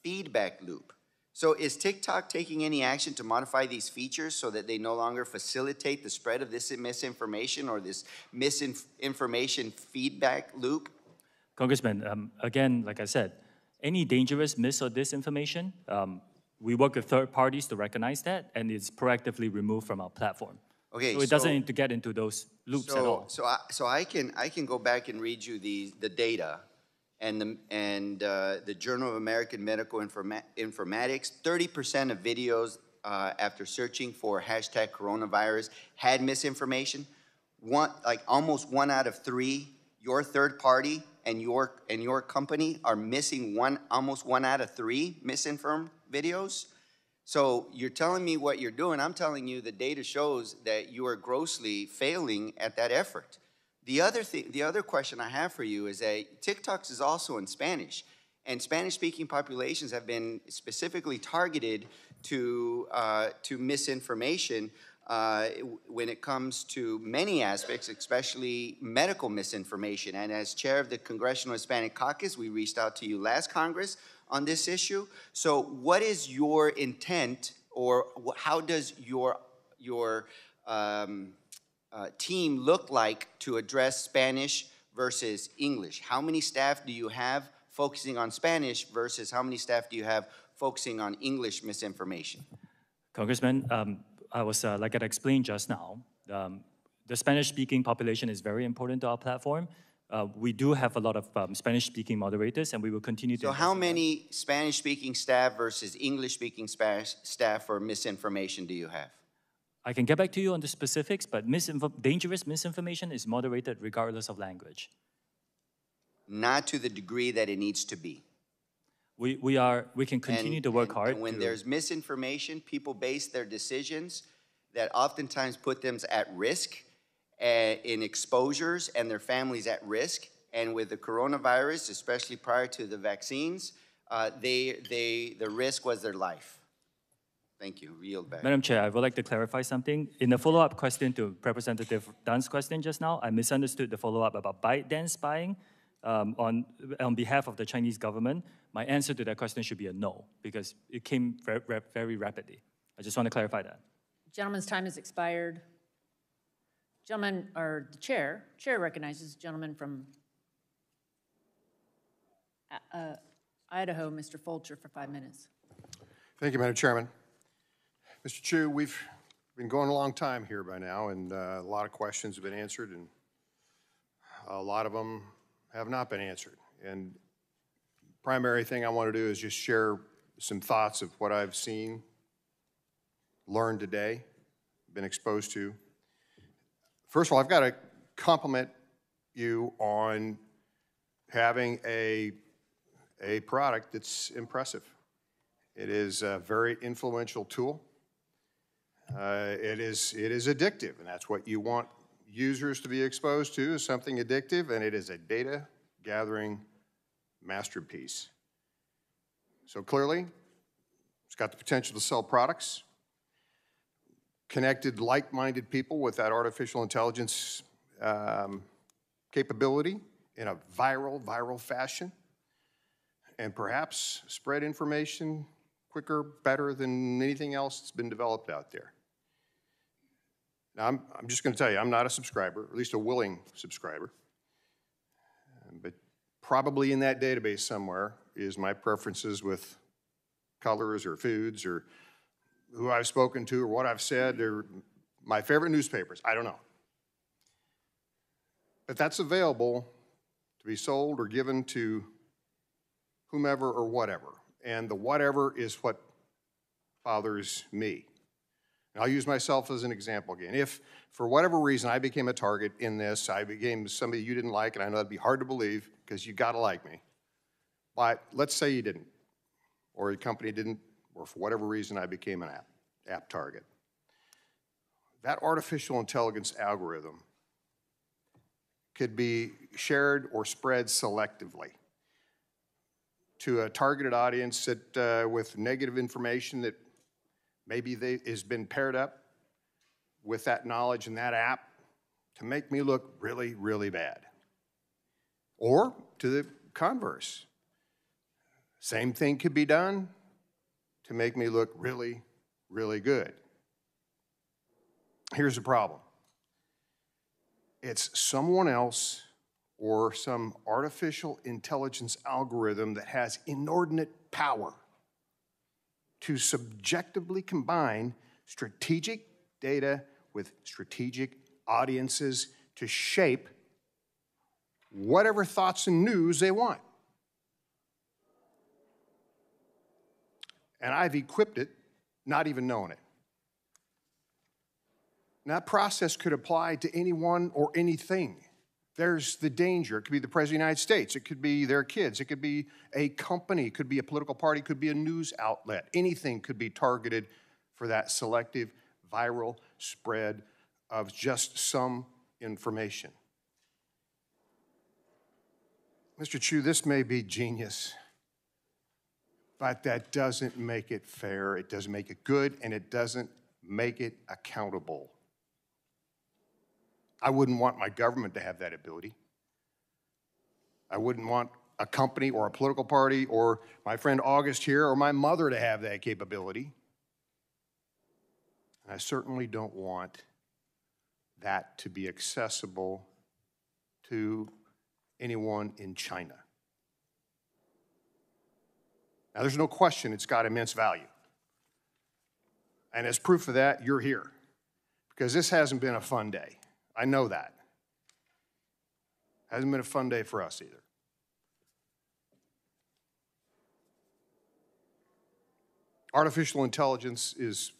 feedback loop. So is TikTok taking any action to modify these features so that they no longer facilitate the spread of this misinformation or this misinformation feedback loop? Congressman, again, like I said, any dangerous mis or disinformation, we work with third parties to recognize that, and it's proactively removed from our platform. Okay, so it doesn't need to get into those loops at all. So I can go back and read you the data. And the Journal of American Medical Informatics, 30% of videos after searching for hashtag coronavirus had misinformation. Almost 1 out of 3, your third party and your company are missing almost 1 out of 3 misinformed videos. So you're telling me what you're doing. I'm telling you the data shows that you are grossly failing at that effort. The other question I have for you is that TikTok is also in Spanish, and Spanish-speaking populations have been specifically targeted to misinformation when it comes to many aspects, especially medical misinformation. And as chair of the Congressional Hispanic Caucus, we reached out to you last Congress on this issue. So what is your intent, or how does your team look like to address Spanish versus English? How many staff do you have focusing on Spanish versus how many staff do you have focusing on English misinformation? Congressman, like I explained just now, the Spanish-speaking population is very important to our platform, We do have a lot of Spanish-speaking moderators, and we will continue to. So how many Spanish-speaking staff versus English-speaking staff for misinformation do you have? I can get back to you on the specifics, but dangerous misinformation is moderated regardless of language. Not to the degree that it needs to be. We can continue to work hard. And when there's misinformation, people base their decisions that oftentimes put them at risk in exposures and their families at risk. And with the coronavirus, especially prior to the vaccines, the risk was their life. Thank you. Yield back. Madam Chair, I would like to clarify something. In the follow-up question to Representative Dunn's question just now, I misunderstood the follow-up about ByteDance spying on behalf of the Chinese government. My answer to that question should be a no, because it came very rapidly. I just want to clarify that. Gentleman's time has expired. Gentleman, or the chair recognizes the gentleman from Idaho, Mr. Fulcher, for 5 minutes. Thank you, Madam Chairman. Mr. Chu, we've been going a long time here by now, and a lot of questions have been answered, and a lot of them have not been answered. And primary thing I want to do is just share some thoughts of what I've seen, learned today, been exposed to. First of all, I've got to compliment you on having a product that's impressive. It is a very influential tool. It is addictive, and that's what you want users to be exposed to, is something addictive, and it is a data gathering masterpiece. So clearly, it's got the potential to sell products, connected like-minded people with that artificial intelligence capability in a viral fashion, and perhaps spread information quicker, better than anything else that's been developed out there. Now, I'm just going to tell you, I'm not a subscriber, at least a willing subscriber. But probably in that database somewhere is my preferences with colors or foods or who I've spoken to or what I've said or my favorite newspapers. I don't know. But that's available to be sold or given to whomever or whatever. And the whatever is what bothers me. And I'll use myself as an example again. If, for whatever reason, I became a target in this, I became somebody you didn't like, and I know that'd be hard to believe because you gotta like me. But let's say you didn't, or your company didn't, or for whatever reason I became an app target. That artificial intelligence algorithm could be shared or spread selectively to a targeted audience that, with negative information that maybe has been paired up with that knowledge and that app to make me look really, really bad. Or to the converse. Same thing could be done to make me look really, really good. Here's the problem. It's someone else or some artificial intelligence algorithm that has inordinate power to subjectively combine strategic data with strategic audiences to shape whatever thoughts and news they want. And I've equipped it, not even knowing it. And that process could apply to anyone or anything. There's the danger. It could be the President of the United States. It could be their kids. It could be a company. It could be a political party. It could be a news outlet. Anything could be targeted for that selective viral spread of just some information. Mr. Chu, this may be genius, but that doesn't make it fair. It doesn't make it good, and it doesn't make it accountable. I wouldn't want my government to have that ability. I wouldn't want a company or a political party or my friend August here or my mother to have that capability. And I certainly don't want that to be accessible to anyone in China. Now, there's no question it's got immense value. And as proof of that, you're here. Because this hasn't been a fun day. I know that. Hasn't been a fun day for us either. Artificial intelligence is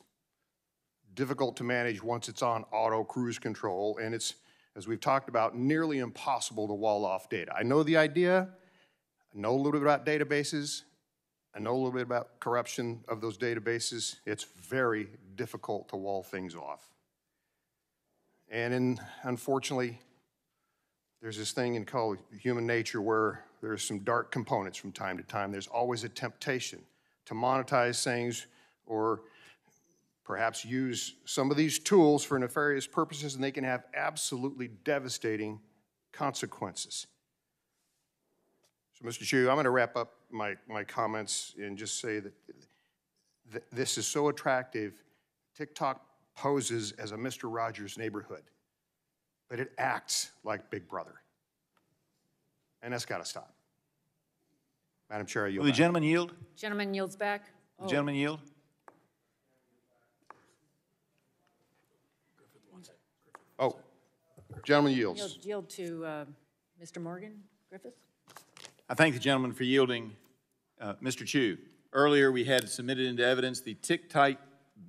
difficult to manage once it's on auto cruise control, and it's, as we've talked about, nearly impossible to wall off data. I know the idea, I know a little bit about databases, I know a little bit about corruption of those databases. It's very difficult to wall things off. And unfortunately, there's this thing called human nature where there's some dark components from time to time. There's always a temptation to monetize things or perhaps use some of these tools for nefarious purposes, and they can have absolutely devastating consequences. So, Mr. Chu, I'm going to wrap up my comments and just say that this is so attractive. TikTok poses as a Mr. Rogers neighborhood, but it acts like Big Brother. And that's got to stop. Madam Chair, I yield Will the back. gentleman yield? Gentleman yields back. The gentleman yield? Oh, gentleman yields. Yield to Mr. Morgan Griffith. I thank the gentleman for yielding. Mr. Chu, earlier we had submitted into evidence the TikTok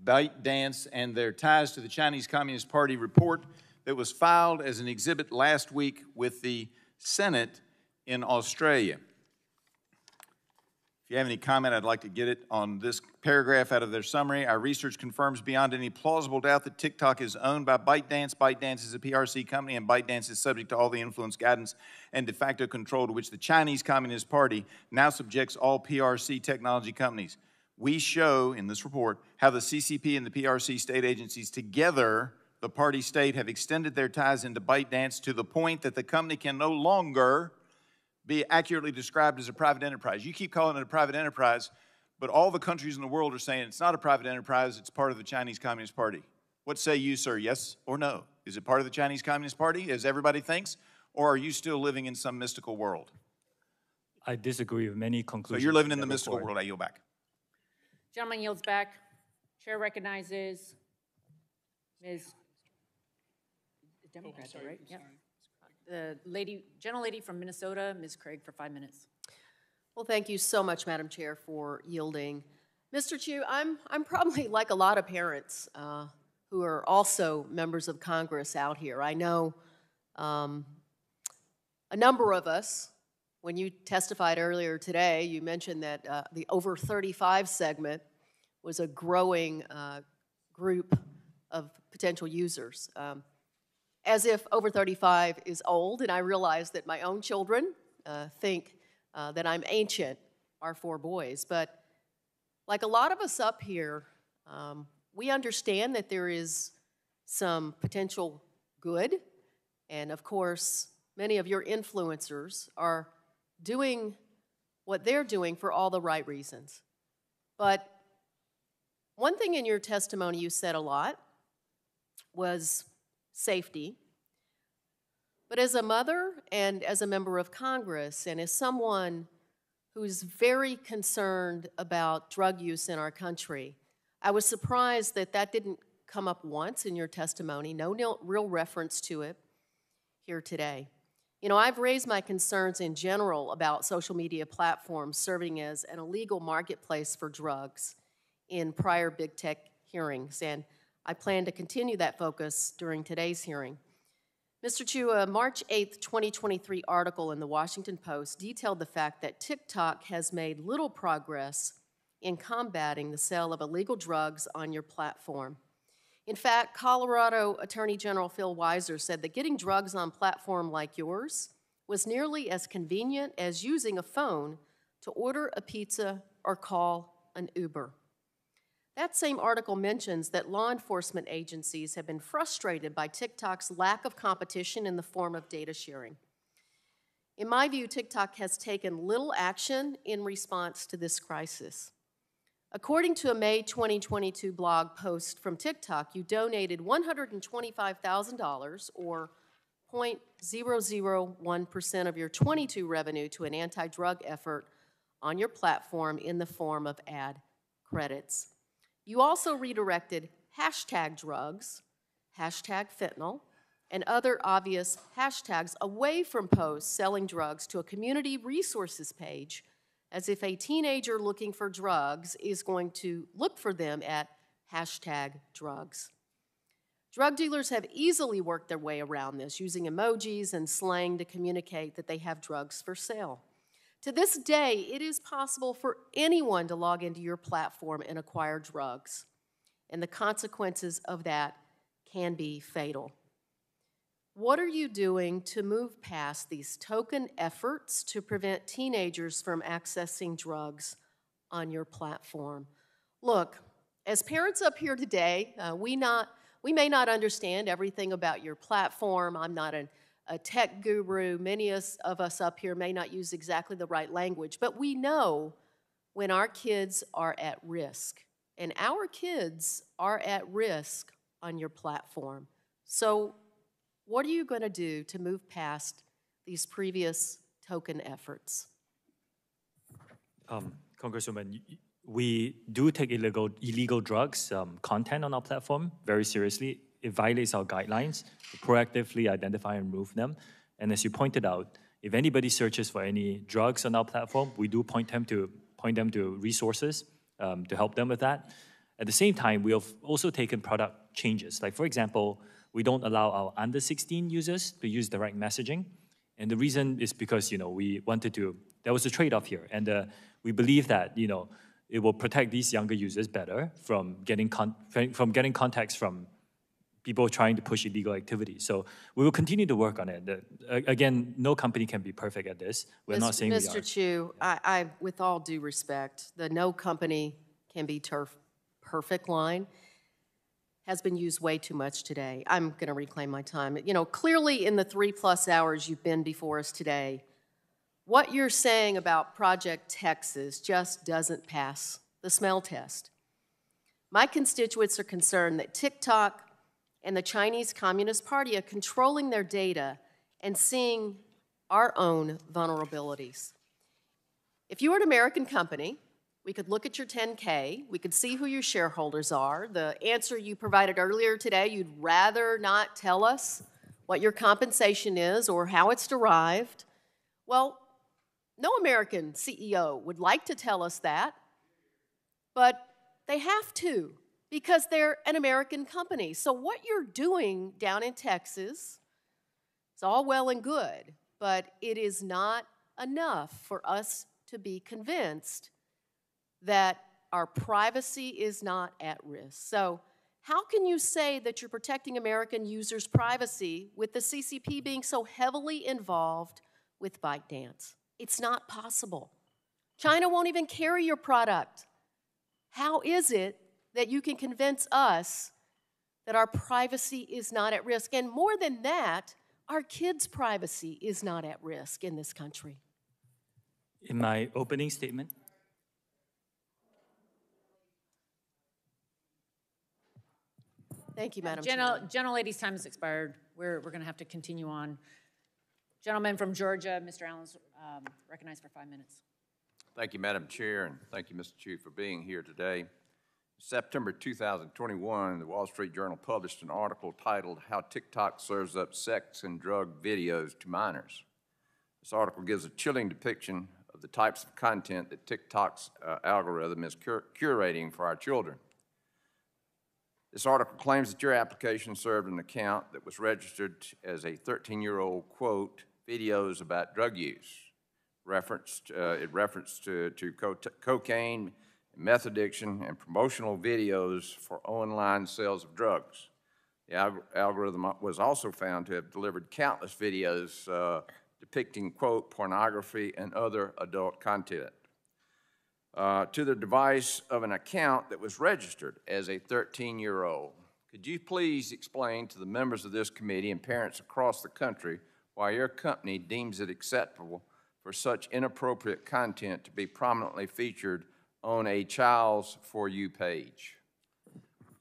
ByteDance and their ties to the Chinese Communist Party report that was filed as an exhibit last week with the Senate in Australia. If you have any comment, I'd like to get it on this paragraph out of their summary. Our research confirms beyond any plausible doubt that TikTok is owned by ByteDance. ByteDance is a PRC company, and ByteDance is subject to all the influence, guidance, and de facto control to which the Chinese Communist Party now subjects all PRC technology companies. We show in this report how the CCP and the PRC state agencies together, the party state, have extended their ties into ByteDance to the point that the company can no longer be accurately described as a private enterprise. You keep calling it a private enterprise, but all the countries in the world are saying it's not a private enterprise, it's part of the Chinese Communist Party. What say you, sir, yes or no? Is it part of the Chinese Communist Party, as everybody thinks, or are you still living in some mystical world? I disagree with many conclusions. So you're living in the report. mystical world. I yield back. Gentleman yields back. Chair recognizes Ms. Democrat, right? Yeah. The gentlelady from Minnesota, Ms. Craig, for 5 minutes. Well, thank you so much, Madam Chair, for yielding. Mr. Chu, I'm probably like a lot of parents who are also members of Congress out here. I know a number of us, when you testified earlier today, you mentioned that the over 35 segment was a growing group of potential users. As if over 35 is old, and I realize that my own children think that I'm ancient, our 4 boys. But like a lot of us up here, we understand that there is some potential good, and of course, many of your influencers are doing what they're doing for all the right reasons. But one thing in your testimony you said a lot was safety. But as a mother and as a member of Congress and as someone who's very concerned about drug use in our country, I was surprised that that didn't come up once in your testimony, no real reference to it here today. You know, I've raised my concerns in general about social media platforms serving as an illegal marketplace for drugs in prior big tech hearings, and I plan to continue that focus during today's hearing. Mr. Chu, a March 8th, 2023 article in the Washington Post detailed the fact that TikTok has made little progress in combating the sale of illegal drugs on your platform. In fact, Colorado Attorney General Phil Weiser said that getting drugs on a platform like yours was nearly as convenient as using a phone to order a pizza or call an Uber. That same article mentions that law enforcement agencies have been frustrated by TikTok's lack of competition in the form of data sharing. In my view, TikTok has taken little action in response to this crisis. According to a May 2022 blog post from TikTok, you donated $125,000, or 0.001% of your 22 revenue, to an anti-drug effort on your platform in the form of ad credits. You also redirected #drugs, #fentanyl, and other obvious hashtags away from posts selling drugs to a community resources page, as if a teenager looking for drugs is going to look for them at hashtag drugs. Drug dealers have easily worked their way around this, using emojis and slang to communicate that they have drugs for sale. To this day, it is possible for anyone to log into your platform and acquire drugs, and the consequences of that can be fatal. What are you doing to move past these token efforts to prevent teenagers from accessing drugs on your platform? Look, as parents up here today, we may not understand everything about your platform. I'm not a tech guru. Many of us up here may not use exactly the right language, but we know when our kids are at risk, and our kids are at risk on your platform. So what are you going to do to move past these previous token efforts? Congresswoman, we do take illegal drugs content on our platform very seriously. It violates our guidelines to proactively identify and remove them. And as you pointed out, if anybody searches for any drugs on our platform, we do point them to resources to help them with that. At the same time, we have also taken product changes. Like, for example, we don't allow our under 16 users to use direct messaging. And the reason is because, we wanted to, there was a trade-off here. And we believe that, it will protect these younger users better from getting contacts from people trying to push illegal activity. So we will continue to work on it. Again, no company can be perfect at this. We're not saying we are. Mr. Chu, I, with all due respect, the no company can be perfect line has been used way too much today. I'm going to reclaim my time. Clearly in the 3+ hours you've been before us today, what you're saying about Project Texas just doesn't pass the smell test. My constituents are concerned that TikTok and the Chinese Communist Party are controlling their data and seeing our own vulnerabilities. If you were an American company, we could look at your 10K, we could see who your shareholders are. The answer you provided earlier today, you'd rather not tell us what your compensation is or how it's derived. Well, no American CEO would like to tell us that, but they have to because they're an American company. So what you're doing down in Texas, it's all well and good, but it is not enough for us to be convinced that our privacy is not at risk. So how can you say that you're protecting American users' privacy with the CCP being so heavily involved with ByteDance? It's not possible. China won't even carry your product. How is it that you can convince us that our privacy is not at risk? And more than that, our kids' privacy is not at risk in this country. In my opening statement, thank you, Madam Chair. Gentlelady's time has expired. We're going to have to continue on. Gentleman from Georgia, Mr. Allen's recognized for 5 minutes. Thank you, Madam Chair, and thank you, Mr. Chu, for being here today. In September 2021, the Wall Street Journal published an article titled "How TikTok Serves Up Sex and Drug Videos to Minors." This article gives a chilling depiction of the types of content that TikTok's algorithm is curating for our children. This article claims that your application served an account that was registered as a 13-year-old, quote, videos about drug use. It referenced to cocaine, meth addiction, and promotional videos for online sales of drugs. The algorithm was also found to have delivered countless videos depicting, quote, pornography and other adult content to the device of an account that was registered as a 13-year-old. Could you please explain to the members of this committee and parents across the country why your company deems it acceptable for such inappropriate content to be prominently featured on a child's For You page?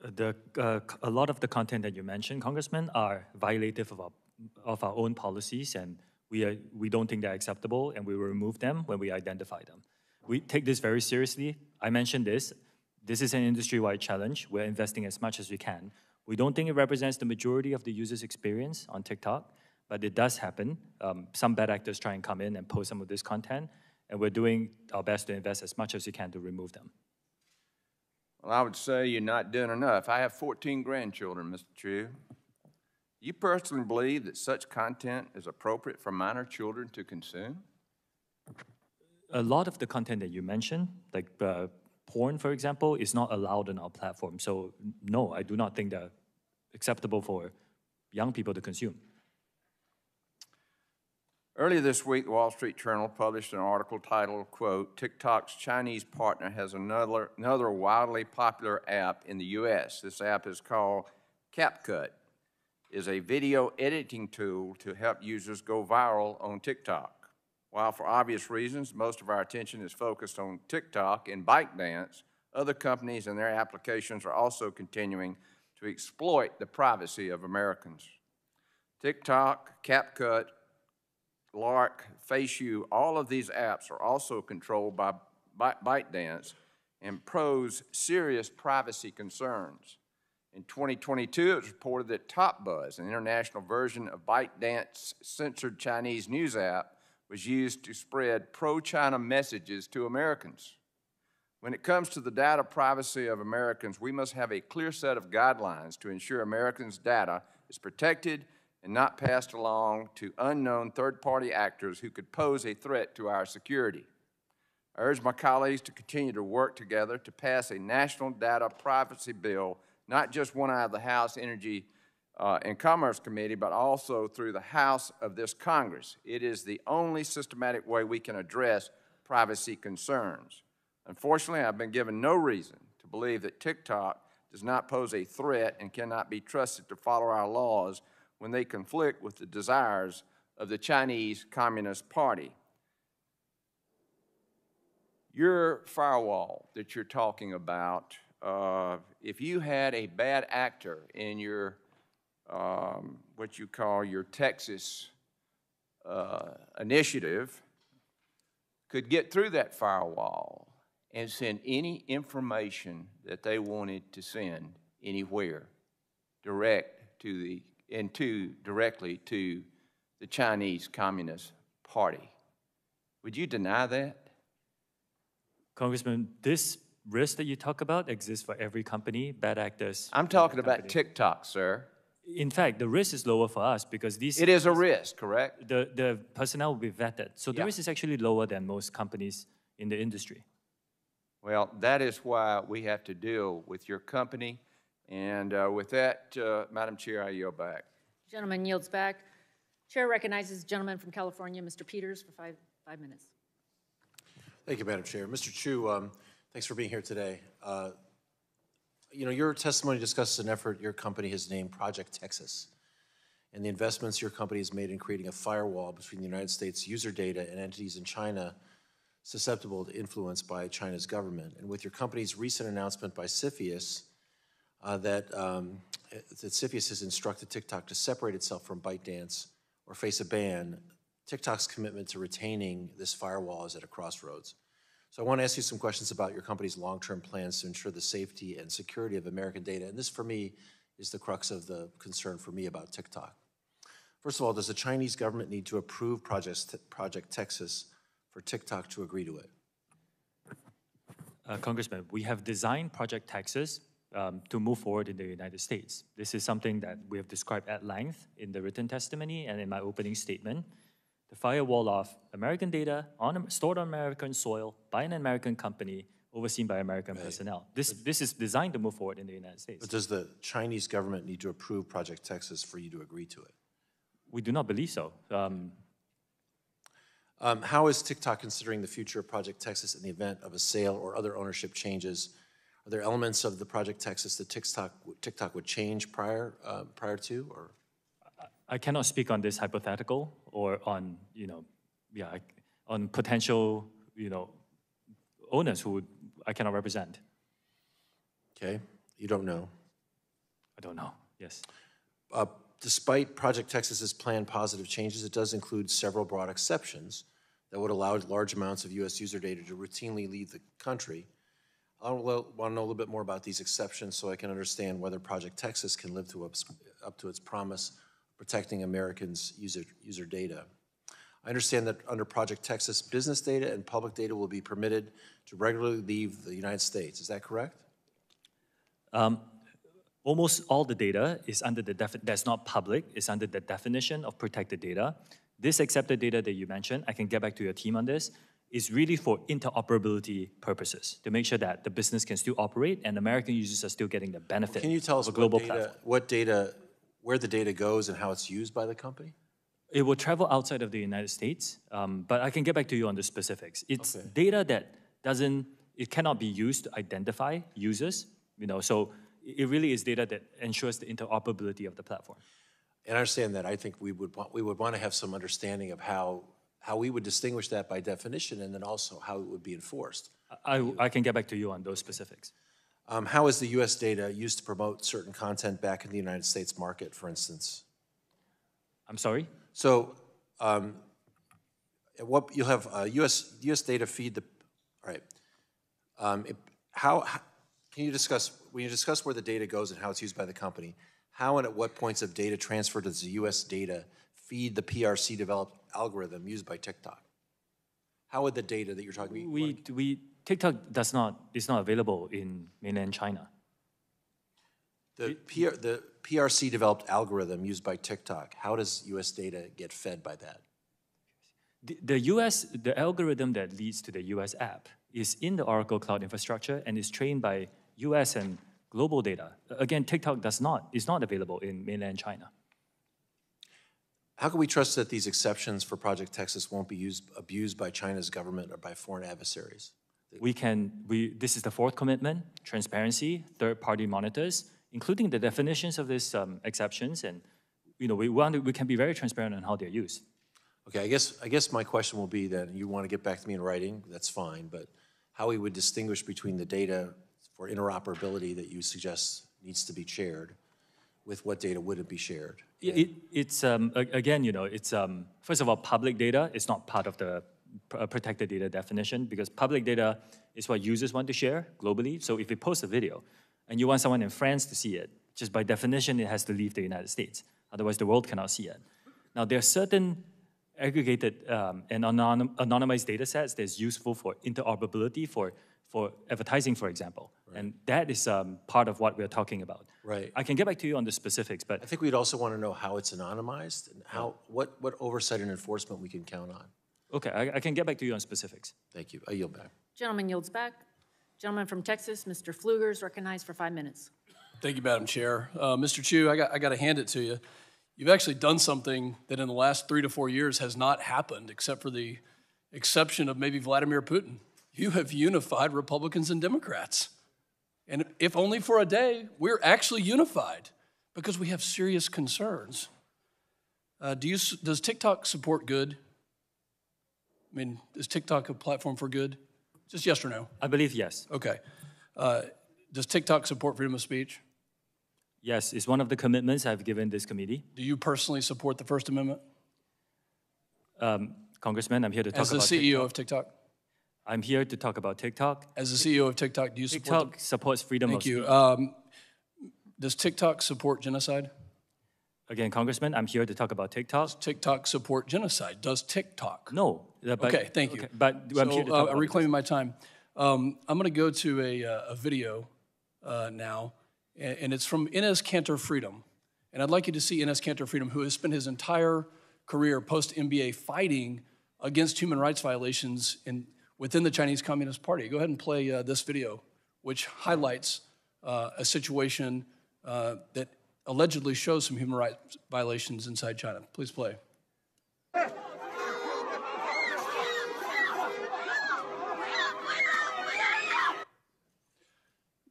A lot of the content that you mentioned, Congressman, are violative of our own policies, and we don't think they're acceptable, and we will remove them when we identify them. We take this very seriously. I mentioned this. This is an industry-wide challenge. We're investing as much as we can. We don't think it represents the majority of the user's experience on TikTok, but it does happen. Some bad actors try and come in and post some of this content, and we're doing our best to invest as much as we can to remove them. Well, I would say you're not doing enough. I have 14 grandchildren, Mr. Chu. You personally believe that such content is appropriate for minor children to consume? A lot of the content that you mentioned, like porn, for example, is not allowed on our platform. So no, I do not think they're acceptable for young people to consume. Earlier this week, the Wall Street Journal published an article titled, quote, "TikTok's Chinese partner has another wildly popular app in the U.S. This app is called CapCut. It is a video editing tool to help users go viral on TikTok. While for obvious reasons, most of our attention is focused on TikTok and ByteDance, other companies and their applications are also continuing to exploit the privacy of Americans. TikTok, CapCut, Lark, FaceU, all of these apps are also controlled by ByteDance and pose serious privacy concerns. In 2022, it was reported that TopBuzz, an international version of ByteDance's censored Chinese news app, was used to spread pro-China messages to Americans. When it comes to the data privacy of Americans, we must have a clear set of guidelines to ensure Americans' data is protected and not passed along to unknown third-party actors who could pose a threat to our security. I urge my colleagues to continue to work together to pass a national data privacy bill, not just one out of the House Energy and Commerce Committee, but also through the House of this Congress. It is the only systematic way we can address privacy concerns. Unfortunately, I've been given no reason to believe that TikTok does not pose a threat and cannot be trusted to follow our laws when they conflict with the desires of the Chinese Communist Party. Your firewall that you're talking about, if you had a bad actor in your, what you call your Texas initiative, could get through that firewall and send any information that they wanted to send anywhere directly to the Chinese Communist Party. Would you deny that? Congressman, this risk that you talk about exists for every company, bad actors. I'm talking about TikTok, sir. In fact, the risk is lower for us because these... It is a risk, correct? The personnel will be vetted. So the risk is actually lower than most companies in the industry. Well, that is why we have to deal with your company. And with that, Madam Chair, I yield back. Gentleman yields back. Chair recognizes the gentleman from California, Mr. Peters, for five minutes. Thank you, Madam Chair. Mr. Chu, thanks for being here today. Your testimony discusses an effort your company has named Project Texas and the investments your company has made in creating a firewall between the United States user data and entities in China susceptible to influence by China's government. And with your company's recent announcement by CFIUS that CFIUS has instructed TikTok to separate itself from ByteDance or face a ban, TikTok's commitment to retaining this firewall is at a crossroads. So I want to ask you some questions about your company's long-term plans to ensure the safety and security of American data. And this, for me, is the crux of the concern for me about TikTok. First of all, does the Chinese government need to approve Project Texas for TikTok to agree to it? Congressman, we have designed Project Texas to move forward in the United States. This is something that we have described at length in the written testimony and in my opening statement. The firewall of American data stored on American soil by an American company overseen by American personnel. This is designed to move forward in the United States. But does the Chinese government need to approve Project Texas for you to agree to it? We do not believe so. How is TikTok considering the future of Project Texas in the event of a sale or other ownership changes? Are there elements of the Project Texas that TikTok would change prior to, or? I cannot speak on this hypothetical or on, on potential, owners who I cannot represent. Okay, you don't know. I don't know, yes. Despite Project Texas's planned positive changes, it does include several broad exceptions that would allow large amounts of U.S. user data to routinely leave the country. I want to know a little bit more about these exceptions so I can understand whether Project Texas can live up to its promise of protecting Americans' user data. I understand that under Project Texas, business data and public data will be permitted to regularly leave the United States. Is that correct? Almost all the data is under the that's not public, is under the definition of protected data. This accepted data that you mentioned, I can get back to your team on this, is really for interoperability purposes, to make sure that the business can still operate and American users are still getting the benefit Can you tell us of a global platform. where the data goes and how it's used by the company? It will travel outside of the United States, but I can get back to you on the specifics. It's data that it cannot be used to identify users, so it really is data that ensures the interoperability of the platform. And I understand that. I think we would want to have some understanding of how we would distinguish that by definition and then also how it would be enforced. I can get back to you on those specifics. How is the U.S. data used to promote certain content back in the United States market, for instance? I'm sorry? So you'll have U.S. data feed the, all right. Can you discuss, when you discuss where the data goes and how it's used by the company, how and at what points of data transfer does the U.S. data feed the PRC developed algorithm used by TikTok? How would the data that you're talking about? TikTok is not available in mainland China. The PRC developed algorithm used by TikTok, how does U.S. data get fed by that? The algorithm that leads to the U.S. app is in the Oracle Cloud infrastructure and is trained by U.S. and global data. Again, TikTok is not available in mainland China. How can we trust that these exceptions for Project Texas won't be abused by China's government or by foreign adversaries? This is the fourth commitment: transparency, third-party monitors, including the definitions of these exceptions, and we can be very transparent on how they're used. Okay, I guess my question will be that you want to get back to me in writing, that's fine, but how we would distinguish between the data for interoperability that you suggest needs to be shared with what data wouldn't be shared? It's again, it's first of all, public data is not part of the protected data definition because public data is what users want to share globally. So if you post a video and you want someone in France to see it, just by definition, it has to leave the United States. Otherwise, the world cannot see it. Now, there are certain aggregated and anonymized data sets that's useful for interoperability for advertising, for example. Right. And that is part of what we're talking about. Right. I can get back to you on the specifics, but I think we'd also want to know how it's anonymized and what oversight and enforcement we can count on. Okay, I can get back to you on specifics. Thank you. I yield back. Gentleman yields back. Gentleman from Texas, Mr. Pfluger, is recognized for 5 minutes. Thank you, Madam Chair. Mr. Chu, I got to hand it to you. You've actually done something that in the last 3 to 4 years has not happened, except for the exception of maybe Vladimir Putin. You have unified Republicans and Democrats. And if only for a day, we're actually unified because we have serious concerns. Does TikTok support good? I mean, is TikTok a platform for good? Just yes or no? I believe yes. Okay. Does TikTok support freedom of speech? Yes, it's one of the commitments I've given this committee. Do you personally support the First Amendment? Congressman, I'm here to talk about TikTok. As the CEO of TikTok? I'm here to talk about TikTok. As the CEO of TikTok, do you support TikTok supports freedom of speech. Thank you. Does TikTok support genocide? Again, Congressman, I'm here to talk about TikTok. Does TikTok support genocide? Does TikTok? No. Okay, thank you. But I'm here to talk about reclaiming my time. I'm going to go to a video now, and it's from Inez Cantor Freedom. And I'd like you to see Inez Cantor Freedom, who has spent his entire career post-MBA fighting against human rights violations within the Chinese Communist Party. Go ahead and play this video, which highlights a situation that allegedly shows some human rights violations inside China. Please play.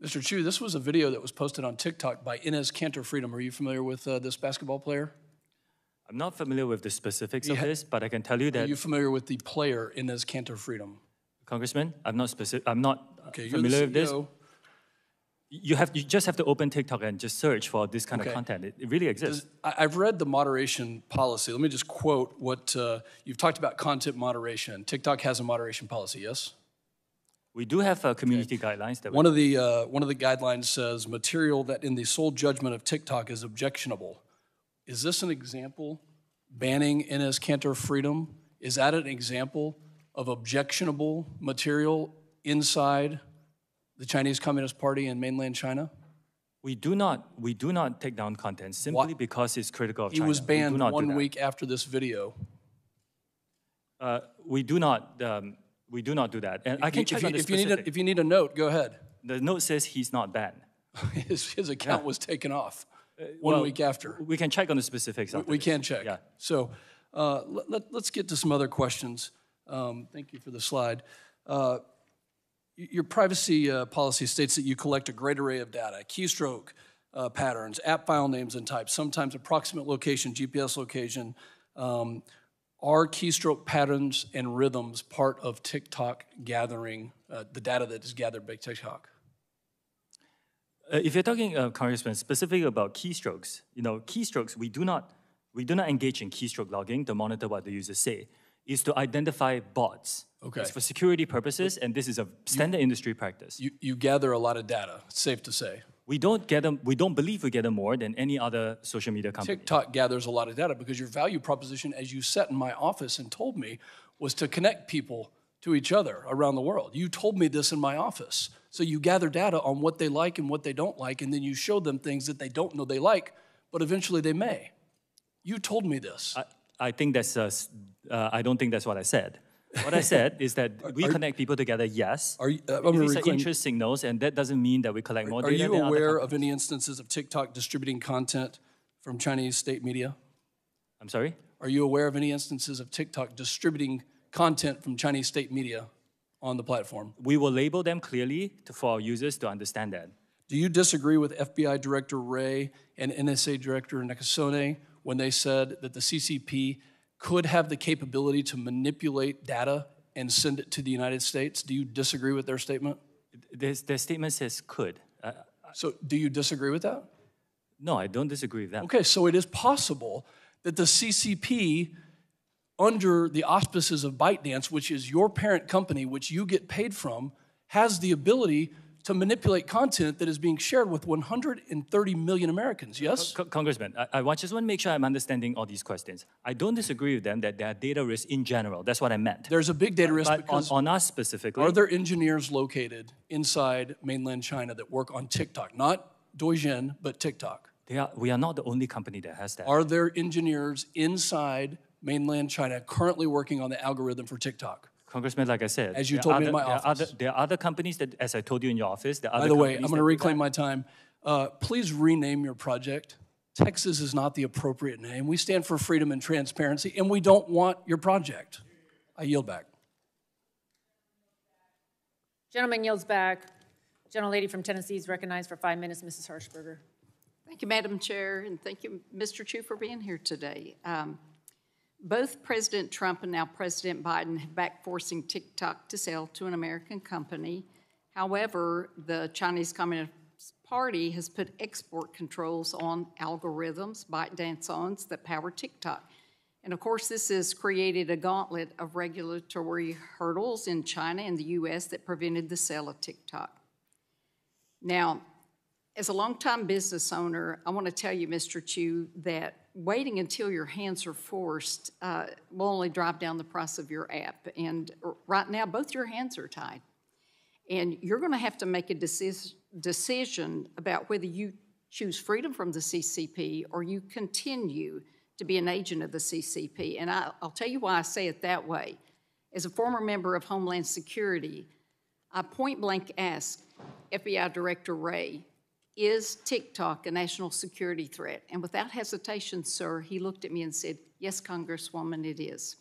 Mr. Chu, this was a video that was posted on TikTok by Inez Cantor Freedom. Are you familiar with this basketball player? I'm not familiar with the specifics of this, but I can tell you that. Are you familiar with the player Inez Cantor Freedom? Congressman, I'm not familiar with this. You just have to open TikTok and just search for this kind of content. It really exists. I've read the moderation policy. Let me just quote what you've talked about: content moderation. TikTok has a moderation policy, yes? We do have community guidelines. That one of the guidelines says material that in the sole judgment of TikTok is objectionable. Is this an example? Banning Enes Kanter freedom, is that an example of objectionable material inside the Chinese Communist Party in mainland China? We do not take down content simply because it's critical of China. He was banned one 1 week after this video. We do not do that. And I can check on the specific. If you need a note, go ahead. The note says he's not banned. His account was taken off 1 well, week after. We can check on the specifics. We can check. Yeah. So let's get to some other questions. Thank you for the slide. Your privacy policy states that you collect a great array of data, keystroke patterns, app file names and types, sometimes approximate location, GPS location. Are keystroke patterns and rhythms part of TikTok gathering, the data that is gathered by TikTok? If you're talking, Congressman, specifically about keystrokes, keystrokes, we do not engage in keystroke logging to monitor what the users say. It's to identify bots. Okay. It's for security purposes, and this is a standard industry practice. You gather a lot of data, it's safe to say. We don't believe we gather more than any other social media company. TikTok gathers a lot of data because your value proposition, as you sat in my office and told me, was to connect people to each other around the world. You told me this in my office. So you gather data on what they like and what they don't like, and then you show them things that they don't know they like, but eventually they may. You told me this. I think that's, I don't think that's what I said. What I said is that we connect people together, yes. These are interest signals, and that doesn't mean that we collect more data. Are you aware of any instances of TikTok distributing content from Chinese state media? I'm sorry? Are you aware of any instances of TikTok distributing content from Chinese state media on the platform? We will label them clearly for our users to understand that. Do you disagree with FBI Director Wray and NSA Director Nakasone when they said that the CCP could have the capability to manipulate data and send it to the United States? Do you disagree with their statement? Their statement says could. So do you disagree with that? No, I don't disagree with that. Okay, so it is possible that the CCP, under the auspices of ByteDance, which is your parent company, which you get paid from, has the ability to manipulate content that is being shared with 130 million Americans, yes? Congressman, I just want to make sure I'm understanding all these questions. I don't disagree with them that there are data risks in general. That's what I meant. There's a big data risk but because on us specifically. Are there engineers located inside mainland China that work on TikTok? Not Douyin, but TikTok. We are not the only company that has that. Are there engineers inside mainland China currently working on the algorithm for TikTok? Congressman, like I said, as you told me in my office. There are other companies that, as I told you in your office, there are By the way, I'm going to reclaim my time. Please rename your project. Texas is not the appropriate name. We stand for freedom and transparency, and we don't want your project. I yield back. Gentleman yields back. Gentlelady from Tennessee is recognized for 5 minutes, Mrs. Harshberger. Thank you, Madam Chair, and thank you, Mr. Chu, for being here today. Both President Trump and now President Biden have backed forcing TikTok to sell to an American company. However, the Chinese Communist Party has put export controls on algorithms, ByteDance that power TikTok. And of course, this has created a gauntlet of regulatory hurdles in China and the U.S. that prevented the sale of TikTok. Now, as a longtime business owner, I want to tell you, Mr. Chu, that waiting until your hands are forced will only drive down the price of your app. And right now, both your hands are tied. And you're going to have to make a decision about whether you choose freedom from the CCP or you continue to be an agent of the CCP. And I'll tell you why I say it that way. As a former member of Homeland Security, I point blank asked FBI Director Wray, is TikTok a national security threat? And without hesitation, sir, he looked at me and said, yes, Congresswoman, it is.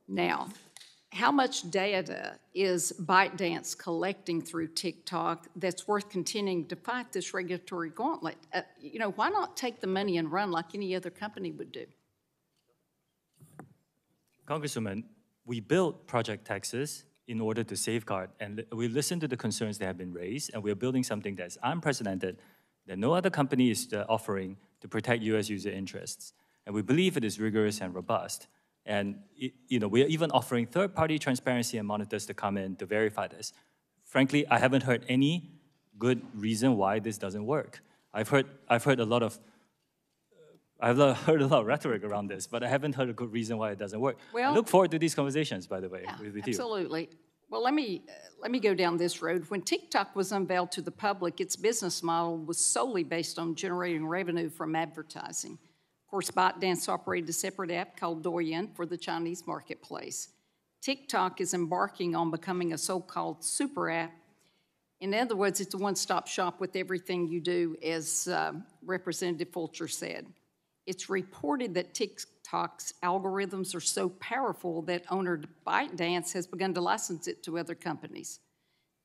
Now, how much data is ByteDance collecting through TikTok that's worth continuing to fight this regulatory gauntlet? Why not take the money and run like any other company would do? Congresswoman, we built Project Texas in order to safeguard, and we listen to the concerns that have been raised, and we're building something that's unprecedented, that no other company is offering to protect U.S. user interests. And we believe it is rigorous and robust. And we're even offering third-party transparency and monitors to come in to verify this. Frankly, I haven't heard any good reason why this doesn't work. I've heard a lot of rhetoric around this, but I haven't heard a good reason why it doesn't work. Well, I look forward to these conversations, by the way, with you. Absolutely. Well, let me go down this road. When TikTok was unveiled to the public, its business model was solely based on generating revenue from advertising. Of course, ByteDance operated a separate app called Douyin for the Chinese marketplace. TikTok is embarking on becoming a so-called super app. In other words, it's a one-stop shop with everything you do, as Representative Fulcher said. It's reported that TikTok's algorithms are so powerful that owner ByteDance has begun to license it to other companies.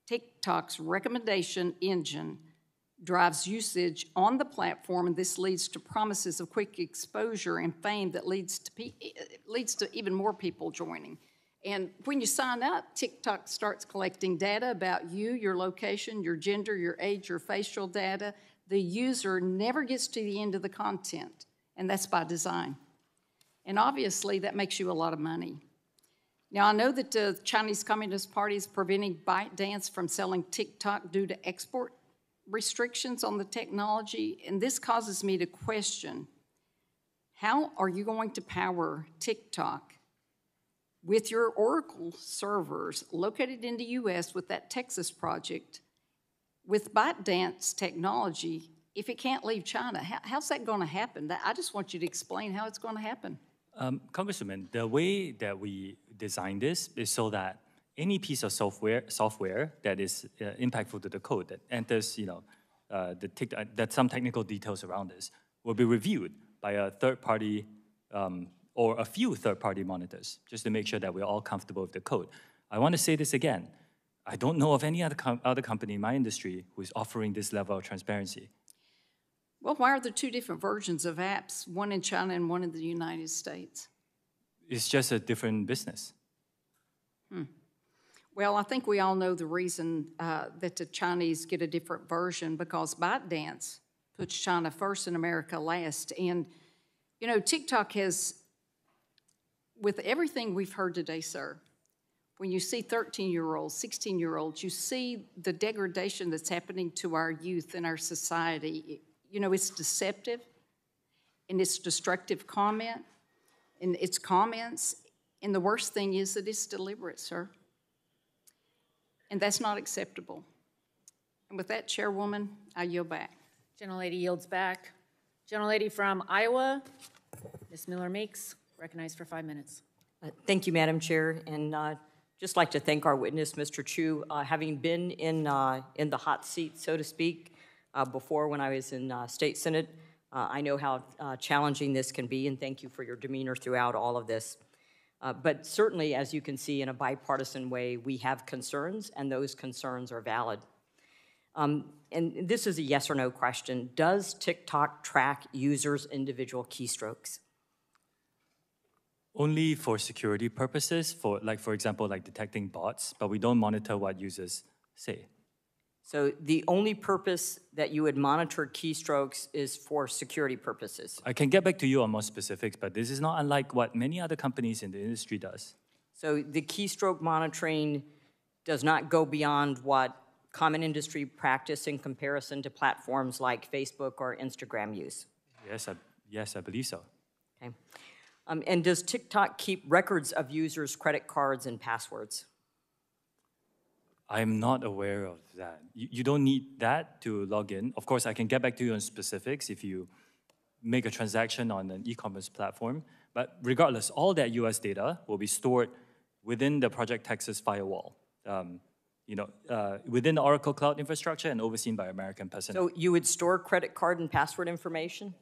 TikTok's recommendation engine drives usage on the platform, and this leads to promises of quick exposure and fame that leads to even more people joining. And when you sign up, TikTok starts collecting data about you, your location, your gender, your age, your facial data. The user never gets to the end of the content, and that's by design. And obviously, that makes you a lot of money. Now, I know that the Chinese Communist Party is preventing ByteDance from selling TikTok due to export restrictions on the technology, and this causes me to question, how are you going to power TikTok with your Oracle servers located in the U.S. with that Texas project, with ByteDance technology, if it can't leave China? How's that going to happen? I just want you to explain how it's going to happen. Congresswoman, the way that we designed this is so that any piece of software that is impactful to the code that enters, that some technical details around this will be reviewed by a third party or a few third-party monitors, just to make sure that we're all comfortable with the code. I want to say this again. I don't know of any other company in my industry who is offering this level of transparency. Well, why are there two different versions of apps, one in China and one in the United States? It's just a different business. Well, I think we all know the reason that the Chinese get a different version, because ByteDance puts China first and America last. And, TikTok has, with everything we've heard today, sir, when you see 13-year-olds, 16-year-olds, you see the degradation that's happening to our youth and our society. It's deceptive, and it's destructive comment, and it's comments, and the worst thing is that it's deliberate, sir. And that's not acceptable. And with that, Chairwoman, I yield back. Gentlelady yields back. Gentlelady from Iowa, Ms. Miller-Meeks, recognized for 5 minutes. Thank you, Madam Chair, and just like to thank our witness, Mr. Chu. Having been in the hot seat, so to speak, before when I was in State Senate, I know how challenging this can be, and thank you for your demeanor throughout all of this. But certainly, as you can see, in a bipartisan way, we have concerns, and those concerns are valid. And this is a yes or no question. Does TikTok track users' individual keystrokes? Only for security purposes, for example, detecting bots, but we don't monitor what users say. So the only purpose that you would monitor keystrokes is for security purposes? I can get back to you on more specifics, but this is not unlike what many other companies in the industry does. So the keystroke monitoring does not go beyond what common industry practice in comparison to platforms like Facebook or Instagram use? Yes, I believe so. Okay. And does TikTok keep records of users' credit cards and passwords? I'm not aware of that. You don't need that to log in. Of course, I can get back to you on specifics if you make a transaction on an e-commerce platform. But regardless, all that US data will be stored within the Project Texas firewall, within the Oracle Cloud infrastructure and overseen by American personnel. So you would store credit card and password information?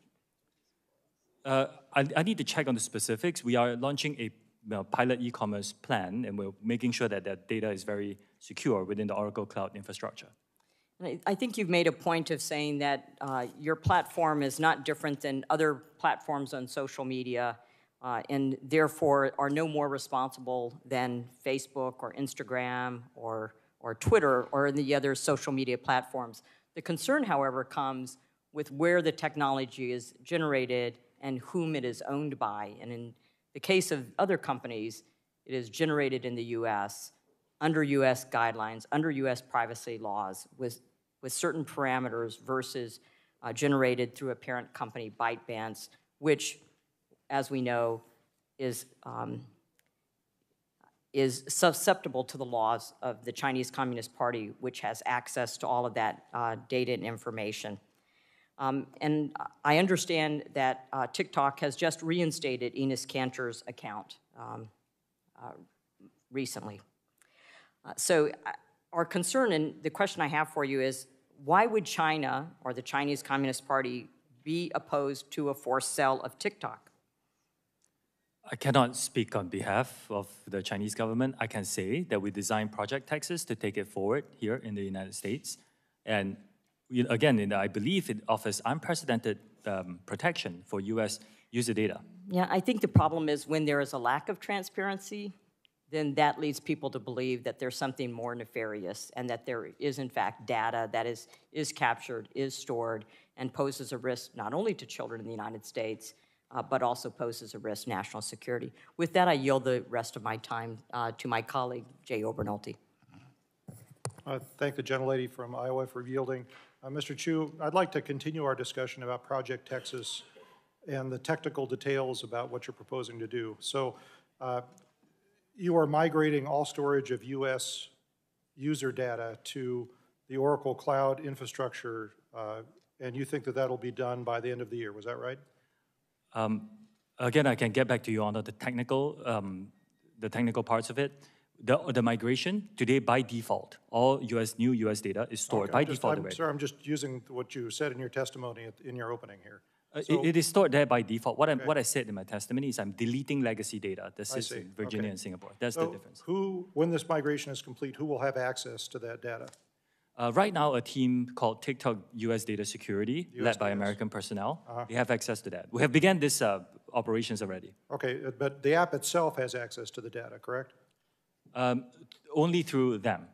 I need to check on the specifics. We are launching a pilot e-commerce plan, and we're making sure that that data is very secure within the Oracle Cloud infrastructure. And I think you've made a point of saying that your platform is not different than other platforms on social media, and therefore are no more responsible than Facebook or Instagram or Twitter or the other social media platforms. The concern, however, comes with where the technology is generated and whom it is owned by. And in The case of other companies, it is generated in the U.S., under U.S. guidelines, under U.S. privacy laws, with certain parameters versus generated through a parent company, ByteDance, which, as we know, is susceptible to the laws of the Chinese Communist Party, which has access to all of that data and information. And I understand that TikTok has just reinstated Enos Kanter's account recently. So our concern, and the question I have for you is, why would China or the Chinese Communist Party be opposed to a forced sale of TikTok? I cannot speak on behalf of the Chinese government. I can say that we designed Project Texas to take it forward here in the United States. And again, I believe it offers unprecedented protection for U.S. user data. Yeah, I think the problem is when there is a lack of transparency, then that leads people to believe that there's something more nefarious and that there is, in fact, data that is captured, is stored, and poses a risk not only to children in the United States, but also poses a risk to national security. With that, I yield the rest of my time to my colleague, Jay Obernolte. I thank the gentlelady from Iowa for yielding. Mr. Chu, I'd like to continue our discussion about Project Texas and the technical details about what you're proposing to do. So you are migrating all storage of U.S. user data to the Oracle Cloud infrastructure, and you think that that'll be done by the end of the year. Was that right? Again, I can get back to you on the technical parts of it. The migration today, by default, all new U.S. data is stored by default already. Sir, I'm just using what you said in your testimony in your opening here. It is stored there by default. What I said in my testimony is I'm deleting legacy data. This is in Virginia and Singapore. That's the difference. When this migration is complete, who will have access to that data? Right now, a team called TikTok U.S. Data Security, led by American personnel, they have access to that. We have begun this operations already. Okay, but the app itself has access to the data, correct? Only through them.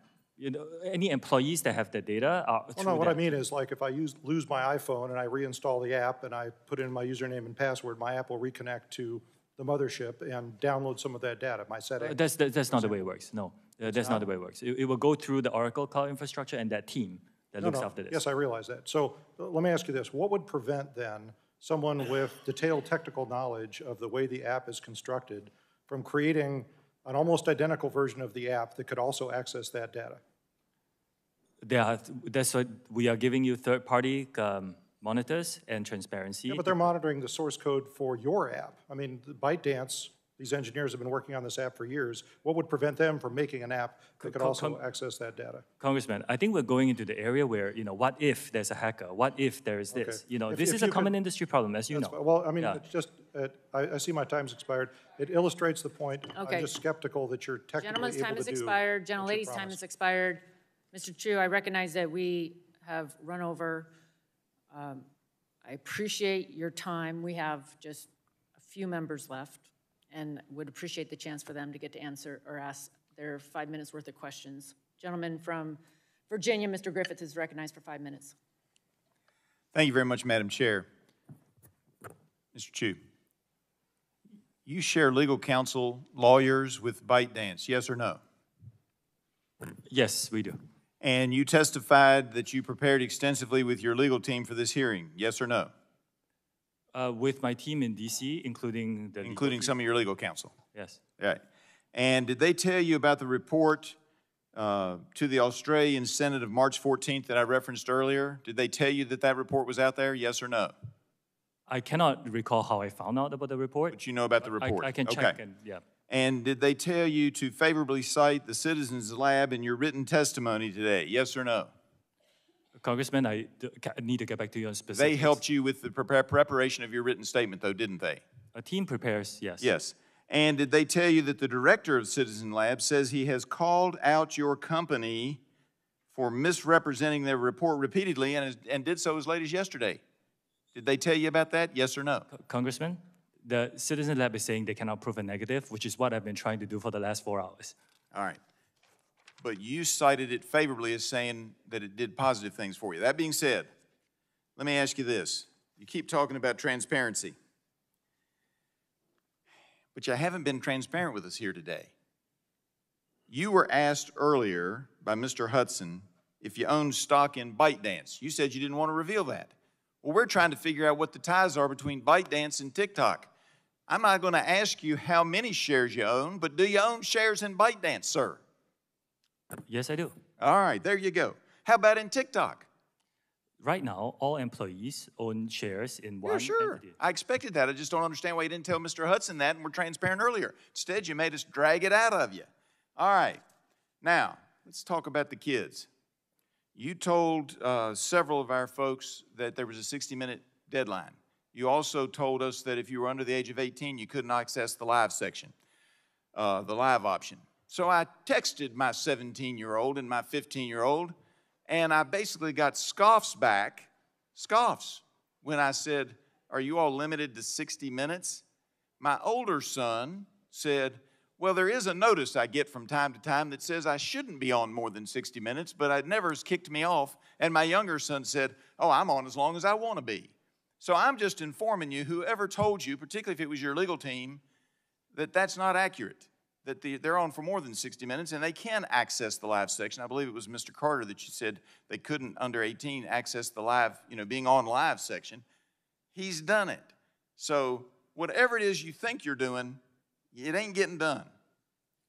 Any employees that have the data are through no, what I mean is, like, if I lose my iPhone and I reinstall the app and I put in my username and password, my app will reconnect to the mothership and download some of that data, my settings. That's not the way it works, no. That's not the way it works. It will go through the Oracle Cloud infrastructure and that team that looks after this. Yes, I realize that. So let me ask you this. What would prevent, then, someone with detailed technical knowledge of the way the app is constructed from creating an almost identical version of the app that could also access that data? That's what we are giving you third-party monitors and transparency. Yeah, but they're monitoring the source code for your app. I mean, ByteDance, these engineers have been working on this app for years. What would prevent them from making an app that could also access that data? Congressman, I think we're going into the area where, what if there's a hacker? What if there is this? This is a common industry problem, as you know. Well, I mean, it's just, I see my time's expired. It illustrates the point. Okay. I'm just skeptical that you're technically Gentleman's able time to has do expired. what you Gentlelady's time promised. has expired. Mr. Chu, I recognize that we have run over. I appreciate your time. We have just a few members left and would appreciate the chance for them to get to answer or ask their 5 minutes worth of questions. Gentleman from Virginia, Mr. Griffith, is recognized for 5 minutes. Thank you very much, Madam Chair. Mr. Chu, you share legal counsel, lawyers with ByteDance, yes or no? Yes, we do. And you testified that you prepared extensively with your legal team for this hearing, yes or no? With my team in D.C., including some of your legal counsel? Yes. Right. And did they tell you about the report to the Australian Senate of March 14th that I referenced earlier? Did they tell you that that report was out there, yes or no? I cannot recall how I found out about the report. But you know about the report? I can check, and yeah. And did they tell you to favorably cite the Citizens Lab in your written testimony today, yes or no? Congressman, I need to get back to you on specifics. They helped you with the preparation of your written statement, though, didn't they? A team prepares, yes. Yes. And did they tell you that the director of Citizen Lab says he has called out your company for misrepresenting their report repeatedly and did so as late as yesterday? Did they tell you about that, yes or no? Congressman, the Citizen Lab is saying they cannot prove a negative, which is what I've been trying to do for the last 4 hours. All right. But you cited it favorably as saying that it did positive things for you. That being said, let me ask you this. You keep talking about transparency. but you haven't been transparent with us here today. You were asked earlier by Mr. Hudson if you own stock in ByteDance. You said you didn't want to reveal that. Well, we're trying to figure out what the ties are between ByteDance and TikTok. I'm not going to ask you how many shares you own, but do you own shares in ByteDance, sir? Yes, I do. All right, there you go. How about in TikTok? Right now, all employees own shares in one entity. I expected that. I just don't understand why you didn't tell Mr. Hudson that and were transparent earlier. Instead, you made us drag it out of you. All right. Now, let's talk about the kids. You told several of our folks that there was a 60-minute deadline. You also told us that if you were under the age of 18, you couldn't access the live section, the live option. So I texted my 17-year-old and my 15-year-old, and I basically got scoffs back, when I said, are you all limited to 60 minutes? My older son said, well, there is a notice I get from time to time that says I shouldn't be on more than 60 minutes, but it never has kicked me off. And my younger son said, oh, I'm on as long as I want to be. So I'm just informing you, whoever told you, particularly if it was your legal team, that that's not accurate, that they're on for more than 60 minutes and they can access the live section. I believe it was Mr. Carter that you said they couldn't, under 18, access the live, being on live section. He's done it. So whatever it is you think you're doing, it ain't getting done.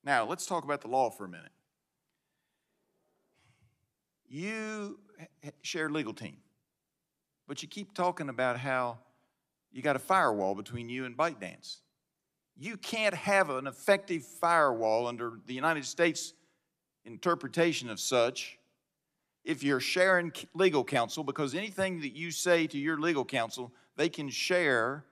Now, let's talk about the law for a minute. You share a legal team, but you keep talking about how you got a firewall between you and ByteDance. You can't have an effective firewall under the United States interpretation of such if you're sharing legal counsel, because anything that you say to your legal counsel, they can share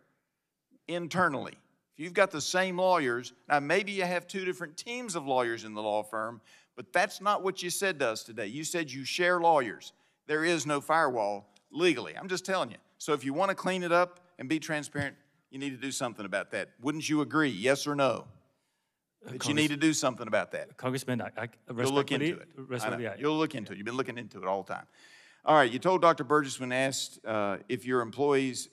internally. If you've got the same lawyers, now maybe you have two different teams of lawyers in the law firm, but that's not what you said to us today. You said you share lawyers. There is no firewall legally. I'm just telling you. So if you want to clean it up and be transparent, you need to do something about that. Wouldn't you agree, yes or no, that you need to do something about that? Congressman, You'll look into it. You'll look into it. You've been looking into it all the time. All right, you told Dr. Burgess when asked if your employees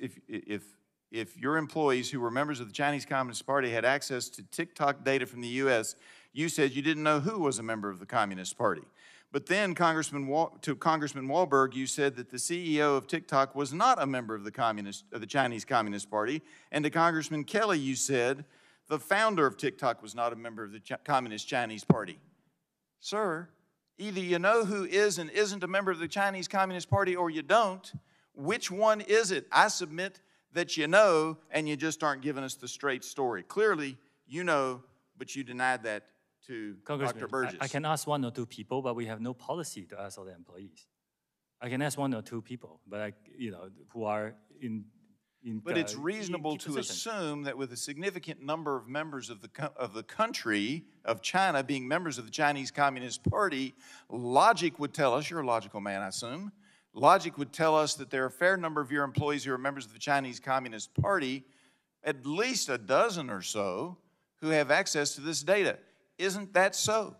who were members of the Chinese Communist Party had access to TikTok data from the U.S., you said you didn't know who was a member of the Communist Party. But then to Congressman Wahlberg, you said that the CEO of TikTok was not a member of the Chinese Communist Party. And to Congressman Kelly, you said the founder of TikTok was not a member of the Communist Chinese Party. Sir, either you know who is and isn't a member of the Chinese Communist Party or you don't. Which one is it? I submit that you know, and you just aren't giving us the straight story. Clearly, you know, but you denied that to Dr. Burgess. I can ask one or two people, but we have no policy to ask all the employees. I can ask one or two people, but who are in But it's reasonable to assume that with a significant number of members of the country of China being members of the Chinese Communist Party, logic would tell us, you're a logical man, I assume, logic would tell us that there are a fair number of your employees who are members of the Chinese Communist Party, at least a dozen or so, who have access to this data. Isn't that so?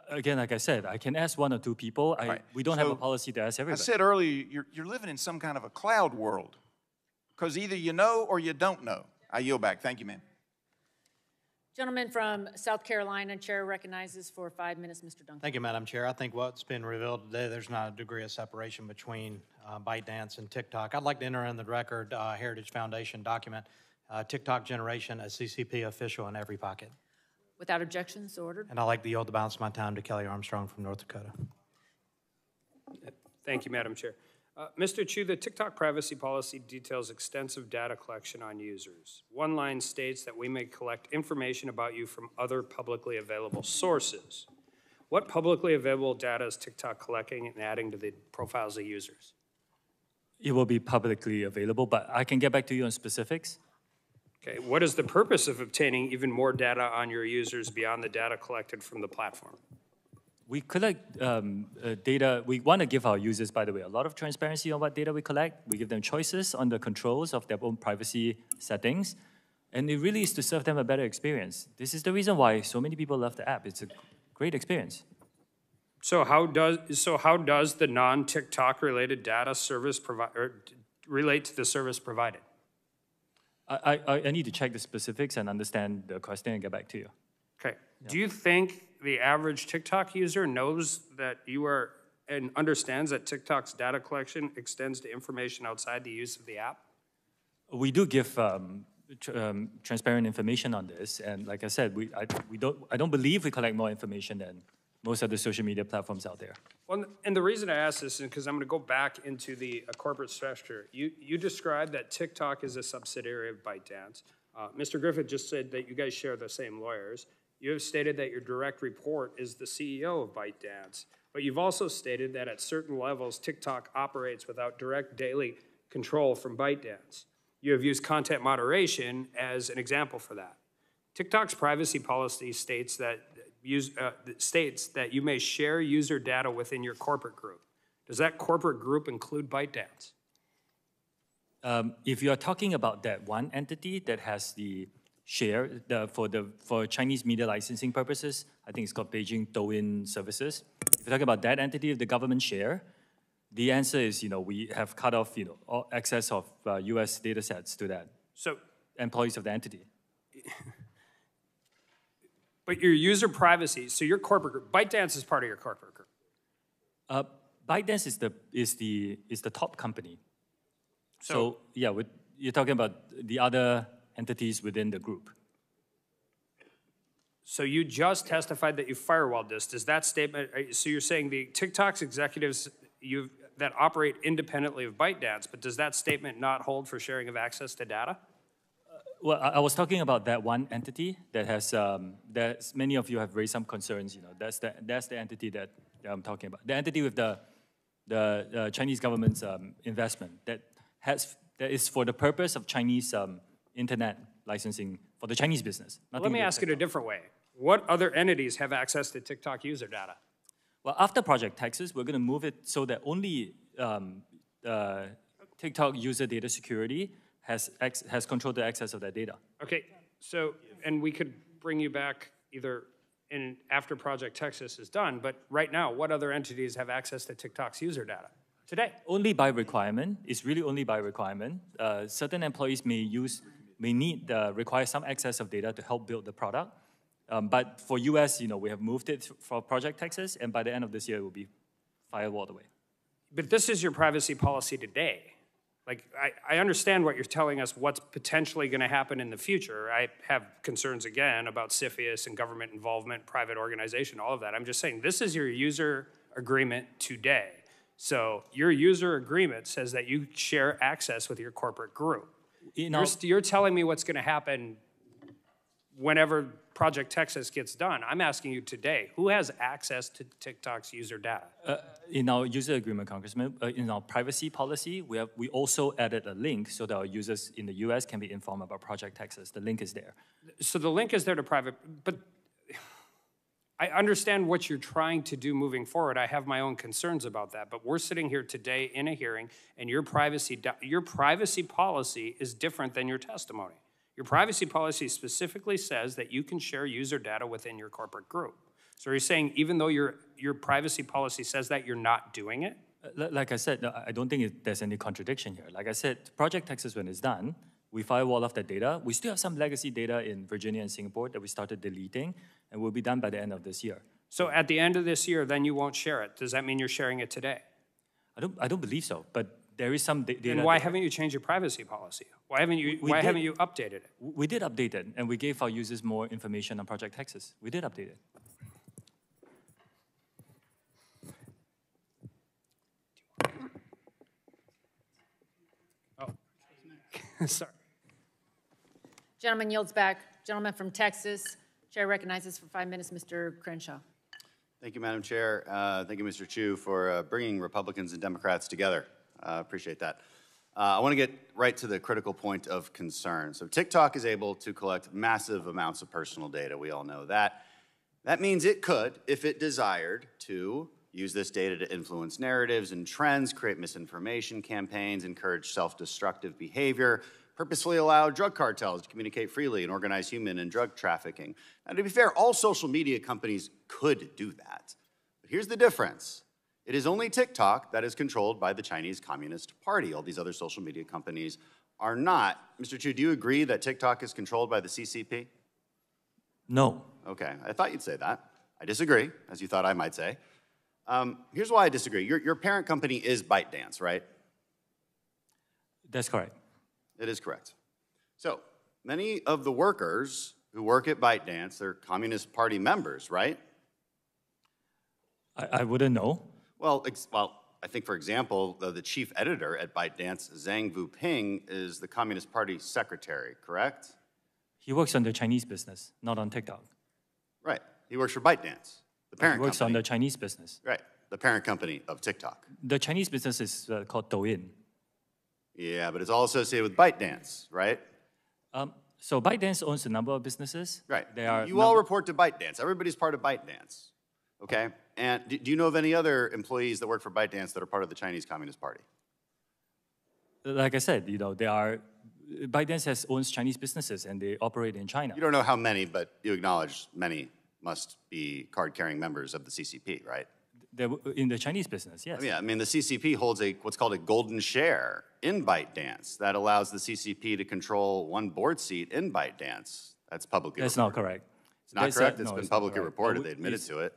Again, like I said, I can ask one or two people. We don't have a policy to ask everybody. I said earlier, you're living in some kind of a cloud world, because either you know or you don't know. I yield back. Thank you, ma'am. Gentleman from South Carolina, Chair recognizes for 5 minutes, Mr. Duncan. Thank you, Madam Chair. I think what's been revealed today, there's not a degree of separation between ByteDance and TikTok. I'd like to enter in the record Heritage Foundation document, TikTok generation, a CCP official in every pocket. Without objections, so ordered. And I'd like to yield the balance of my time to Kelly Armstrong from North Dakota. Thank you, Madam Chair. Mr. Chu, the TikTok privacy policy details extensive data collection on users. One line states that we may collect information about you from other publicly available sources. What publicly available data is TikTok collecting and adding to the profiles of users? It will be publicly available, but I can get back to you on specifics. Okay, what is the purpose of obtaining even more data on your users beyond the data collected from the platform? We collect data. We want to give our users, by the way, a lot of transparency on what data we collect. We give them choices on the controls of their own privacy settings. And it really is to serve them a better experience. This is the reason why so many people love the app. It's a great experience. So how does the non-TikTok related data service relate to the service provided? I need to check the specifics and understand the question and get back to you. Okay. Do you think the average TikTok user knows that you are and understands that TikTok's data collection extends to information outside the use of the app? We do give transparent information on this, and like I said, I don't believe we collect more information than most of the social media platforms out there. Well, and the reason I ask this is because I'm going to go back into the corporate structure. You described that TikTok is a subsidiary of ByteDance. Mr. Griffith just said that you guys share the same lawyers. You have stated that your direct report is the CEO of ByteDance, but you've also stated that at certain levels, TikTok operates without direct daily control from ByteDance. You have used content moderation as an example for that. TikTok's privacy policy states that you may share user data within your corporate group. Does that corporate group include ByteDance? If you are talking about that one entity that has the share for Chinese media licensing purposes, I think it's called Beijing Douyin Services. If you're talking about that entity of the government share, the answer is, we have cut off, all access of U.S. data sets to that. So employees of the entity. But your user privacy, so your corporate group, ByteDance is part of your corporate group. ByteDance is the top company. So yeah, you're talking about the other entities within the group. So you just testified that you firewalled this. Does that statement, so you're saying the TikTok's executives that operate independently of ByteDance, but does that statement not hold for sharing of access to data? Well, I was talking about that one entity that has, many of you have raised some concerns, that's the entity that I'm talking about. The entity with the Chinese government's investment that is for the purpose of Chinese internet licensing for the Chinese business. Well, let me ask it a different way. What other entities have access to TikTok user data? Well, after Project Texas, we're going to move it so that only TikTok user data security has controlled the access of that data. Okay, so, and we could bring you back either after Project Texas is done, but right now, what other entities have access to TikTok's user data today? Only by requirement. It's really only by requirement. Certain employees may require some access of data to help build the product. But for US, we have moved it for Project Texas, and by the end of this year, it will be firewalled away. But this is your privacy policy today. Like, I understand what you're telling us, what's potentially going to happen in the future. I have concerns, again, about CFIUS and government involvement, private organization, all of that. I'm just saying this is your user agreement today. So your user agreement says that you share access with your corporate group. You're telling me what's going to happen whenever Project Texas gets done. I'm asking you today, who has access to TikTok's user data? In our user agreement, Congressman, in our privacy policy, we also added a link so that our users in the US can be informed about Project Texas. The link is there. So the link is there to private, but I understand what you're trying to do moving forward. I have my own concerns about that, but we're sitting here today in a hearing, and your privacy policy is different than your testimony. Your privacy policy specifically says that you can share user data within your corporate group. So are you saying even though your privacy policy says that, you're not doing it? Like I said, I don't think there's any contradiction here. Like I said, Project Texas, when it's done, we firewall off that data. We still have some legacy data in Virginia and Singapore that we started deleting, and will be done by the end of this year. So at the end of this year, then you won't share it. Does that mean you're sharing it today? I don't believe so, but there is some data. Then why haven't you changed your privacy policy? Why haven't you updated it? We did update it, and we gave our users more information on Project Texas. We did update it. Oh, sorry. Gentleman yields back. Gentleman from Texas. Chair recognizes for 5 minutes Mr. Crenshaw. Thank you, Madam Chair. Thank you, Mr. Chu, for bringing Republicans and Democrats together. Appreciate that. I want to get right to the critical point of concern. So TikTok is able to collect massive amounts of personal data. We all know that. That means it could, if it desired, to use this data to influence narratives and trends, create misinformation campaigns, encourage self-destructive behavior, purposefully allow drug cartels to communicate freely and organize human and drug trafficking. Now, to be fair, all social media companies could do that. But here's the difference. It is only TikTok that is controlled by the Chinese Communist Party. All these other social media companies are not. Mr. Chu, do you agree that TikTok is controlled by the CCP? No. Okay, I thought you'd say that. I disagree, as you thought I might say. Here's why I disagree. Your parent company is ByteDance, right? That's correct. It is correct. So, many of the workers who work at ByteDance, they're Communist Party members, right? I wouldn't know. Well, I think, for example, the chief editor at ByteDance, Zhang Vuping, is the Communist Party secretary, correct? He works on the Chinese business, not on TikTok. Right. He works for ByteDance, the parent He works company. on the Chinese business. Right. The parent company of TikTok. The Chinese business is called Douyin. Yeah, but it's all associated with ByteDance, right? So ByteDance owns a number of businesses. Right. They are You all report to ByteDance. Everybody's part of ByteDance. Okay? And do you know of any other employees that work for ByteDance that are part of the Chinese Communist Party? Like I said, ByteDance owns Chinese businesses and they operate in China. You don't know how many, but you acknowledge many must be card-carrying members of the CCP, right? They're in the Chinese business, yes. Yeah, I mean, the CCP holds what's called a golden share in ByteDance that allows the CCP to control one board seat in ByteDance. That's publicly That's reported. not correct. It's not correct? It's been publicly reported. They admitted to it.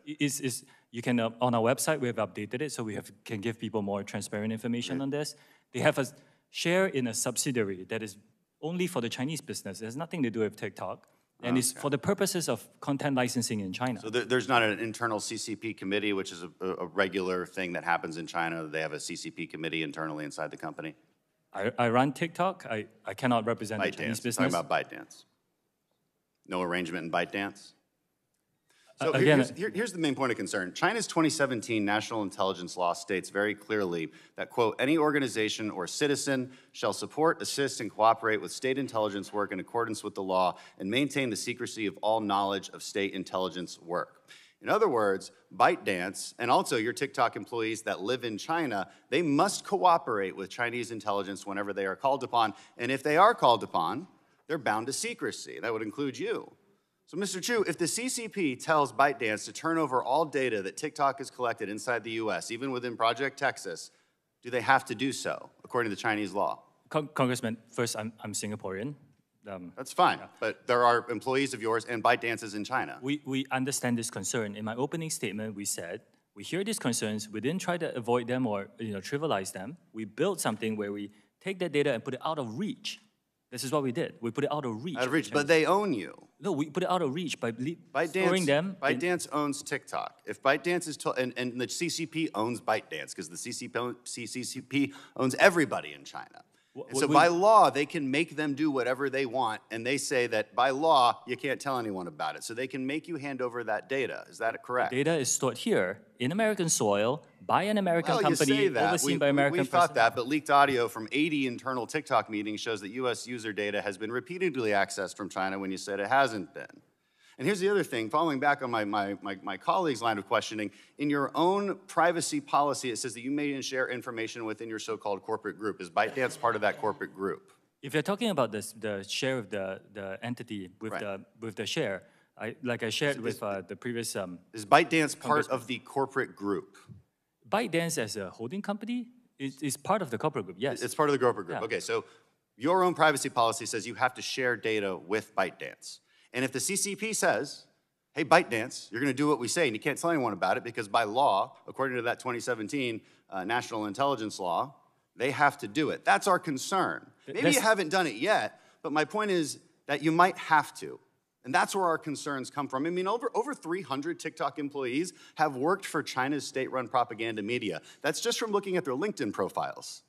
You can, on our website, we have updated it so we can give people more transparent information on this. They have a share in a subsidiary that is only for the Chinese business. It has nothing to do with TikTok. And it's for the purposes of content licensing in China. So there's not an internal CCP committee, which is a regular thing that happens in China. They have a CCP committee internally inside the company. I run TikTok. I cannot represent the Chinese business. Talking about ByteDance. No arrangement in ByteDance? So Again, here's the main point of concern. China's 2017 national intelligence law states very clearly that, quote, any organization or citizen shall support, assist, and cooperate with state intelligence work in accordance with the law and maintain the secrecy of all knowledge of state intelligence work. In other words, ByteDance, and also your TikTok employees that live in China, they must cooperate with Chinese intelligence whenever they are called upon. And if they are called upon, they're bound to secrecy. That would include you. So, Mr. Chu, if the CCP tells ByteDance to turn over all data that TikTok has collected inside the U.S., even within Project Texas, do they have to do so, according to Chinese law? Congressman, first, I'm Singaporean. That's fine, but there are employees of yours and ByteDance is in China. We understand this concern. In my opening statement, we said, we hear these concerns, we didn't try to avoid them or trivialize them. We built something where we take that data and put it out of reach. This is what we did. We put it out of reach. Out of reach, but they own you. No, we put it out of reach by storing them. ByteDance owns TikTok. If ByteDance is and the CCP owns ByteDance because the CCP owns everybody in China. And so by law, they can make them do whatever they want, and they say that by law, you can't tell anyone about it. So they can make you hand over that data. Is that correct? The data is stored here in American soil by an American company you say that. overseen by American We thought that, but leaked audio from 80 internal TikTok meetings shows that U.S. user data has been repeatedly accessed from China when you said it hasn't been. And here's the other thing, following back on my colleague's line of questioning, in your own privacy policy, it says that you may share information within your so-called corporate group. Is ByteDance part of that corporate group? If you're talking about the share of the entity with the share, like I shared with the previous... is ByteDance part of the corporate group? ByteDance as a holding company is part of the corporate group, yes. It's part of the corporate group. Yeah. Okay, so your own privacy policy says you have to share data with ByteDance. And if the CCP says, hey, ByteDance, you're going to do what we say, and you can't tell anyone about it because by law, according to that 2017 national intelligence law, they have to do it. That's our concern. Maybe you haven't done it yet, but my point is that you might have to. And that's where our concerns come from. I mean, over 300 TikTok employees have worked for China's state-run propaganda media. That's just from looking at their LinkedIn profiles.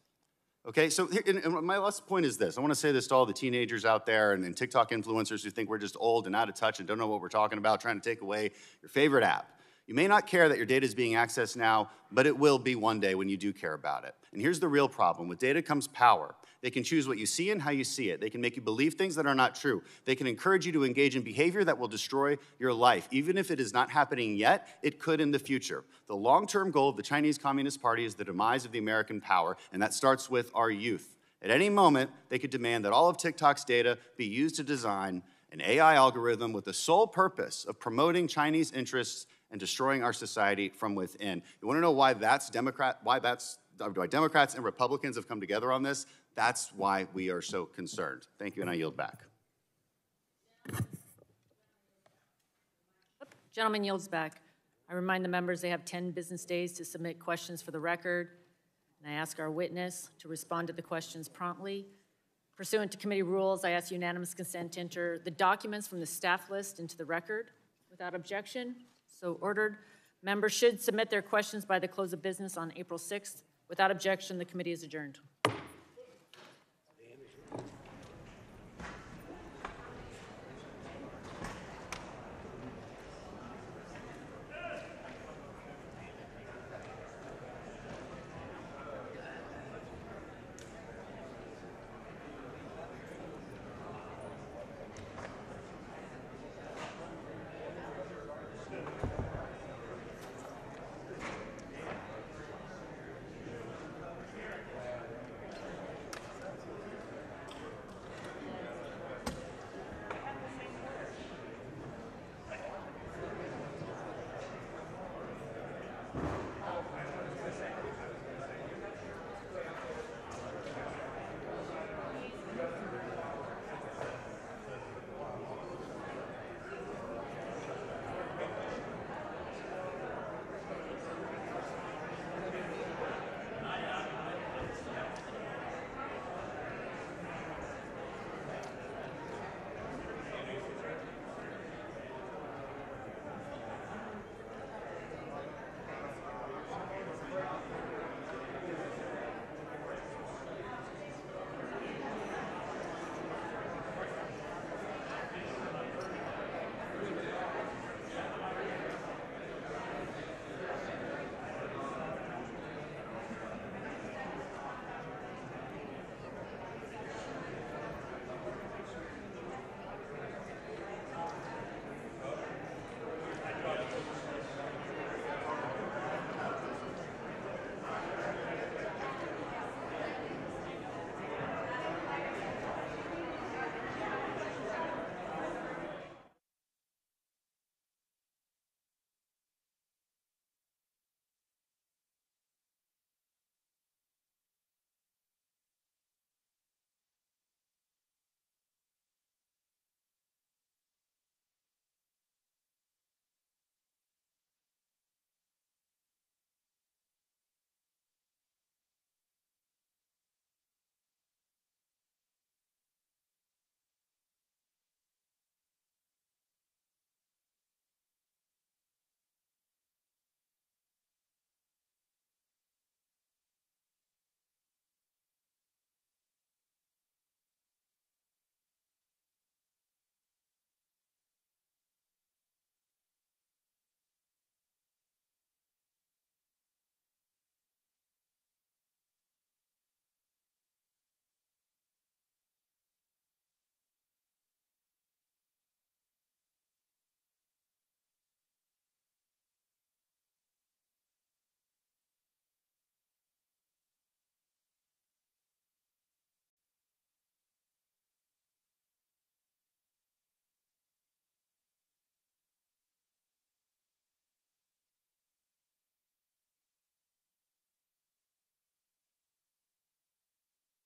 Okay, so and my last point is this. I want to say this to all the teenagers out there and TikTok influencers who think we're just old and out of touch and don't know what we're talking about, trying to take away your favorite app. You may not care that your data is being accessed now, but it will be one day when you do care about it. And here's the real problem. With data comes power. They can choose what you see and how you see it. They can make you believe things that are not true. They can encourage you to engage in behavior that will destroy your life. Even if it is not happening yet, it could in the future. The long-term goal of the Chinese Communist Party is the demise of the American power, and that starts with our youth. At any moment, they could demand that all of TikTok's data be used to design an AI algorithm with the sole purpose of promoting Chinese interests and destroying our society from within. You want to know why Democrats and Republicans have come together on this? That's why we are so concerned. Thank you, and I yield back. Gentleman yields back. I remind the members they have 10 business days to submit questions for the record, and I ask our witness to respond to the questions promptly. Pursuant to committee rules, I ask unanimous consent to enter the documents from the staff list into the record without objection. So ordered. Members should submit their questions by the close of business on April 6th. Without objection, the committee is adjourned.